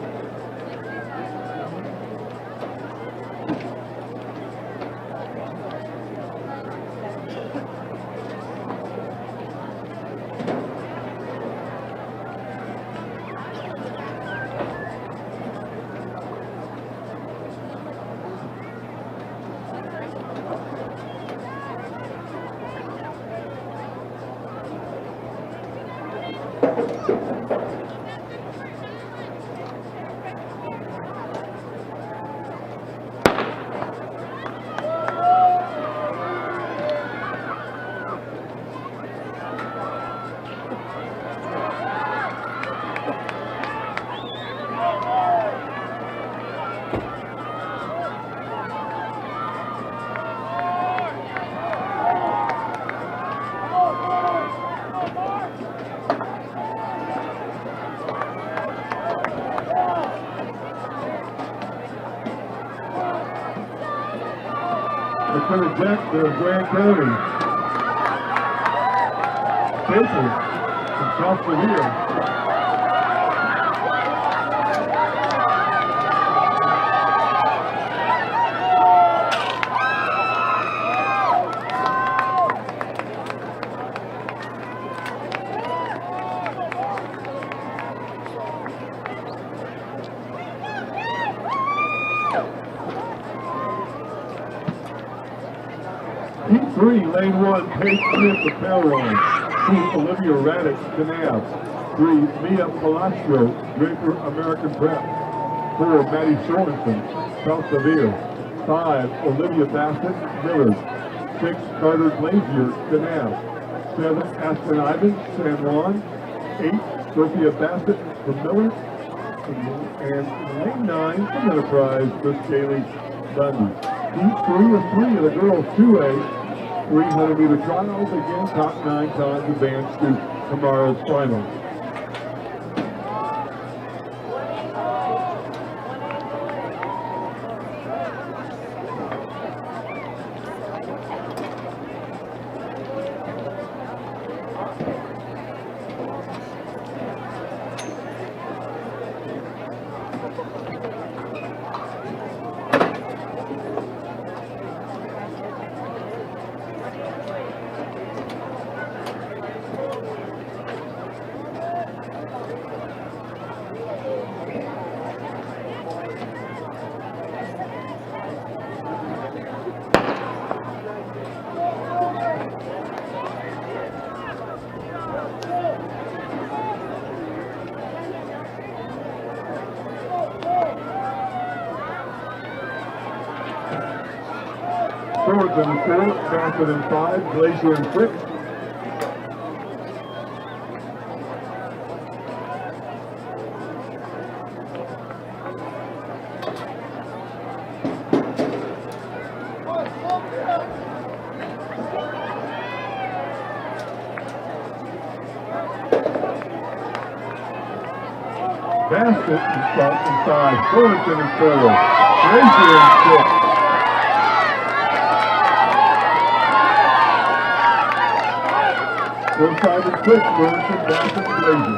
McKenna Jackson of Grant County. Staples from South Korea. Heat 3, lane 1, Paige Smith of Pelron. 2, Olivia Raddick, Canab. 3, Mia Palastro, Draper American Prep. 4, Maddie Sorensen, South Severe. 5, Olivia Bassett, Millard. 6, Carter Glazier, Canab. 7, Aspen Ivins, San Juan. 8, Sophia Bassett from Millard. And lane 9 from Enterprise, Miss Kaylee Bundy. Heat 3 of 3 of the girls 2A 300-meter trials. Again, top 9 times advance to tomorrow's finals. Swords in 4, Bassett in 5, Glacier in 6. Bassett in 5, Sorensen in 4, Glacier in 6. Inside the quick, Sorensen, Bassett, and Glazier.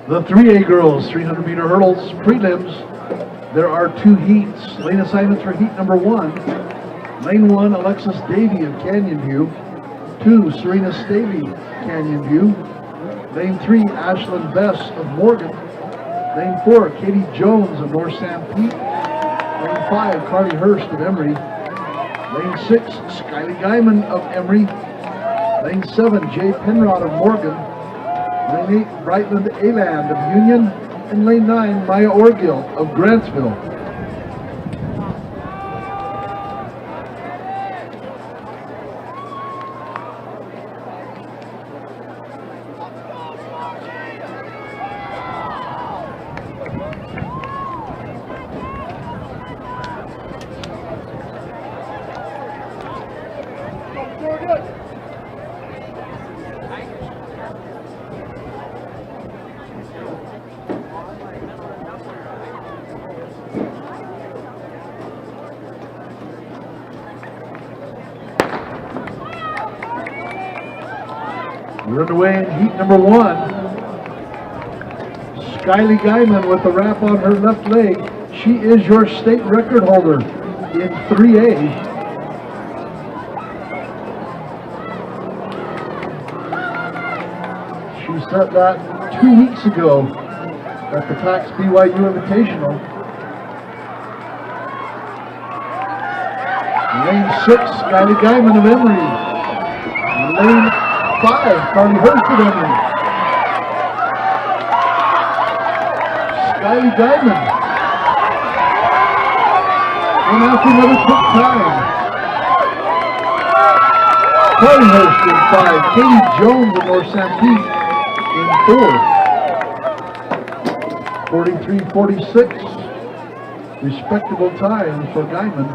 The 3A girls, 300-meter hurdles, prelims. There are 2 heats. Lane assignments for heat number 1. Lane 1, Alexis Davey of Canyon View. 2, Serena Stavey, Canyon View. Lane 3, Ashlyn Bess of Morgan. Lane 4, Katie Jones of North Sanpete. Lane 5, Carly Hurst of Emory. Lane 6, Skylie Guyman of Emory. Lane 7, Jay Penrod of Morgan. Lane 8, Brightland Aland of Union. And lane 9, Maya Orgill of Grantsville. We're underway in heat number 1. Skylie Guyman with the wrap on her left leg. She is your state record holder in 3A. She set that 2 weeks ago at the PAX BYU Invitational. Lane 6, Skylie Guyman of Emory. Lane 5, Carly Hurst of Emory. Skylie Guyman. And after another quick time. Carly Hurst in 5, Katie Jones of North Sanpete in 4. 43-46. Respectable time for Guyman.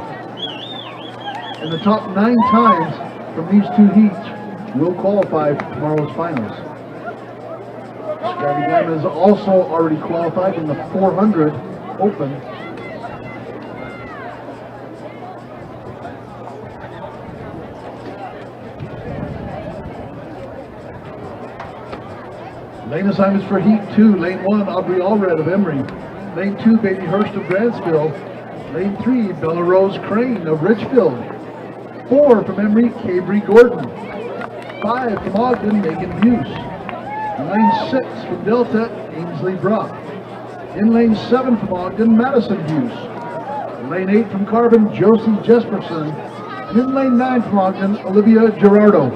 And the top 9 times from these 2 heats will qualify for tomorrow's finals. Gabby Glam is also already qualified in the 400 open. Lane assignments for Heat 2. Lane 1, Aubrey Allred of Emory. Lane 2, Baby Hurst of Grantsville. Lane 3, Bella Rose Crane of Richfield. 4 from Emory, Cabry Gordon. 5 from Ogden, Megan Buse. In lane 6 from Delta, Ainsley Brock. In lane 7 from Ogden, Madison Buse. In lane 8 from Carbon, Josie Jesperson. And in lane 9 from Ogden, Olivia Gerardo.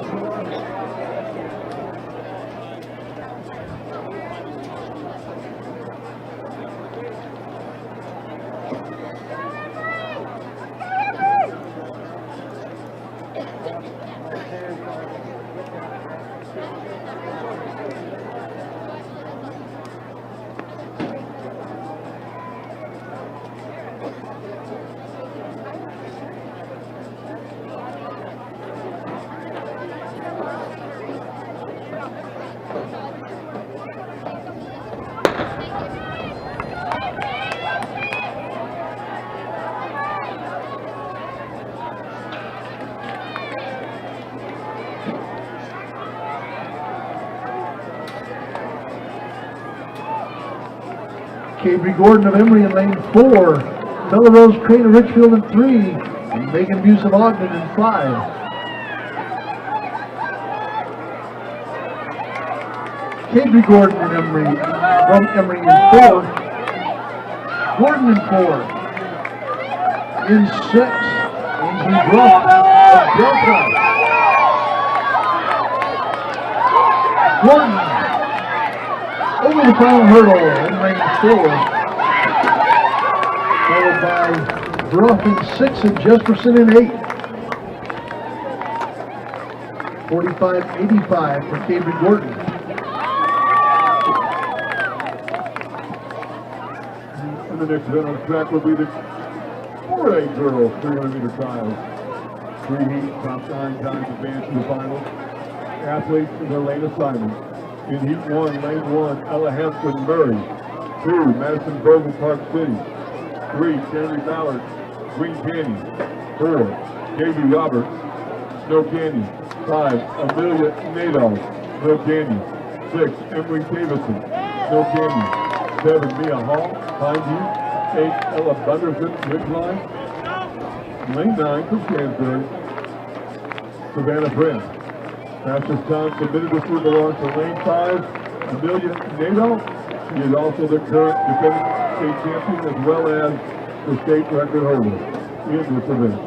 Cabry Gordon of Emory in lane 4. Bella Rose Crane of Richfield in 3. And Megan Buse of Ogden in 5. Cabry Gordon in Emory, from Emory in 4. Gordon in 4. In 6, Ainsley Brock of Delta. Gordon over the final hurdle in lane 4. Followed by Bruff in 6 and Jesperson in 8. 45-85 for Cabry Gordon. And the next event on the track will be the 4A girls 300-meter trials. 3 heats, top 9 times advance to the final. Athletes in their lane assignments. In Heat 1, Lane 1, Ella Hampton Murray. 2, Madison Bogle Park City. 3, Stanley Ballard, Green Canyon. 4, J.B. Roberts, Snow Canyon. 5, Amelia Nadal, Snow Canyon. 6, Emory Davison, Snow Canyon. 7, Mia Hall, Pineview. 8, Ella Bunderson, Ridgeline. Lane 9 from Stansbury, Savannah Prince. Fastest time submitted this year belongs to lane 5, Amelia Nadal. She is also the current defending state champion as well as the state record holder in this event.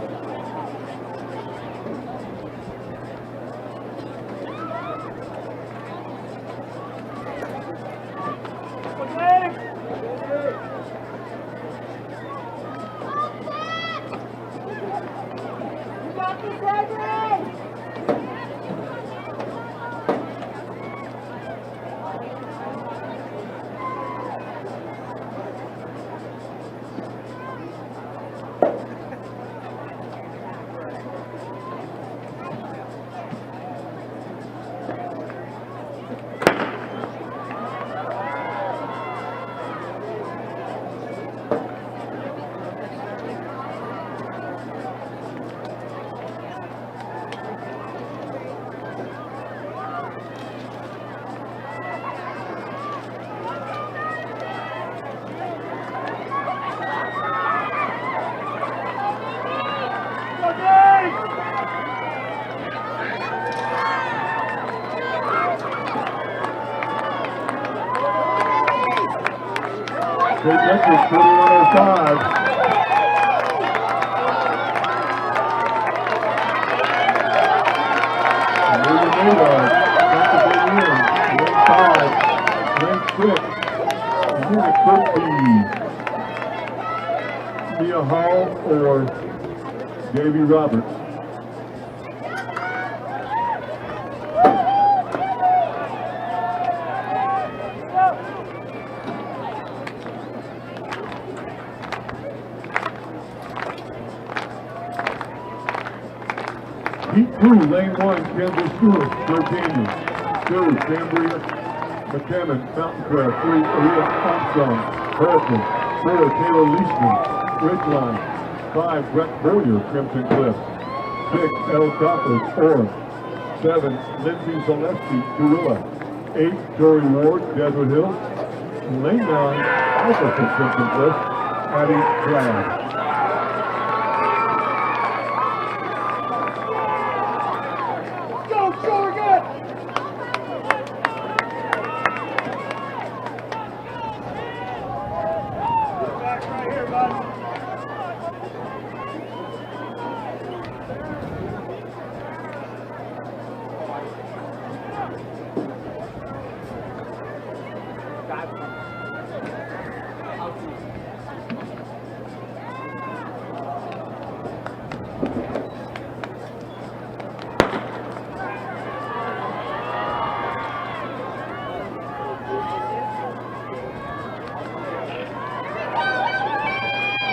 State record 4105. Amelia Nadal, lane 5, lane 6. And then it could be Mia Hall or Davy Roberts. Heat 2, lane 1, Kansas Stewart, Snow Canyon. 2, McCammon, Mountain Crest, 3, Aaliyah Armstrong, Hurricane, 4, Taylor Leishman, Ridgeline, 5, Brett Boyer, Crimson Cliff, 6, Elle Crawford, Orem, 7, Lindsay Zaleski, Gorilla, 8, Jory Ward, Desert Hills, and lane 9, also from Crimson Cliff, Addie Glad. Go, we're good. Back right here, bud.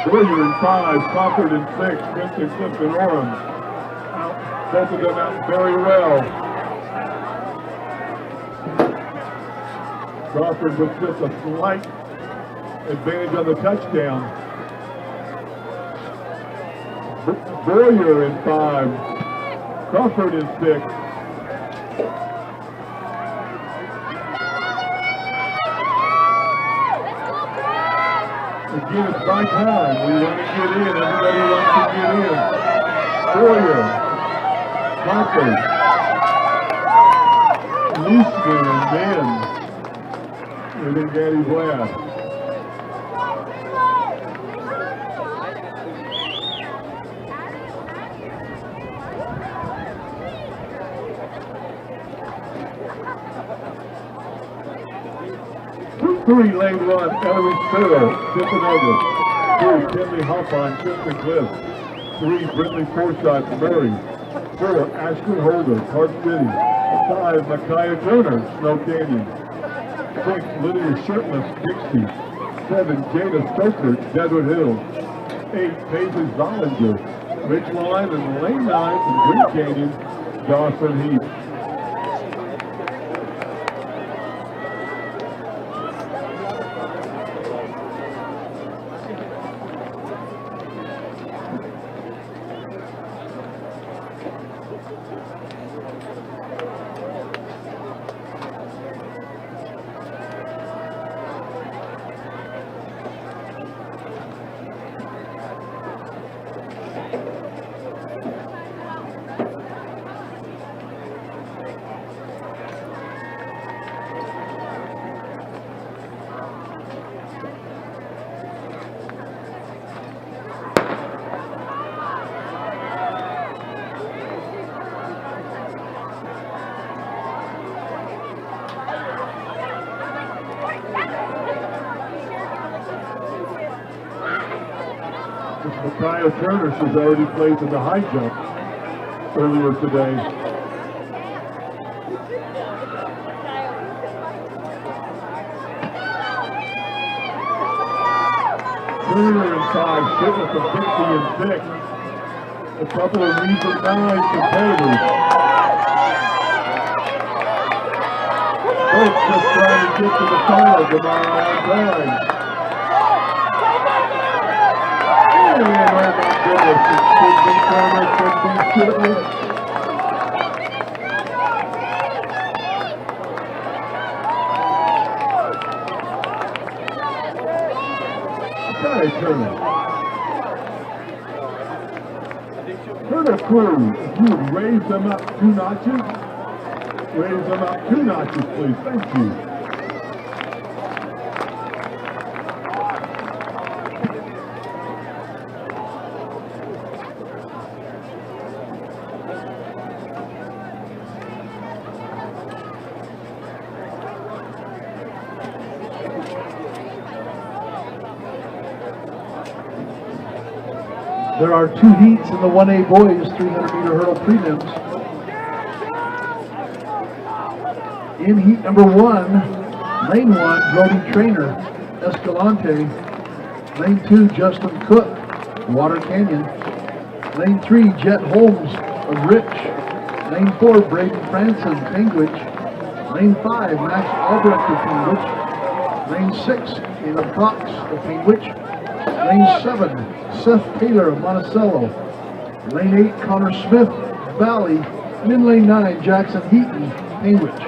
Boyer in 5, Crawford in 6, Crimson Cliff and Orem. Both of them out very well. Crawford with just a slight advantage on the touchdown. Boyer in 5, Crawford in 6. Again, it's by time. We want to get in. Everybody wants to get in. Boyer, Crawford, Leishman, and then Gaddy Blast. Three, lane 1, Ellery Sparrow, Tiffanoga. 2, Kinley Hoffman, Crimson Cliff. 3, Brinley Forsyth, Murray. 4, Ashton Holder, Park City. 5, Micaiah Turner, Snow Canyon. 6, Lydia Shirtless, Dixie. 7, Jada Stoker, Desert Hills. 8, Paisley Zollinger, Ridgeline, and lane 9 from Green Canyon, Dawson Heath. Micaiah Turner, she's already played in the high jump earlier today. Turner in 5, Shittless of Dixie in 6. A couple of Region 9 competitors. Both just trying to get to the final tomorrow on time. Oh my goodness, it could be Turner, could be Shittless. Turner. Turner crew, if you would raise them up 2 notches. Raise them up 2 notches, please. Thank you. There are 2 heats in the 1A boys 300-meter hurdle prelims. In heat number 1, lane 1, Brody Trainer, Escalante. Lane 2, Justin Cook, Water Canyon. Lane 3, Jet Holmes of Rich. Lane 4, Braden Franson, Penguich. Lane 5, Max Albrecht of Cambridge. Lane 6, Caleb Cox of Cambridge. Lane 7, Seth Taylor of Monticello. Lane 8, Connor Smith, Valley. And in lane 9, Jackson Heaton, Cambridge.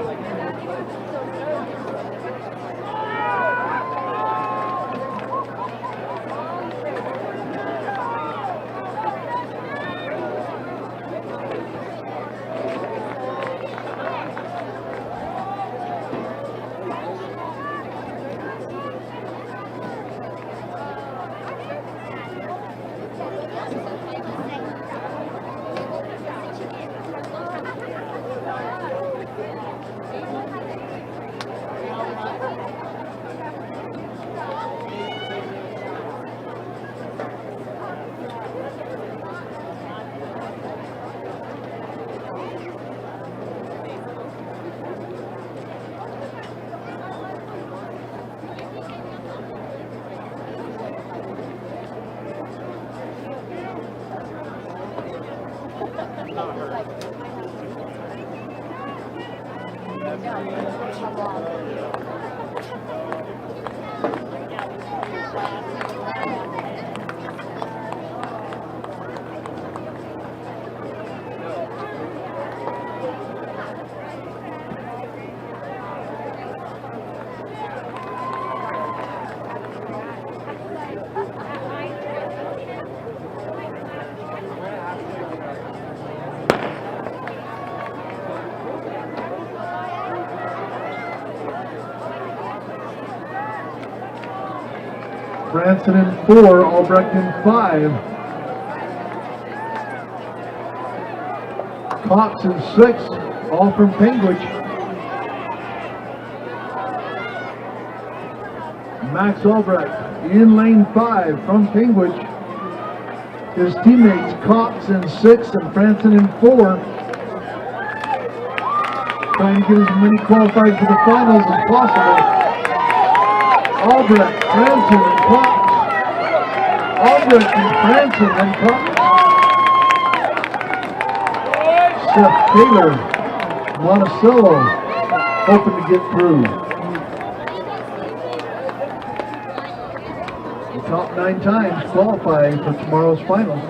Branson in 4, Albrecht in 5. Cox in 6, all from Penguich. Max Albrecht in lane 5 from Penguich. His teammates Cox in 6 and Branson in 4. Trying to get as many qualified for the finals as possible. Albrecht, Branson, and Cox. Albrecht and Branson and Cox. Seth Taylor, Monticello, hoping to get through. The top 9 times qualifying for tomorrow's finals.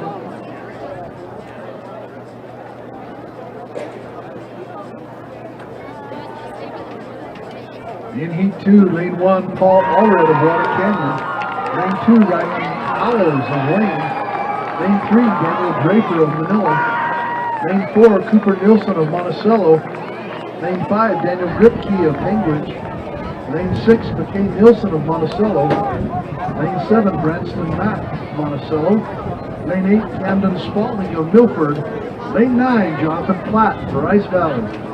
In Heat 2, lane 1, Paul Allred of Water Canyon. Lane 2, Ryan Powers of Wayne. Lane 3, Daniel Draper of Manila. Lane 4, Cooper Nielsen of Monticello. Lane 5, Daniel Gripke of Penguich. Lane 6, McKay Nielsen of Monticello. Lane 7, Branston Mack, Monticello. Lane 8, Camden Spalding of Milford. Lane 9, Jonathan Platt for Rice Valley.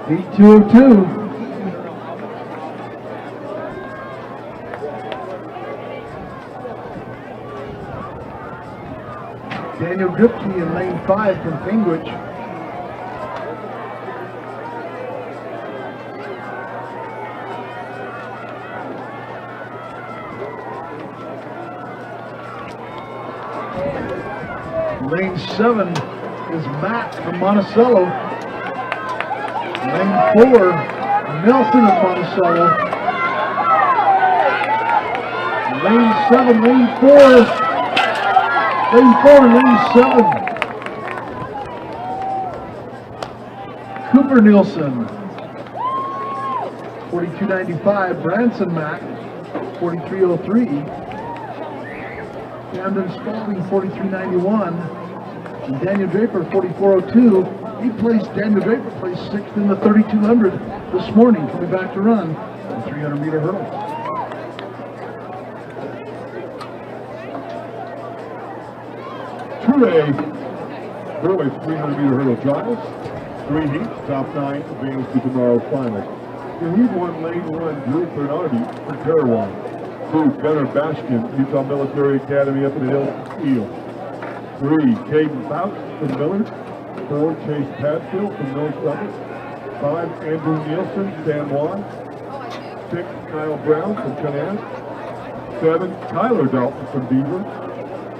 Heat 202. Daniel Gripke in lane 5 from Penguich. Lane 7 is Matt from Monticello. Lane 4, Nelson of Monticello. Lane 7, lane 4. Lane 4, lane 7. Cooper Nielsen. 42.95, Branson Mack, 43.03. Camden Spalding, 43.91. And Daniel Draper, 44.02. Daniel Draper placed 6th in the 3,200 this morning, coming back to run the 300-meter hurdle. Boys 300-meter hurdle trials. 3 heats, top 9 advance to tomorrow's finals. In Heat 1, Lane 1, Drew Bernardi for Parawan. 2, Gunnar Bashkin, Utah Military Academy up in the hill, Eel. 3, Caden Fouts from Millard. 4, Chase Padfield from North Summit. 5, Andrew Nielsen, San Juan. 6, Kyle Brown from Canaan. 7, Tyler Dalton from Beaver.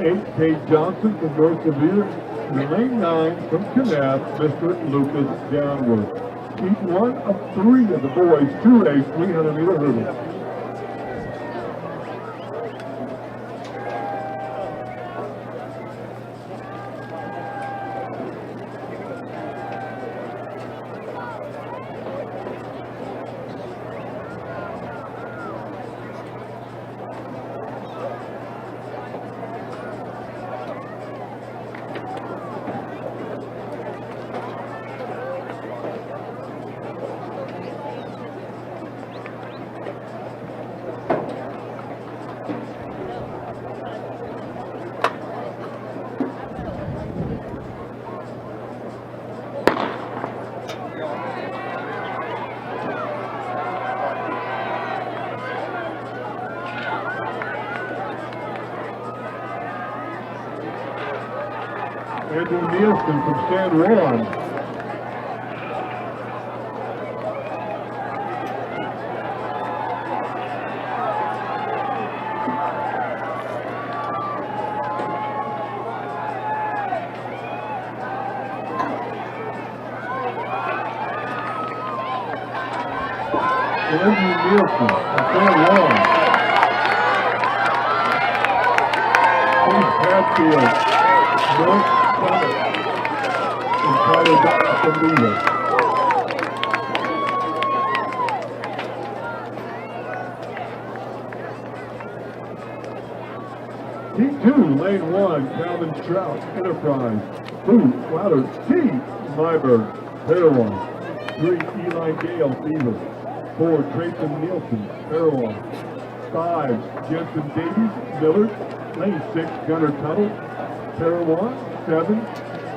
8, Kate Johnson from North Sevier. And lane 9 from Canab, Mr. Lucas Downward. Heat 1 of 3 of the boys 2A 300-meter hurdle. Andrew Nielsen from San Juan. Andrew Nielsen from San Juan. Steve Padfield, North Summit, and Tyler Dalton from Beaver. Heat 2, lane 1, Calvin Strout, Enterprise. 2, Louder, T, Myberg, Parawan. 3, Eli Gale, Beaver. 4, Trayson Nielsen, Parawan. 5, Jensen Davies, Millard. Lane 6, Gunnar Tuttle, Parawan. 7,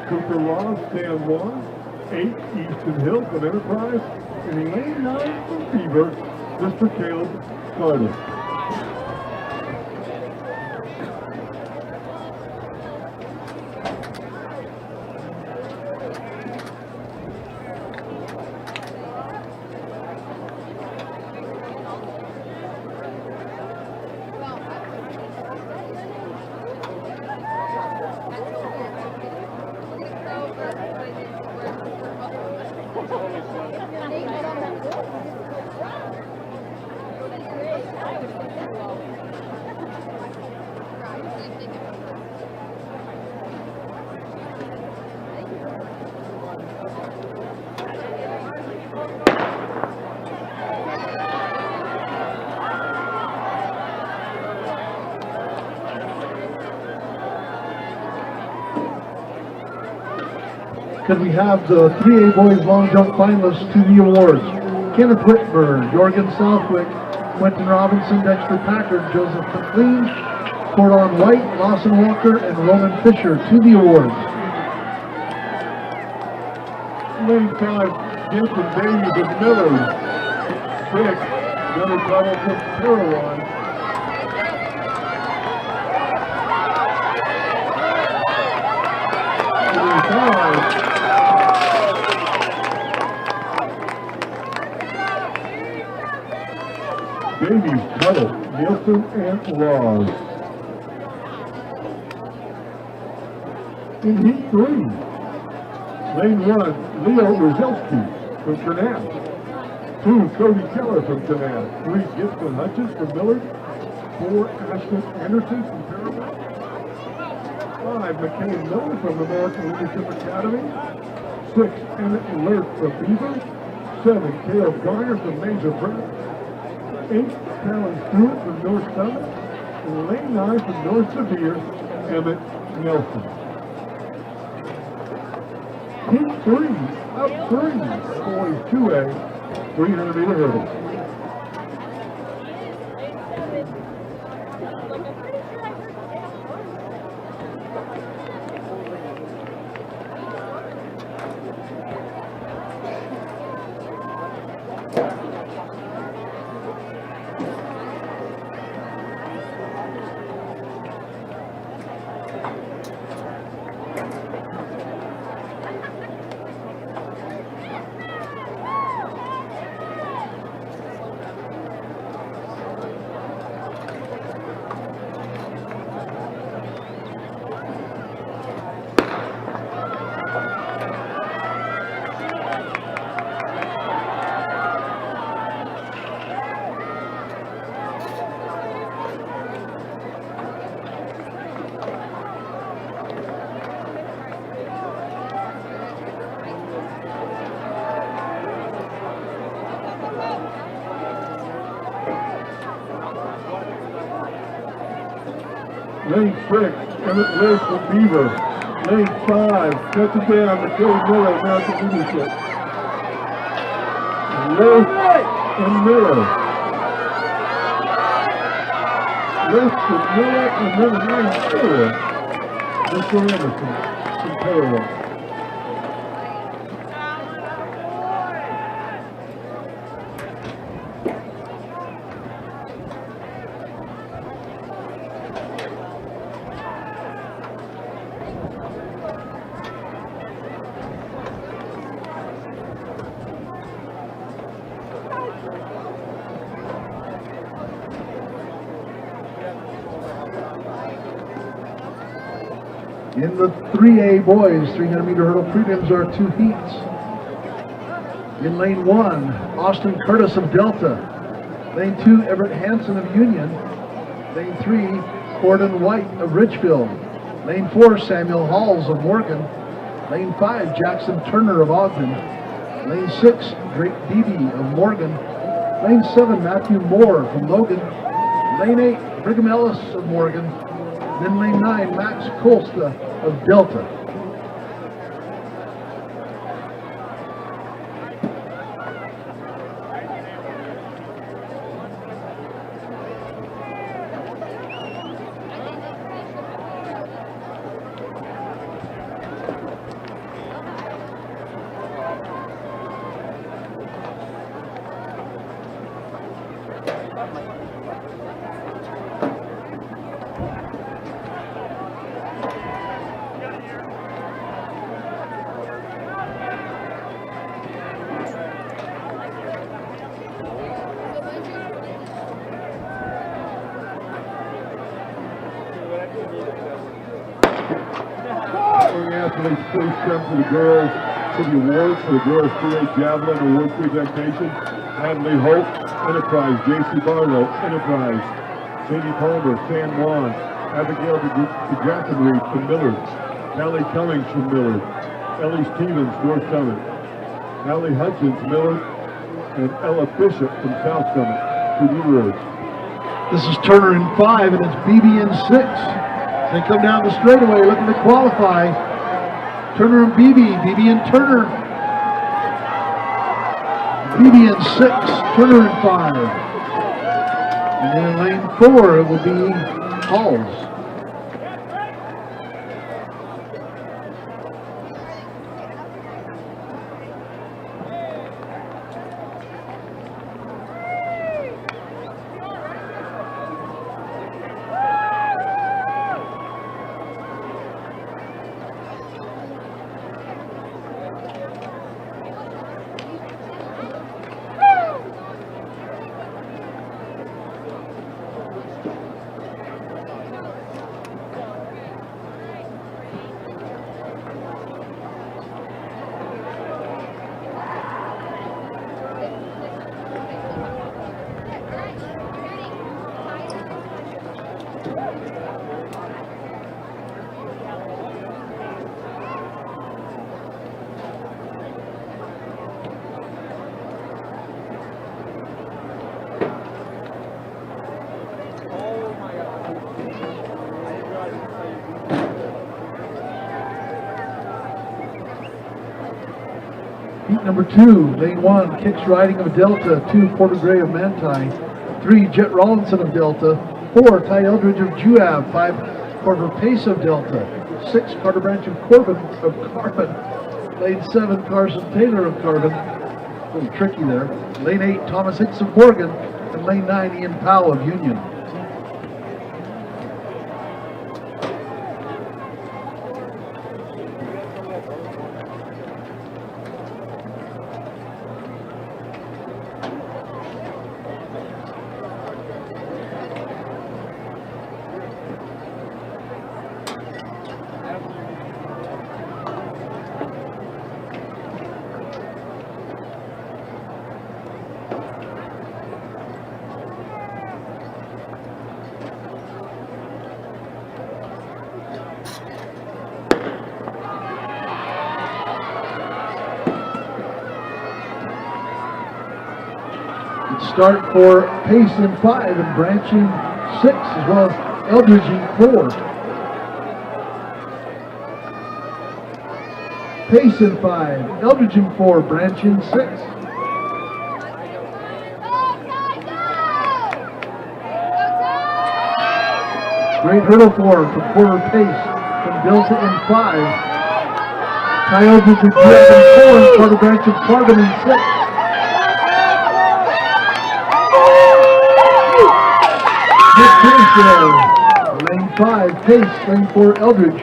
Cooper Ross, San Juan. 8, Easton Hill from Enterprise. And lane 9 from Beaver, Mr. Caleb Carter. Can we have the 3A boys long jump finalists to the awards? Kenneth Whitburn, Jorgen Southwick, Quentin Robinson, Dexter Packard, Joseph McLean, Cordon White, Lawson Walker, and Roman Fisher to the awards. Lane 5, Jensen Davies of Millard. 6, Gunnar Tuttle from Parawan. 5, Davies, Tuttle, Nielsen, and Laws. In Heat 3, lane 1, Leo Rozelski from Canal. 2, Cody Keller from Canal. 3, Gibson Hutchins from Millard. 4, Ashton Anderson from Parawan. 5, McKay Miller from American Leadership Academy. 6, Emmett Alert from Beaver. 7, Caleb Garner from Major Prep. 8, Talon Stewart from North Summit. And lane 9 from North Sevier, Emmett Nelson. Heat 3, up 3, boys 2A, 300-meter hurdle. Lane 6, Emmett Lake from Beaver. Lane 5, cuts it down to Cody Miller, American Leadership. Left and Miller. Left and Miller, and then lane 4, Mr. Anderson from Paraguay. In the 3A boys 300-meter hurdle prelims are 2 heats. In lane 1, Austin Curtis of Delta. Lane 2, Everett Hansen of Union. Lane 3, Gordon White of Richfield. Lane 4, Samuel Halls of Morgan. Lane 5, Jackson Turner of Ogden. Lane 6, Drake Beebe of Morgan. Lane 7, Matthew Moore from Logan. Lane 8, Brigham Ellis of Morgan. Then lane 9, Max Colsta of Delta. Athletes, please come to the girls for the awards for the girls 3A Javelin Award presentation. Medley Hope, Enterprise, J.C. Barlow, Enterprise, Sadie Palmer, San Juan, Abigail DeGrafenreed from Millard, Callie Cummings from Millard, Ellie Stevens, North Summit, Allie Hutchins, Millard, and Ella Bishop from South Summit to the awards. This is Turner in 5, and it's BB in 6. They come down the straightaway looking to qualify. Turner and BB and Turner. BB in 6, Turner in 5. And then in lane 4, it will be Halls. Heat number 2, lane 1, Kicks Riding of Delta, 2, Porter Gray of Manti, 3, Jet Rollinson of Delta, 4, Ty Eldridge of Juab, 5, Corver Pace of Delta, 6, Carter Branch of Carbon, lane 7, Carson Taylor of Carbon, a little tricky there, lane 8, Thomas Hicks of Morgan, and lane 9, Ian Powell of Union. Start for Pace in 5 and Branch in 6, as well as Eldridge in 4. Pace in 5, Eldridge in 4, Branch in 6. Great hurdle forward from Porter Pace from Delta in 5. Ty Eldridge in 4 and Carter Branch of Carbon in 6. Lane 5, Pace, lane 4, Eldridge,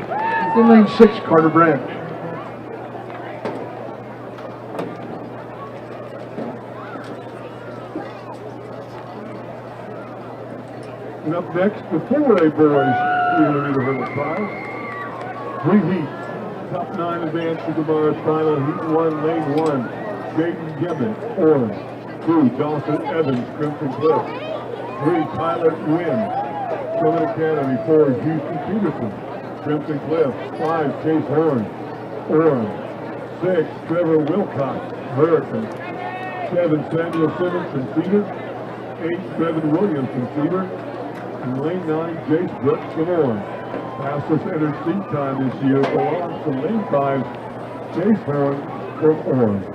in lane 6, Carter Branch. And up next, the 4A boys 300-meter hurdle trials. 3 heats. Top 9 advance to the Mars final. Heat 1, lane 1, Jaden Gibbon, orange. 2, Dawson Evans, Crimson Cliff. 3, Tyler Wynn, Summit Academy. 4, Houston Peterson, Crimson Cliff. 5, Chase Horn, orange. 6, Trevor Wilcox, Hurricane. 7, Samuel Simmons from Cedar. 8, Trevin Williams from Cedar. And lane 9, Jace Brooks from orange. Fastest entered seat time this year belongs to lane 5, Chase Horn from orange.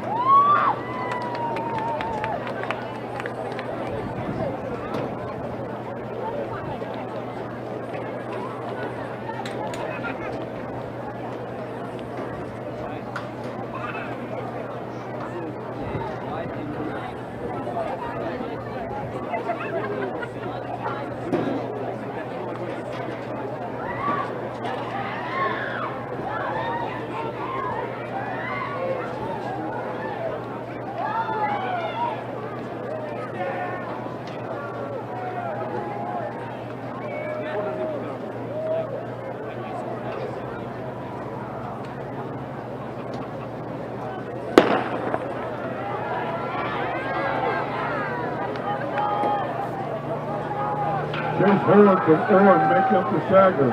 Chase Horn from Oren make up the stagger.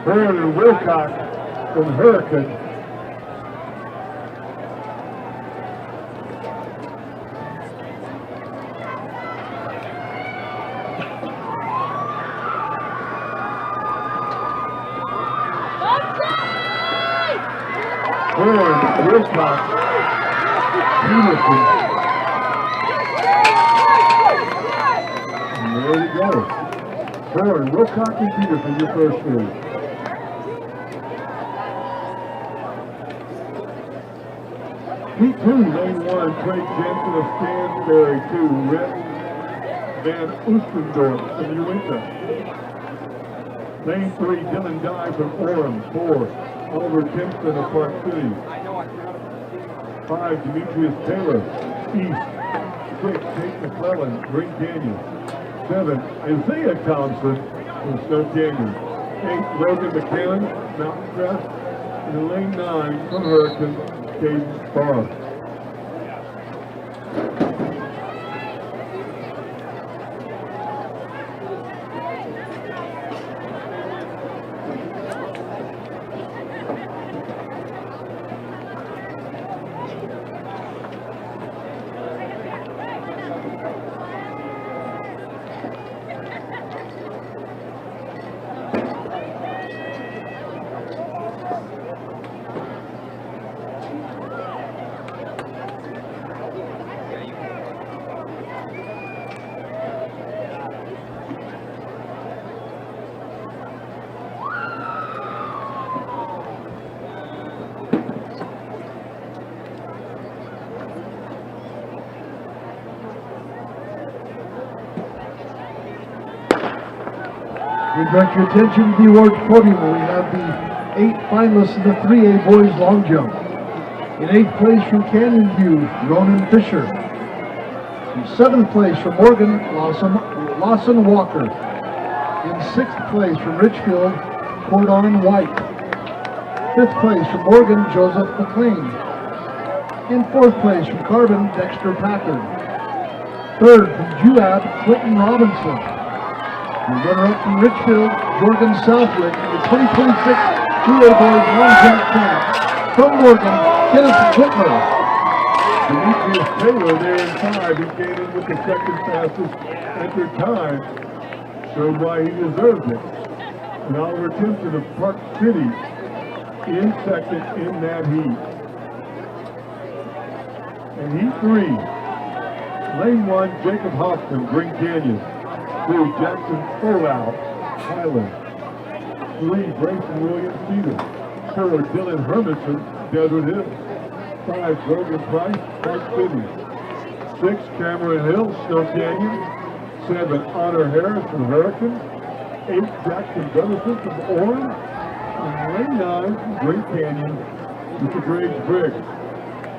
Horn and Wilcox from Hurricane. Horn, Wilcox, Peterson. And there you go. Horn, Wilcox, and Peterson, your first three. Heat 2, lane 1, Craig Jensen of Stansbury. 2, Rhett Van Oostendorf from Uinta. Lane 3, Dylan Dye from Orem. 4, Oliver Kimpton of Park City. 5, Demetrius Taylor, East. 6, Tate McClellan, Green Canyon. 7, Isaiah Thompson from Snow Canyon. 8, Logan McCann, Mountain Crest. And lane 9 from Hurricane, Caden Barr. We direct your attention to the awards podium where we have the 8 finalists in the 3A boys long jump. In 8th place from Canyon View, Ronan Fisher. In 7th place from Morgan, Lawson Walker. In 6th place from Richfield, Cordon White. 5th place from Morgan, Joseph McLean. In 4th place from Carbon, Dexter Packard. 3rd from Juab, Clinton Robinson. The runner-up from Richfield, Jordan Southwick, in the 2026 2A Boys Long Jump Camp. From Morgan, Kenneth Whitmer. Demetrius Taylor there in 5, he came in with the second fastest entered time. Showed why he deserved it. And Oliver Timpson of Park City in second in that heat. And heat 3, lane 1, Jacob Hoffman, Green Canyon. 2, Jackson Furlow, Highland. 3, Grayson Williams, Cedar. 4, Dylan Hermanson, Desert Hill. 5, Grogan Price, Park City. 6, Cameron Hill, Snow Canyon. 7, Honor Harris from Hurricane. 8, Jackson Gunnarsson from Orange. And lane 9, Great Canyon with the Graves Briggs.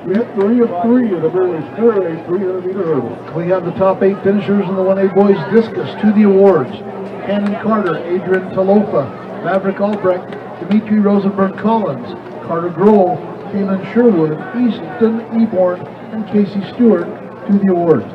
We have 3 of 3 in the boys 4A 300-meter hurdle. We have the top 8 finishers in the 1A boys discus to the awards. Cannon Carter, Adrian Talofa, Maverick Albrecht, Dimitri Rosenberg Collins, Carter Grohl, Kaylin Sherwood, Easton Eborn, and Casey Stewart to the awards.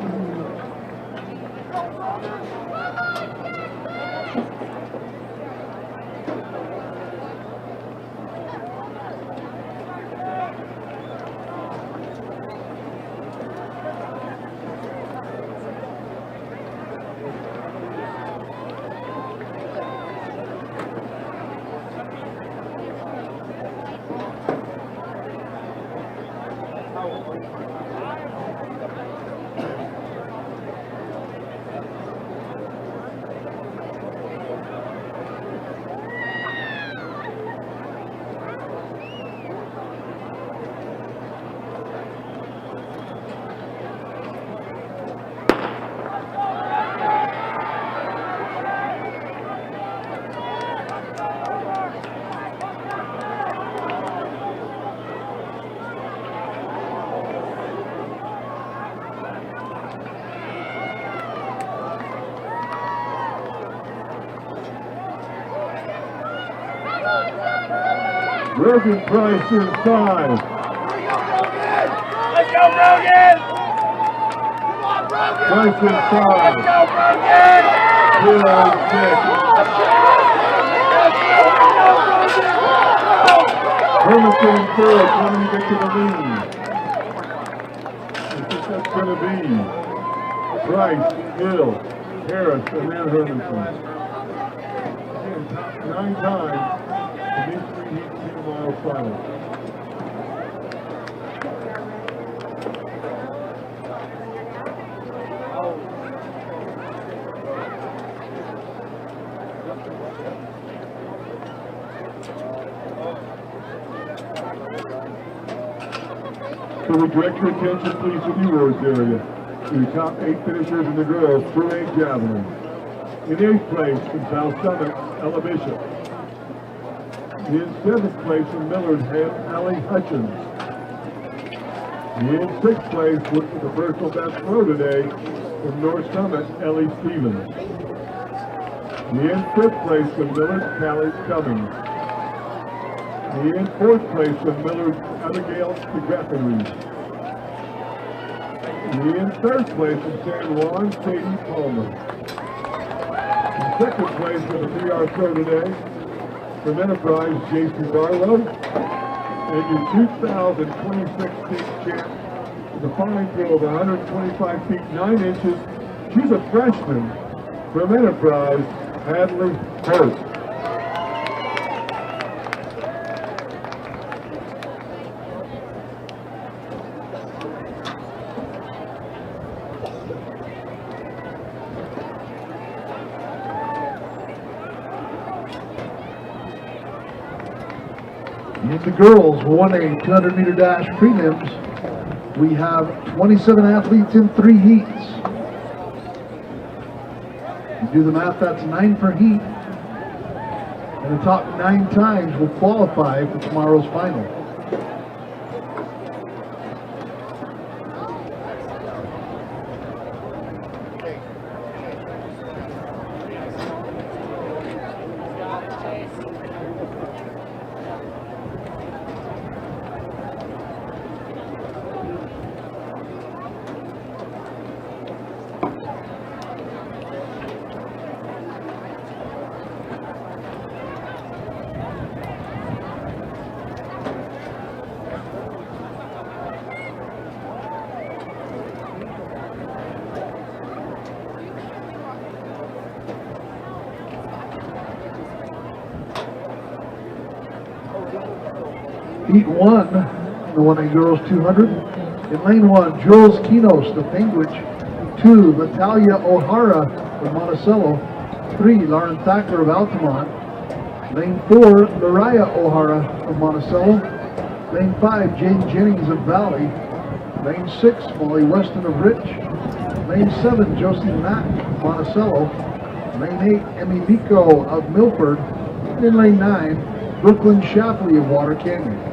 Rogan Price in 5. Let's go, Rogan! Price in 5. Let's go, Rogan! 2 on 6. Hermanson in 4th, coming to get to the lead. I think that's going to be Price, Hill, Harris, and then Hermanson. Again, 9 times in these 3 heats, 2 mile finals. So we direct your attention, please, to the awards area. To the top 8 finishers in the girls' 2A javelin. In 8th place from South Summit, Ella Bishop. In 7th place from Millard, Allie Hutchins. In 6th place with the personal best throw today from North Summit, Ellie Stevens. In 5th place from Millard, Callie Cummings. In 4th place from Millard, Abigail DeGraffenreed. In 3rd place from San Juan, Sadie Palmer. In 2nd place for the 3R throw today from Enterprise, J.C. Barlow. And your 2026 state champ with a fine throw of 125 feet 9 inches. She's a freshman from Enterprise, Hadley Hurst. In the girls 1A 200-meter dash prelims, we have 27 athletes in 3 heats. You do the math, that's 9 per heat. And the top 9 times will qualify for tomorrow's final. Heat 1, the 1A girls 200. In lane 1, Jules Kinos of Penguich. 2, Natalia O'Hara of Monticello. 3, Lauren Thacker of Altamont. Lane 4, Mariah O'Hara of Monticello. Lane 5, Jane Jennings of Valley. Lane 6, Molly Weston of Rich. Lane 7, Josie Mack of Monticello. Lane 8, Emmy Miko of Milford. And in lane 9, Brooklyn Shapley of Water Canyon.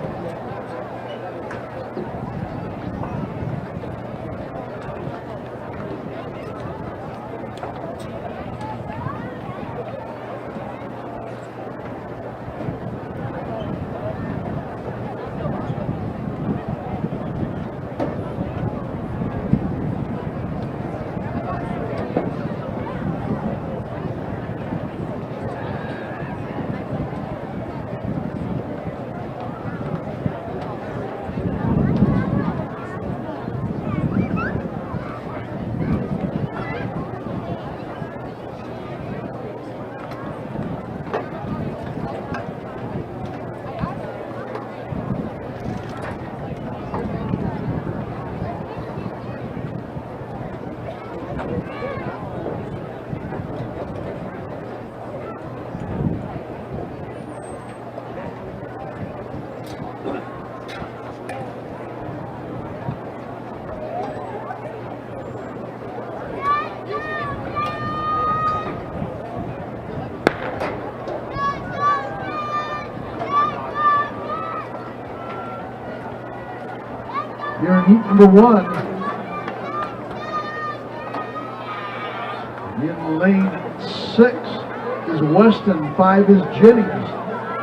Here in heat number 1, in lane 6 is Weston, 5 is Jennings,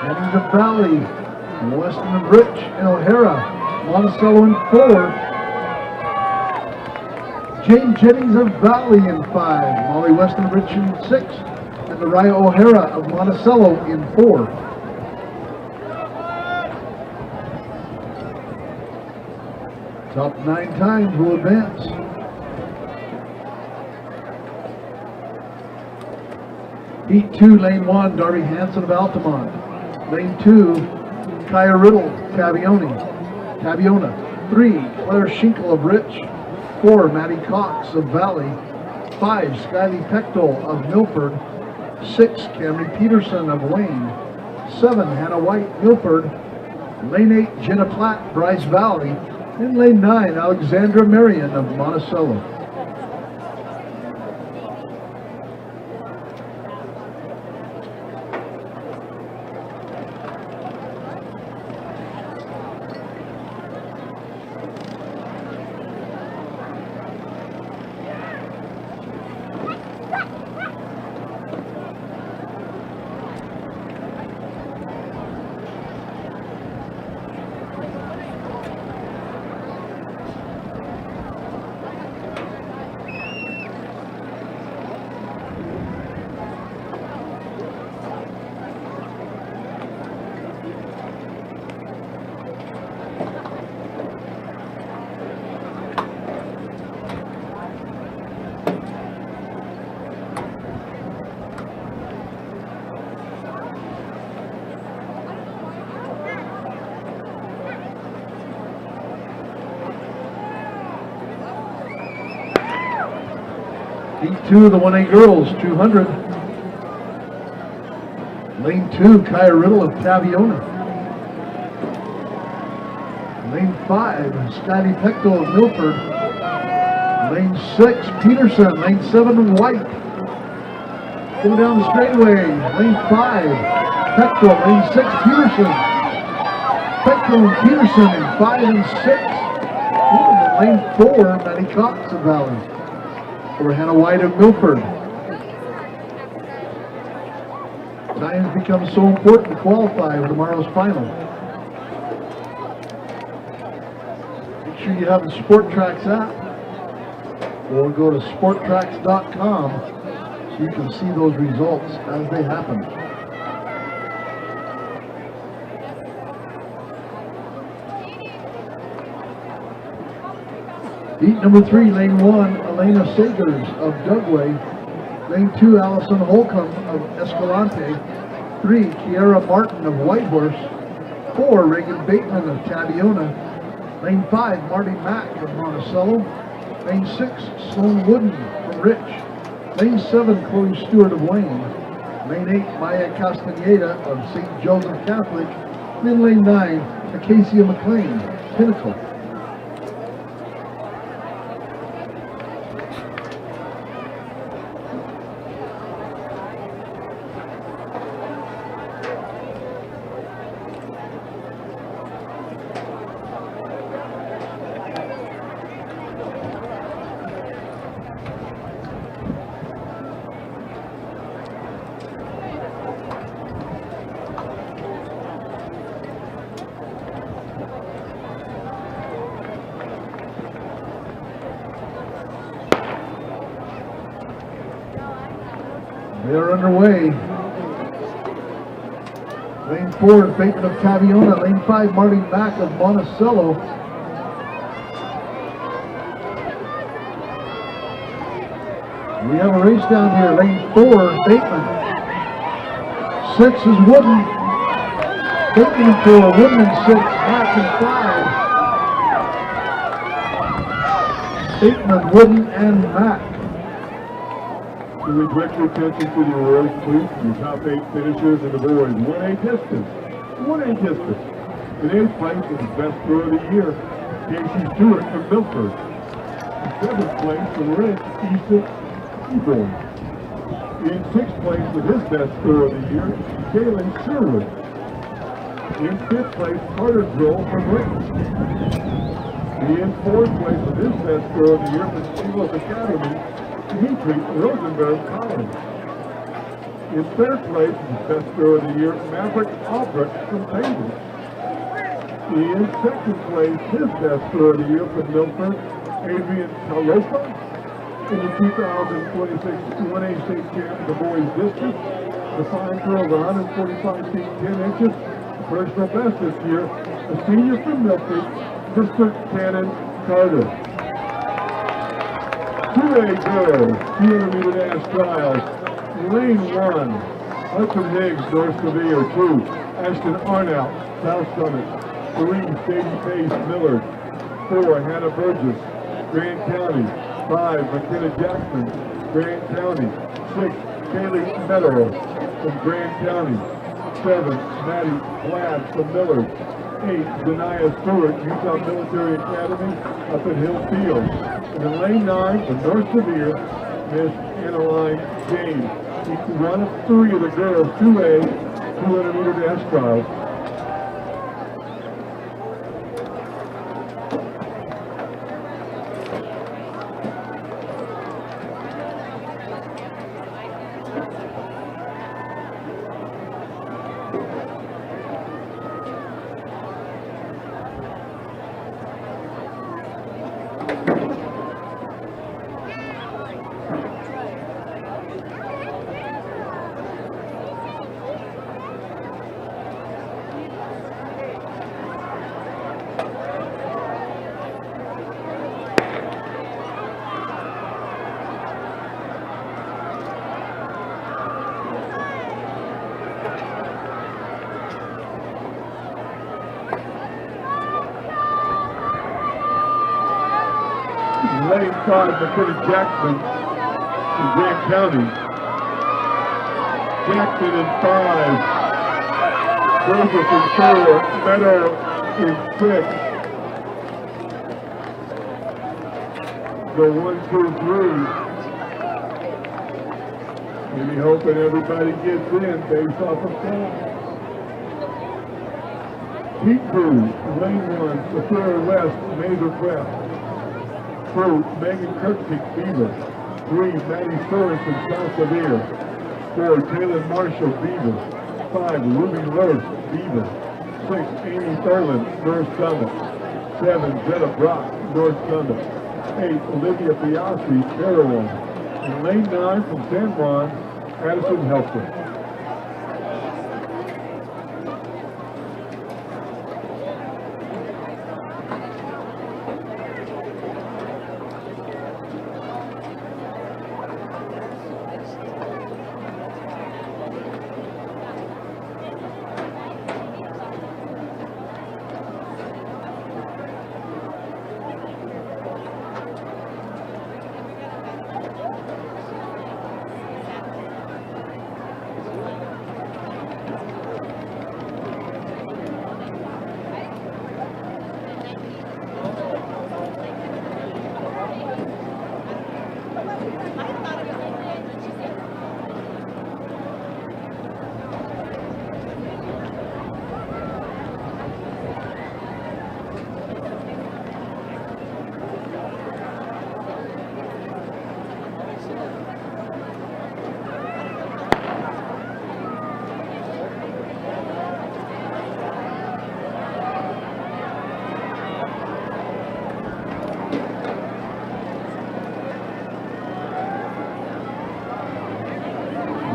Jennings of Valley, Weston of Rich and O'Hara, Monticello in 4, Jane Jennings of Valley in 5, Molly Weston of Rich in 6, and Mariah O'Hara of Monticello in 4. Top 9 times will advance. Heat 2, lane 1, Darby Hansen of Altamont. Lane 2, Kaya Riddle, Taviona. 3, Claire Schinkel of Rich. 4, Maddie Cox of Valley. 5, Skylie Pechtel of Milford. 6, Camry Peterson of Wayne. 7, Hannah White, Milford. Lane 8, Jenna Platt, Bryce Valley. In lane 9, Alexandra Marion of Monticello. Heat 2, the 1A girls, 200. Lane 2, Kaya Riddle of Taviona. Lane 5, Skylie Pechtel of Milford. Lane 6, Peterson. Lane 7, White. Going down the straightaway, lane 5, Petrel, lane 6, Peterson. Petrel and Peterson in 5 and 6. Ooh, lane 4, Matty Cox of Valley. For Hannah White of Milford. Times become so important to qualify for tomorrow's final. Make sure you have the Sport Tracks app, or go to sporttracks.com so you can see those results as they happen. Heat number 3, lane 1, Elena Sagers of Dugway. Lane 2, Allison Holcomb of Escalante. 3, Kiara Martin of Whitehorse. 4, Reagan Bateman of Tabiona. Lane 5, Marty Mack of Monticello. Lane 6, Sloan Wooden from Rich. Lane 7, Chloe Stewart of Wayne. Lane 8, Maya Castaneda of St. Joseph Catholic. Then lane 9, Acacia McLean, Pinnacle. They're underway. Lane 4, Bateman of Taviona. Lane 5, Marty Mack of Monticello. We have a race down here. Lane 4, Bateman. 6 is Wooden. Bateman in 4, Wooden in 6, Mack in 5. Bateman, Wooden, and Mack. Can we direct your attention to the awards, please? Your top 8 finishers in the boys. 1A distance. 1A distance. In 8th place was the best throw of the year, Casey Stewart from Milford. In 7th place from Rich, Easton Seaborn. In 6th place with his best throw of the year, Galen Sherwood. In 5th place, Carter Joel from Rich. In 4th place with his best throw of the year from Singles Academy, Dimitri Rosenberg Collins. In 3rd place, his best throw of the year, Maverick Albrecht from Cambridge. In 2nd place, his best throw of the year from Milford, Adrian Talofa. In the 2026 1A state champ of the boys district, the fine throw of 145 feet 10 inches. The personal best this year, a senior from Milford, Mr. Cannon Carter. 2A girls, 200-meter dash trials. Lane 1, Hudson Higgs, North Severe. 2, Ashton Arnout, South Summit. 3, Sadie Pace Miller. 4, Hannah Burgess, Grand County. 5, McKenna Jackson, Grand County. 6, Kaylee Meadow from Grand County. 7, Maddie Glad from Millard. 8, Denia Stewart, Utah Military Academy up at Hill Field. And in lane 9, from North Severe, Miss Annaline James. Each one of 3 of the girls, 2A, 200-meter dash trials. Lane 5, McKenna Jackson from Grand County. Jackson in 5. Joseph in 4. Meadow in 6. Go 1, 2, 3. Really hoping everybody gets in based off of time. Heat 2, Lane 1, Sophia West, Major Prep. 2, Megan Kirkpick, Beaver. 3, Maddie Sorensen, South Severe. 4, Taylor Marshall, Beaver. 5, Ruby Lurst, Beaver. 6, Amy Tholen, North Summit. 7, Zeta Brock, North Summit. 8, Olivia Biasi, Parowan. And lane 9 from San Juan, Addison Helper.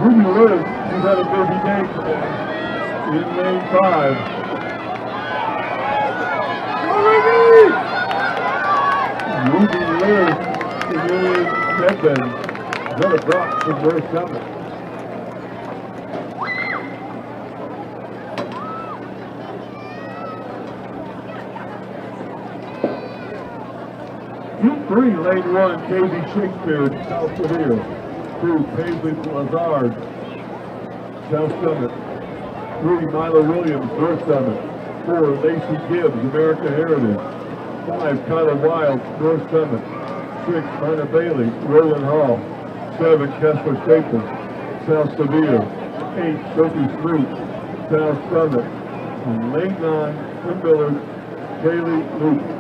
Ruby Lewis has had a busy day today in lane 5. Ruby Lewis is in Medley. Zeta Brock from North Summit. Heat 3, lane 1, Casey Shakespeare, South Severe. 2, Paisley Lazard, South Summit. 3, Mila Williams, North Summit. 4, Lacey Gibbs, America Heritage. 5, Kyla Wild, North Summit. 6, Hunter Bailey, Roland Hall. 7, Kessler Staples, South Severe. 8, Sophie Smoot, South Summit. And lane 9, Tim Miller, Kaylee Luke.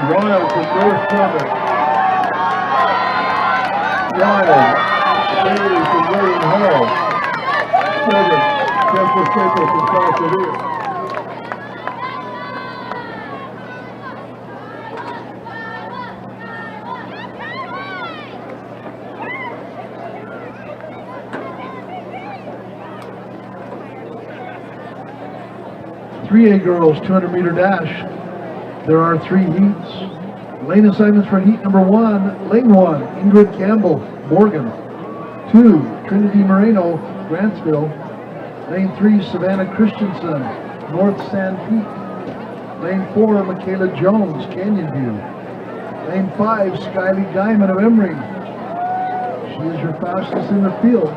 Wild from North Summit. Wild. Bailey from William Hall. 7, Kessler Staples from South Severe. Three A girls 200-meter dash. There are 3 heats. Lane assignments for heat number 1. Lane 1, Ingrid Campbell, Morgan. 2, Trinity Moreno, Grantsville. Lane 3, Savannah Christensen, North San Pete. Lane 4, Michaela Jones, Canyon View. Lane 5, Skylie Guyman of Emory. She is your fastest in the field.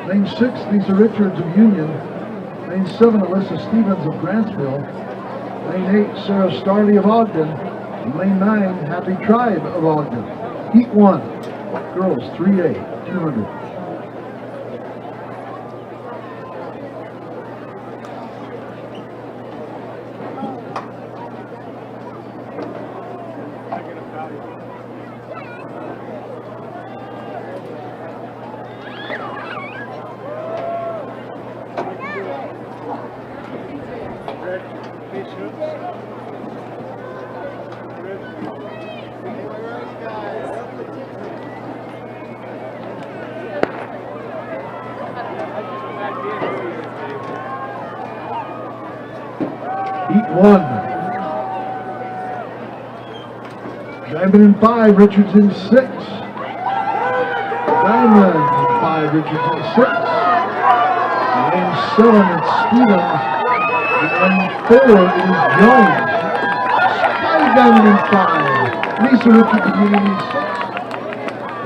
Lane 6, Lisa Richards of Union. Lane 7, Alyssa Stevens of Grantsville. Lane 8, Sarah Starley of Ogden. And lane 9, Happy Tribe of Ogden. Heat 1, girls 3A, 200. Heat 1. Diamond in 5, Richards in 6. Diamond in 5, Richards in 6. Lane 7, it's Stevens. Lane 4 is Jones. 5 Diamond in 5. Lisa Richards beginning in 6.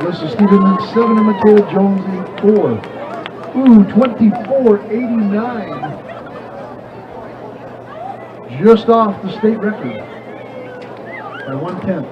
Alyssa Stevens in 7 and Michaela Jones in 4. Ooh, 24.89. Just off the state record by 1/10.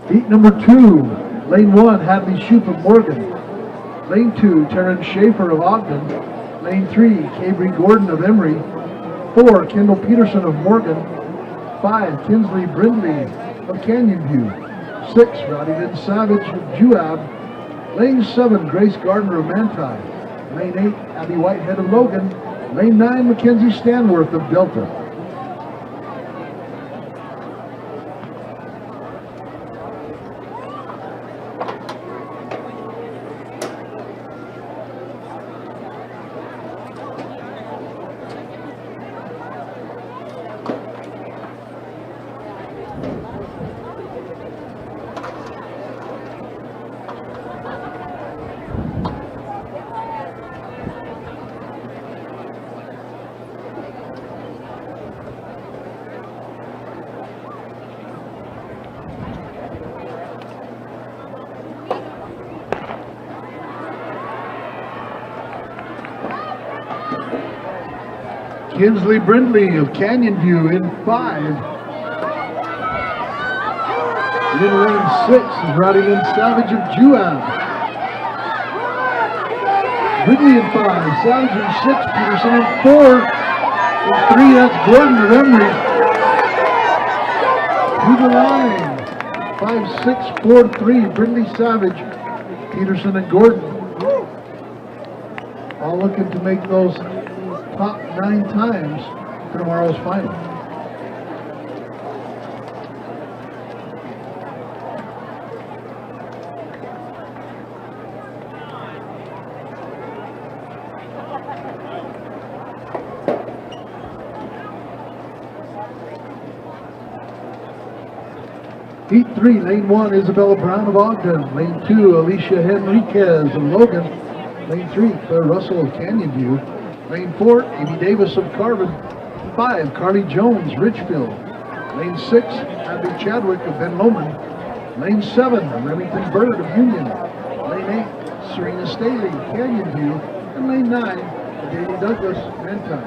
Heat number 2, lane 1, Hadley Shoup of Morgan. Lane 2, Terrence Schaefer of Ogden. Lane 3, Cabry Gordon of Emory. 4, Kendall Peterson of Morgan. 5, Kinsley Brindley of Canyon View. 6, Roddy Lynn Savage of Juab. Lane 7, Grace Gardner of Manti. Lane 8, Abby Whitehead of Logan. Lane 9, Mackenzie Stanworth of Delta. Kinsley Brindley of Canyon View in 5. In lane 6 is Roddy Lynn Savage of Juab. Brindley in 5, Savage in 6, Peterson in 4. In 3, that's Gordon of Emory. To the line, 5, 6, 4, 3, Brindley, Savage, Peterson and Gordon. All looking to make those top 9 times for tomorrow's final. Heat 3, lane 1, Isabella Brown of Ogden. Lane 2, Alicia Henriquez of Logan. Lane 3, Claire Russell of Canyon View. Lane 4, Amy Davis of Carbon. 5, Carly Jones, Richfield. Lane 6, Abby Chadwick of Ben Lomond. Lane 7, Remington Bird of Union. Lane 8, Serena Staley, Canyon View. And lane 9, Davey Douglas, Manti.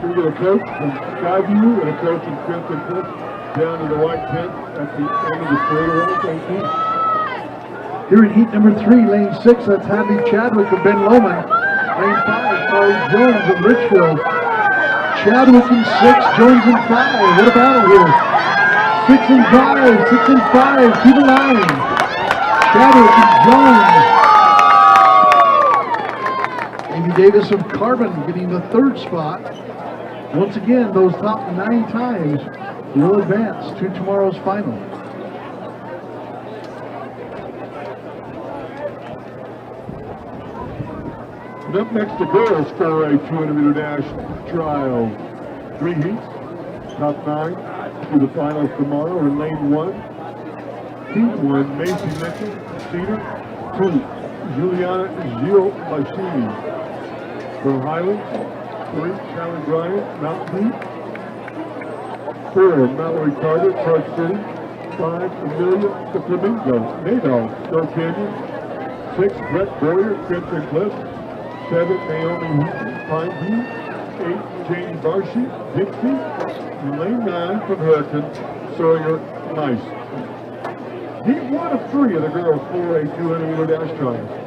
We get a coach from Skyview and a coach from Crimson Cliff down to the white tent at the end of the straightaway. Thank you. Here in heat number 3, lane 6, that's Hadley Chadwick of Ben Lomond. Lane 5, Carly Jones of Richfield. Chadwick in 6, Jones in 5. What a battle here. 6 and 5, 6 and 5, to the line. Chadwick and Jones. Amy Davis of Carbon getting the 3rd spot. Once again, those top 9 times will advance to tomorrow's final. And up next, the girls for a 200-meter dash trial. 3 heats, top 9 to the finals tomorrow in lane 1. Heat 1, Macy Mitchell, Cedar. 2, Juliana Gilbashini from Highlands. 3, Callie Bryant, Mountain Heat. 4, Mallory Carter, Park City. 5, Amelia Flamingo, Nadal, Snow Canyon. 6, Brett Boyer, Crimson Cliff. 7, Naomi Heaton, Pine View. 8, Janie Barshi, Dixie. And lane 9 from Hurricane, Sawyer Nice. Heat 1 of 3 of the girls for a 200-meter dash trial.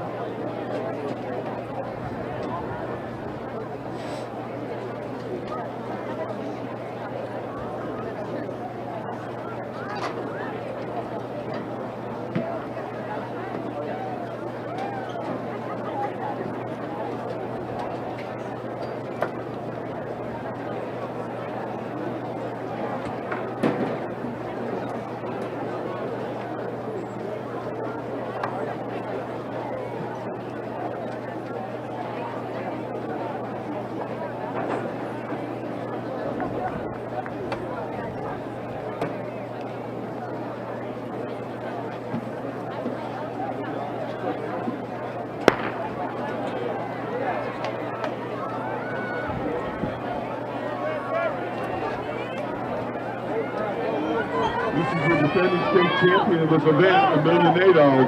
This is the defending state champion of this event, Amelia Nadal.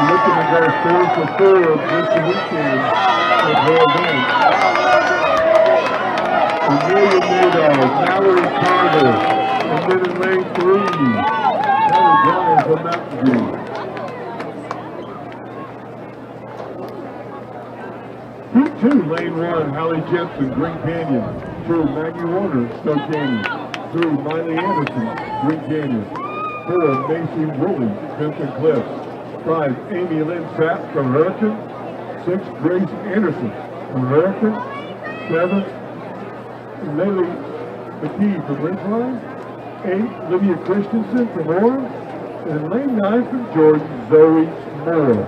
Looking to go 4 for 4 this weekend with her event. Amelia Nadal, Mallory Carter, and then in lane 3, Kelly Bryan from Mountain View. Heat 2, lane 1, Hallie Jensen, Green Canyon. 2, Maggie Warner, Snow Canyon. 3, Miley Anderson, Green Canyon. 4, Macy Woolley, Crimson Cliffs. 5, Amy Lynn Sapp from Hurricane. 6, Grace Anderson from Hurricane. 7, Lily McKee from Ridgeline. 8, Lydia Christensen from Orem. And lane 9 from Jordan, Zoe Moore.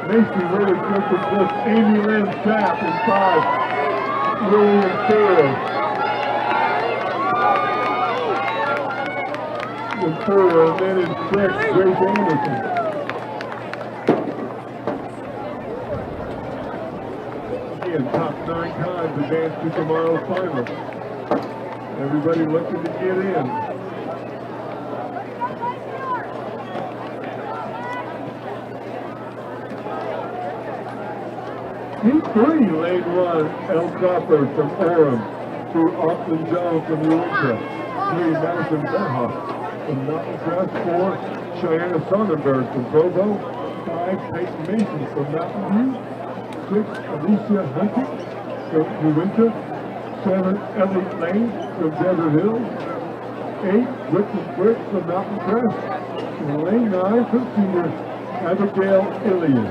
Macy Woolley, Crimson Cliff, Amy Lynn Sapp in 5, Lillian Taylor. In 4, and then in 6, Grace Anderson. Again, top 9 times advance to tomorrow's final. Everybody looking to get in. Heat 3, lane 1, El Copper from Orem. 2, Austin Jones from Eureka. 3, Madison Berhoff from Mountain Crest. 4, Cheyenne Sonnenberg from Provo. 5, Peyton Mason from Mountain View. 6, Alicia Hunting from Eureka. 7, Ellie Lane from Desert Hills. 8, Richard Brick from Mountain Crest. And lane 9 from Cedar, Abigail Ilian.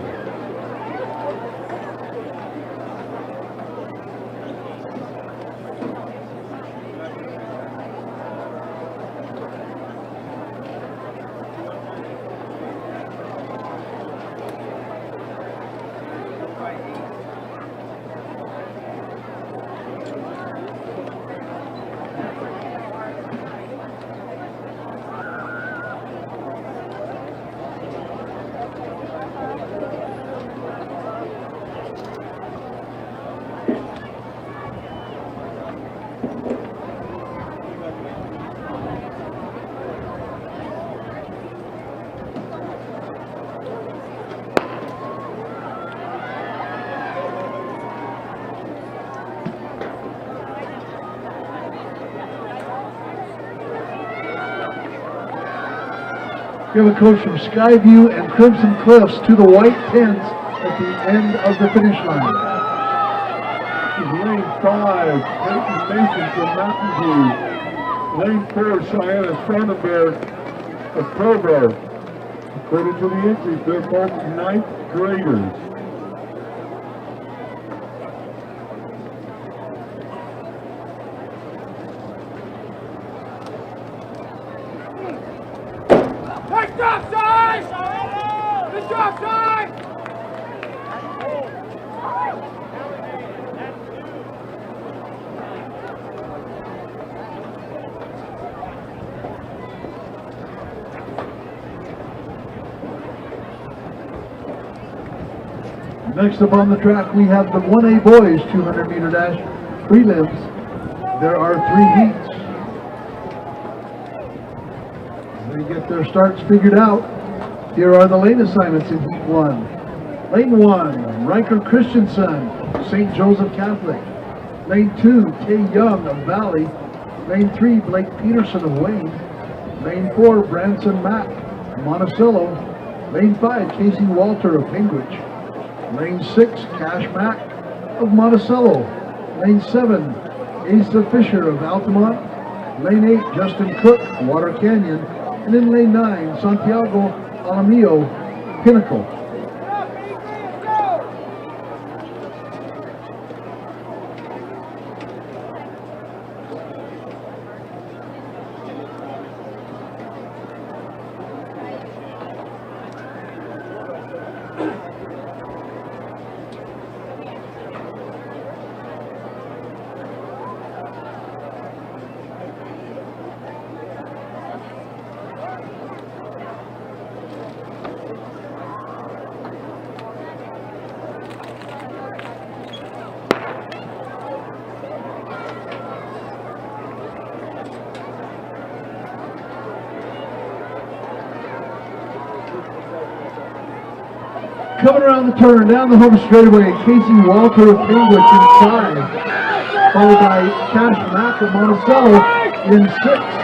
We have a coach from Skyview and Crimson Cliffs to the white tents at the end of the finish line. Lane 5, Peyton Mason from Mountain View. Lane 4, Cheyenne Cronenberg of Provo. According to the entries, they're both 9th graders. Nice job, Sai! Good job, Sai! Next up on the track, we have the 1A boys 200 meter dash prelims. There are 3 heats. They get their starts figured out. Here are the lane assignments in Heat 1. Lane 1, Riker Christensen, St. Joseph Catholic. Lane 2, Tay Young of Valley. Lane 3, Blake Peterson of Wayne. Lane 4, Branson Mack, Monticello. Lane 5, Casey Walter of Penguich. Lane 6, Cash Mack of Monticello. Lane 7, Asa Fisher of Altamont. Lane 8, Justin Cook, Water Canyon. And in lane 9, Santiago Alamillo, Pinnacle. Coming around the turn, down the home straightaway, Casey Walter of Penguich inside, followed by Cash Mack of Monticello in 6th.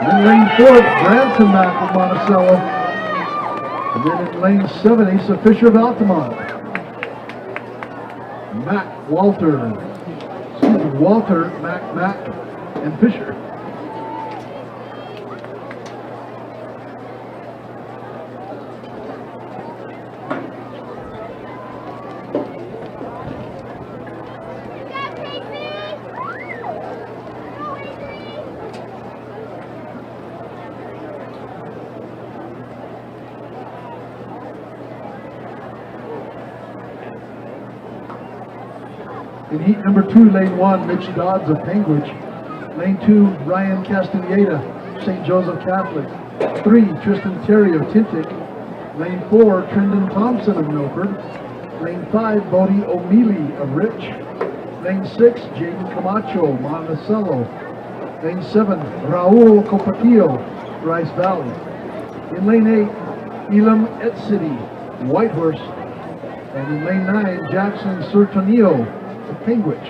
Then lane 4, Branson Mack of Monticello. And then in lane 7, Asa Fisher of Altamont. Walter, Mack, and Fisher. In heat number 2, lane 1, Mitch Dodds of Penguich. Lane 2, Ryan Castaneda, St. Joseph Catholic. 3, Tristan Terry of Tintic. Lane 4, Trendon Thompson of Milford. Lane 5, Bodie O'Mealy of Rich. Lane 6, Jaden Camacho, Monticello. Lane 7, Raul Copatillo, Rice Valley. In lane 8, Elam Etsity, Whitehorse. And in lane 9, Jackson Sertonio of Penguich.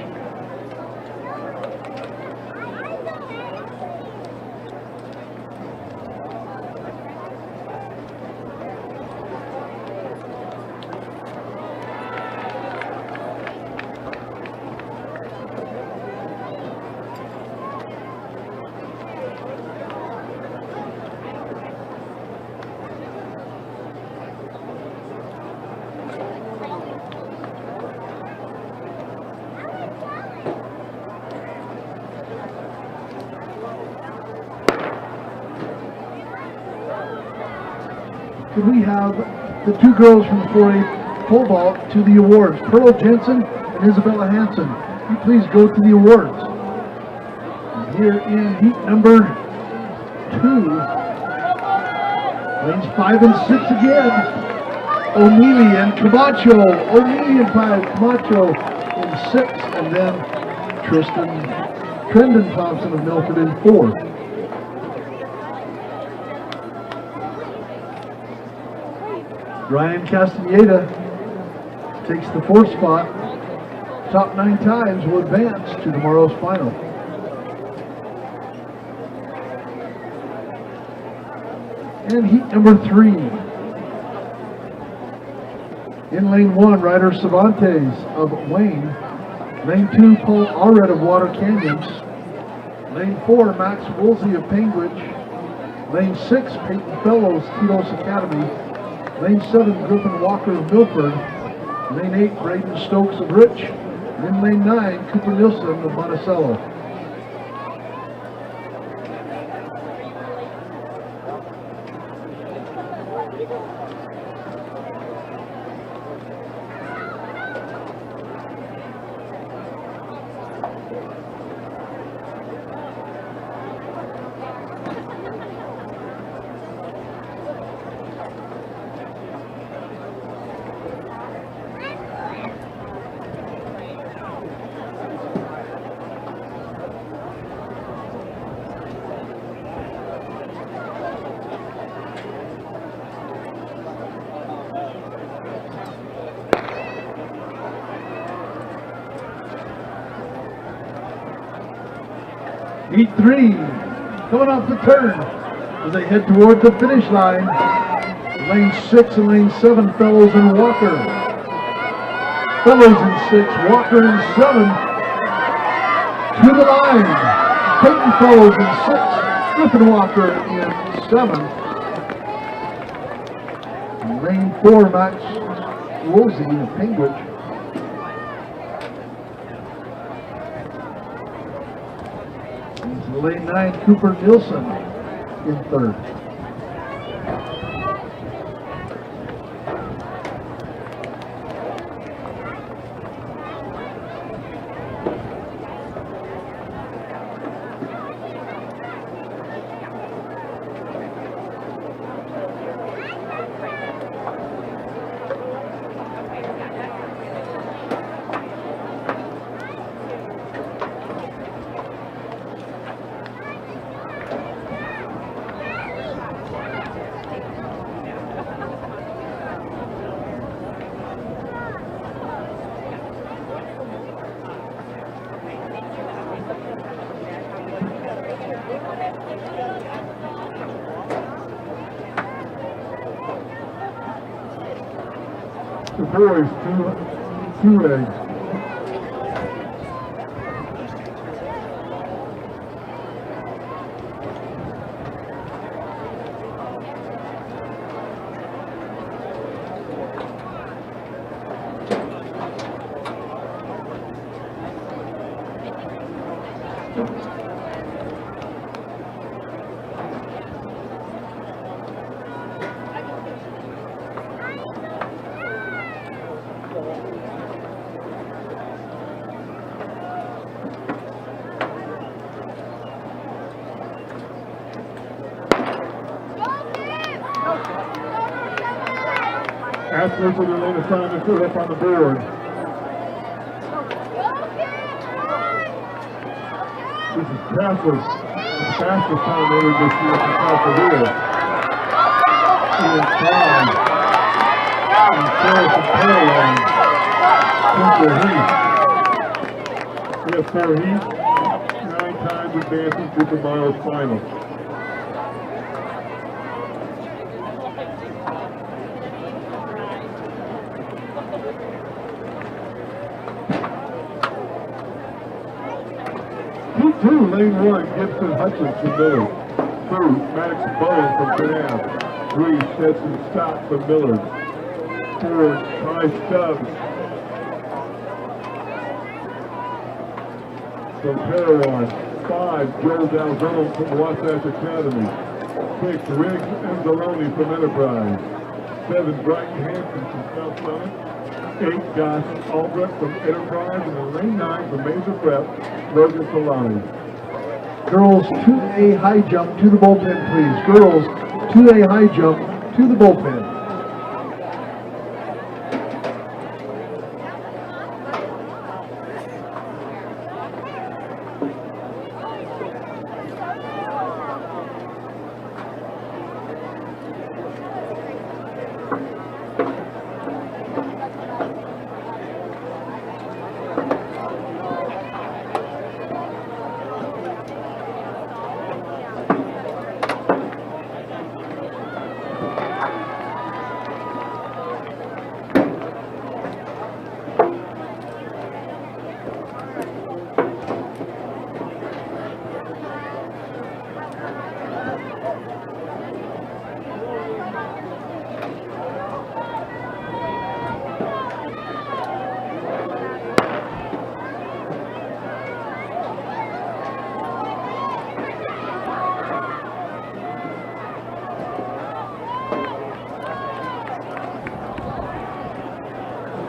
Could we have the 2 girls from the 4A pole vault to the awards? Pearl Jensen and Isabella Hansen. You please go to the awards. And here in heat number 2, lanes 5 and 6 again. O'Mealy and Camacho. O'Mealy in 5, Camacho in 6, and then Trendon Thompson of Milford in 4. Ryan Castaneda takes the 4th spot. Top 9 times will advance to tomorrow's final. And heat number 3. In lane 1, rider Cervantes of Wayne. Lane 2, Paul Allred of Water Canyons. Lane 4, Max Woolsey of Panguitch. Lane 6, Peyton Fellows, Tito's Academy. Lane 7, Griffin Walker of Milford. Lane 8, Braden Stokes of Rich. And in lane 9, Cooper Nielsen of Monticello. Heat 3, coming off the turn as they head toward the finish line. Lane 6 and lane 7, Fellows and Walker. Fellows in 6, Walker in 7. To the line, Peyton Fellows in 6, Griffin Walker in 7. Lane 4, Max Woolsey of Panguitch. Lane 9, Cooper Nielsen in 3rd. The boys, two eggs. Athletes with their lane assignments are up on the board. This is Casler's fastest time entered this year for Castle. Ian Fry and Sarah from Caroline took their heat. We have 4 heats, 9 times advances to the miles final. Lane 1, Gibson Hutchins from Millard. 2, Maddox Bowen from Canab. 3, Stetson Stott from Millard. 4, Ty Stubbs from Parowan. 5, Joe Dalzone from Wasatch Academy. 6, Riggs Anzalone from Enterprise. 7, Brighton Hanson from South Summit. 8, Josh Albrecht from Enterprise. And in lane 9 from Major Prep, Logan Solani. Girls 2A high jump to the bullpen, please. Girls 2A high jump to the bullpen.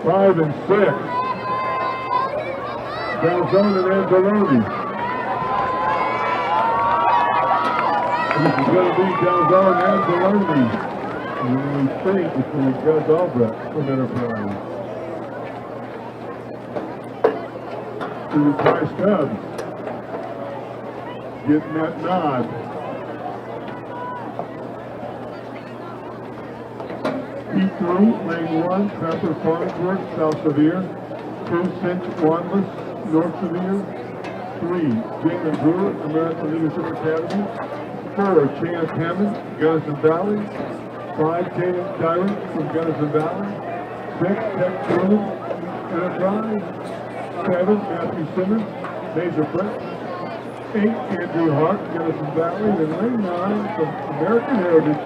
5 and 6. Calzone and Anzalone. This is going to be Calzone and Anzalone. And we think between Gus Albrecht from Enterprise. To the Ty Stubbs. Getting that nod. Heat 3, lane 1, Pepper Farnsworth, South Sevier. 2, Cinch Wanless, North Sevier. 3, Jalen Brewer, American Leadership Academy. 4, Chance Hammond, Gunnison Valley. 5, Kaden Tyrant from Gunnison Valley. 6, Tech Bruin, Enterprise. 7, Matthew Simmons, Major Prep. 8, Andrew Hart, Gunnison Valley. And lane 9 from American Heritage,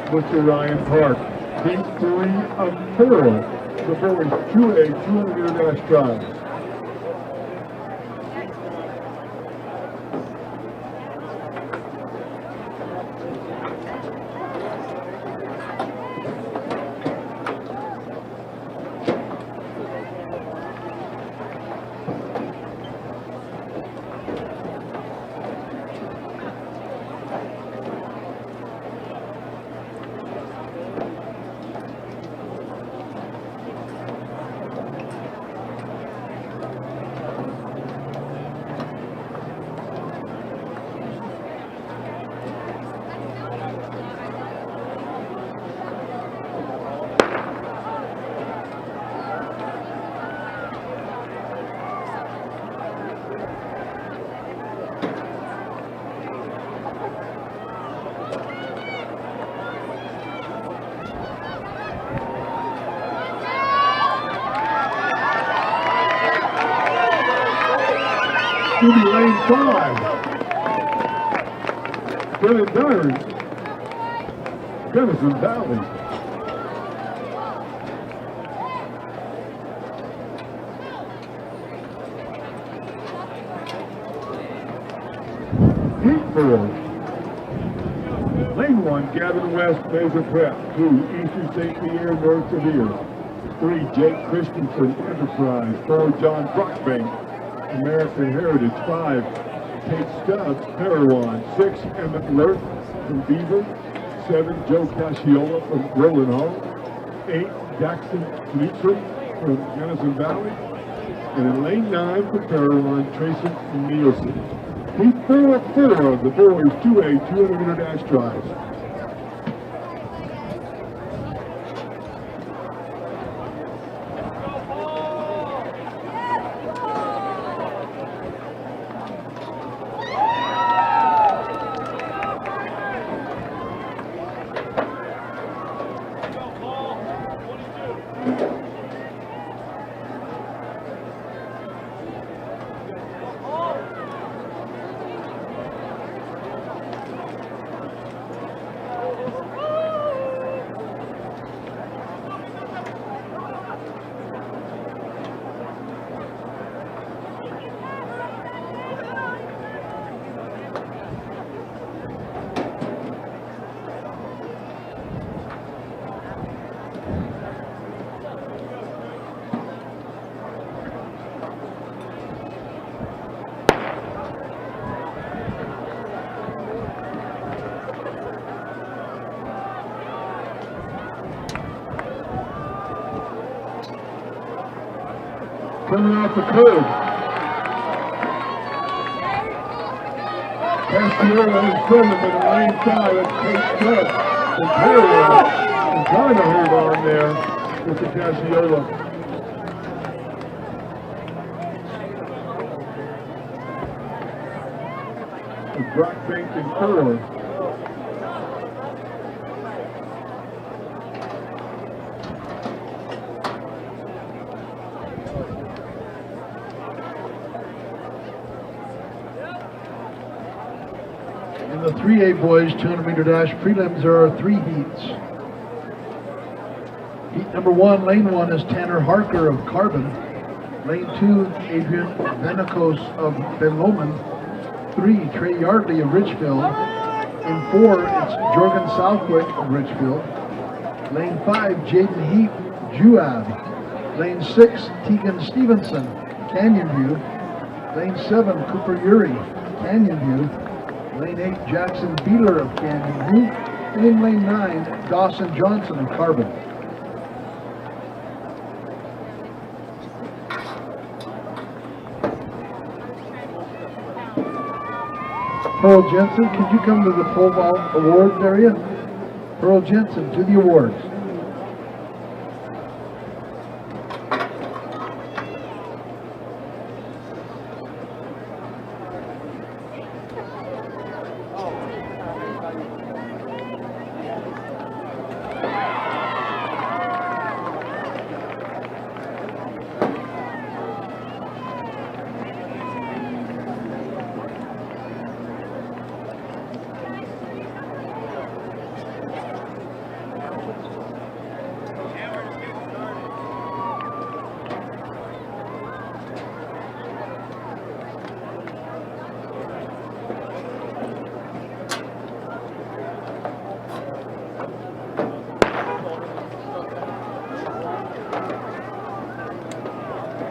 Mr. Ryan Park. Heat 3 of 4, the boys 2A 200-meter dash trials. Should be lane 5. Brilliant Diary. Gunnison Valley. Heat 4. Lane 1, Gavin West, Major Prep. 2, Eastern St. Pierre, North Sevier. 3, Jake Christensen, Enterprise. 4, John Brockbank, American Heritage. 5, Kate Stubbs, Parowan. 6, Emmett Lurk from Beaver. 7, Joe Casciola from Roland Hall. 8, Jackson Knutson from Gunnison Valley. And in lane 9 for Parowan, Tracy Nielsen. Heat 4 of 4 of the boys 2A 200-meter dash trials. Coming off the curb. Casciola in front of him in lane 5. That's Kate Stubbs. And Parowan is trying to hold on there with the Casciola. And Brockbank in 4. In the 3A boys 200-meter dash prelims, there are 3 heats. Heat number 1, lane 1 is Tanner Harker of Carbon. Lane 2, Adrian Venacos of Ben Lomond. 3, Trey Yardley of Richfield. In 4, it's Jorgen Southwick of Richfield. Lane 5, Jaden Heap, Juab. Lane 6, Tegan Stevenson, Canyon View. Lane 7, Cooper Uri, Canyon View. Lane 8, Jackson Beeler of Canyon View. And in lane 9, Dawson Johnson of Carbon. Pearl Jensen, could you come to the pole vault awards area? Pearl Jensen to the awards.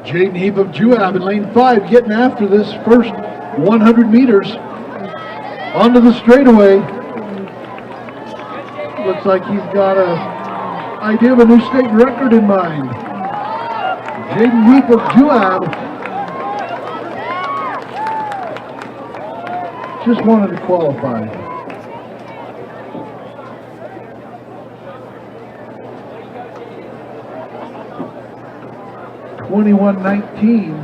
Jaden Heap of Juab in lane 5 getting after this first 100 meters. Onto the straightaway. Looks like he's got an idea of a new state record in mind. Jaden Heap of Juab just wanted to qualify. (21:19).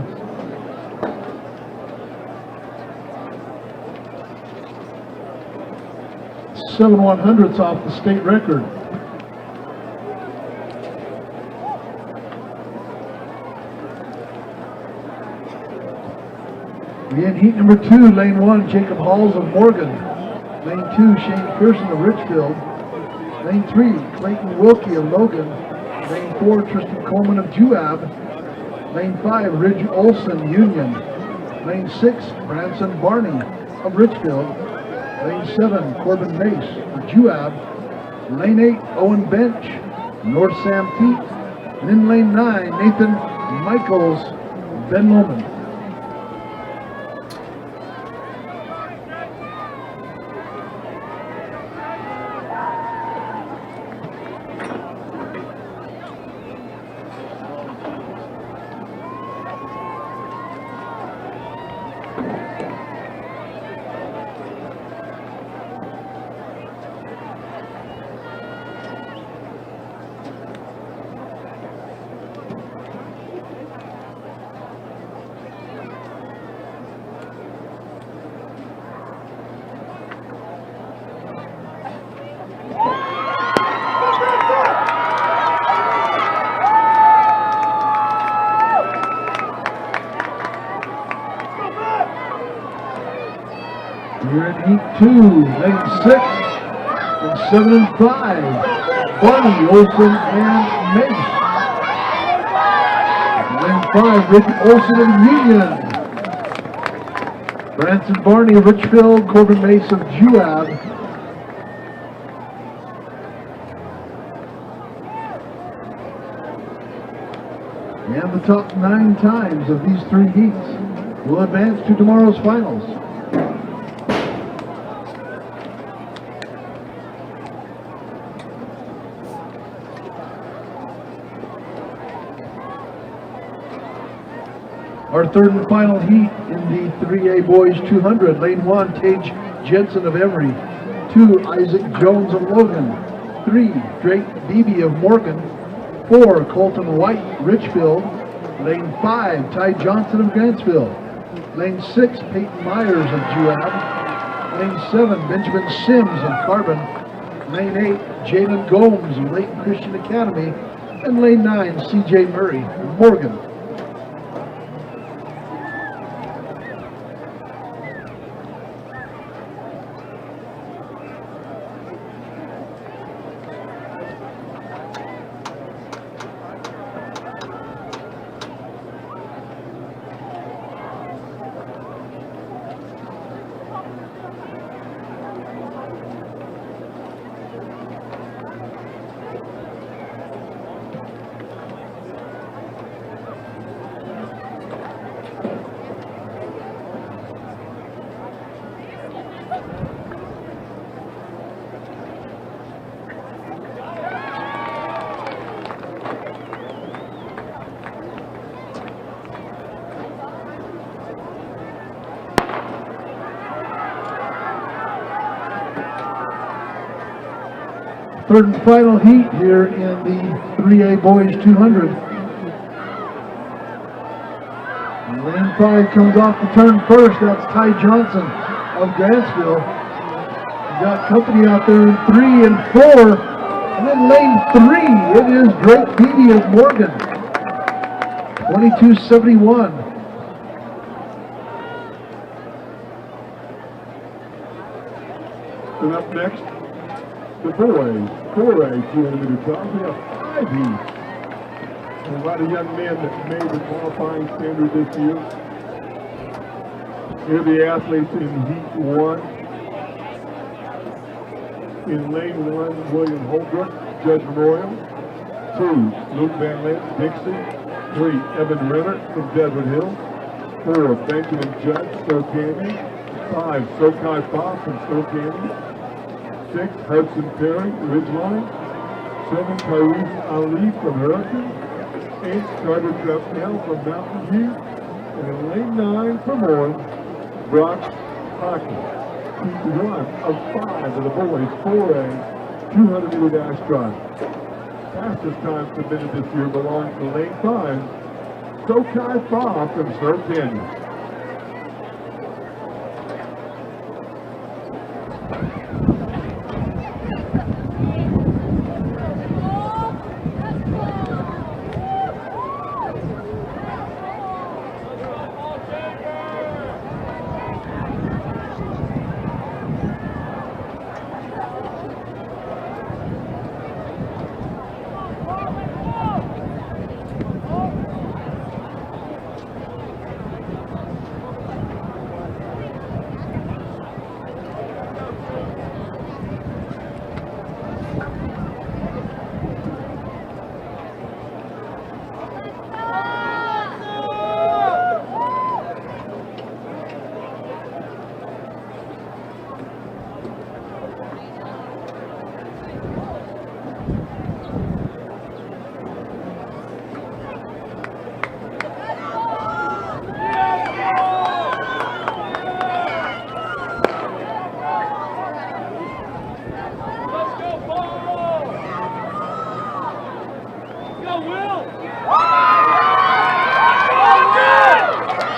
Seven 100ths off the state record. We in heat number 2, lane 1, Jacob Halls of Morgan. Lane 2, Shane Pearson of Richfield. Lane 3, Clayton Wilkie of Logan. Lane 4, Tristan Coleman of Juab. Lane 5, Ridge Olson, Union. Lane 6, Branson Barney of Richfield. Lane 7, Corbin Mace of Juab. Lane 8, Owen Bench, North Sam Pete. And in lane 9, Nathan Michaels, Ben Lomond. We're in heat 2, lane 6, and 7 and 5. Barney, Olson, and Mace. Lane 5, Rick Olson of Union. Branson Barney of Richfield, Corbin Mace of Juab. And the top 9 times of these 3 heats will advance to tomorrow's finals. Our third and final heat in the 3A Boys 200. Lane 1, Tage Jensen of Emory. 2, Isaac Jones of Logan. 3, Drake Beebe of Morgan. 4, Colton White, Richfield. Lane 5, Ty Johnson of Grantsville. Lane 6, Peyton Myers of Juab. Lane 7, Benjamin Sims of Carbon. Lane 8, Jalen Gomes of Layton Christian Academy. And lane 9, CJ Murray of Morgan. third and final heat here in the 3A Boys 200. Lane 5 comes off the turn first. That's Ty Johnson of Grantsville. We got company out there in 3 and 4. And then lane 3, it is Drake Beatty of Morgan. 22.71. And up next, the boys, 4A 200-meter trials. We have 5 heats. And a lot of young men that made the qualifying standard this year. Here are the athletes in heat 1. In lane 1, William Holbrook, Judge Memorial. 2, Luke Van Lent, Dixie. 3, Evan Renner from Desert Hill. 4, Benjamin Judd, Spokane. 5, Sokai Bob from Spokane. 6, Hudson Perry, Ridgeline. 7, Tyrese Ali from Hurricane. 8, Carter Trepnell from Mountain View. And in lane 9 from Orange, Brock Hockey. Heat 1 of 5 of the boys 4A 200-meter dash drive. Fastest time submitted this year belongs to lane 5, Sokai Bob from Surf Canyon.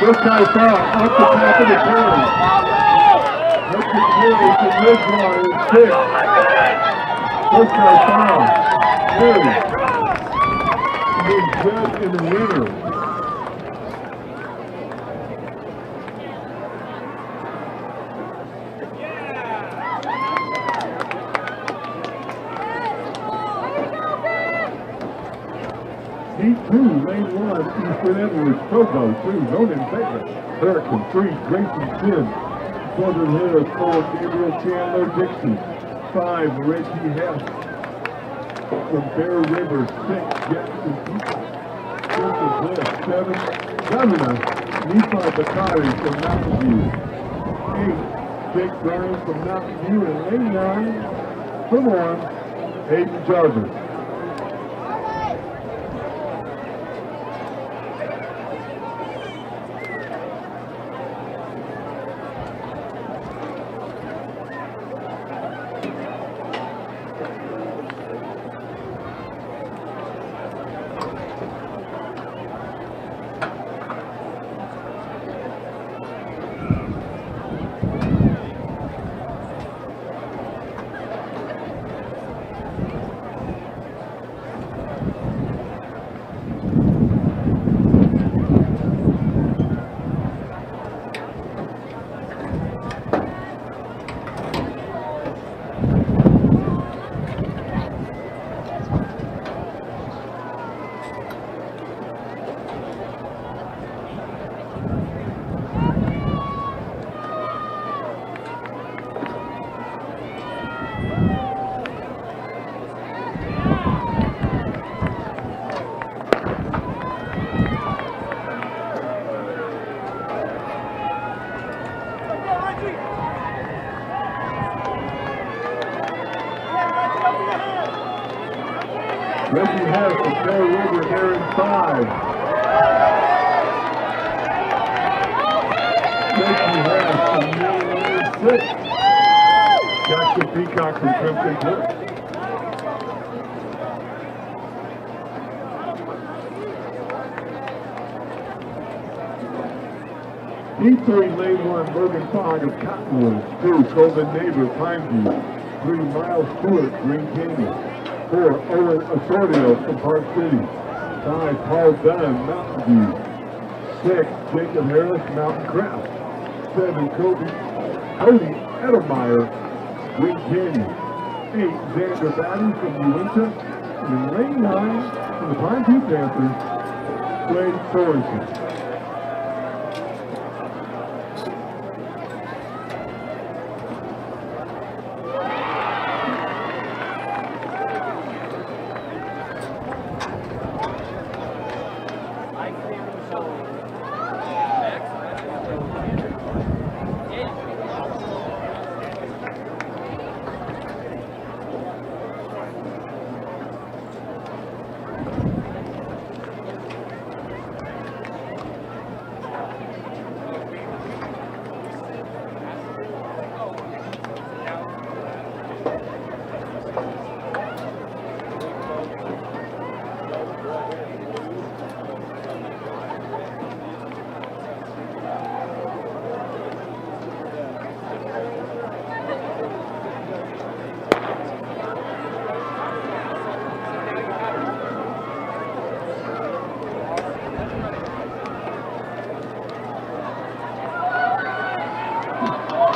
This guy foul off the top of the turn. Hudson Perry from Ridgeline is 6. This guy foul. 2. Being Judd in the winner. Heat 2, lane 1, Eastern Edwards, Provo, 2, Nolan Baker, Hurricane, 3, Grayson Chin, Southern Hills, 4, Gabriel Chandler Dixon, 5, Reggie Hess, from Bear River, 6, Jackson Peter, Joseph Bliss, 7, Governor, Nephi Bakari from Mountain View, 8, Jake Burns from Mountain View, and lane 9, from Orange, Hayden Jarvis. Reggie Hess from Bear River here in 5. Reggie Hess from Lane 6. Jackson Peacock from Crimson Cliff. D3 lane 1, Logan Fogg of Cottonwood. 2, Colvin Neighbor, Pineview. 3, Miles Stewart, Green Canyon. 4, Owen Osorio from Park City. 5, Paul Dunn, Mountain View. 6, Jacob Harris, Mountain Crest. 7, Cody Edelmeyer, Green Canyon. 8, Xander Batty from Uinta. And in lane 9, from the Pineview Panthers, Wade Sorensen.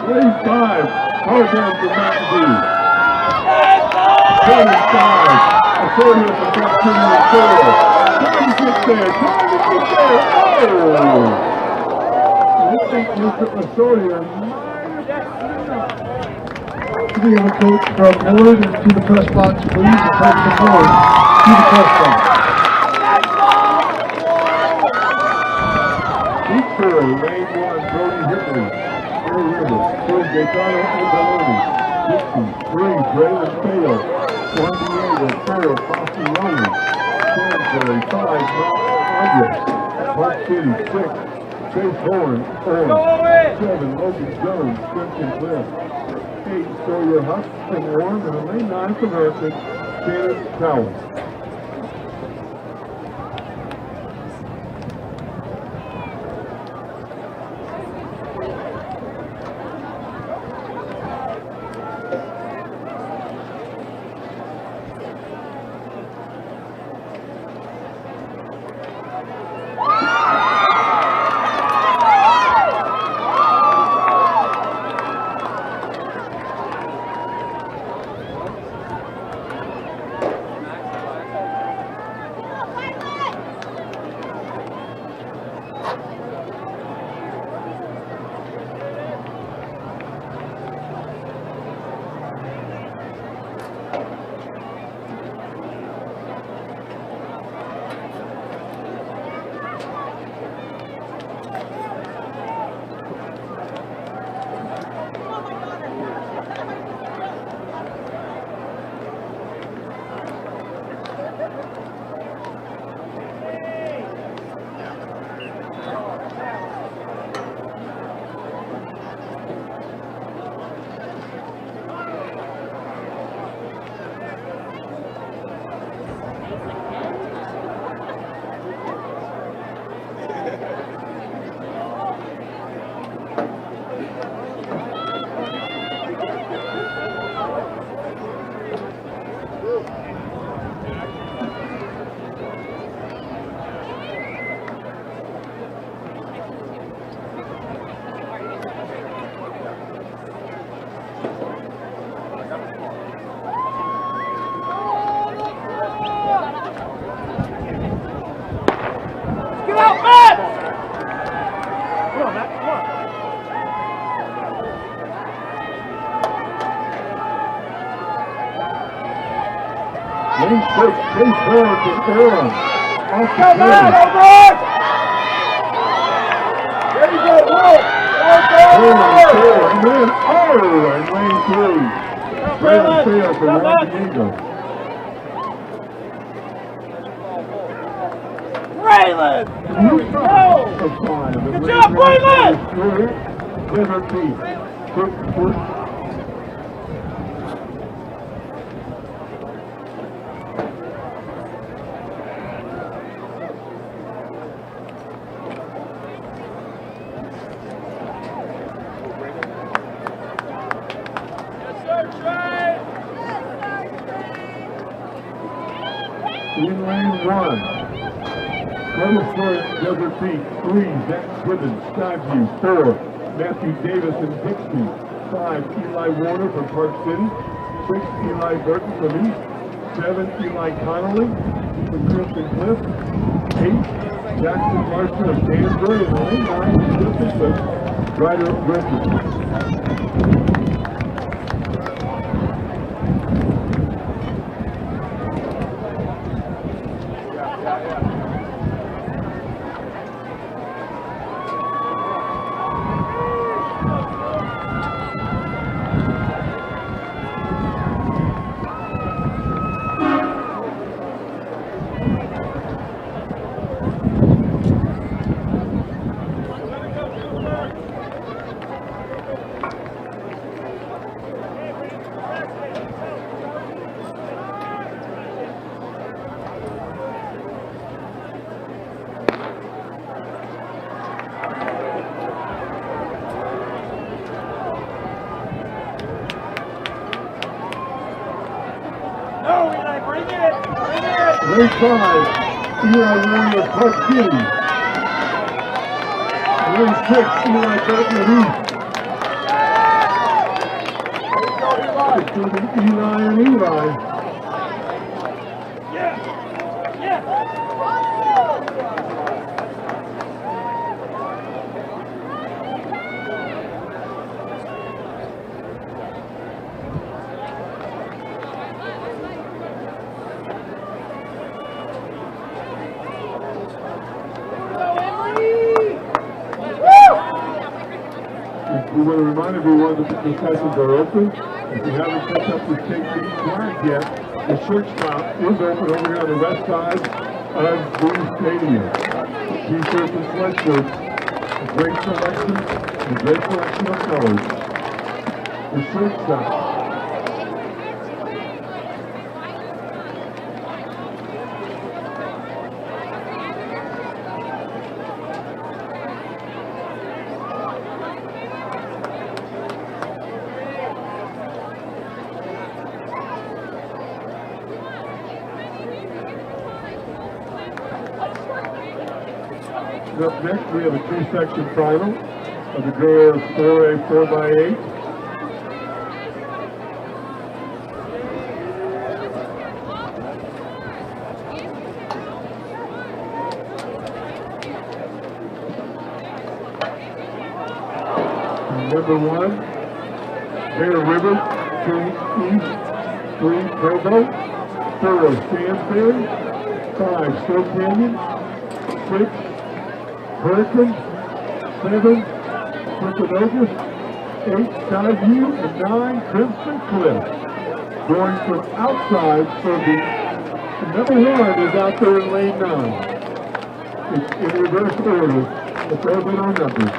Lane 5, Cargan from Mountain View. 25, Osorio from Park City and 4. Trying to get there, Oh! I think Mr. Osorio might To the young coach from Millard and to the press box, please. The coach from Millard to the press box. D4, lane 1, Brody Hitley. 4 River, 2, Gaetano Angeloni. 63, Braylon Fale. 28, 4, Fossey Roman. Stansbury, 5, Mount Andres. Park City, 6, Chase Horn, Orange. 7, Logan Jones, Crimson Cliff. 8, Sawyer Huck from Orem. And in lane 9 from Hampton, Shannon Cowell. Lane 6, Chase Horn from Orem. Off the play. There you go, Will! And then, and lane 3. Braylon Fale from Juan Diego. Braylon! Good job, Braylon! Liberty. 1. Golden Story Desert Peak, 3. Zach Gibbons, Skyview, 4. Matthew Davis and Bixby, 5. Eli Warner from Park City, 6. Eli Burton from East, 7. Eli Connolly from Kristen Cliff, 8. Jackson Larson of Danbury, and lane 9 from Kristen Cliff, Ryder Griffin. Race 5, Eli Warner of Park City. Race 6, Eli Burton of East. It's going to be Eli and Eli. We want to remind everyone that the sessions are open. If you haven't picked up your KC flag yet, the shirt shop is open over here on the west side of the stadium. T-shirts and sweatshirts, a great selection of colors. The shirt shop. Up next, we have a two-section final of the girls 4A 4x8. Number 1, Bear River, 2 East, 3 Provo, 4 Stansbury, 5 Slow Canyon, 6 Hurricane, 7 Poconokus, 8 Skyview, and 9 Crimson Cliff. Going from outside, so the number 1 is out there in lane 9. It's in reverse order. Let's open our numbers.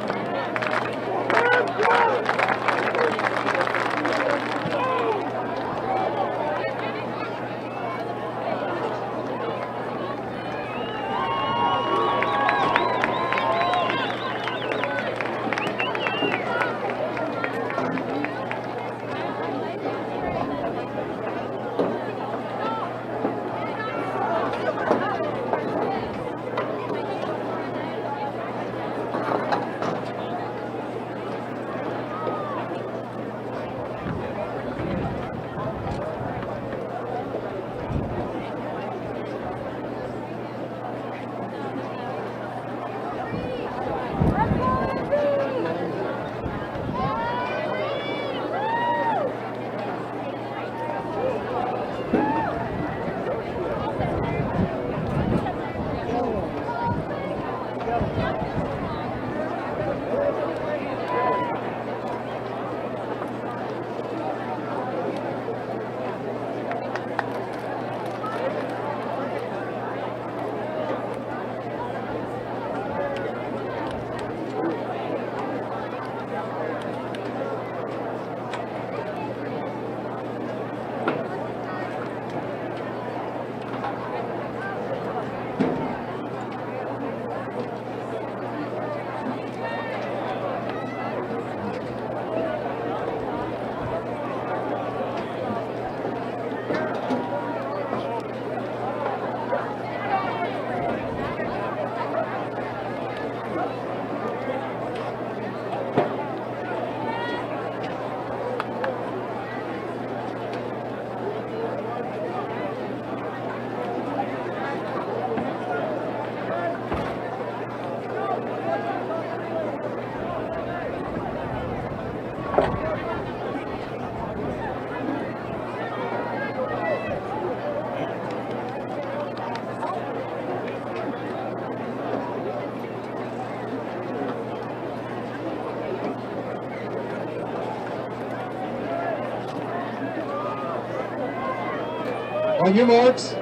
On your marks.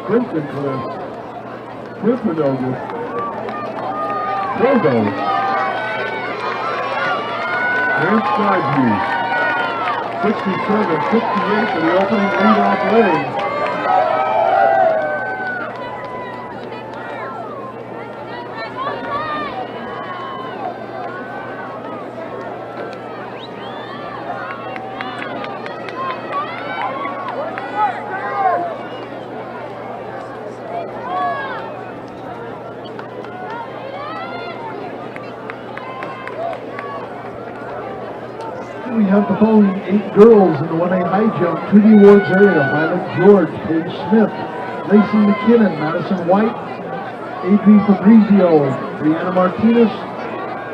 Crimson Cliff, Clifford-Ogus, Togo, and Skyview. 67-68 for the opening lead-off leg. We have the following 8 girls in the 1A high jump to the awards area: Violet George, Paige Smith, Lacey McKinnon, Madison White, Adri Fabrizio, Brianna Martinez,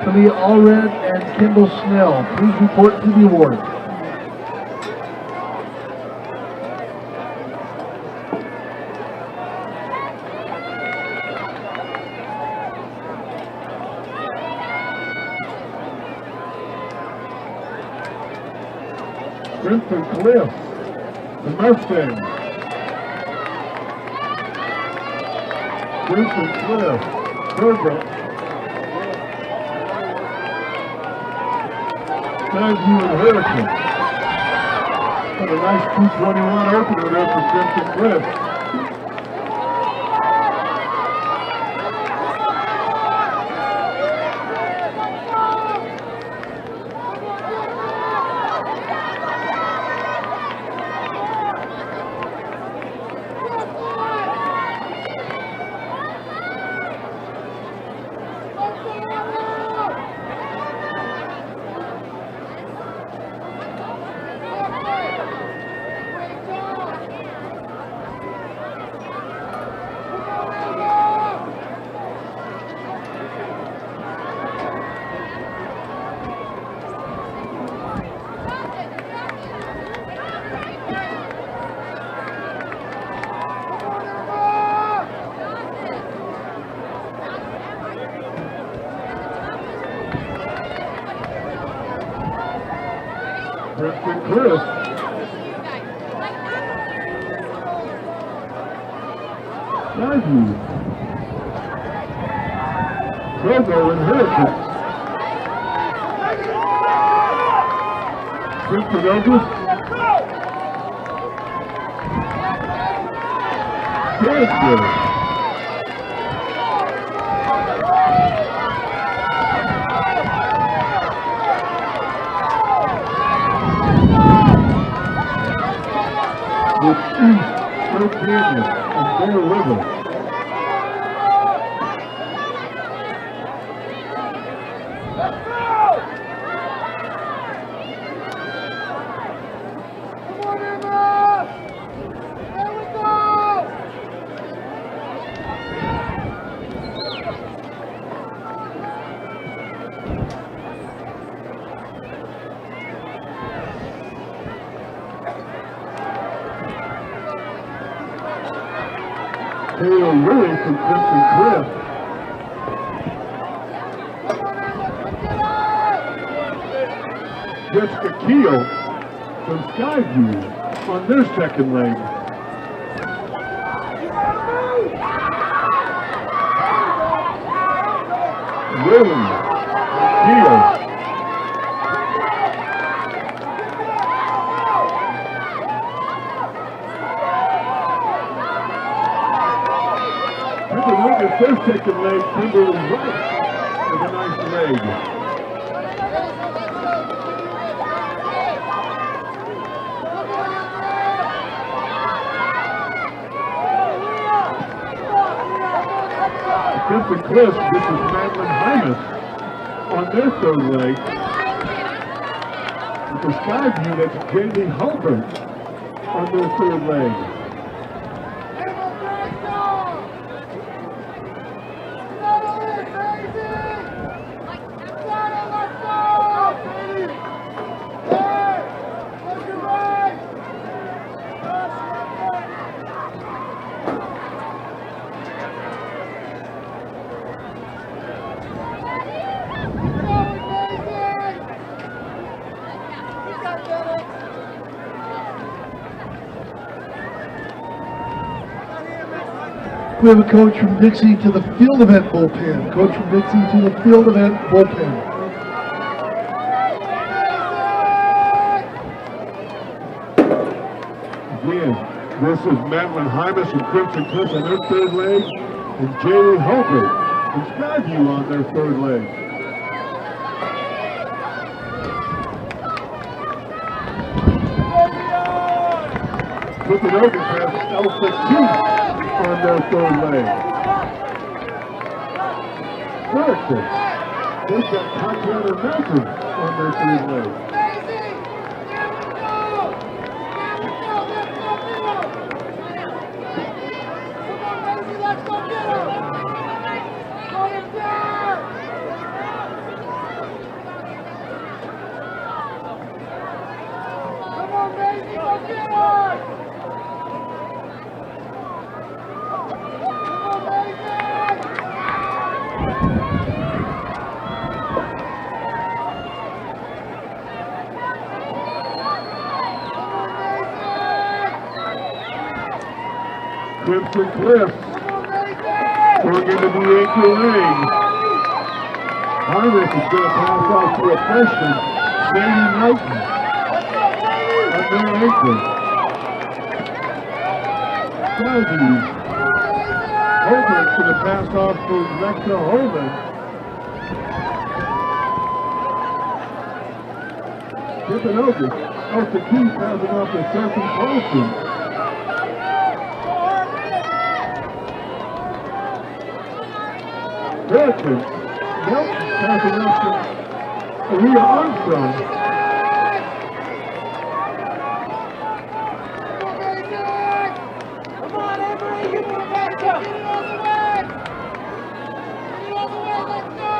Talia Allred, and Kendall Snell. Please report to the award. Crimson Cliff, the Mustang. Crimson Cliff, Turbo. Skyview and Hurricane. What a nice 221 opener there for Crimson Cliff. Crimson Cliff. Skyview. Trogo and Hurricane. Clifford-Ogus. Cancer. With East, Slow Canyon, and Bear River. Taylor Lewis from Crimson Cliff. Jessica Keel from Skyview on their second leg. Willie Keel. Timberlake first taking leg, Timberlake right with a nice leg. Crimson Cliff, this is Medley on their third leg. With the Skyview, that's J.D. Hulbert on their third leg. We have a coach from Dixie to the field event bullpen. Coach from Dixie to the field event bullpen. Again, this is Madeline Hymas and Crimson Cliff on their third leg, and J.D. Hulbert and Skyview on their third leg. Flipping over past L15 on their third leg. Erickson. They've got Tatiana Melton on their third leg. Crimson Cliff going into the anchor leg. Harris is going to pass off to a freshman, Sadie Knighton, on their anchor. Skyview. Holman's going to pass off to Lexa Holman. Tipping over. Off the key, passing off to Serpent Paulson. Erickson, Melton passing off to Aaliyah Armstrong. Come on, Emory, you can back up. Get it all the way. Get it all the way, let's go.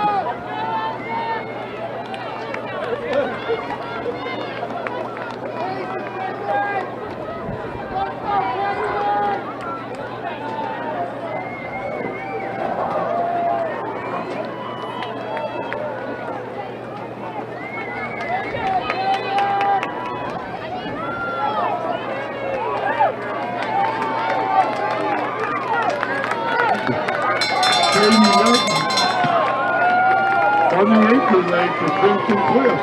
On the anchor leg for Crimson Cliff.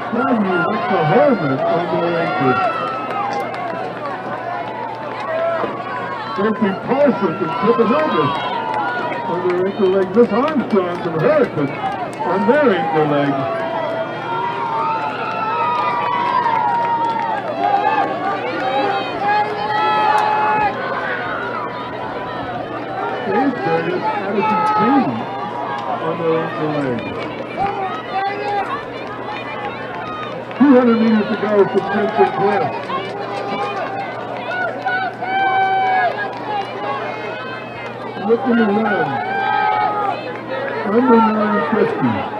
Skyview looks to Harmon on their anchor. Sophie Paulson from Tippinogas on their anchor leg. Miss Armstrong from Hurricane on their anchor leg. Addison King on their anchor leg. 200 meters to go for Crimson Cliff. Looking to run. Under 950.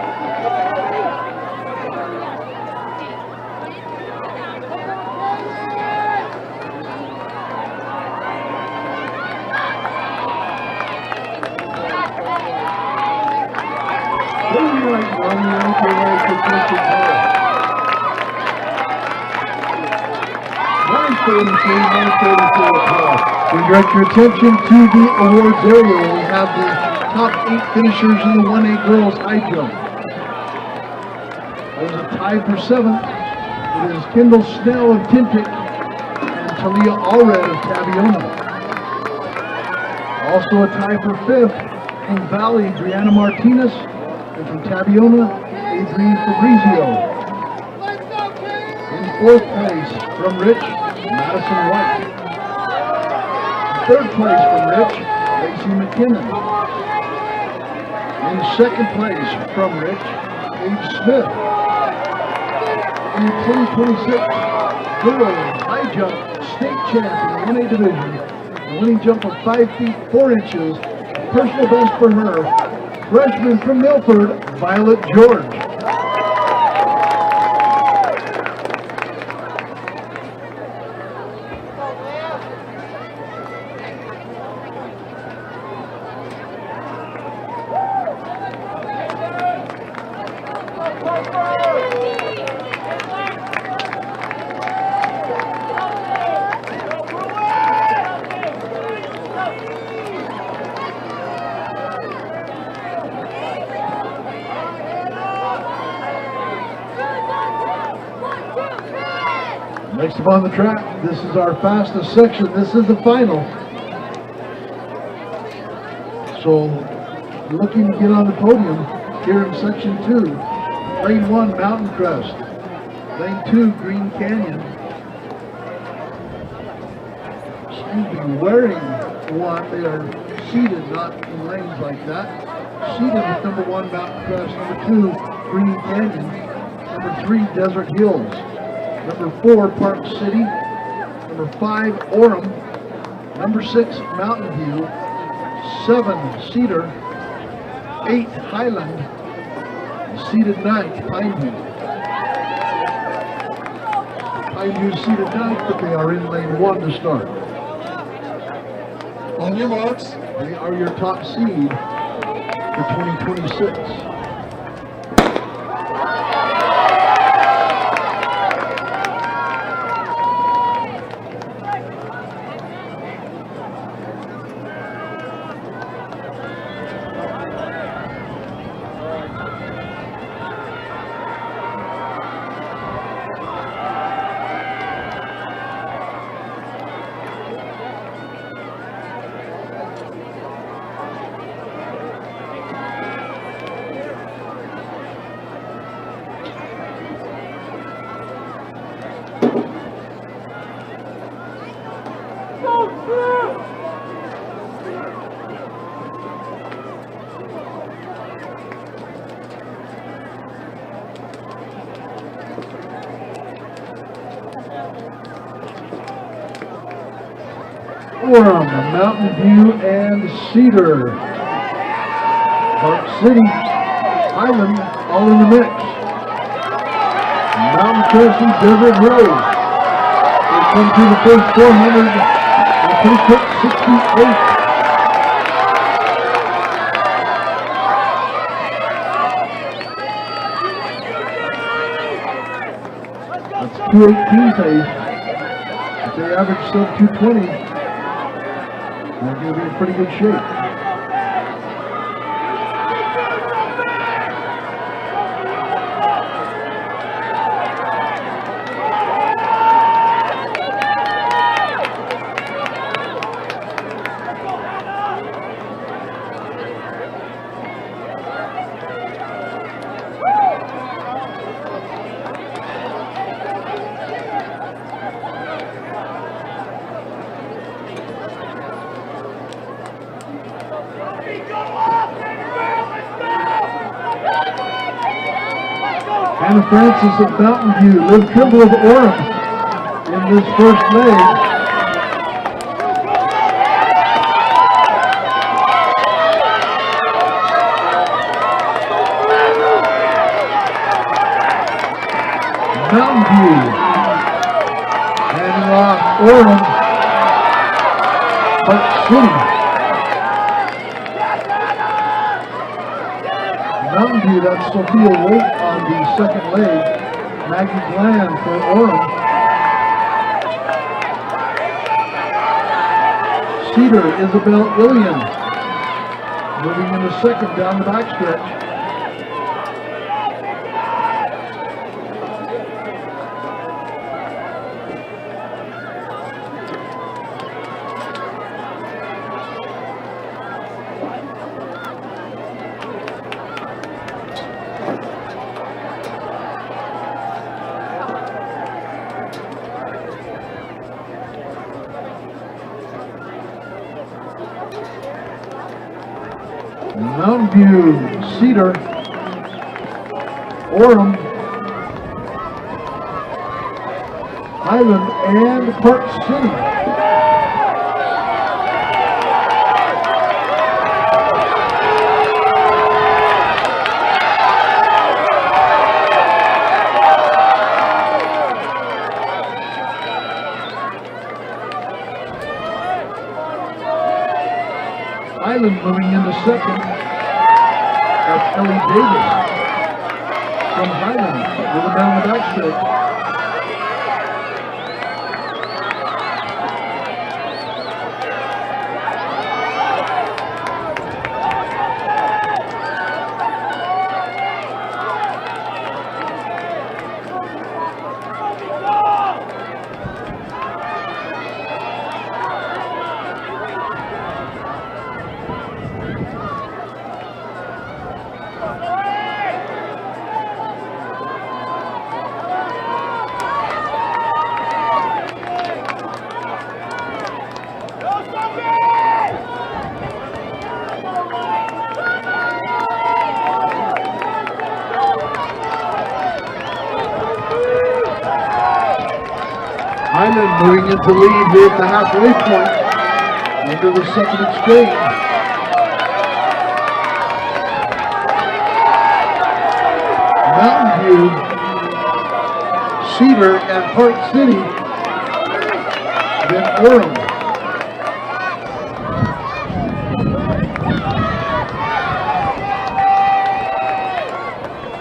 We direct your attention to the awards area where we have the top 8 finishers in the 1A girls high jump. There's a tie for 7th. It is Kendall Snell of Tintic Talia Allred of Taviona. Also a tie for fifth from Valley, Brianna Martinez, and from Taviona, Adrienne Fabrizio. In fourth place from Rich, Madison White. In third place from Rich, Lacey McKinnon. In second place from Rich, Paige Smith. In the 2026 girls high jump state champ in the 1A division, a winning jump of 5 feet 4 inches, personal best for her, freshman from Milford, Violet George. Next up on the track, this is our fastest section. This is the final. So, looking to get on the podium here in section 2. Lane 1, Mountain Crest. Lane 2, Green Canyon. Excuse me, wearing one. They are seated, not in lanes like that. Seated with number 1, Mountain Crest. Number 2, Green Canyon. Number 3, Desert Hills. Number 4, Park City. Number 5, Orem. Number 6, Mountain View. 7, Cedar. 8, Highland. Seated 9th, Pineview. Pineview seated 9th, but they are in lane 1 to start. On your marks. They are your top seed for 2026. Orem, Mountain View, and Cedar. Park City, Highland, all in the mix. Mountain Crest and Desert Hills. They come to the first 400 and pretty quick 68. That's 218 pace. If they average sub 220, they're going to be in pretty good shape. Anna Francis of Mountain View, Liv Trimble of Orem in this first leg. Mountain View handing off Orem, Park City. Mountain View, that's Sophia Waite on the second leg. Maggie Bland for Orem. Cedar, Isabel Ilian. Moving in the second down the backstretch. Mountain View, Cedar, Orem, Highland, and Park City. Highland moving into second. That's Ellie Davis from Highland with a down the backstretch. Hyman moving into lead here at the halfway point into the second exchange. Mountain View, Cedar, and Park City, then Orem.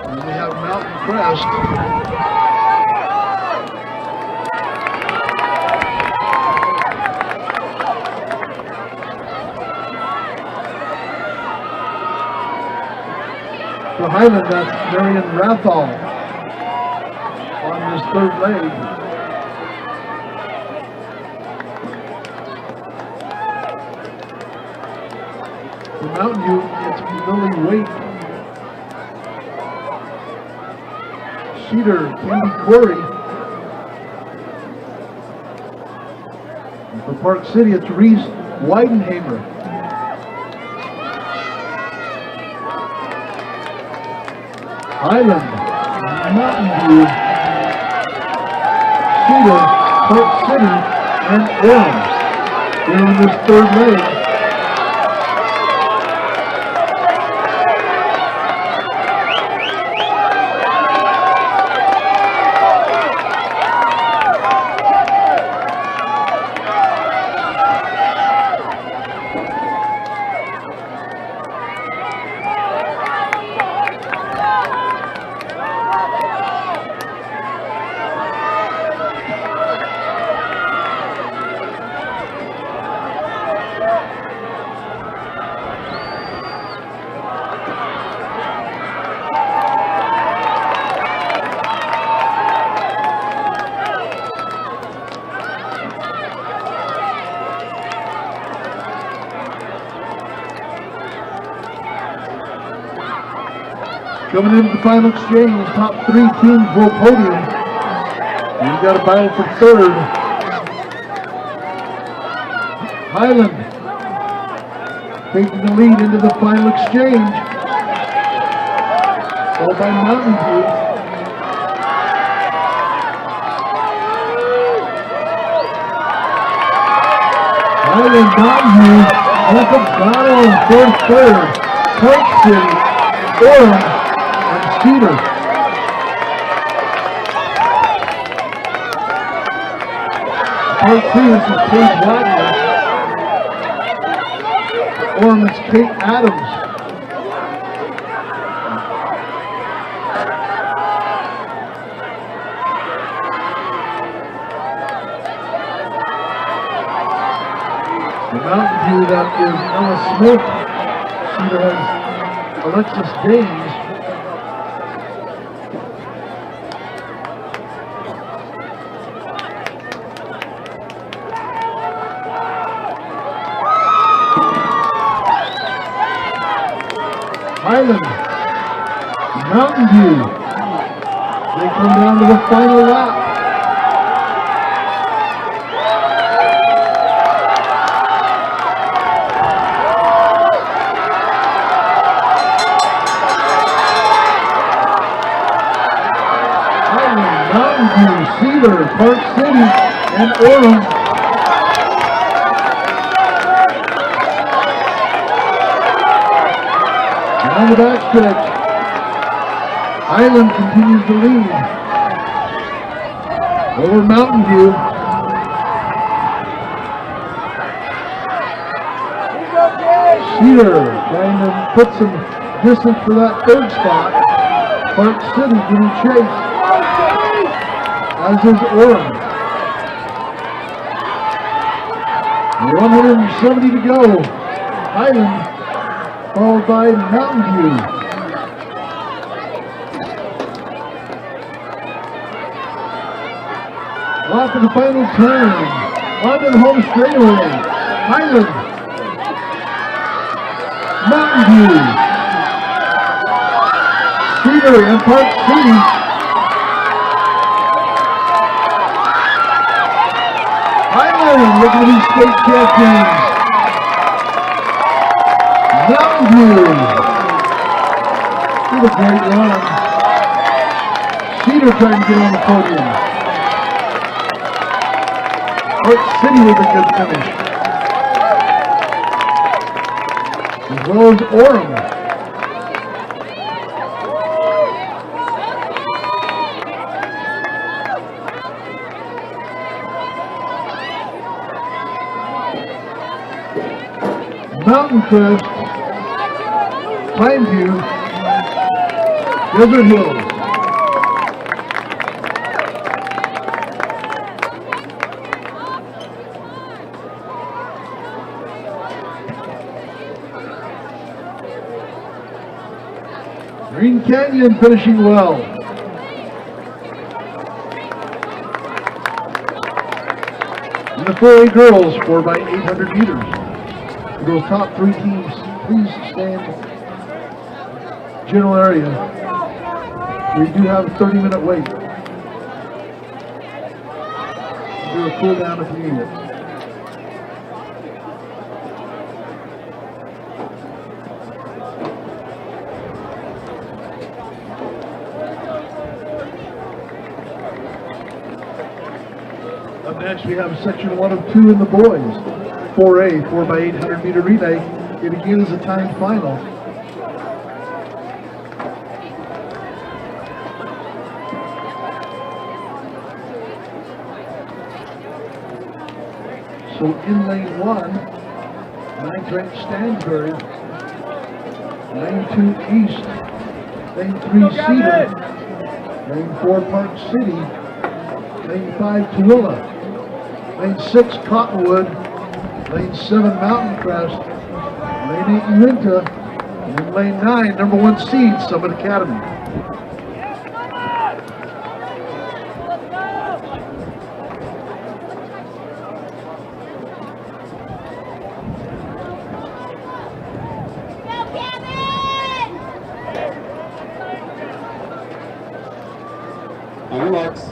And we have Mountain Crest. For Highland, that's Marion Rathall on his third leg. For Mountain View, it's Lily Waite. Cedar, Candy Corey. And for Park City, it's Reese Weidenhamer. Highland, Mountain View, Cedar, Park City, and Orem. Here on this third leg. Coming into the final exchange, top three teams will podium. We've got a battle for third. Highland taking the lead into the final exchange, followed by Mountain View. Highland, Mountain View, with a battle for third. Park City, Orem, Cedar. Part 2 is Kate Wagner. Orem is Kate Adams. The Mountain View, that is Ella Smith. Cedar has Alexis Dames. Highland, Mountain View, they come down to the final lap. and Orem. Down the backstretch. Highland continues to lead. Over Mountain View. Cedar trying to put some distance for that third spot. Park City getting chased, as is Orem. 170 to go. Highland followed by Mountain View. Off to the final turn. Onto the home straightaway. Highland. Mountain View. Cedar and Park City. Highland looking to be state champions. Mountain View. What a great run. Cedar trying to get on the podium. Park City with a good finish. As well as Orem. Mountain Crest, Pineview, Desert Hills. Green Canyon finishing well. And the 4A girls, 4x800 meters. Those top three teams, please stand general area. We do have a 30-minute wait. Do a cool down if you need it. Up next, we have section 1 of 2 in the boys. 4A, 4x800 meter relay. It again is a timed final. So in lane 1, 9th ranked Stansbury. Lane 2 East. Lane 3 Cedar. Lane 4 Park City. Lane 5 Tooele. Lane 6 Cottonwood. Lane 7 Mountain Crest. Lane 8 Uinta. And then lane 9, number 1 seed, Summit Academy. On your marks.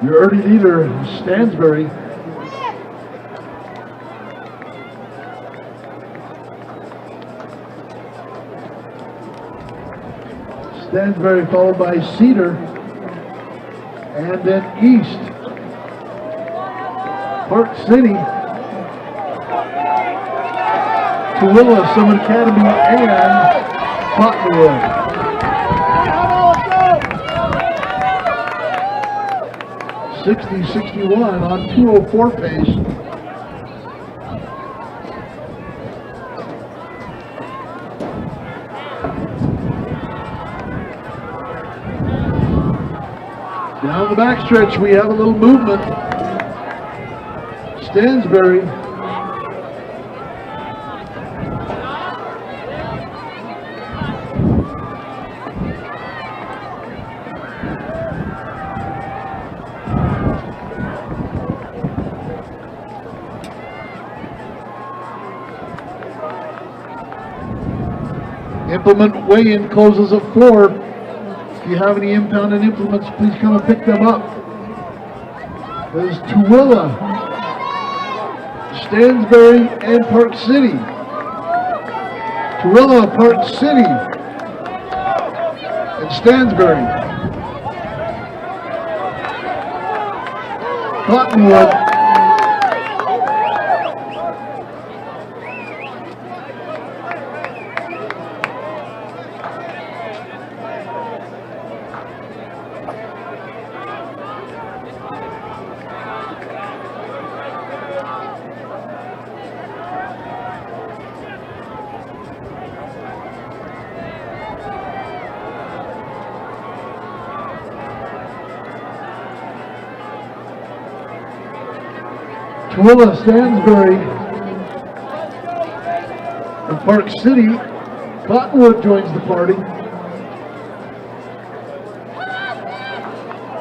Your early leader, Stansbury. Stansbury followed by Cedar. And then East. Park City. Tooele, Summit Academy, and Cottonwood. 60-61 on 2:04 pace. Down the backstretch, we have a little movement. Stansbury Implement weigh-in closes at 4. If you have any impounded implements, please come and pick them up. There's Tooele, Stansbury, and Park City. Tooele, Park City, and Stansbury. Cottonwood, Tooele, Stansbury, and Park City. Cottonwood joins the party.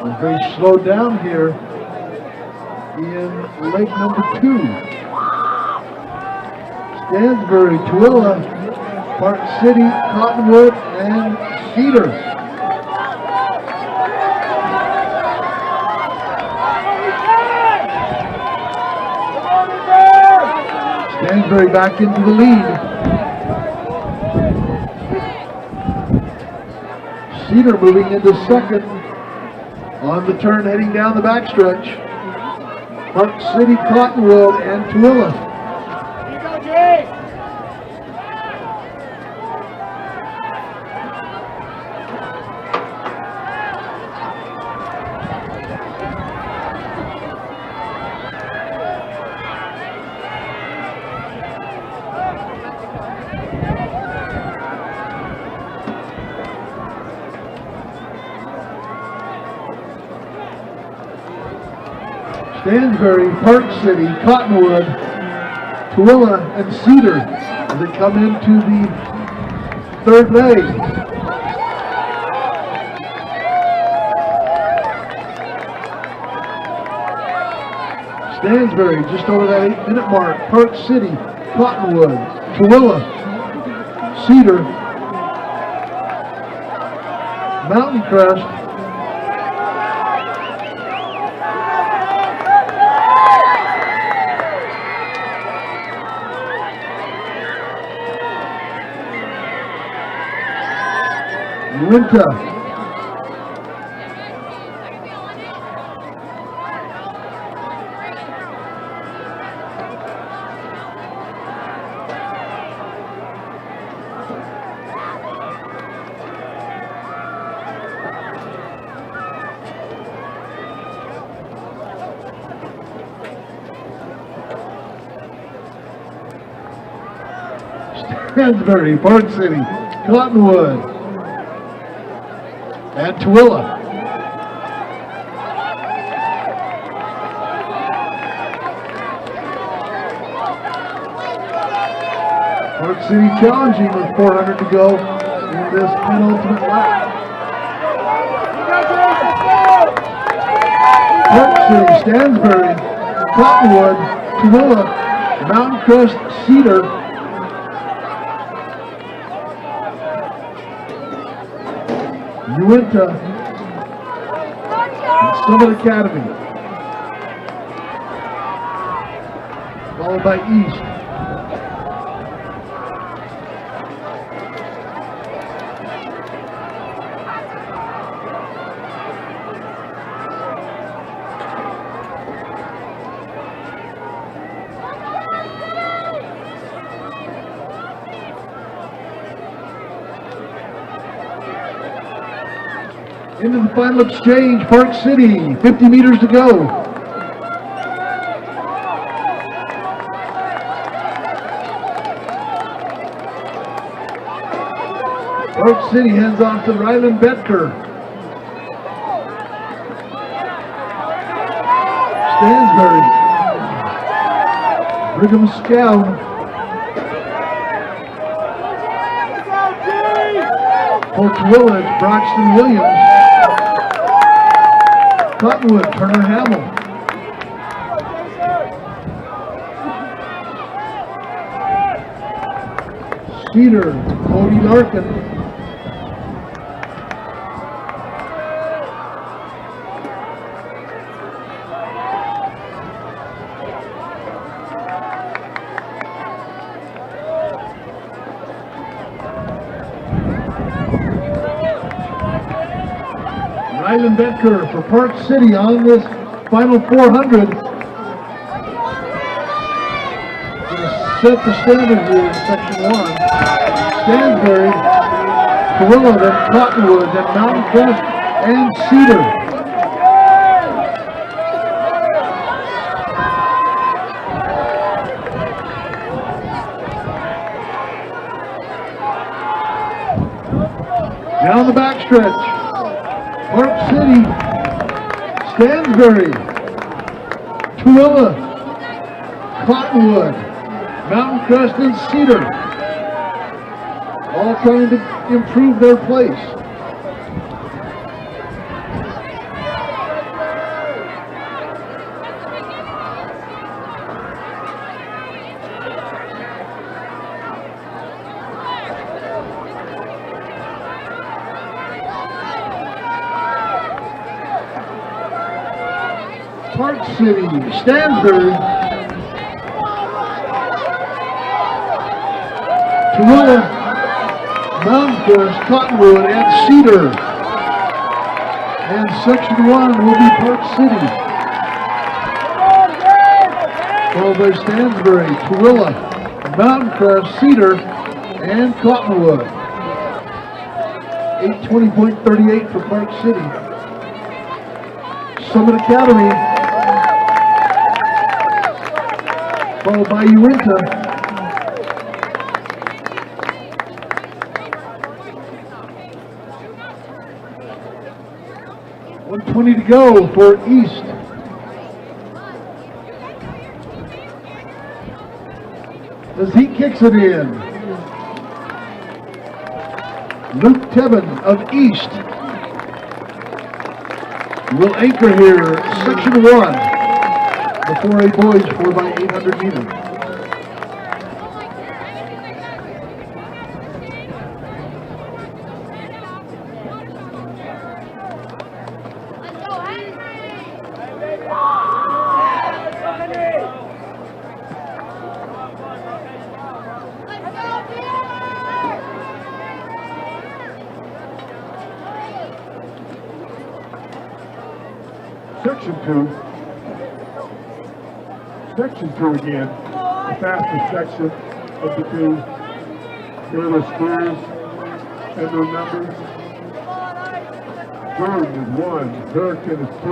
We're very slowed down here in lake number 2. Stansbury, Tooele, Park City, Cottonwood, and Cedar. Stansbury back into the lead. Cedar moving into second on the turn heading down the backstretch. Park City, Cottonwood, and Tooele. You go, Jay! Stansbury, Park City, Cottonwood, Tooele, and Cedar as they come into the third leg. Stansbury just over that 8-minute mark. Park City, Cottonwood, Tooele, Cedar, Mountain Crest, Winter. Stansbury, Park City, Cottonwood, and Tooele. Park City challenging with 400 to go in this penultimate lap. Park City, Stansbury, Cottonwood, Tooele, Mountain Crest, Cedar, Uinta, and Summit Academy, followed by East. Into the final exchange, Park City, 50 meters to go. Park City hands off to Ryland Betker. Stansbury, Brigham Scout, for Tooele, it's Braxton Williams. Cottonwood, Turner Hamill. Cedar, Cody Larkin. Rylan Becker for Park City on this final 400. Gonna set the standard here in section 1. Stansbury, Carrillo, then Cottonwood, then Mountain Crest, and Cedar. Down the backstretch. Park City, Stansbury, Tooele, Cottonwood, Mountain Crest, and Cedar. All trying to improve their place. Park City, Stansbury, Tooele, Mountain Crest, Cottonwood, and Cedar. And section 1 will be Park City. Followed by Stansbury, Tooele, Mountain Crest, Cedar, and Cottonwood. 8:20.38 for Park City. Summit Academy, followed by Uinta. .120 to go for East. As he kicks it in, Luke Tebben of East will anchor here, section 1. The 4A boys 4x800 meters. Section 2. Section 2 again, the fastest section of the two. Here are the scores and their numbers. Jordan is 1, Hurricane is 2,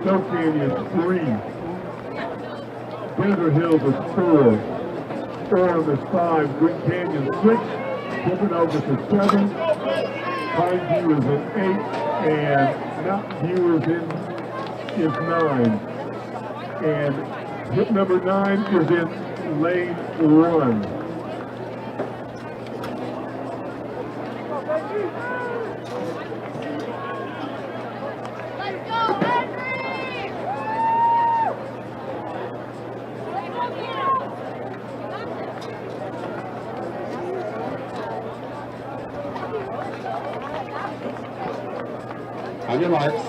Snow Canyon is 3, Desert Hills is 4, Orem is 5, Green Canyon 6, Poconos is 7, Pine View is an 8, and Mountain View is 9. And hit number 9 is in lane 1. On your marks.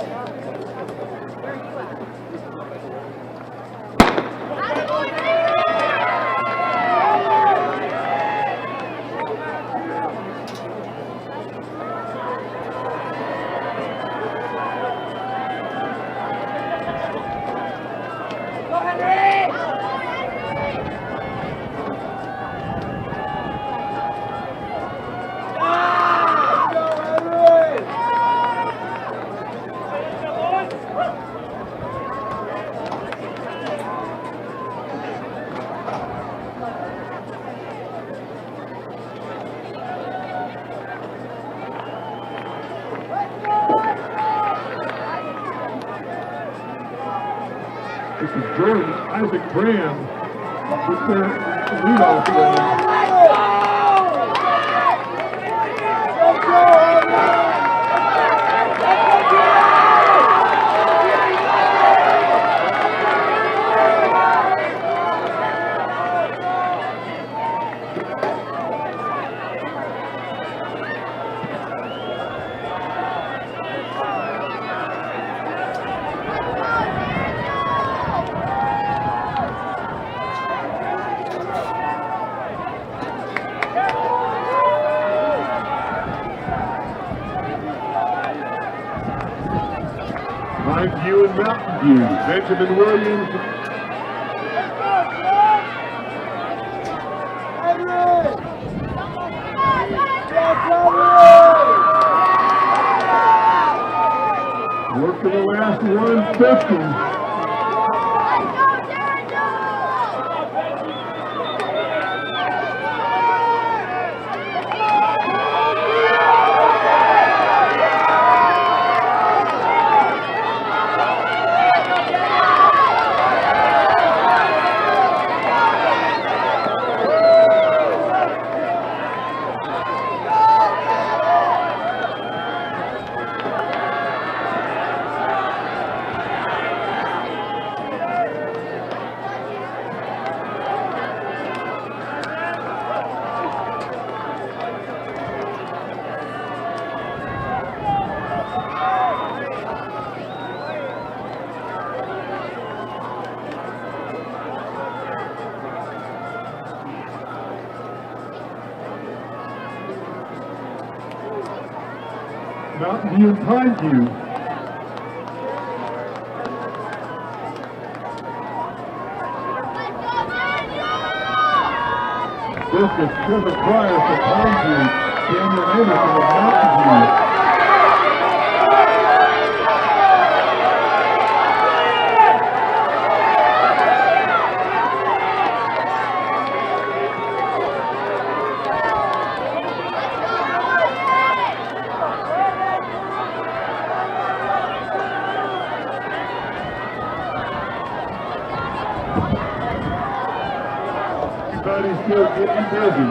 This is Jordan Isaac Graham with their leadoff man. Pineview and Mountain View. Benjamin Williams. Working the last 150. Mountain View and Pineview. This is Trevor Pryor for Pineview. Daniel Anderson of Mountain View. Everybody's still getting busy.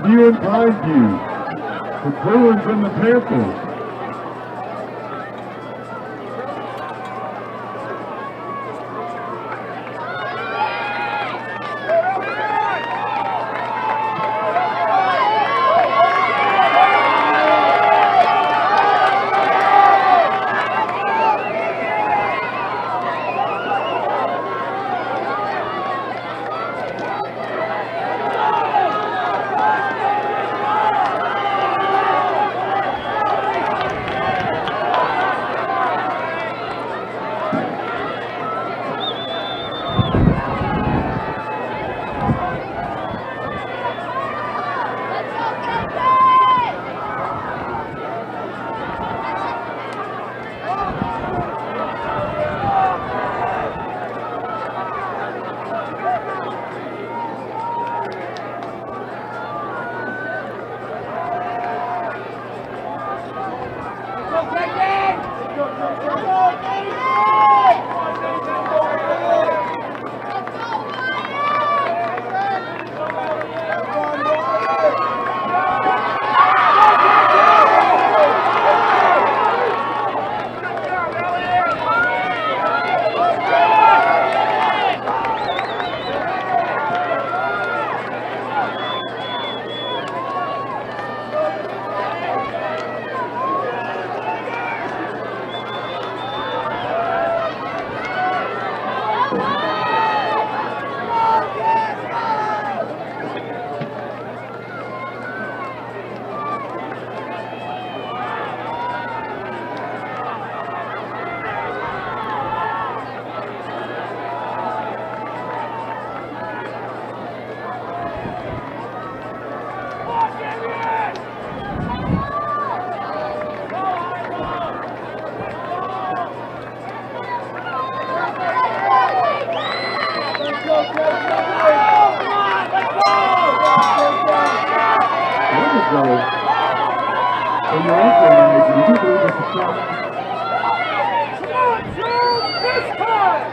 View and Pineview. The Bruins and the Panthers. stage. And I do believe it's the top. Come on, Joe, this time!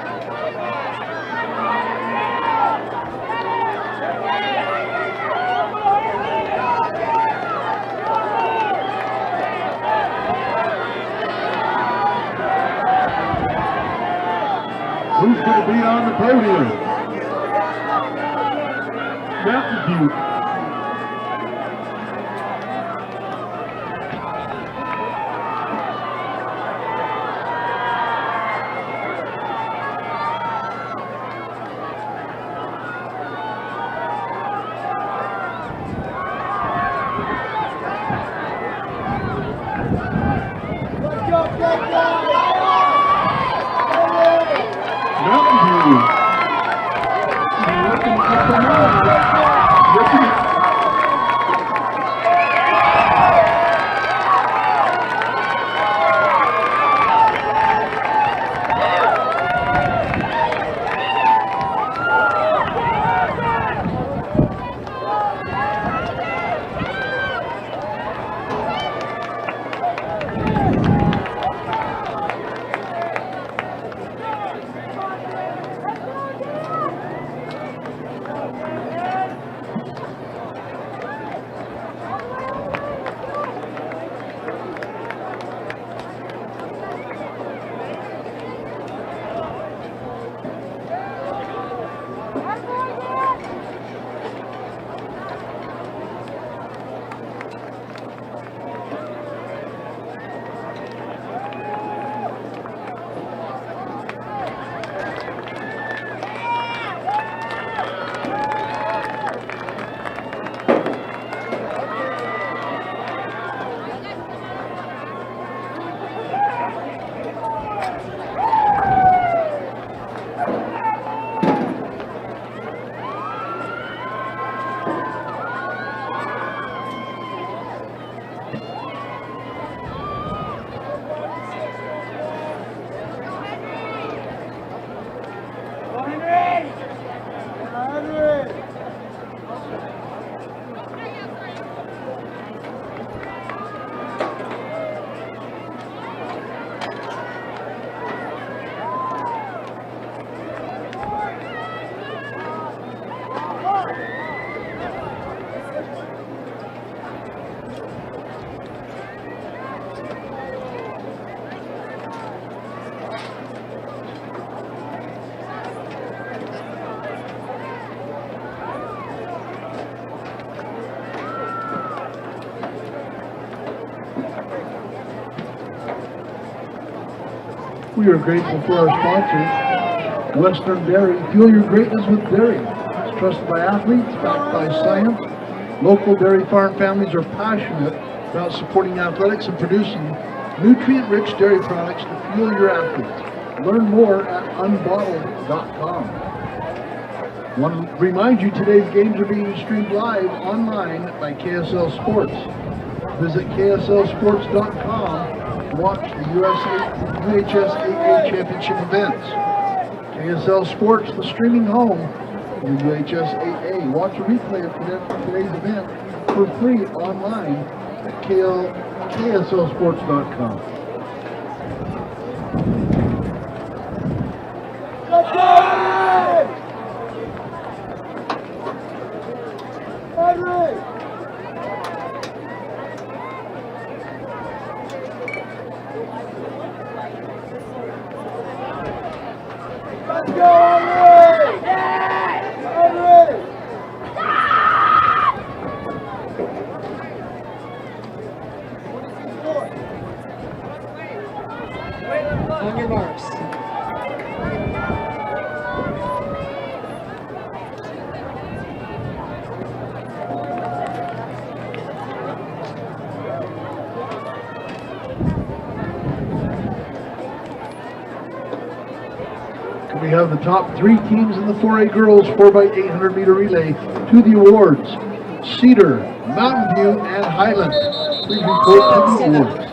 Who's going to be on the podium? Mountain View. Mountain View. Looking up the line. Looking at We are grateful for our sponsors, Western Dairy. Fuel your greatness with dairy. It's trusted by athletes, backed by science. Local dairy farm families are passionate about supporting athletics and producing nutrient-rich dairy products to fuel your athletes. Learn more at unbottled.com. Want to remind you today's games are being streamed live online by KSL Sports. Visit KSLSports.com to watch the UHS 8A Championship events. KSL Sports, the streaming home of the UHS 8A. Watch a replay of today's event for free online at KSLSports.com. On your marks. We have the top three teams in the 4A girls 4x800 meter relay to the awards. Cedar, Mountain View, and Highland. Please report to the awards.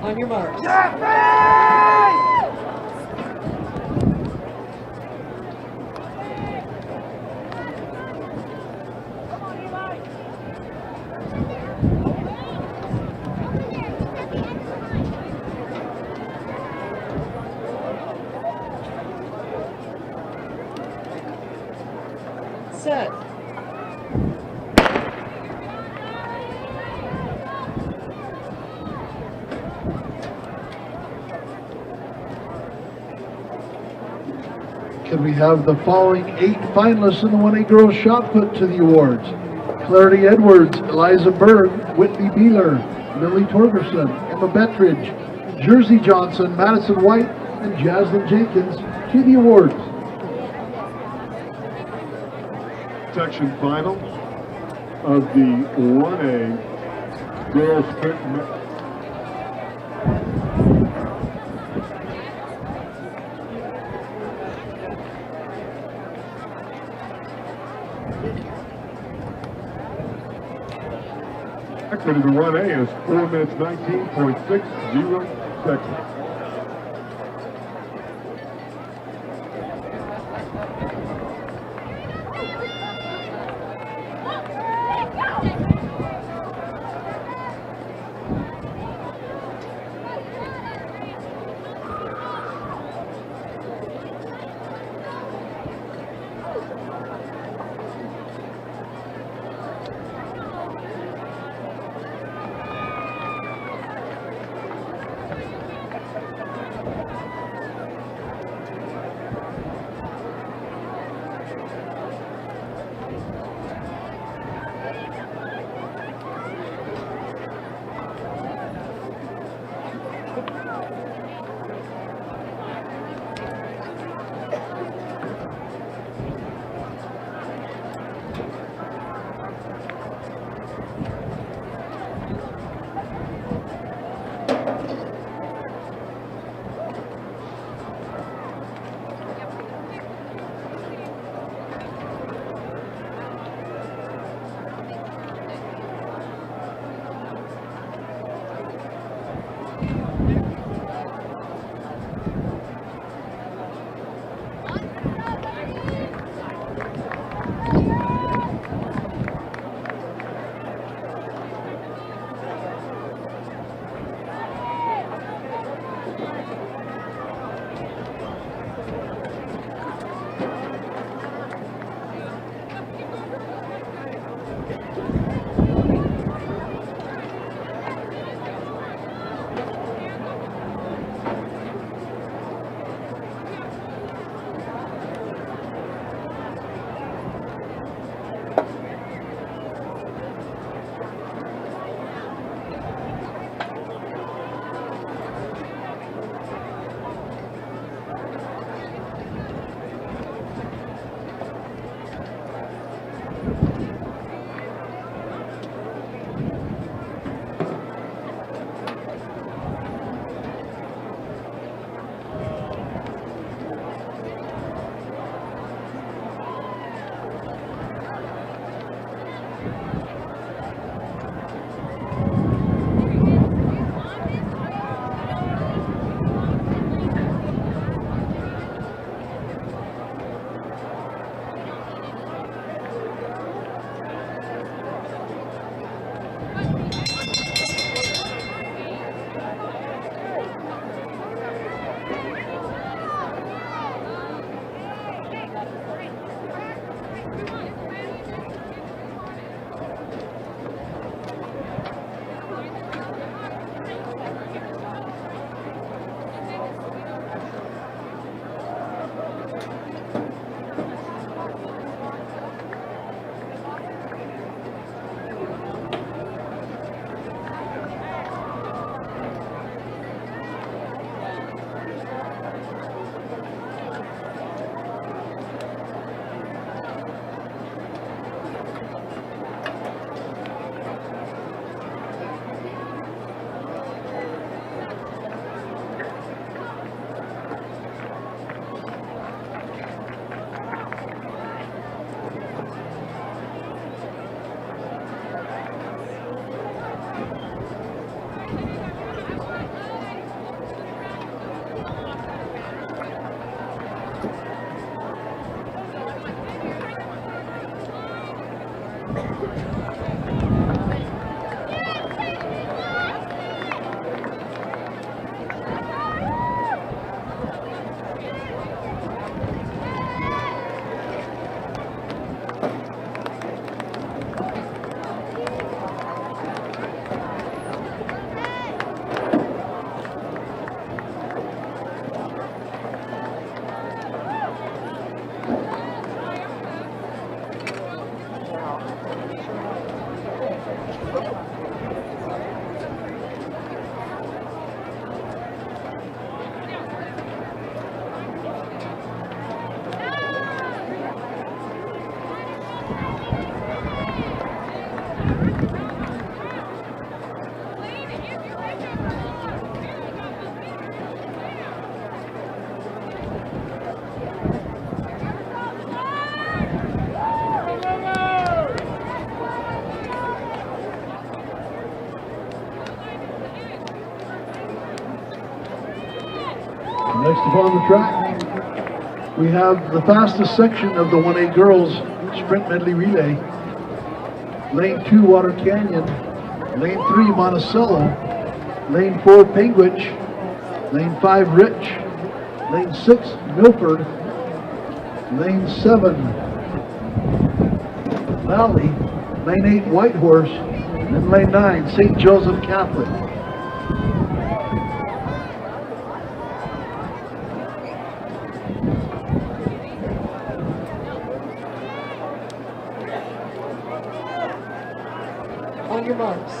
On your marks. Set. Can we have the following 8 finalists in the 1A girls shot put to the awards? Clarity Edwards, Eliza Berg, Whitney Beeler, Millie Torgerson, Emma Bettridge, Jersey Johnson, Madison White, and Jaslyn Jenkins to the awards. Section final of the 1A girls sprint. Actually, the 1A is 4 minutes 19.60 seconds. Next up on the track, we have the fastest section of the 1A girls sprint medley relay. Lane 2, Water Canyon. Lane 3, Monticello. Lane 4, Penguich. Lane 5, Rich. Lane 6, Milford. Lane 7, Valley. Lane 8, Whitehorse. And lane 9, St. Joseph Catholic. On your marks.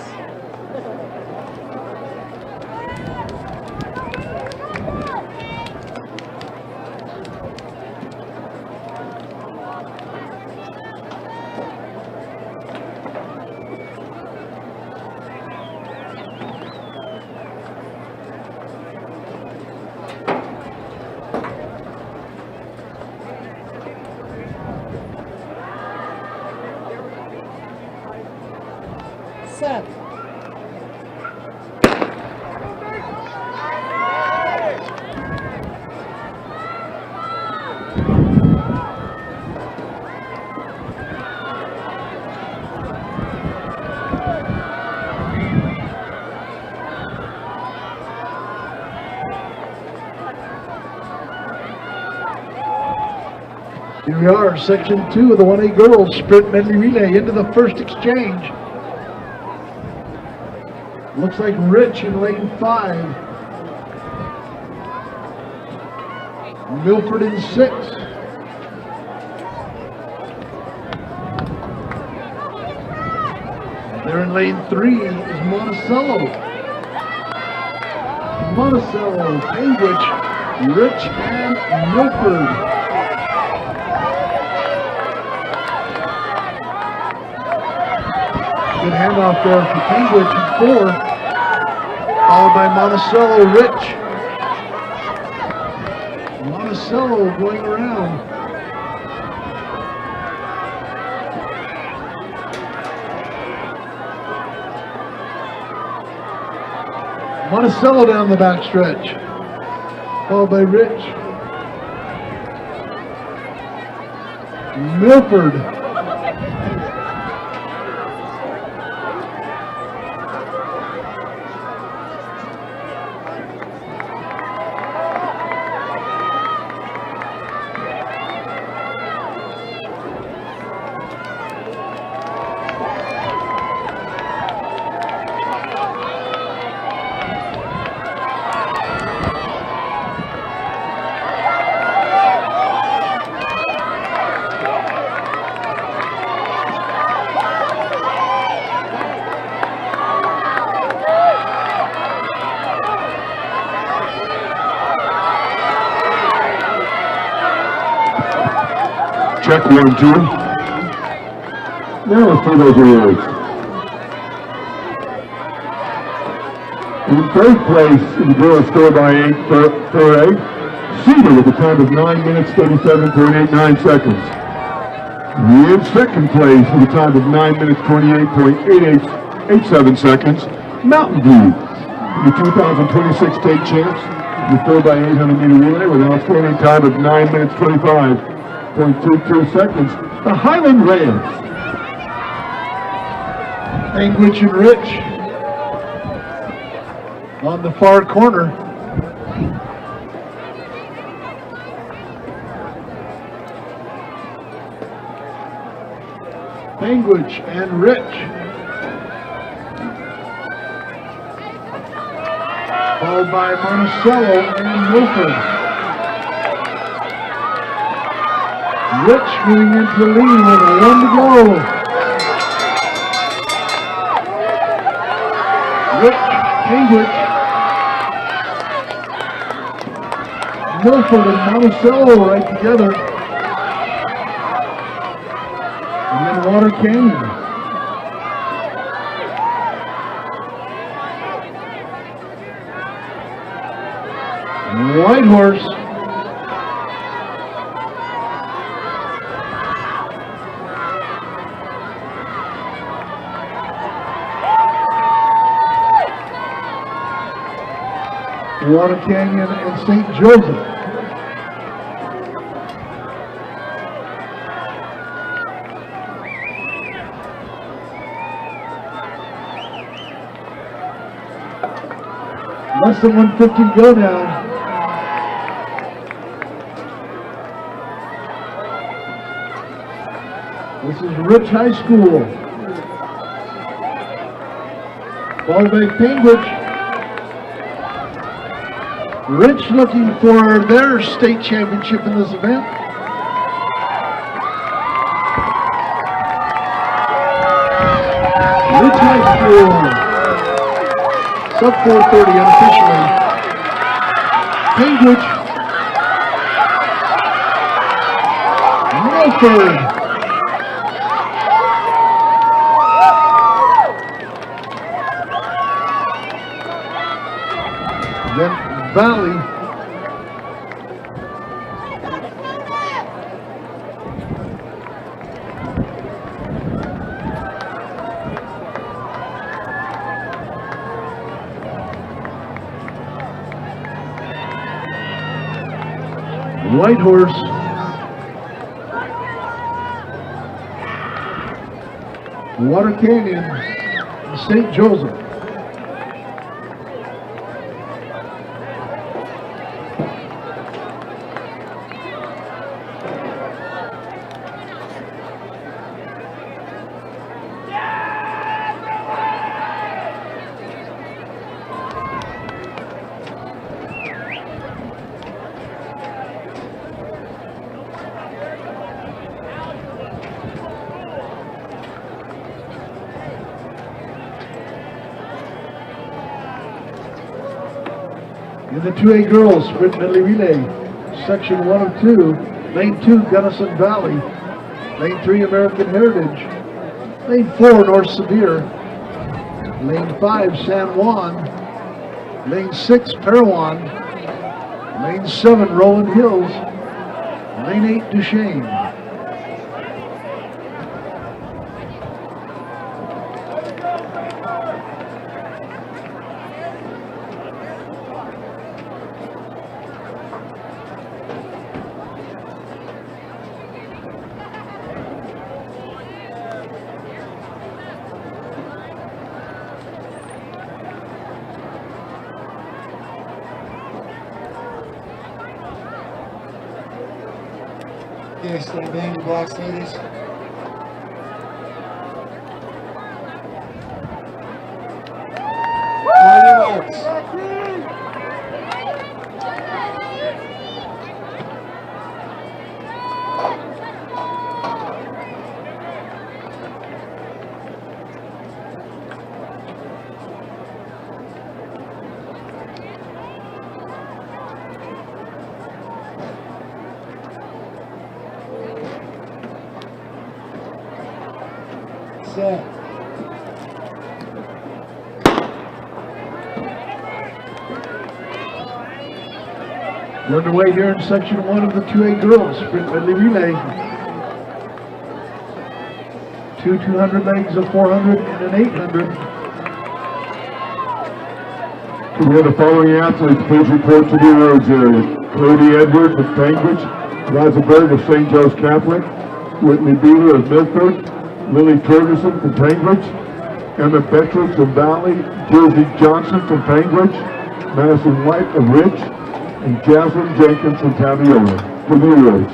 Set. Here we are, section 2 of the 1A girls sprint medley relay into the first exchange. Looks like Rich in lane 5. Milford in 6. There in lane 3 is Monticello. Monticello, Penguich, Rich, and Milford. Good handoff there for Penguich in 4, followed by Monticello, Rich. Monticello going around. Monticello down the backstretch, followed by Rich. Milford. Check 1, 2. Now let's do those awards. In third place in the girls score by 8 for 8, Cedar with a time of 9 minutes 37.89 seconds. In second place with a time of 9 minutes 28.87 seconds, Mountain View, the 2026 state champs, the 4x800 meter relay with an outstanding time of 9 minutes 25.22 seconds, the Highland Rams. Penguich and Rich on the far corner. Penguich and Rich. Followed by Monticello and Milford. Rich moving into the lead with 1 to go. Rich, Penguich, Milford and Monticello right together. And then Water Canyon. Whitehorse. Water Canyon and St. Joseph. Less than 150 to go now. This is Rich High School. Followed by Cambridge. Rich looking for their state championship in this event. Rich High School. Sub 430 unofficially. Cambridge. Milford. Then Valley. Whitehorse. Water Canyon, St. Joseph. In the 2A girls sprint medley relay, section 1 of 2, lane 2 Gunnison Valley, lane 3 American Heritage, lane 4 North Sevier, lane 5 San Juan, lane 6 Parowan, lane 7 Rolling Hills, lane 8 Duchesne. Okay, stand behind your blocks, ladies. On your marks. Set. We're underway here in section 1 of the 2A girls sprint medley relay. 2 200 legs, a 400 and an 800. We have the following athletes. Please report to the awards area. Cody Edwards of Cambridge, Rosenberg of St. Joe's Catholic, Whitney Beeler of Milford, Lily Ferguson from Cambridge, Emma Bettridge from Valley, Jersey Johnson from Cambridge, Madison White of Rich, and Jasmine Jenkins from Taviola for the awards.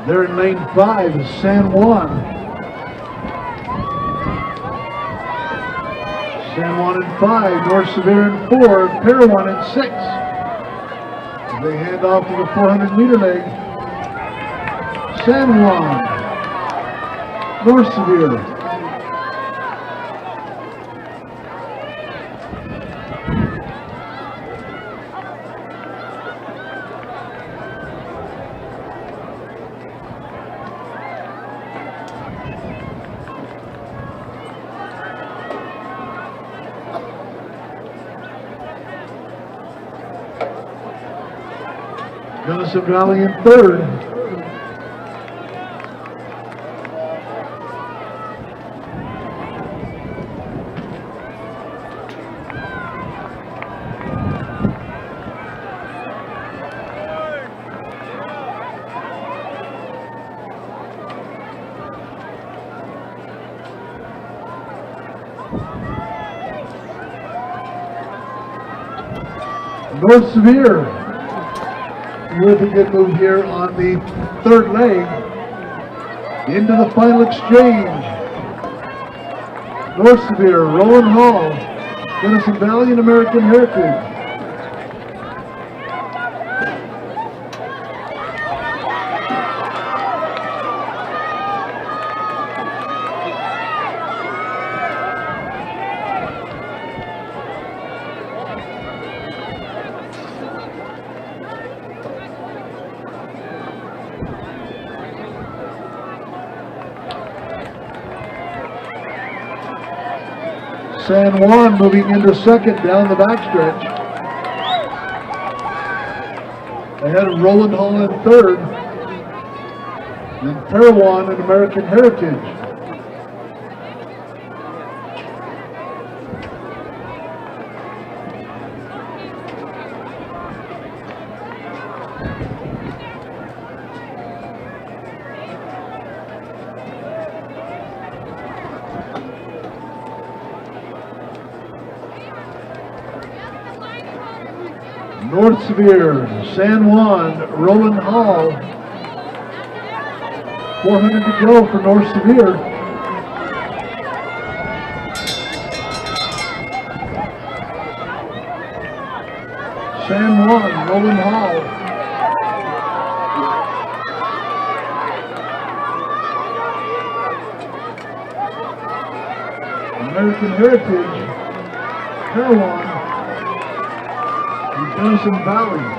They're in lane 5 is San Juan. San Juan in 5, North Sevier in 4, Parowan in 6. They hand off to the 400-meter leg. San Juan, North Sevier. Gunnison Valley in 3rd. North Severe with a good move here on the third leg into the final exchange. North Severe, Roland Hall, Gunnison Valley, and American Heritage. San Juan moving into second down the backstretch. Ahead of Roland Hall in third. And Parowan and American Heritage. North Severe, San Juan, Roland Hall. 400 to go for North Severe. San Juan, Roland Hall. American Heritage, Parowan, and Gunnison Valley.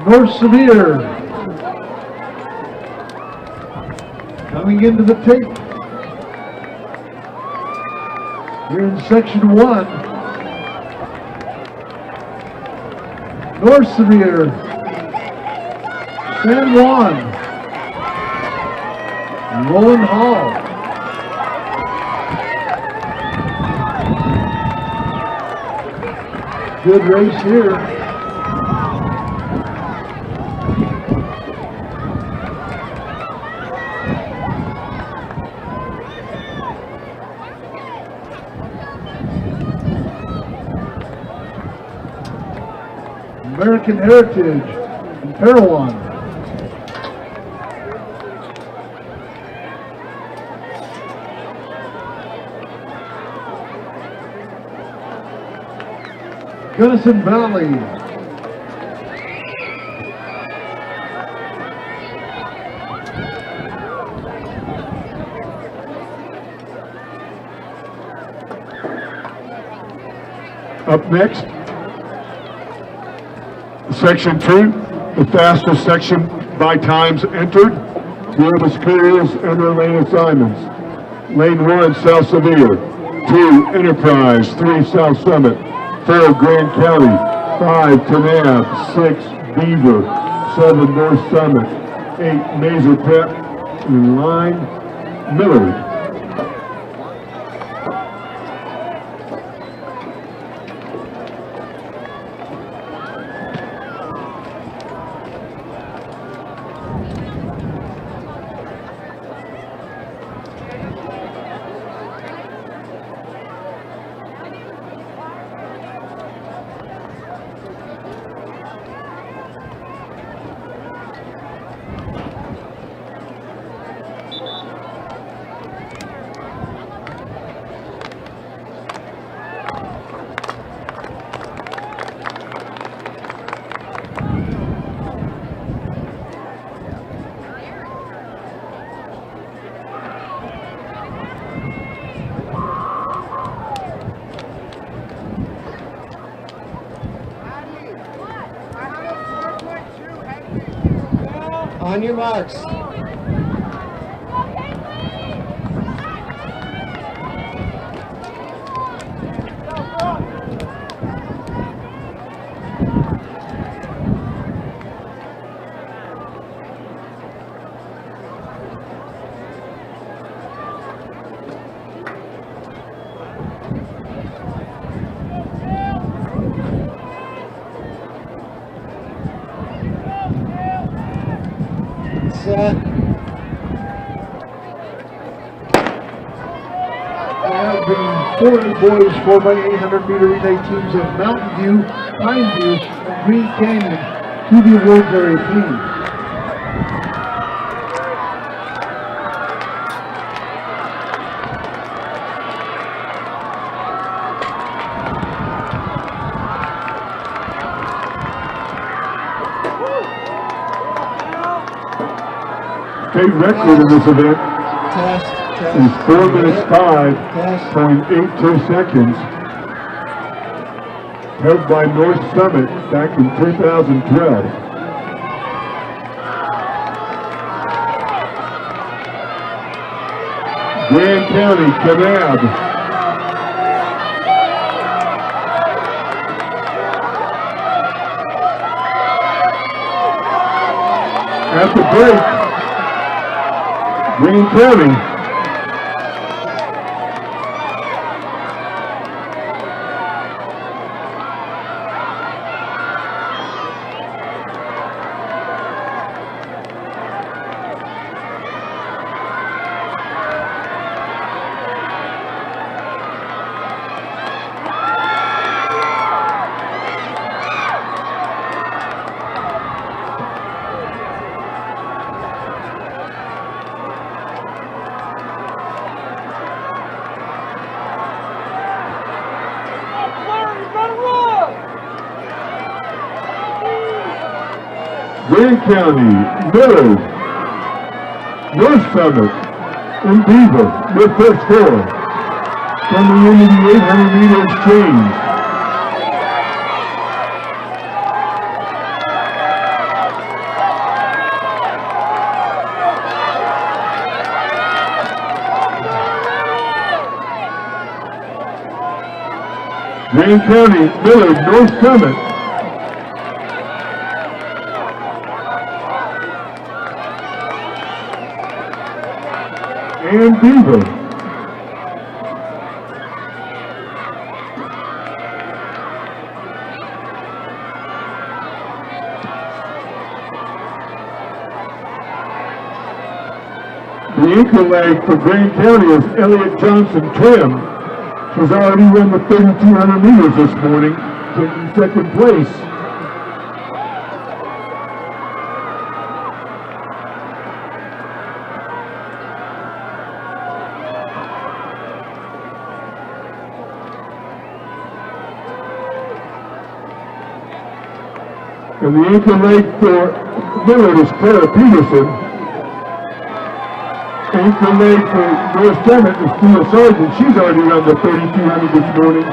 North Severe coming into the tape here in section 1. North Severe, San Juan, and Roland Hall. Good race here. American Heritage and Parowan. Gunnison Valley. Up next, Section 2, the fastest section by times entered. Here are the schools and their lane assignments. Lane 1, South Severe. 2, Enterprise. 3, South Summit. 4, Grand County. 5, Kanab. 6, Beaver. 7, North Summit. 8, Mazer Pep. And line, Millard. On your marks. Set. There have been 4 boys 4x800 meter relay teams of Mountain View, Pine View, and Green Canyon to the awards area, please. State record in this event Test. is 4 minutes 5.82 seconds. Held by North Summit back in 2012. Grand County, Kanab. At the break, Green County Grand County, Miller, North Summit, and Beaver, their first 4 from the Unity 800 meter exchange. Grand County, Miller, North Summit. And Beaver. The anchor leg for Grand County is Elliott Johnson Trim. She's already run the 3,200 meters this morning, taking 2nd place. And the anchor leg for Millard is Clara Peterson. Anchor leg for North Summit is Tia Sargent. She's already run the 3,200 this morning.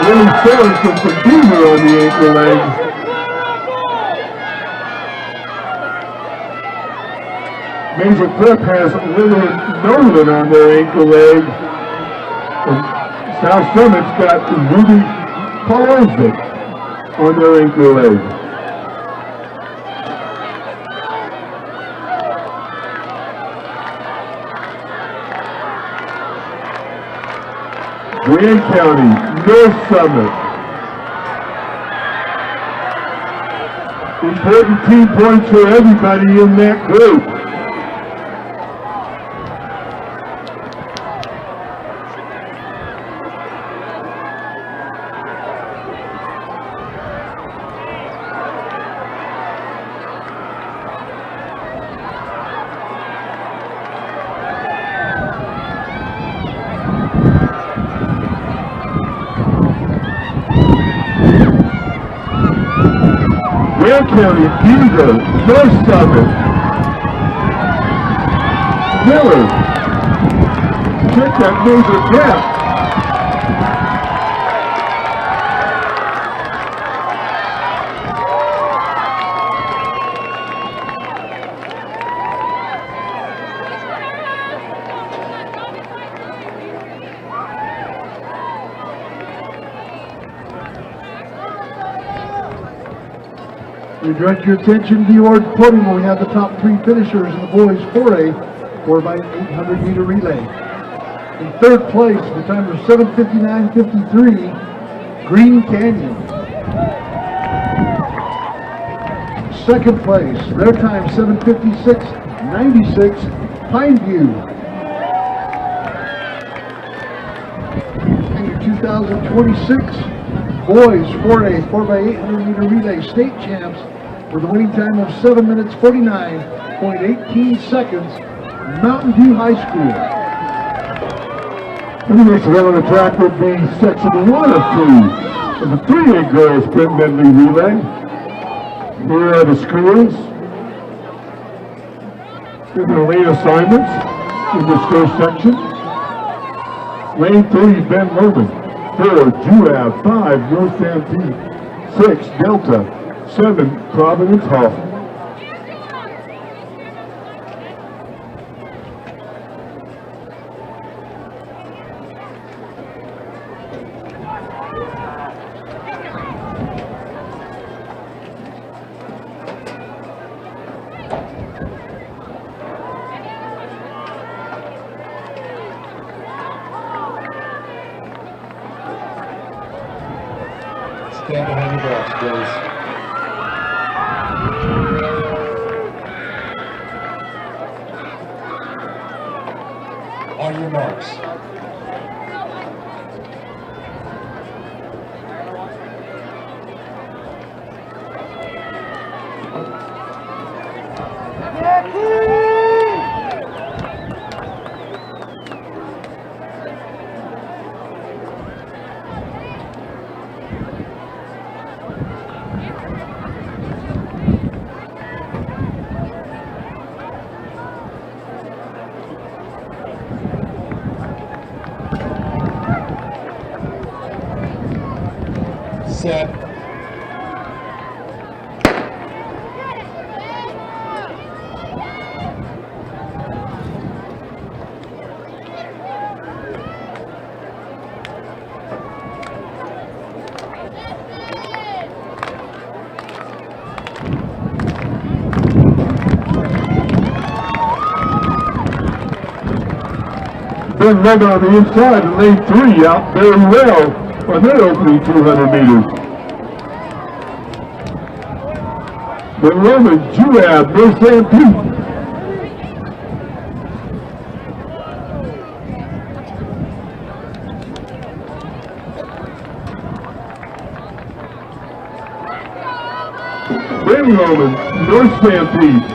Lily Sorensen from Beaver on the anchor leg. Major Prep has Lillian Nolan on their ankle leg. And South Summit's got Ruby Polovic on their ankle leg. Grand County, North Summit. Important team points for everybody in that group. Grand County, Beaver, North Summit, Miller, check that Major Prep. We direct your attention to the award podium where we have the top 3 finishers in the boys 4A 4x800 meter relay. In third place, the time of 7:59.53, Green Canyon. Second place, their time 7:56.96, Pineview. And your 2026 boys 4A 4x800 meter relay state champs with a winning time of 7 minutes 49.18 seconds, Mountain View High School. The next one on the track would be section 1 of 2 of the 3A girls sprint medley relay. Here are the schools. Here are the lane assignments in this first section. Lane 3, Ben Loman. 4, Juab. 5, North Stampede. 6, Delta. 7, Providence Hall. Stand behind your box, please. On your marks. Set. Ben Loman on the inside in lane 3 out very well on their opening 200 meters. Ben Loman, Juab, North Stampede. Ben Loman, North Stampede.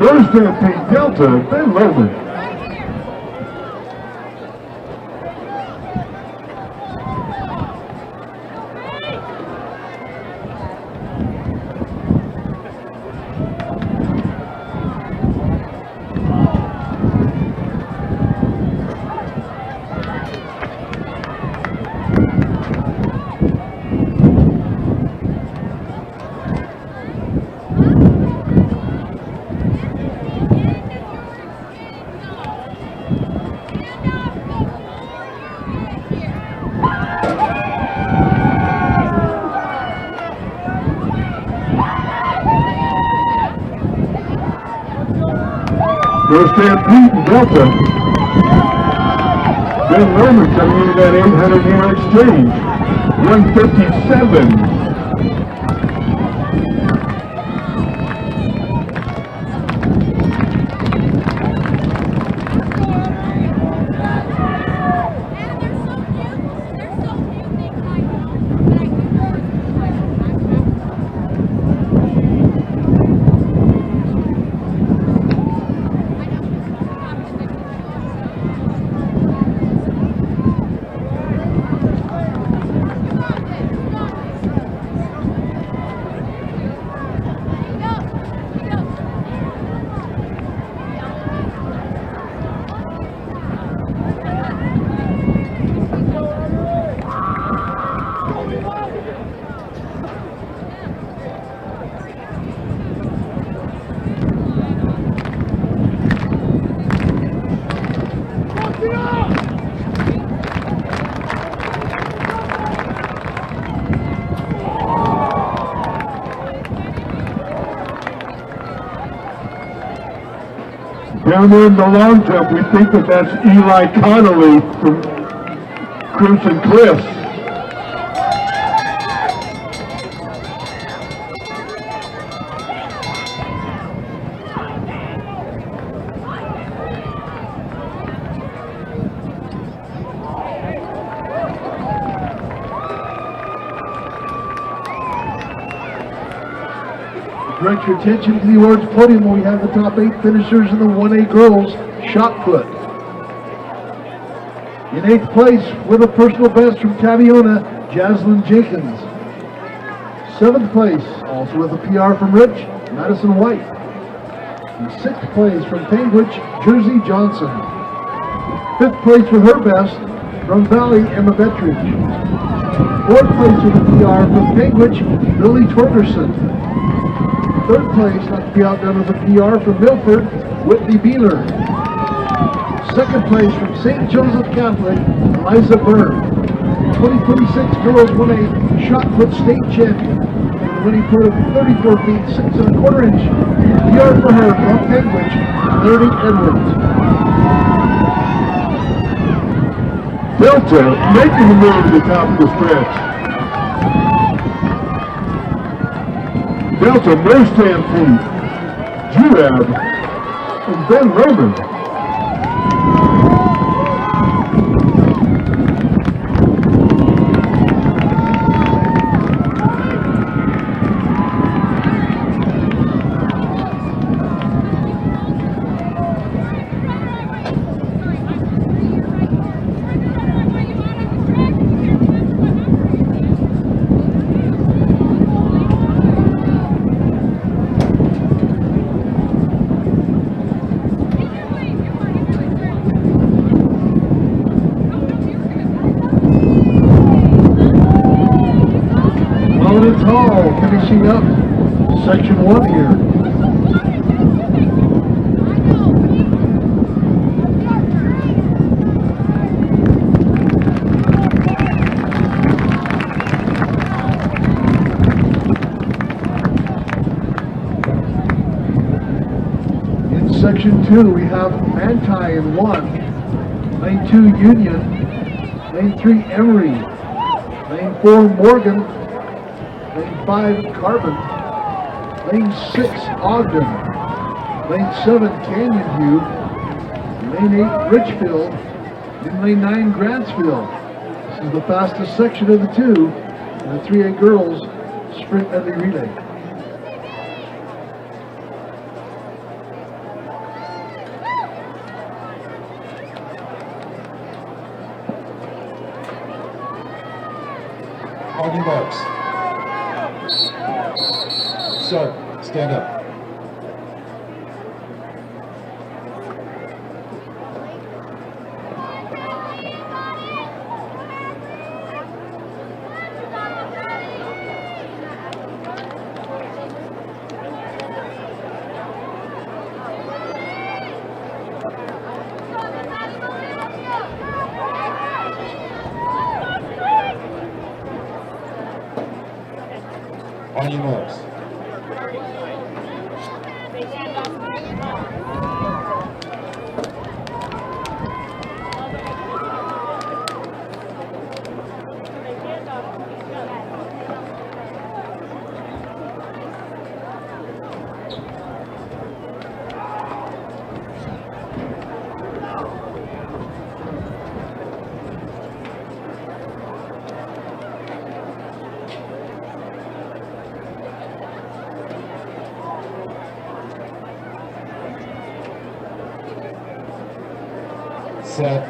North Stampede Delta, Ben Loman. North Stampede and Delta. Ben Loman coming into that 800 meter exchange. 157. Down there in the long jump, we think that that's Eli Connolly from Crimson Cliffs. Direct your attention to the awards podium where we have the top 8 finishers in the 1A girls shot put. In 8th place with a personal best from Taviona, Jaslyn Jenkins. 7th place, also with a PR from Rich, Madison White. In 6th place from Panguitch, Jersey Johnson. 5th place with her best from Valley, Emma Bettridge. 4th place with a PR from Panguitch, Lily Torgerson. 3rd place, not to be outdone with a PR from Milford, Whitney Beeler. 2nd place from St. Joseph Catholic, Eliza Byrne. 2026 Girls 1A Shot Put State Champion. With a winning put of 34 feet, 6 1/4 inch. PR for her from Penguich, Meredith Edwards. Delta making the move to the top of the stretch. Delta, no stampede. Juab and Ben Roman. Hall finishing up section 1 here. In section 2 we have Manti in 1, lane 2 Union, lane 3 Emory, lane 4 Morgan, lane 5 Carbon, lane 6 Ogden, lane 7 Canyon View, lane 8 Richfield, and lane 9 Grantsville. This is the fastest section of the two in the 3A girls sprint medley relay. On your marks. Start. Stand up. On your marks. Set.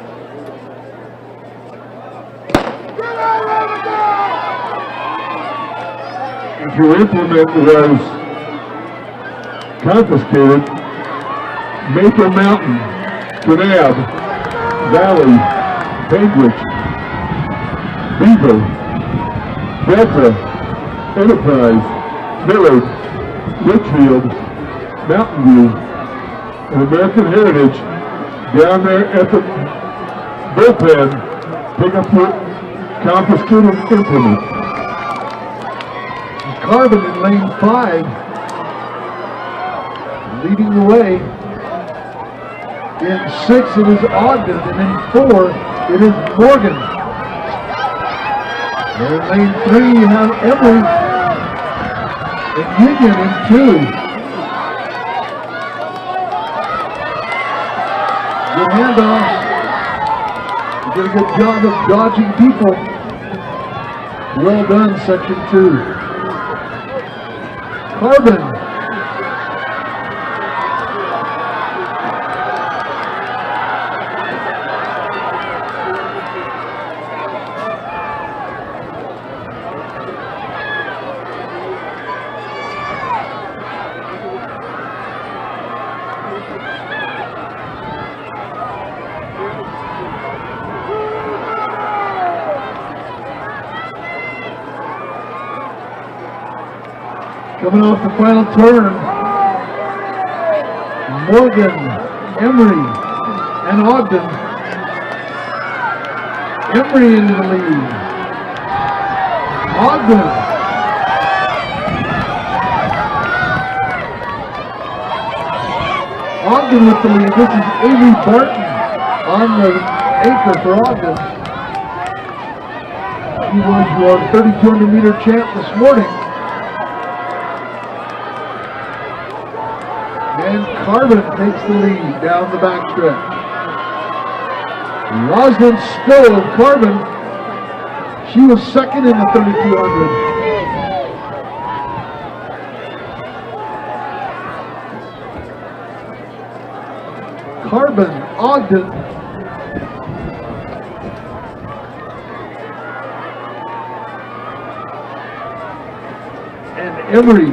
If your implement was confiscated, Maple Mountain, Kanab, Valley, Cambridge, Beaver, Delta, Enterprise, Millard, Richfield, Mountain View, and American Heritage down there at the bullpen, pick up your confiscated implement. Carbon in lane 5, leading the way. In 6, it is Ogden, and in 4, it is Morgan. And in lane 3, you have Emory and Union in 2. Good handoffs. You did a good job of dodging people. Well done, section 2. Carbon. Coming off the final turn, Morgan, Emory, and Ogden. Emory into the lead. Ogden. Ogden with the lead. This is Avery Barton on the anchor for Ogden. He was your 3,200 meter champ this morning. And Carbon takes the lead down the backstretch. Rosalind Stowe of Carbon, she was second in the 3,200. Carbon, Ogden, and Emory.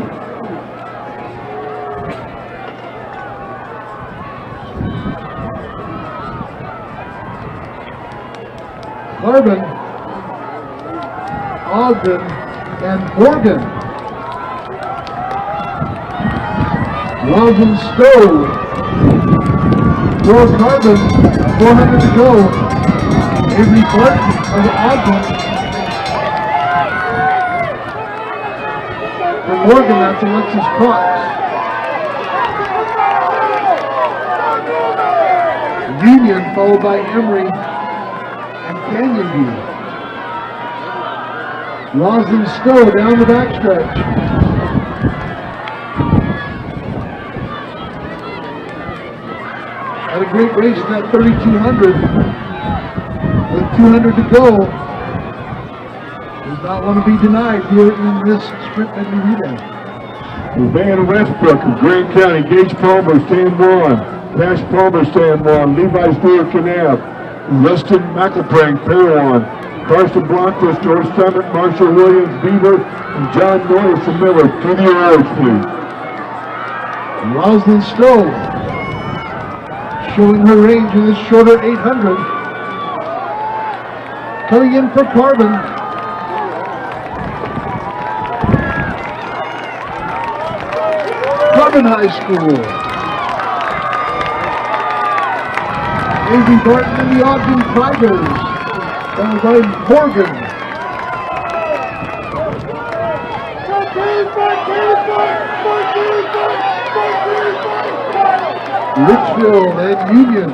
Carbon, Ogden, and Morgan. Rosalind Stowe for Carbon, 400 to go. Avery Barton of Ogden. For Morgan, that's Alexis Cox. Union followed by Emory and Canyon View. Rosalind Stowe down the backstretch. Had a great race in that 3,200 with 200 to go. Does not want to be denied here in this sprint medley relay. Van Westbrook of Grand County, Gage Palmer, stand 1. Cash Palmer, stand 1. Levi Stewart, Canab. Rustin McElprank, pair 1. Carson Blantos, George Summit, Marshall Williams, Beaver, and John Norris from Miller. To the yards, please. Rosalind Stowe showing her range in this shorter 800. Coming in for Carbon. Carbon High School. Avery Barton and the Ogden Tigers. Followed by Morgan. Richfield and Union.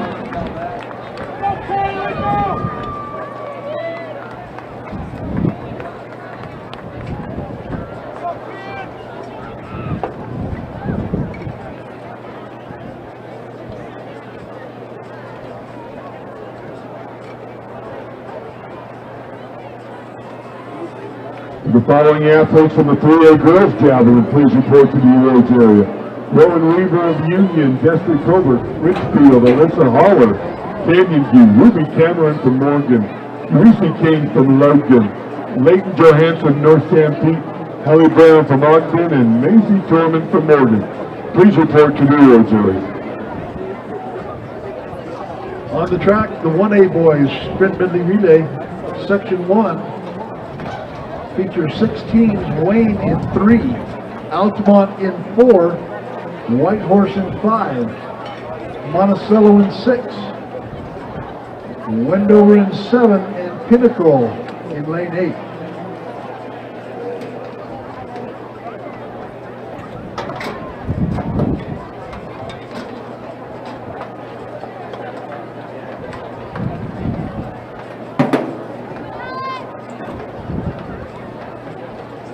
The following athletes from the 3A girls javelin, please report to the awards area. Rowan Weaver of Union, Destry Colbert, Richfield, Alyssa Holler, Canyon View, Ruby Cameron from Morgan, Lucy King from Logan, Leighton Johansson, North Stampede, Hallie Brown from Ogden, and Maisie Torman from Morgan. Please report to the awards area. On the track, the 1A boys sprint medley relay, section 1. Features 6 teams, Wayne in 3, Altamont in 4, Whitehorse in 5, Monticello in 6, Wendover in 7, and Pinnacle in lane 8.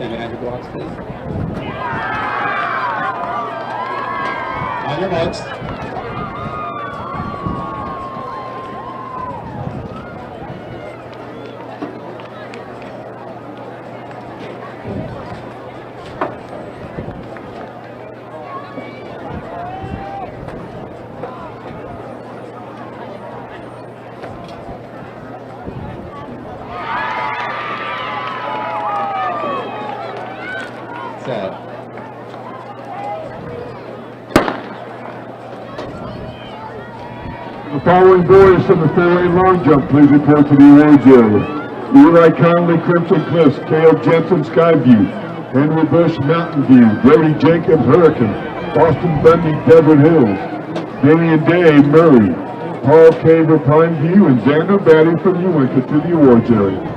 Stand behind your blocks, please. On your marks. Set. The following boys from the 4A long jump, please report to the awards area. Eli Conley, Crimson Cliffs, Caleb Jensen, Skyview, Henry Bush, Mountain View, Brady Jacobs, Hurricane, Boston Bundy, Devon Hills, Damian Day, Murray, Paul Caver, Pine View, and Xander Batty from Uinta to the awards area.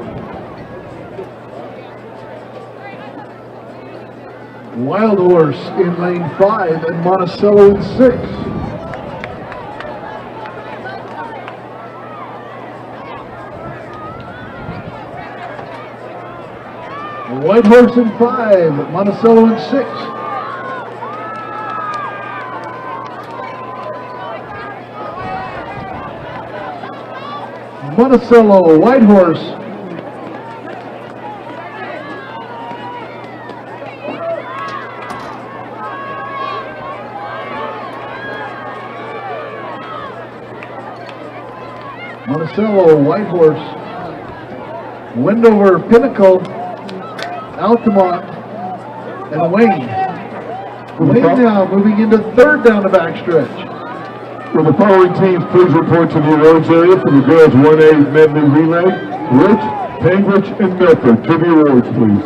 Wild Horse in lane 5 and Monticello in 6. White Horse in 5, Monticello in 6. Monticello, White Horse. Monticello, White Horse, Wendover, Pinnacle, Altamont, and Wayne. Wayne now moving into third down the backstretch. Will the following teams please report to the awards area for the girls 1A medley relay? Rich, Cambridge, and Milford to the awards, please.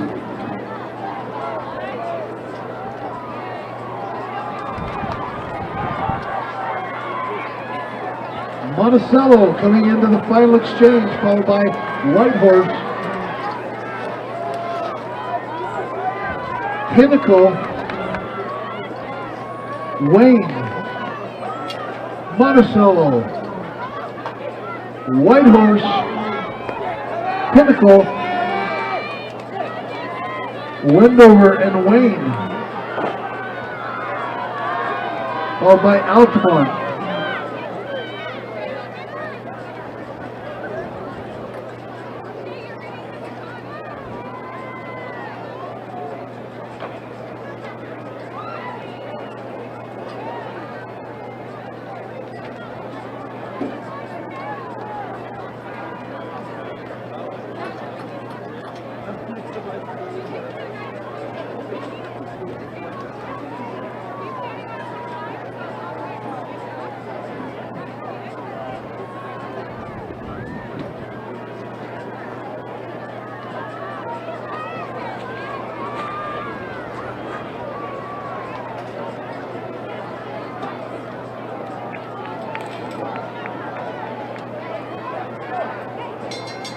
Monticello coming into the final exchange, followed by White Horse, Pinnacle, Wayne, Monticello, White Horse, Pinnacle, Wendover, and Wayne, followed by Altamont.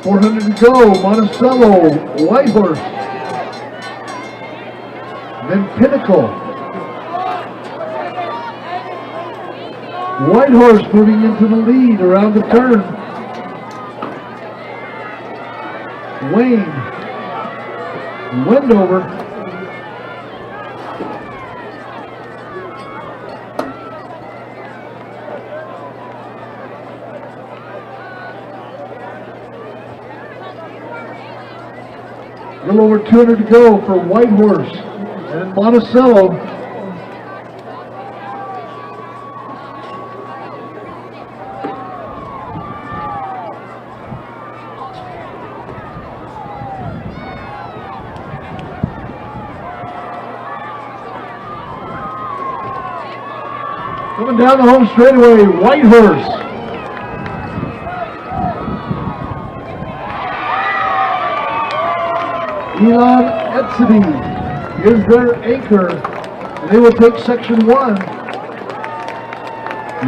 .400 to go, Monticello, White Horse, then Pinnacle. White Horse moving into the lead around the turn. Wayne, Wendover, a little over 200 to go for White Horse and Monticello. Coming down the home straightaway, White Horse. Elon Etzedy is their anchor. They will take section 1.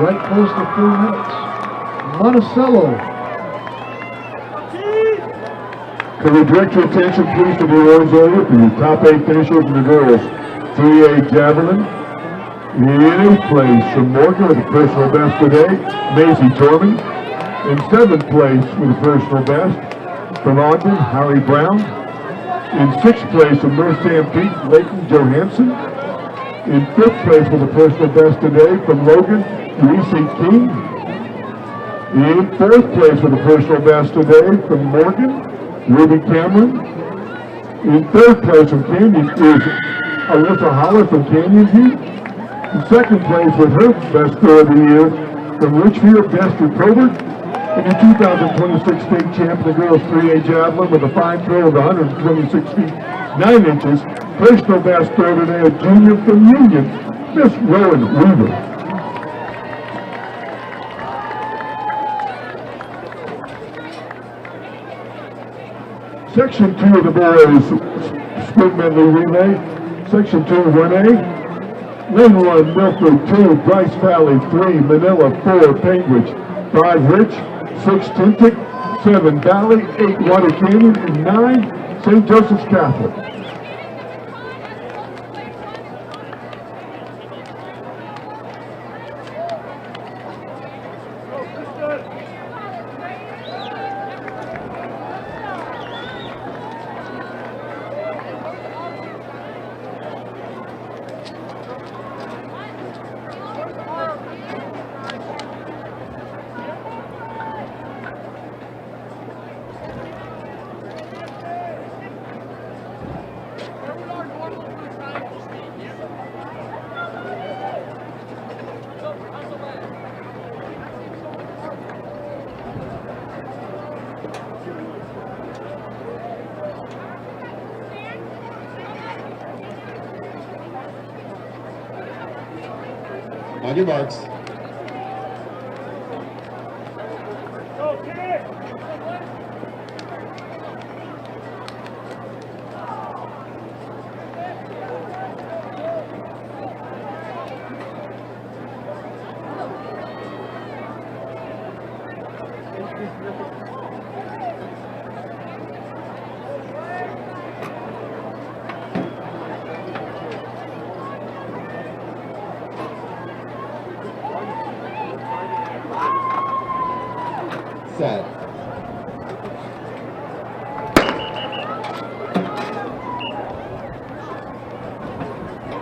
Right close to 4 minutes. Monticello. Can we direct your attention please to the awards area for the top 8 finishers in the girls 3A Javelin. In 8th place from Morgan with a personal best today, Maisie Torman. In 7th place with a personal best from Ogden, Harry Brown. In 6th place from North Stampede, Leighton Johansson. In 5th place with a personal best today from Logan, Reese King. In 4th place with a personal best today from Morgan, Ruby Cameron. In 3rd place from Canyon is Alyssa Holler from Canyon View. In 2nd place with her best score of the year from Richfield, Destry Probert. And the 2026 state champ in the girls 3A javelin with a fine throw of 126 feet 9 inches. Personal best throw today, a junior from Union, Miss Rowan Weaver. Section 2 of the boys sprint medley relay. Section 2 1A. Lane 1, Milford 2, Bryce Valley 3, Manila 4, Penguich 5, Rich 6, Tintic 7, Valley 8, Water Canyon, and 9, St. Joseph's Catholic. On your marks. Set.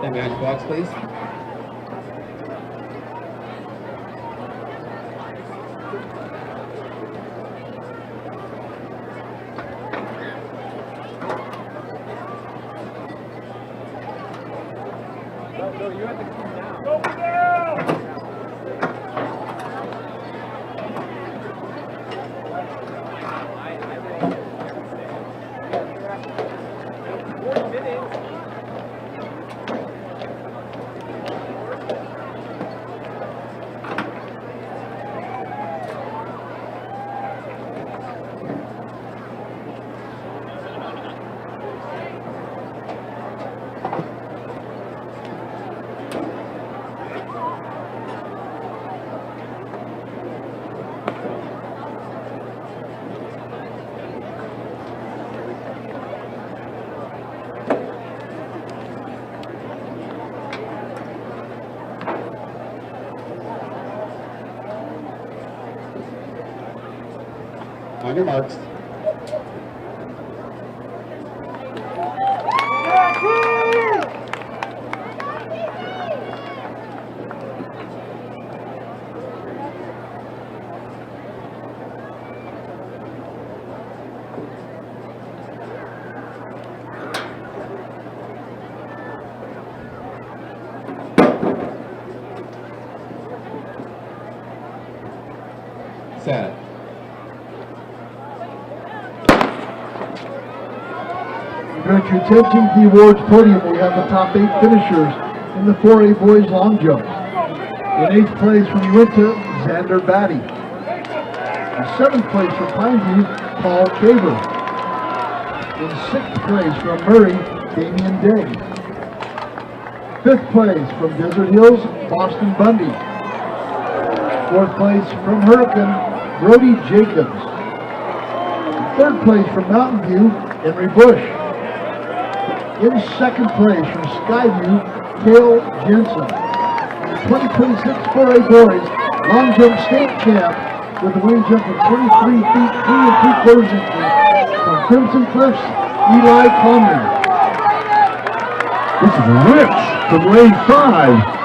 And match box, please. On your marks. Set. Direct your attention to the awards podium. We have the top 8 finishers in the 4A boys long jump. In 8th place from Uinta, Xander Batty. In 7th place from Pineview, Paul Caver. In 6th place from Murray, Damian Day. 5th place from Desert Hills, Boston Bundy. 4th place from Hurricane, Brody Jacobs. 3rd place from Mountain View, Henry Bush. In 2nd place from Skyview, Cale Jensen. 2026 4A boys long jump state champ with a winning jump of 23 feet 3 3/4 inches from Crimson Cliffs, Eli Conley. This is Rich from lane 5.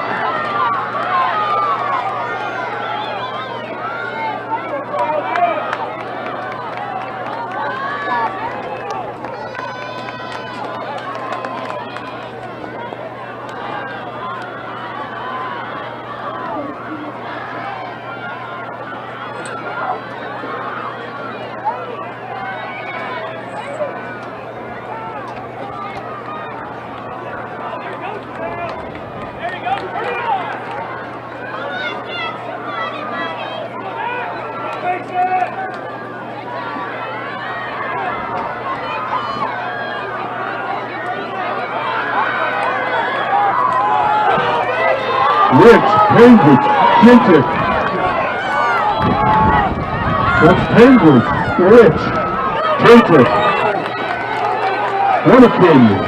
Rich, Penguich, Kintick. That's Penguich, Rich, Kintick. What a opinion.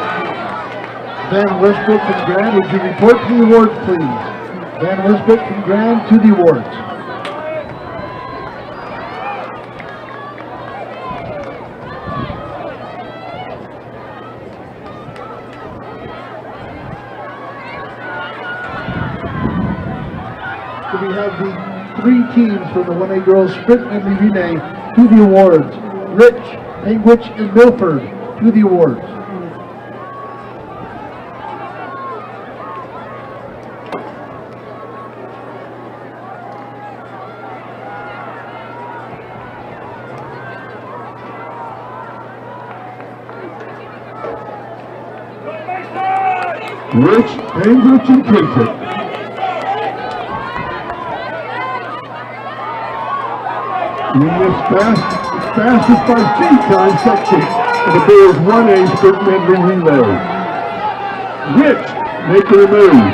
Van Westbrook from Grand, would you report to the awards, please? Van Westbrook from Grand to the awards. So we have the 3 teams from the 1A Girls Sprint Medley Relay to the awards. Rich, Penguich, and Milford to the awards. Rich, Penguich, and Kintick. In this fastest by speed time section of the Bears 1A Sprint Medley Relay. Rich making a move.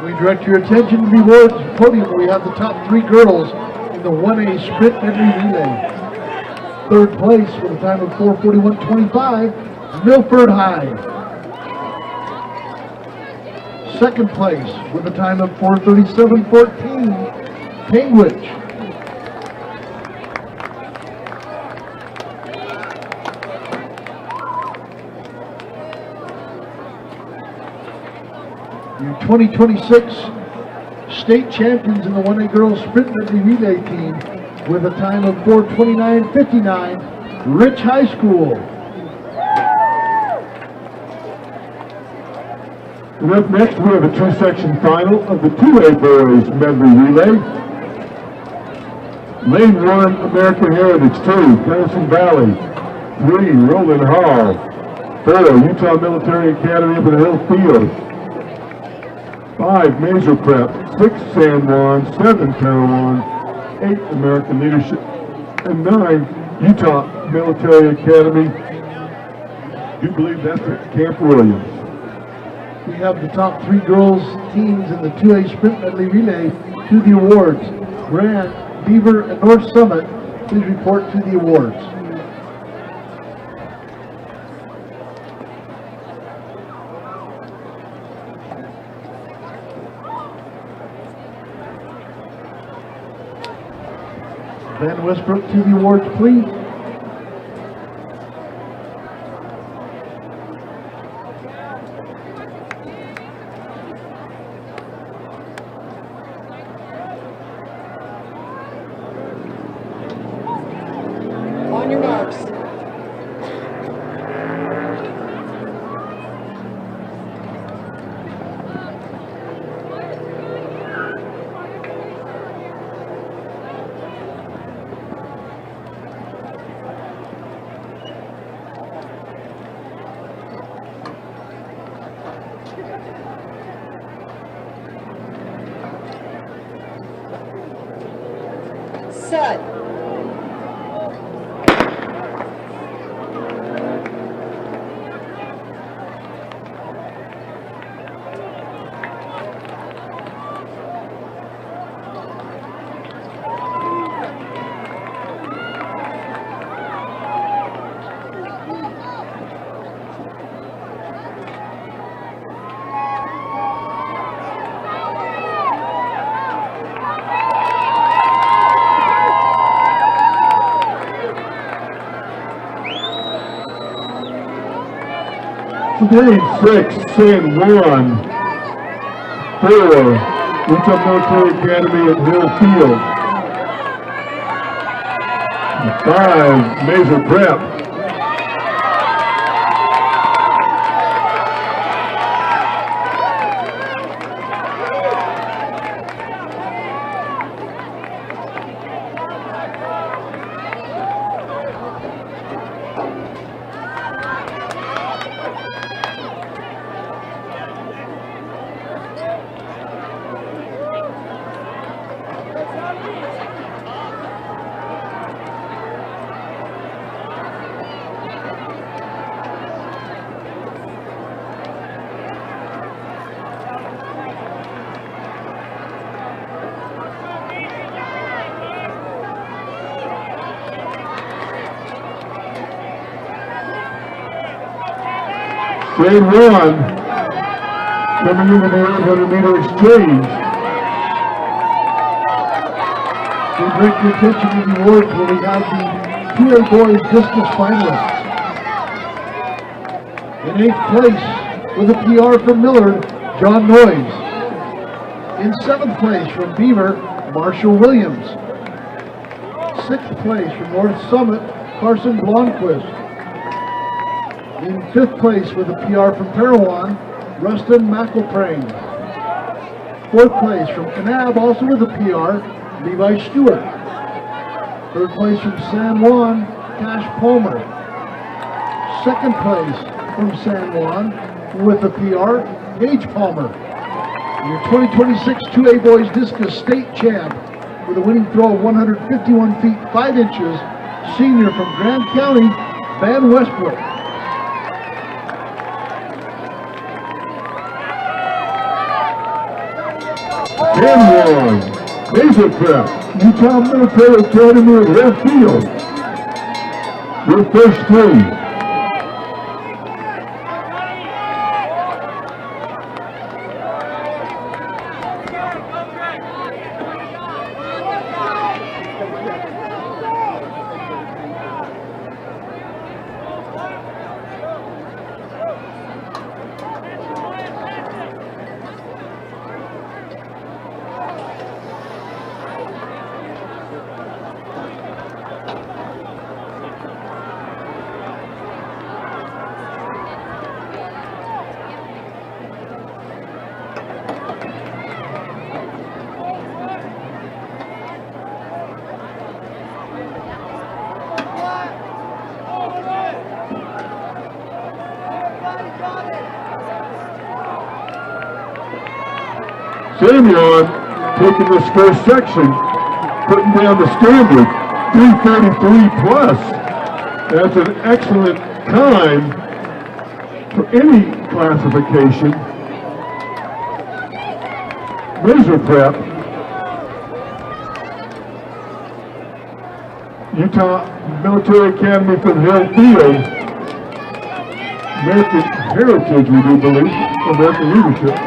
We direct your attention to the awards podium where we have the top 3 girls in the 1A Sprint Medley Relay. 3rd place with a time of 4:41.25, Milford High. 2nd place with a time of 4:37.14, Penguich. Your 2026 state champions in the 1A Girls Sprint Medley Relay team with a time of 4:29.59, Rich High School. And up next, we have a 2-section final of the 2A Boys Medley Relay. Lane 1, American Heritage. 2, Gunnison Valley. 3, Roland Hall. 4, Utah Military Academy up in the Hill Field. 5, Major Prep. 6, San Juan. 7, Parowan. 8, American Leadership. And 9, Utah Military Academy. I do believe that's at Camp Williams. We have the top 3 girls teams in the 2A Sprint Medley Relay to the awards. Grant, Beaver, and North Summit, please report to the awards. Van Westbrook to the awards, please. set. Grade 6, San Juan. 4, Utah Military Academy at Hill Field. 5, Major Prep. Grade 1, coming into the 800-meter exchange. We direct your attention to the awards where we have the PA boys discus finalists. In 8th place with a PR from Millard, John Noyes. In 7th place from Beaver, Marshall Williams. 6th place from North Summit, Carson Blomquist. In 5th place with a PR from Parowan, Rustin McElprane. 4th place from Kanab, also with a PR, Levi Stewart. 3rd place from San Juan, Cash Palmer. 2nd place from San Juan with a PR, Gage Palmer. Your 2026 2A Boys Discus State Champ with a winning throw of 151 feet 5 inches, senior from Grand County, Van Westbrook. And 1, Major Prep, Utah Military Academy at Hill Field. Your first 3. Samuel taking this first section, putting down the standard, 333 plus. That's an excellent time for any classification. Major Prep, Utah Military Academy from Hill Field, American Heritage, we do believe, American Leadership.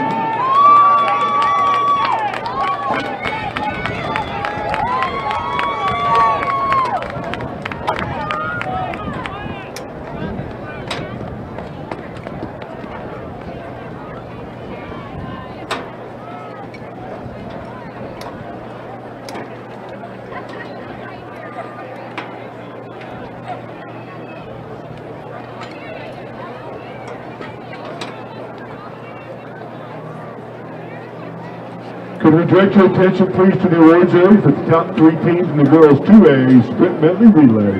Could we direct your attention please to the awards area for the top 3 teams in the girls 2A sprint medley relay.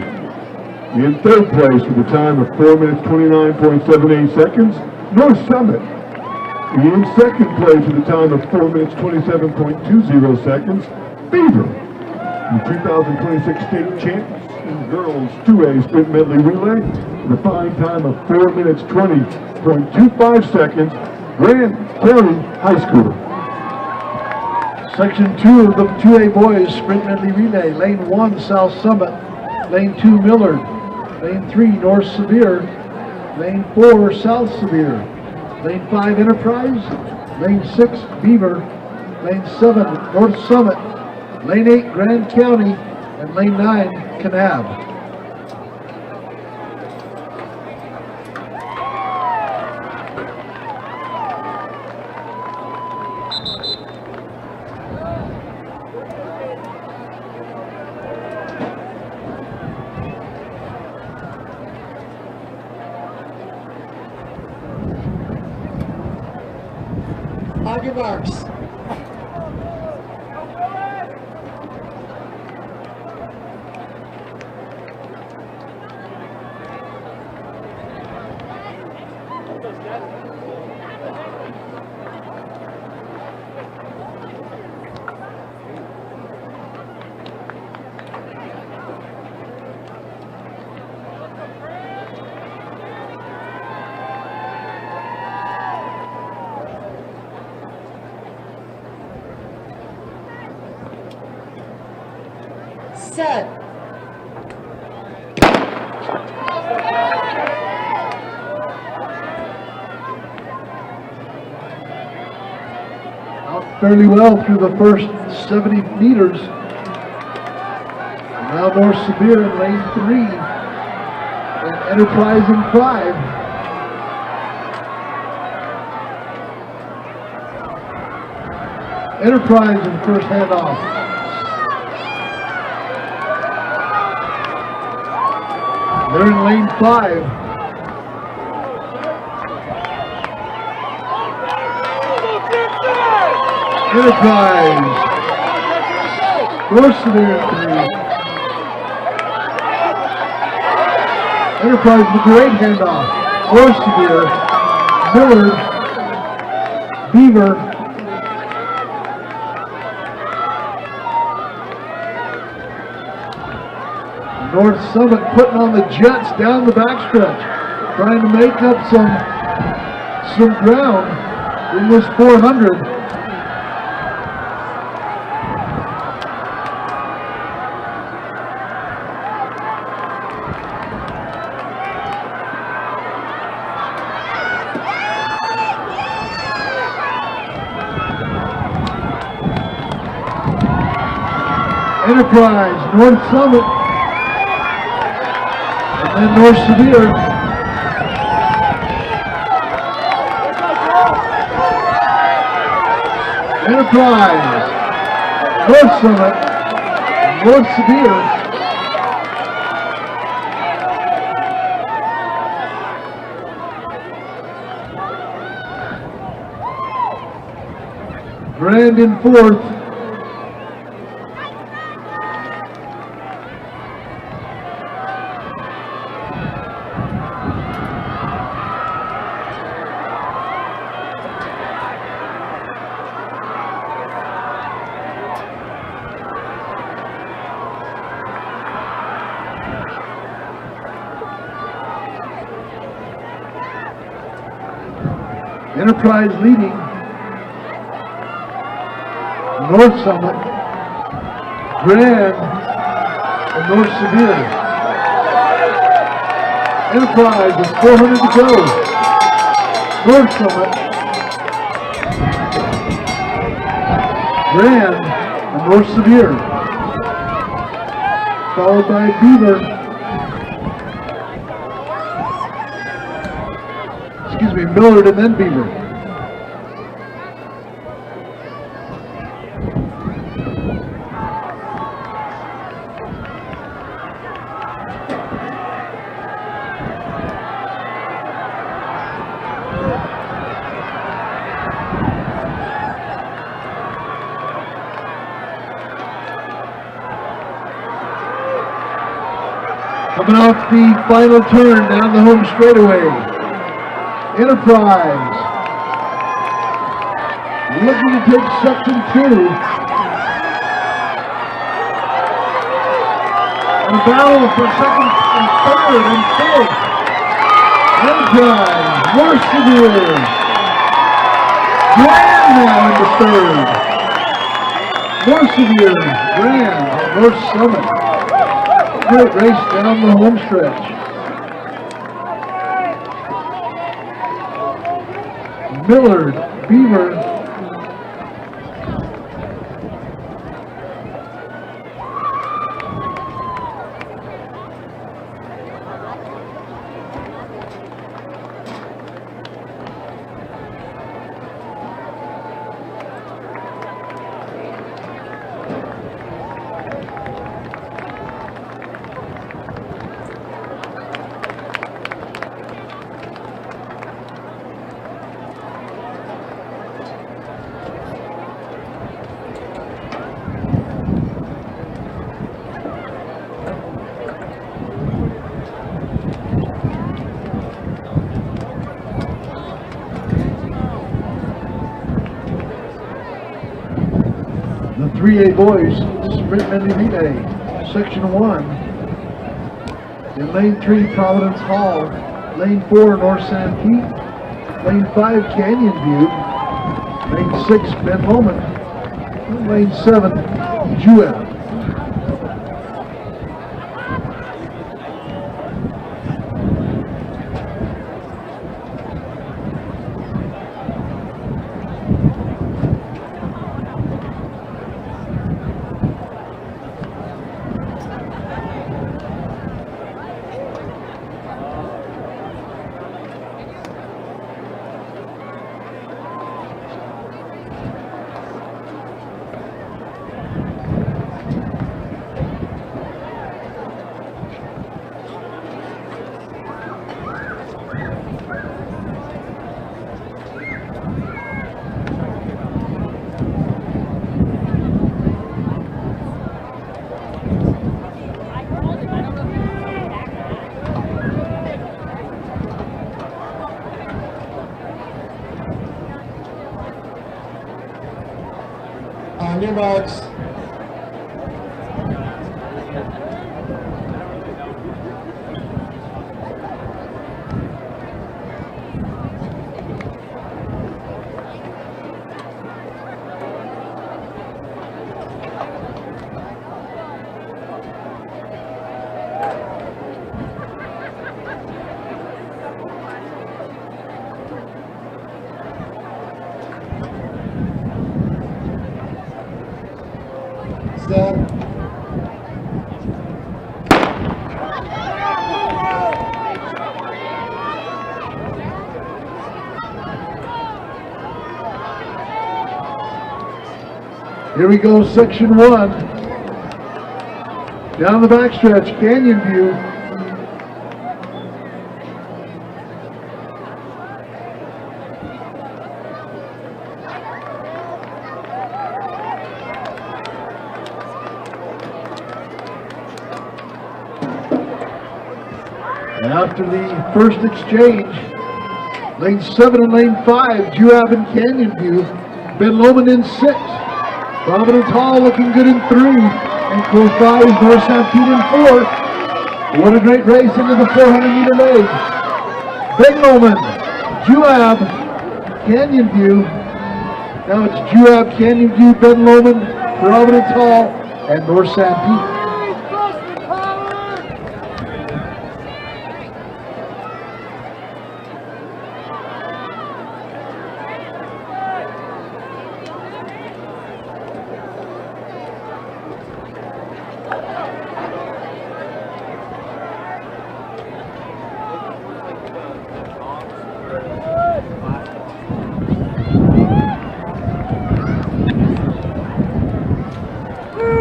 In 3rd place with a time of 4 minutes 29.78 seconds, North Summit. In 2nd place with a time of 4 minutes 27.20 seconds, Beaver. the 2026 state champs in girls 2A sprint medley relay with a fine time of 4 minutes 20.25 seconds, Grand County High School. Section 2 of the 2A boys sprint medley relay. Lane 1, South Summit. Lane 2, Millard. Lane 3, North Sevier. Lane 4, South Sevier. Lane 5, Enterprise. Lane 6, Beaver. Lane 7, North Summit. Lane 8, Grand County. And Lane 9, Kanab. On your marks. Set. Out fairly well through the first 70 meters. Now North Sevier in lane 3. And Enterprise in 5. Enterprise in first handoff. They're in lane 5. Enterprise. North Sevier in 3. Enterprise with a great handoff. North Sevier, Millard, Beaver. North Summit putting on the Jets down the backstretch, trying to make up some ground in this 400. Enterprise, North Summit. And North Sevier. Enterprise, North Summit, North Sevier. Grand in 4th. Enterprise leading. North Summit, Grand, and North Sevier. Enterprise with 400 to go. North Summit, Grand, and North Sevier. Followed by Beaver. Excuse me, Millard and then Beaver. Coming off the final turn down the home straightaway. Enterprise looking to take section 2. The battle for second and third and fourth. Enterprise, more severe. Grand now into third. More severe, Grand, North Summit. Great race down the home stretch. Millard, Beaver. The 3A boys sprint Medley relay, section 1. In lane 3, Providence Hall. Lane 4, North San Pete. Lane 5, Canyon View. Lane 6, Ben Lomond. And lane 7, Jewett. On your marks. Set. Here we go, section 1. Down the backstretch, Canyon View. After the first exchange, lane 7 and lane 5, Juab and Canyon View. Ben Lomond in 6. Providence Hall looking good in 3. And close by is North San Pete in 4. What a great race into the 400-meter leg. Ben Lomond, Juab, Canyon View. Now it's Juab, Canyon View, Ben Lomond, Providence Hall, and North San Pete.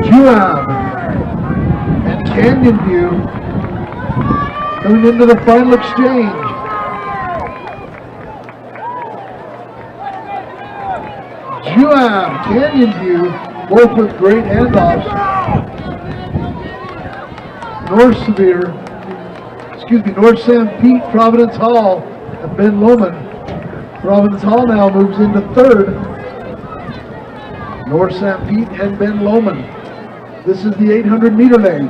Juab and Canyon View coming into the final exchange. Juab, Canyon View, both with great handoffs. North San Pete, Providence Hall, and Ben Lomond. Providence Hall now moves into 3rd. North San Pete and Ben Lomond. This is the 800-meter leg.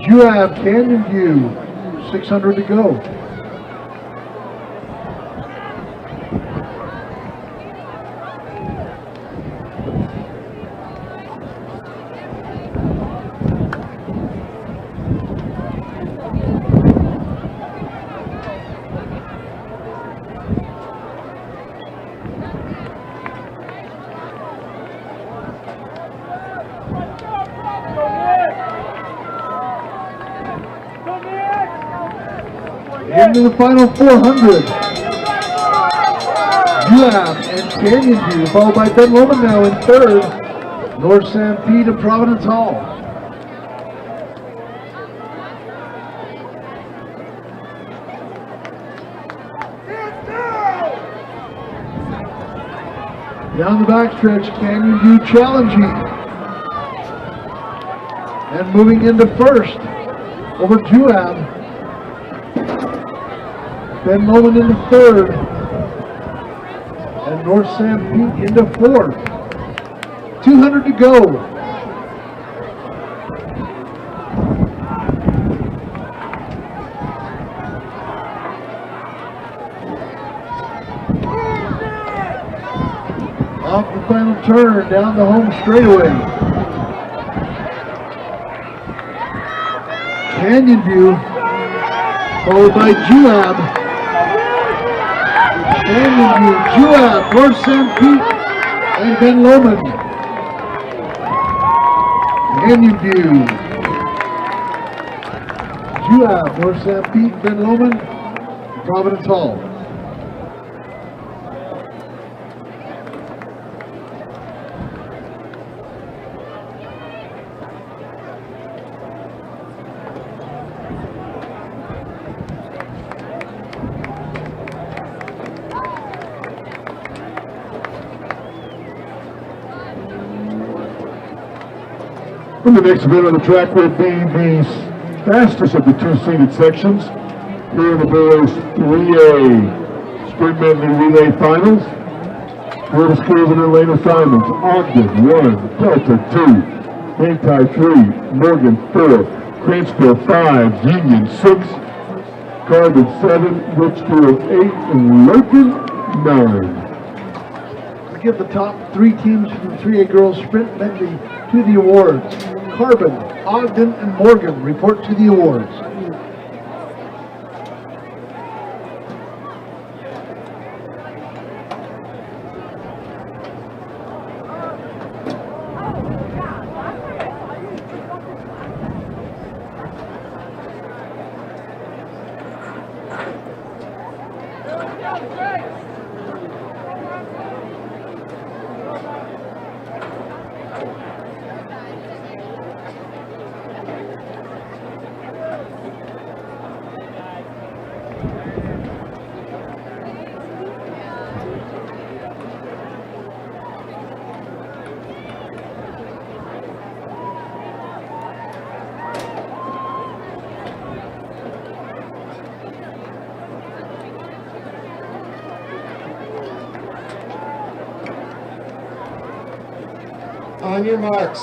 Juab, Canyon View, 600 to go. Into the final 400. Juab and Canyon View, followed by Ben Loman now in third. North Stampede of Providence Hall. Down the backstretch, Canyon View challenging. And moving into first over Juab. Ben Loman into third, and North Stampede into fourth. 200 to go. Off the final turn, down the home straightaway. Canyon View, followed by Juab. Canyon View, Juab, North Stampede, and Ben Loman. Canyon View, Juab, North Stampede, Ben Loman, Providence Hall. And the next event on the track will be the fastest of the two seated sections here in the boys 3A Sprint Medley Relay Finals. Here are the scores in their lane assignments. Ogden 1, Delta 2, Hantai 3, Morgan 4, Cransville 5, Union 6, Carbon 7, Litchfield 8, and Lincoln 9. We give the top three teams from the 3A Girls Sprint Medley to the awards. Carbon, Ogden, and Morgan report to the awards. On your marks.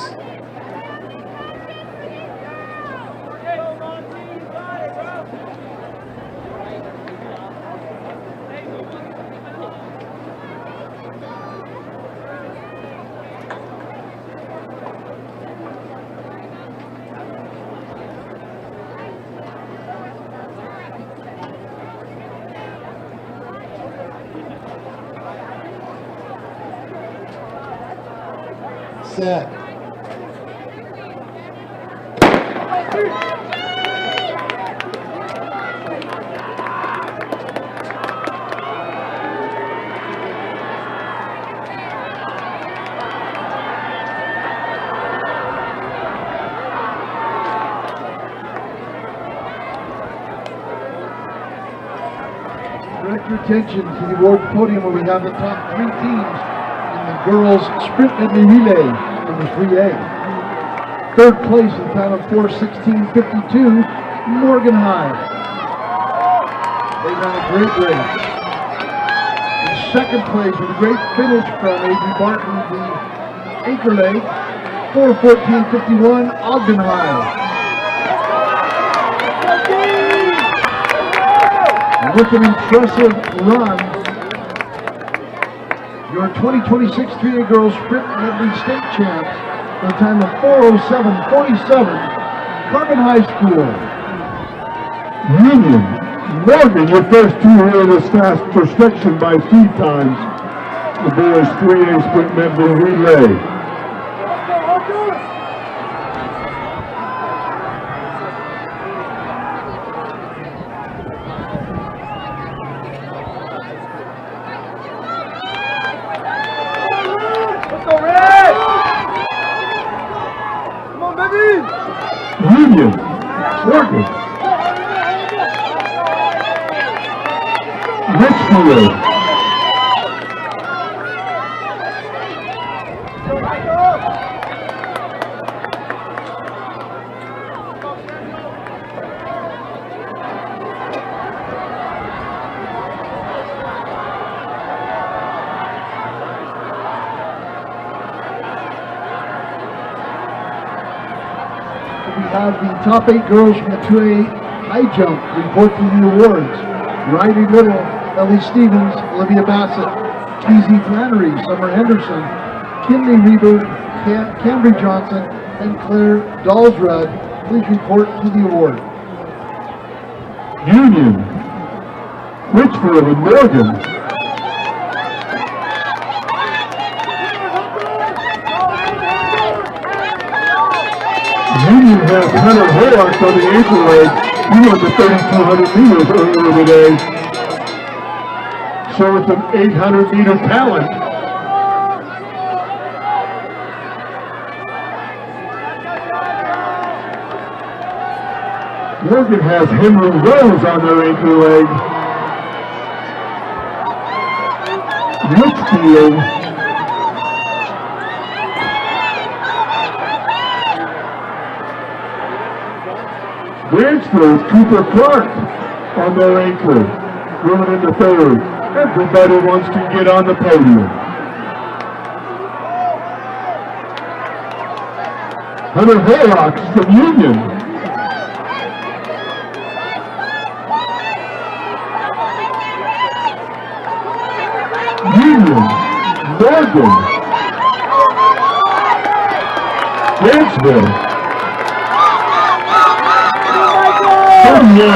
Set. Direct your attention to the award podium where we have the top three teams in the girls sprint medley relay from the 3A. Third place in time of 4:16:52, Morgan High. They ran a great race. In second place with a great finish from A.B. Barton, the Anchor Lake, 4:14:51, Ogden High. with an impressive run. Your 2026 3A Girls Sprint Medley State Champs with a time of 4:07:47, Carbon High School. Union, Morgan, your first two here in this faster section by speed times. The boys 3A Sprint Medley Relay. Union, Morgan, Richfield, We have the top 8 girls from the 2A high jump report to the awards. Riley Little, Ellie Stevens, Olivia Bassett, Keezy Flannery, Summer Henderson, Kinley Reber, Cambry Johnson, and Claire Dalsrud. Please report to the award. Union, Richfield, and Morgan. Union has Hunter Horlock on the ankle leg. He won the 3,200 meters earlier today. So it's an 800-meter talent. Morgan has Henry Rose on their ankle leg. Richfield Bransford, Cooper Clark on their ankle, going into third. Everybody wants to get on the podium. Hunter Horlock from Union. Union, Morgan, Bransford. 41-83.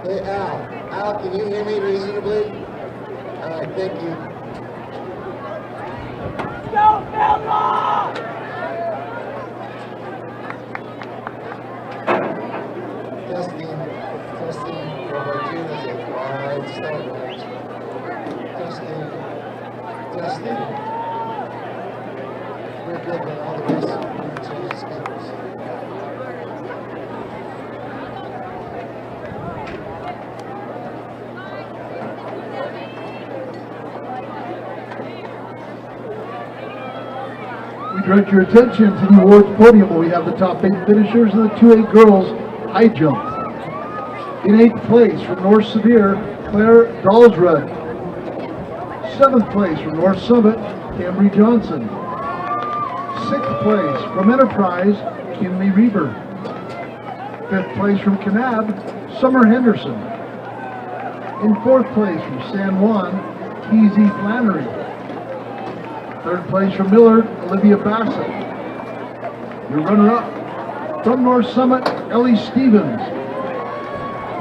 Hey, Al. Al, can you hear me reasonably? All right, thank you. Testing, 1, 2, that's it. Wide start. Testing. We're good with all the rest. Change the speakers. We direct your attention to the awards podium where we have the top 8 finishers of the 2A girls high jump. In 8th place from North Sevier, Claire Dalsrud. 7th place from North Summit, Cambry Johnson. 6th place from Enterprise, Kinley Reber. 5th place from Kanab, Summer Henderson. In 4th place from San Juan, Keezy Flannery. 3rd place from Millard, Olivia Bassett. Your runner-up from North Summit, Ellie Stevens.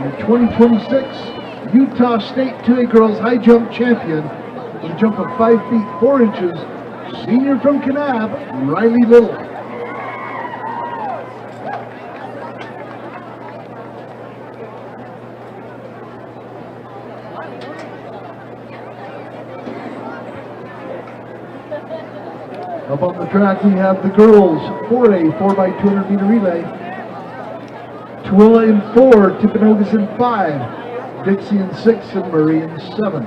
Your 2026 Utah State 2A Girls High Jump Champion with a jump of 5 feet 4 inches, senior from Kanab, Riley Little. Up on the track we have the girls 4A 4x200 meter relay. Tooele in 4, Timpanogos in 5, Dixie in 6, and Murray in 7.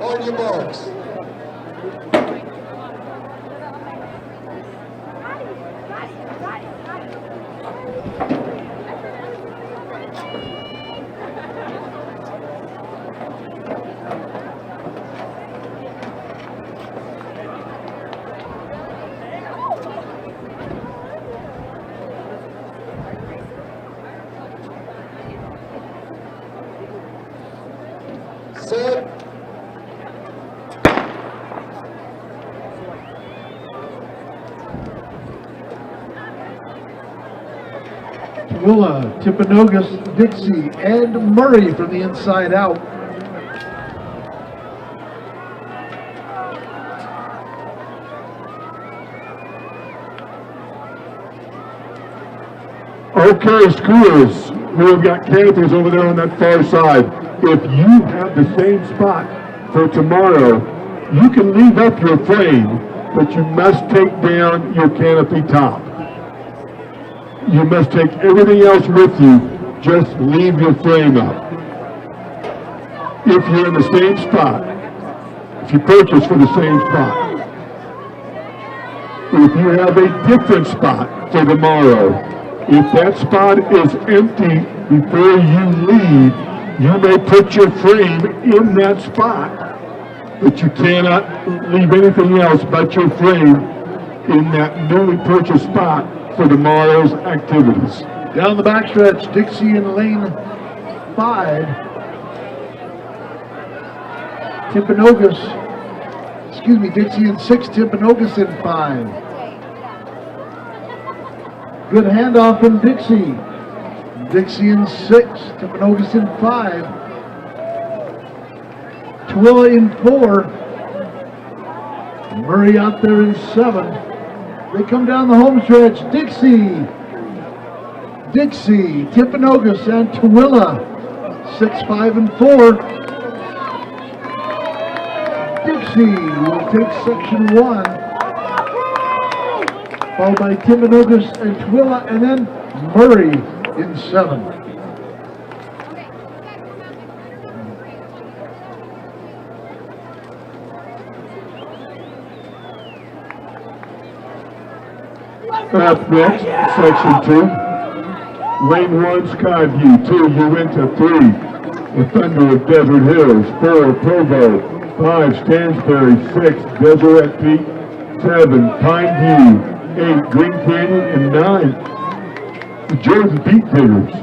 On your marks. Set. Willa, Timpanogos, Dixie, and Murray from the inside out. Okay, schools, we have got canopies over there on that far side. If you have the same spot for tomorrow, you can leave up your frame, but you must take down your canopy top. You must take everything else with you, just leave your frame up. If you're in the same spot, if you purchase for the same spot. If you have a different spot for tomorrow, if that spot is empty before you leave, you may put your frame in that spot, but you cannot leave anything else but your frame in that newly purchased spot for tomorrow's activities. Down the backstretch, Dixie in lane 5. Dixie in 6, Timpanogos in 5. Good handoff from Dixie. Dixie in 6, Timpanogos in 5. Twilla in 4. Murray out there in 7. They come down the home stretch. Dixie, Timpanogos, and Twilla. 6, 5, and 4. Dixie will take section 1. Followed by Timpanogos and Twilla, and then Murray in 7. Up next, section 2. Lane 1, Skyview. 2, Uinta. 3, the Thunder of Desert Hills. 4, Provo. 5, Stansbury. 6, Deseret Peak. 7, Pineview. 8, Green Canyon. And 9, the Jordan Beat Diggers.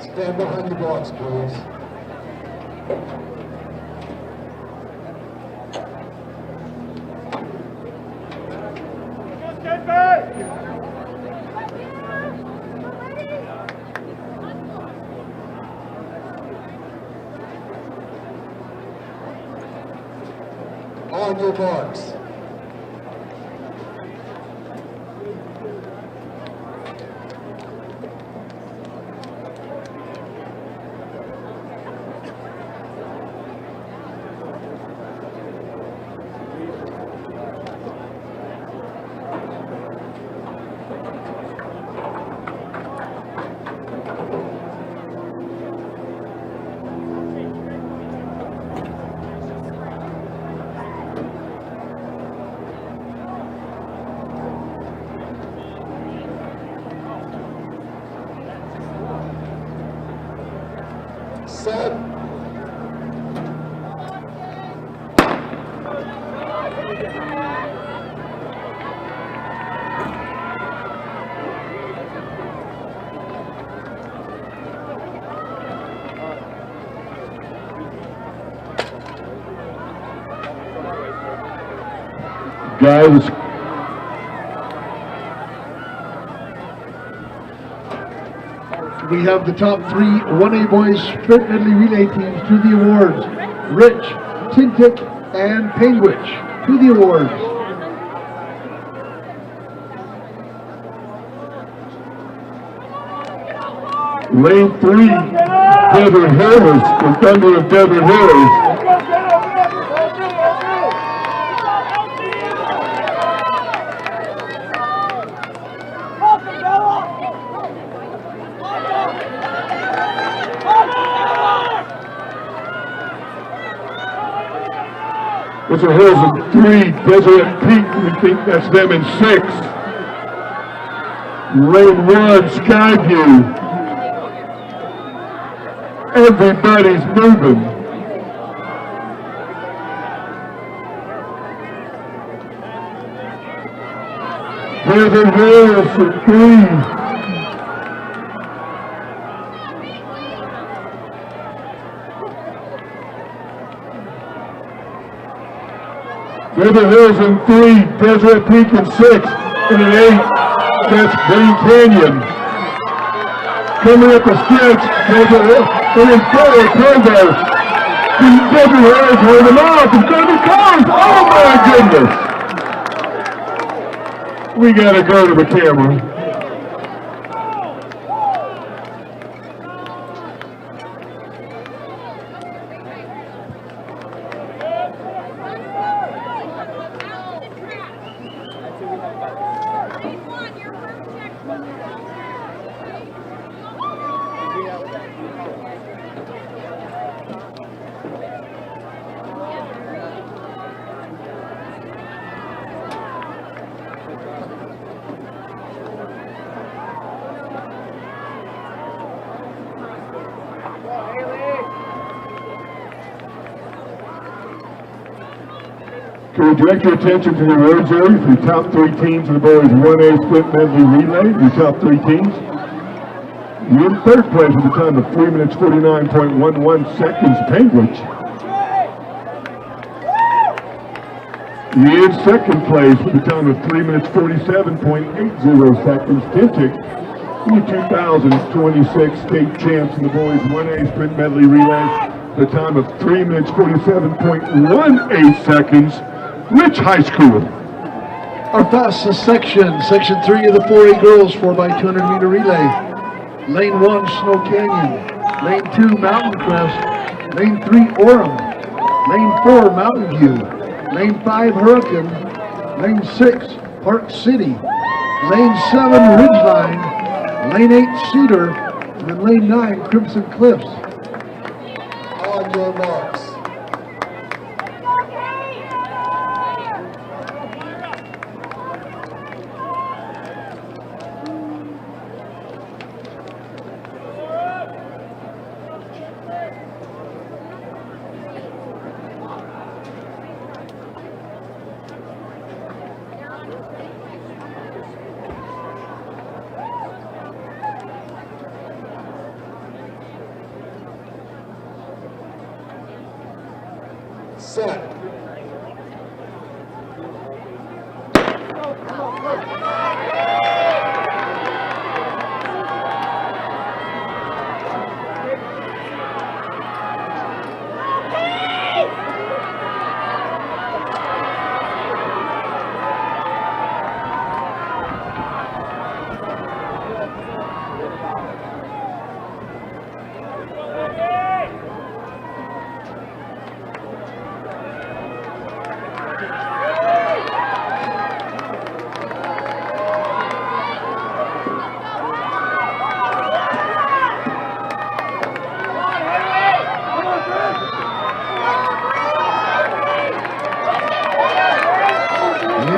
Stand behind your blocks, please. Get back! On your marks. set. Guys, we have the top three 1A boys sprint medley relay teams to the awards. Rich, Tintic, and Penguich to the awards. lane 3, Desert Hills, the Thunder of Desert Hills. Desert Hills in 3, Desert Peak, we think that's them in 6. Lane 1, Skyview. Everybody's moving. Desert Hills in 3. Desert Hills in 3, Desert Peak in 6, and in 8, that's Green Canyon. Coming up the stretch, Desert Hills, and in 4, Provo. Desert Hills hold them off, it's going to be close, oh my goodness! We got to go to the camera. Can we direct your attention to the awards area for the top 3 teams of the boys 1A sprint medley relay, the top 3 teams. You're in 3rd place with a time of 3 minutes 49.11 seconds, Penguich. You're in 2nd place with a time of 3 minutes 47.80 seconds, Tintic. The 2026 state champs in the boys 1A sprint medley relay, the time of 3 minutes 47.18 seconds, Rich High School. Our fastest section, section 3 of the 4A girls 4x200 meter relay. Lane 1, Snow Canyon. Lane 2, Mountain Crest. Lane 3, Orem. Lane 4, Mountain View. Lane 5, Hurricane. Lane 6, Park City. Lane 7, Ridgeline. Lane 8, Cedar. And then lane 9, Crimson Cliffs. On your marks. Set.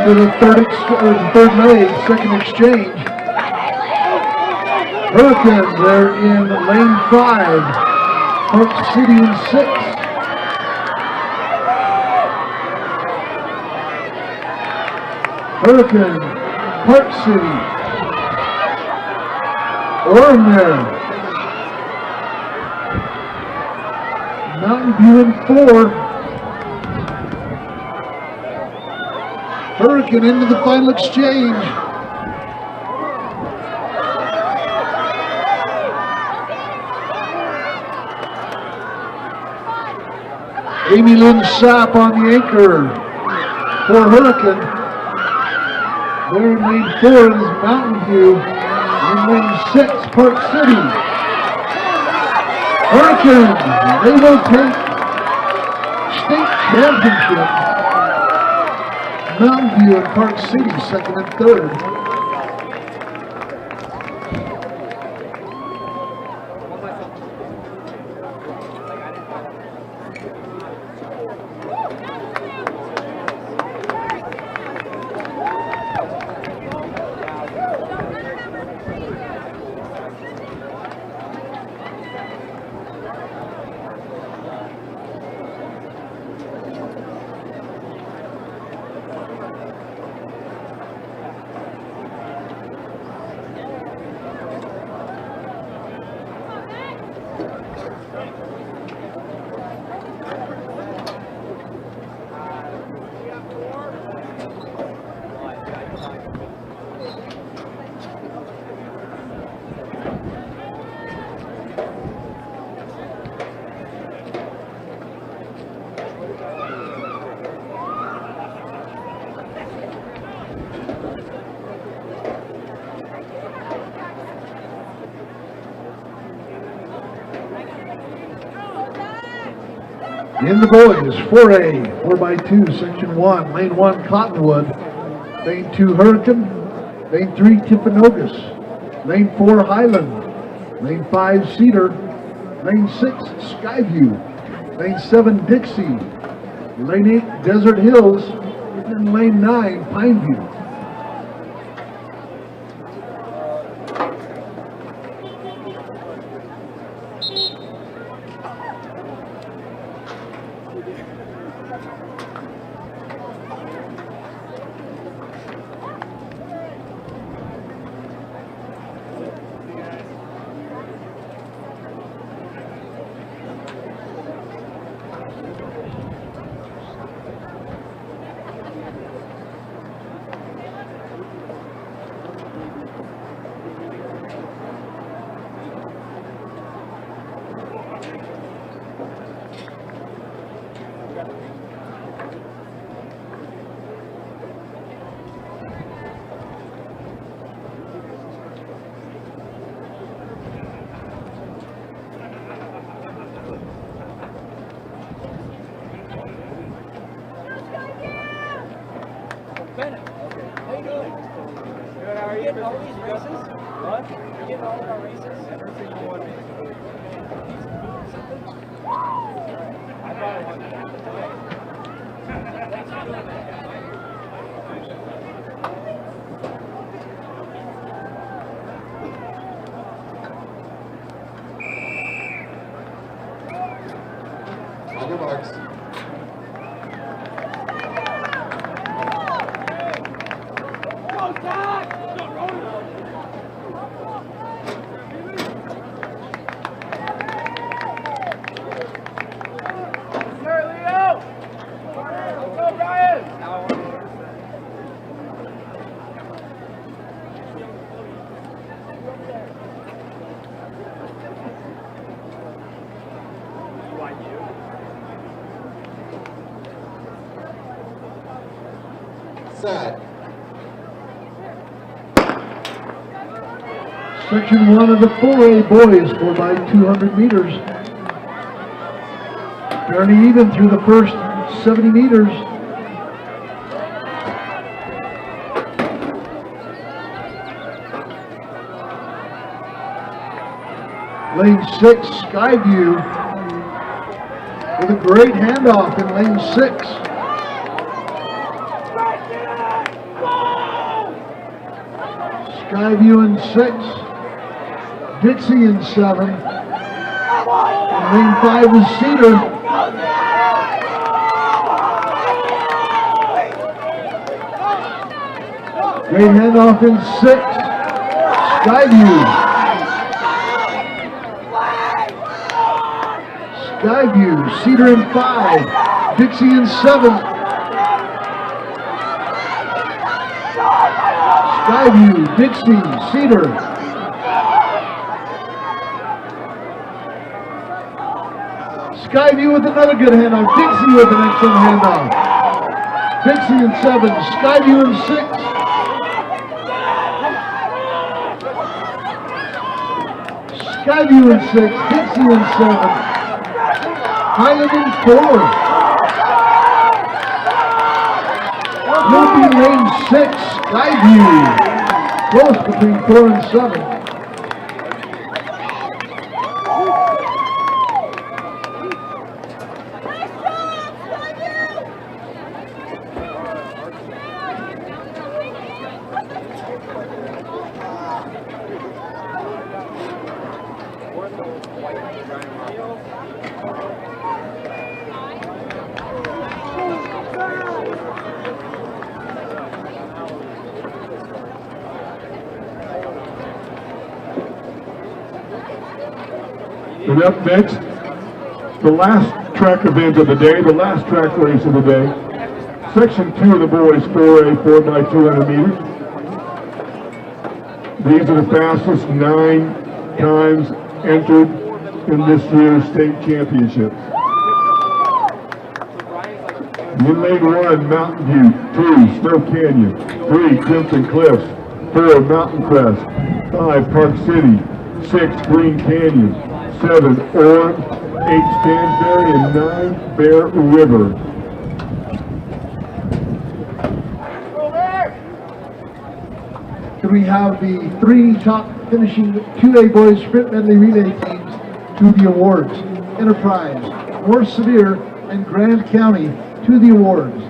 Into the third leg, second exchange. Hurricane, they're in lane 5. Park City in 6. Hurricane, Park City. Orem there. Mountain View in 4. Hurricane into the final exchange. Amy Lynn Sapp on the anchor for Hurricane. There in lane 4 is Mountain View. In lane 6, Park City. Hurricane, they will take state championship. Mountain View and Park City, 2nd and 3rd. In the boys, 4A, 4x2, section 1, lane 1, Cottonwood, lane 2, Hurricane, lane 3, Timpanogos, lane 4, Highland, lane 5, Cedar, lane 6, Skyview, lane 7, Dixie, lane 8, Desert Hills, and lane 9, Pineview. On your marks. Set. Section 1 of the 4A boys, 4x200 meters. Fairly even through the first 70 meters. Lane 6, Skyview, with a great handoff in lane 6. Skyview in 6, Dixie in 7, Lane 5 is Cedar. Great handoff in 6. Skyview. Skyview, Cedar in 5. Dixie in 7. Skyview, Dixie, Cedar. Skyview with another good handoff. Dixie with an excellent handoff. Dixie in 7. Skyview in 6. Skyview in 6. Dixie in 7. Highland in 4. Will be lane 6. Skyview. Close between 4 and 7. And up next, the last track event of the day, the last track race of the day. Section 2 of the boys 4A 4x200 meters. These are the fastest 9 times entered in this year's state championships. In lane 1, Mountain View. 2, Snow Canyon. 3, Crimson Cliffs. 4, Mountain Crest. 5, Park City. 6, Green Canyon. 7, Orem. 8, Stansbury. And 9, Bear River. Can we have the 3 top finishing 2A boys sprint medley relay teams to the awards? Enterprise, North Sevier, and Grand County to the awards.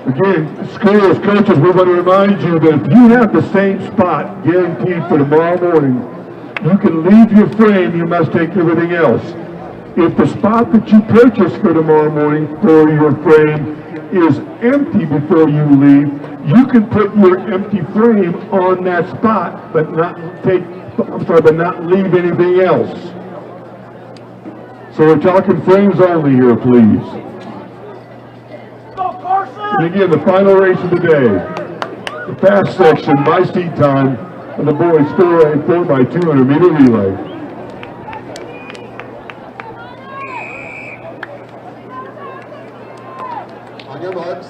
Again, schools, coaches, we want to remind you that if you have the same spot guaranteed for tomorrow morning, you can leave your frame, you must take everything else. If the spot that you purchase for tomorrow morning for your frame is empty before you leave, you can put your empty frame on that spot, but not leave anything else. So we're talking frames only here, please. And again, the final race of the day, the fast section by seat time of the boys 4A 4x200 meter relay. On your marks.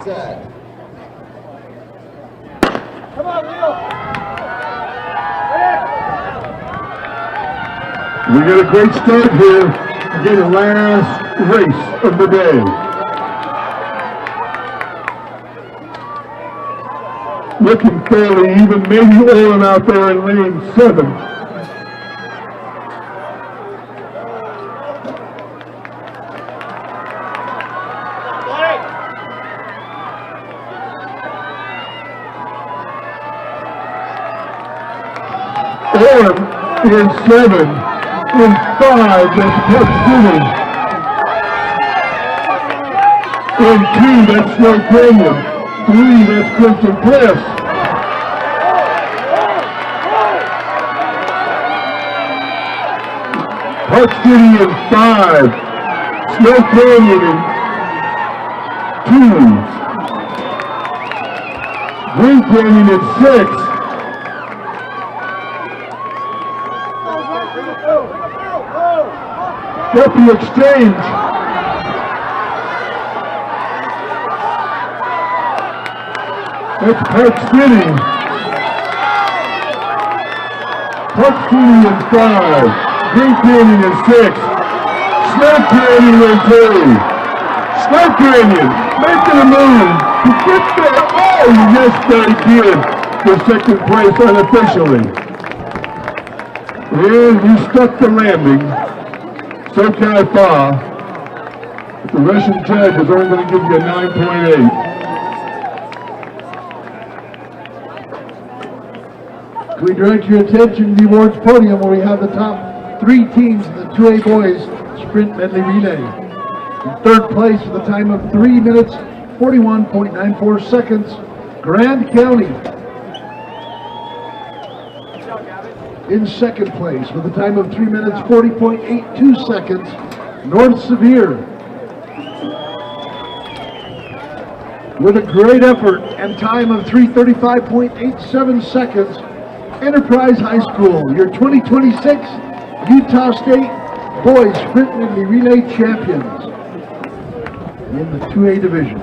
Set. Come on, Leo. We get a great start here. Again, the last race of the day. Looking fairly even, maybe Orem out there in lane 7. Orem in 7, in 5, that's Park City. In 2, that's Snow Canyon. 3, that's Crimson Cliffs. Park City in 5, Smith Canyon in 2. Green Canyon in 6. Duffy Exchange. That's Park City. Park City in 5. Green Canyon in 6. Smith Canyon in 2. Smith Canyon making a move to get there. Oh, yes, they did. For second place unofficially. And you stuck the landing. So Kai Fa. But the Russian judge is only going to give you a 9.8. Can we direct your attention to the awards podium where we have the top 3 teams in the 2A boys sprint medley relay. In third place with a time of 3 minutes, 41.94 seconds, Grand County. In second place with a time of 3 minutes, 40.82 seconds, North Sevier. With a great effort and time of 3:35.87 seconds, Enterprise High School, your 2026 Utah State Boys Sprint Medley Relay Champions in the 2A division.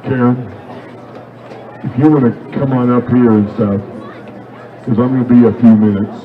Karen, if you want to come on up here and stuff, because I'm going to be a few minutes.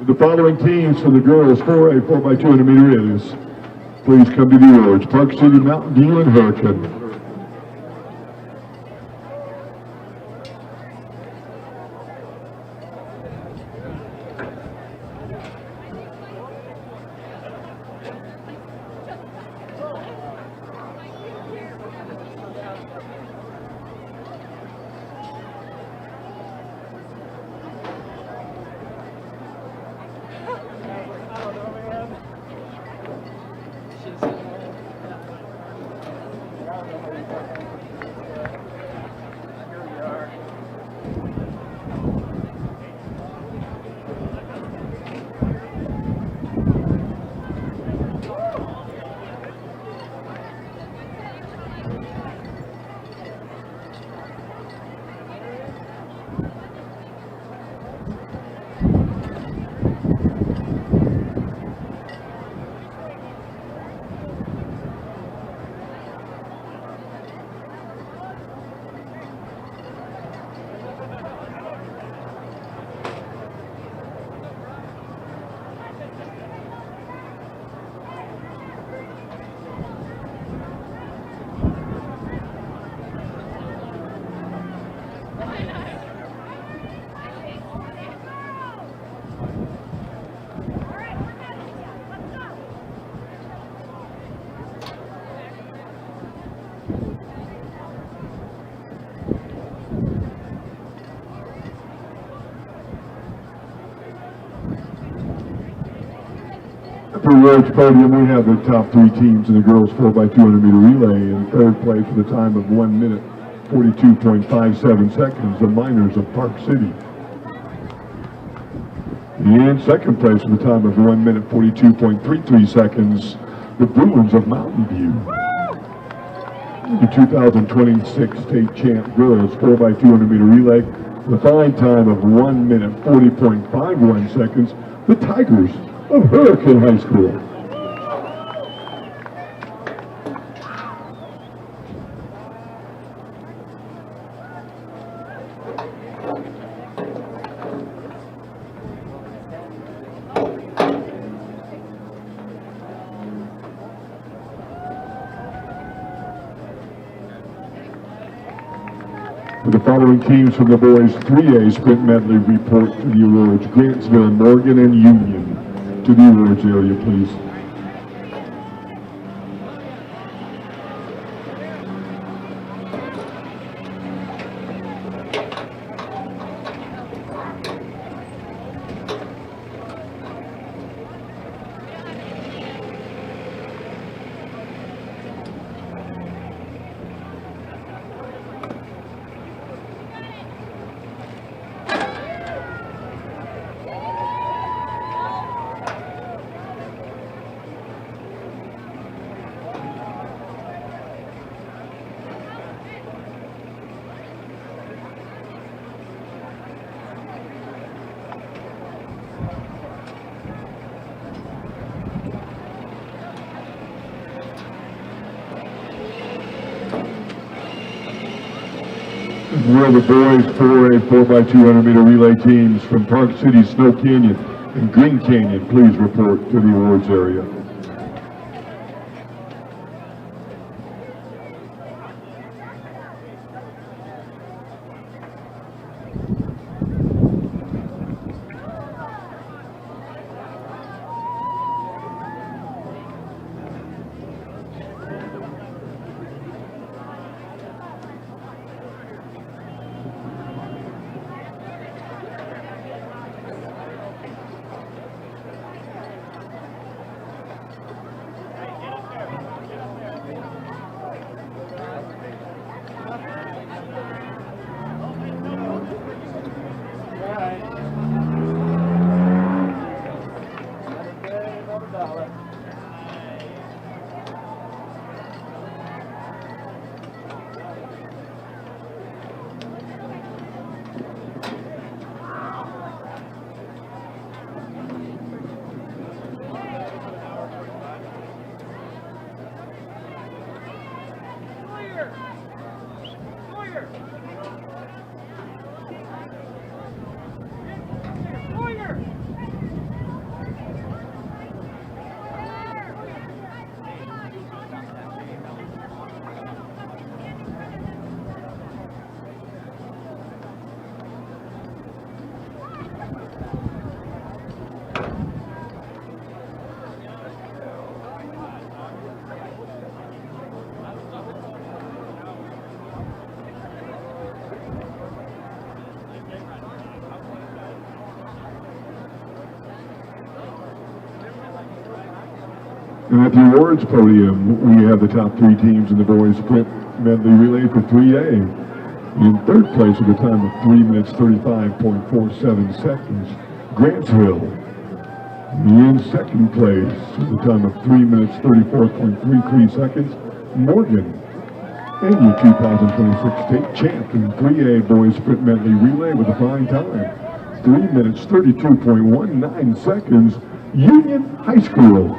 The following teams for the girls 4A 4x200 meter relay, please come to the awards. Park City, Mountain View, and Hurricane. For the awards podium, we have the top three teams in the girls 4x200 meter relay. In third place for the time of 1 minute, 42.57 seconds, the Miners of Park City. In second place for the time of 1 minute, 42.33 seconds, the Bruins of Mountain View. The 2026 state champ girls 4x200 meter relay, the fine time of 1 minute, 40.51 seconds, the Tigers of Hurricane High School. For the following teams from the boys 3A sprint medley report to the awards, Grantsville, Morgan, and Union. To the awards area, please. Where the boys 4A 4x200 meter relay teams from Park City, Snow Canyon, and Green Canyon, please report to the awards area. And at the awards podium, we have the top 3 teams in the boys sprint medley relay for 3A. In third place with a time of 3 minutes 35.47 seconds, Grantsville. In second place with a time of 3 minutes 34.33 seconds, Morgan. And your 2026 state champ in 3A boys sprint medley relay with a fine time, 3 minutes 32.19 seconds, Union High School.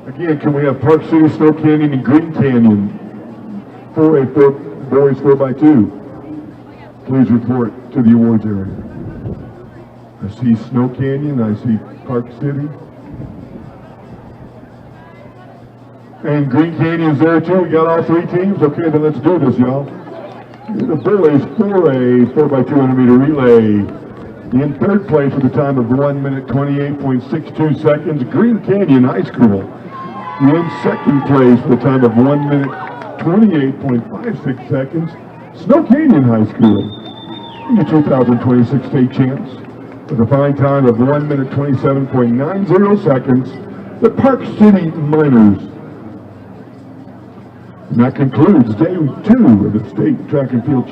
Again, can we have Park City, Snow Canyon, and Green Canyon for a boys 4x2? Please report to the awards area. I see Snow Canyon, I see Park City. And Green Canyon's there too. We got all 3 teams. Okay, then let's do this, y'all. The boys for a 4x200 meter relay. In third place with a time of 1 minute 28.62 seconds, Green Canyon High School. In second place with a time of 1 minute 28.56 seconds, Snow Canyon High School. Your 2026 state champs with a fine time of 1 minute 27.90 seconds, the Park City Miners. And that concludes day 2 of the state track and field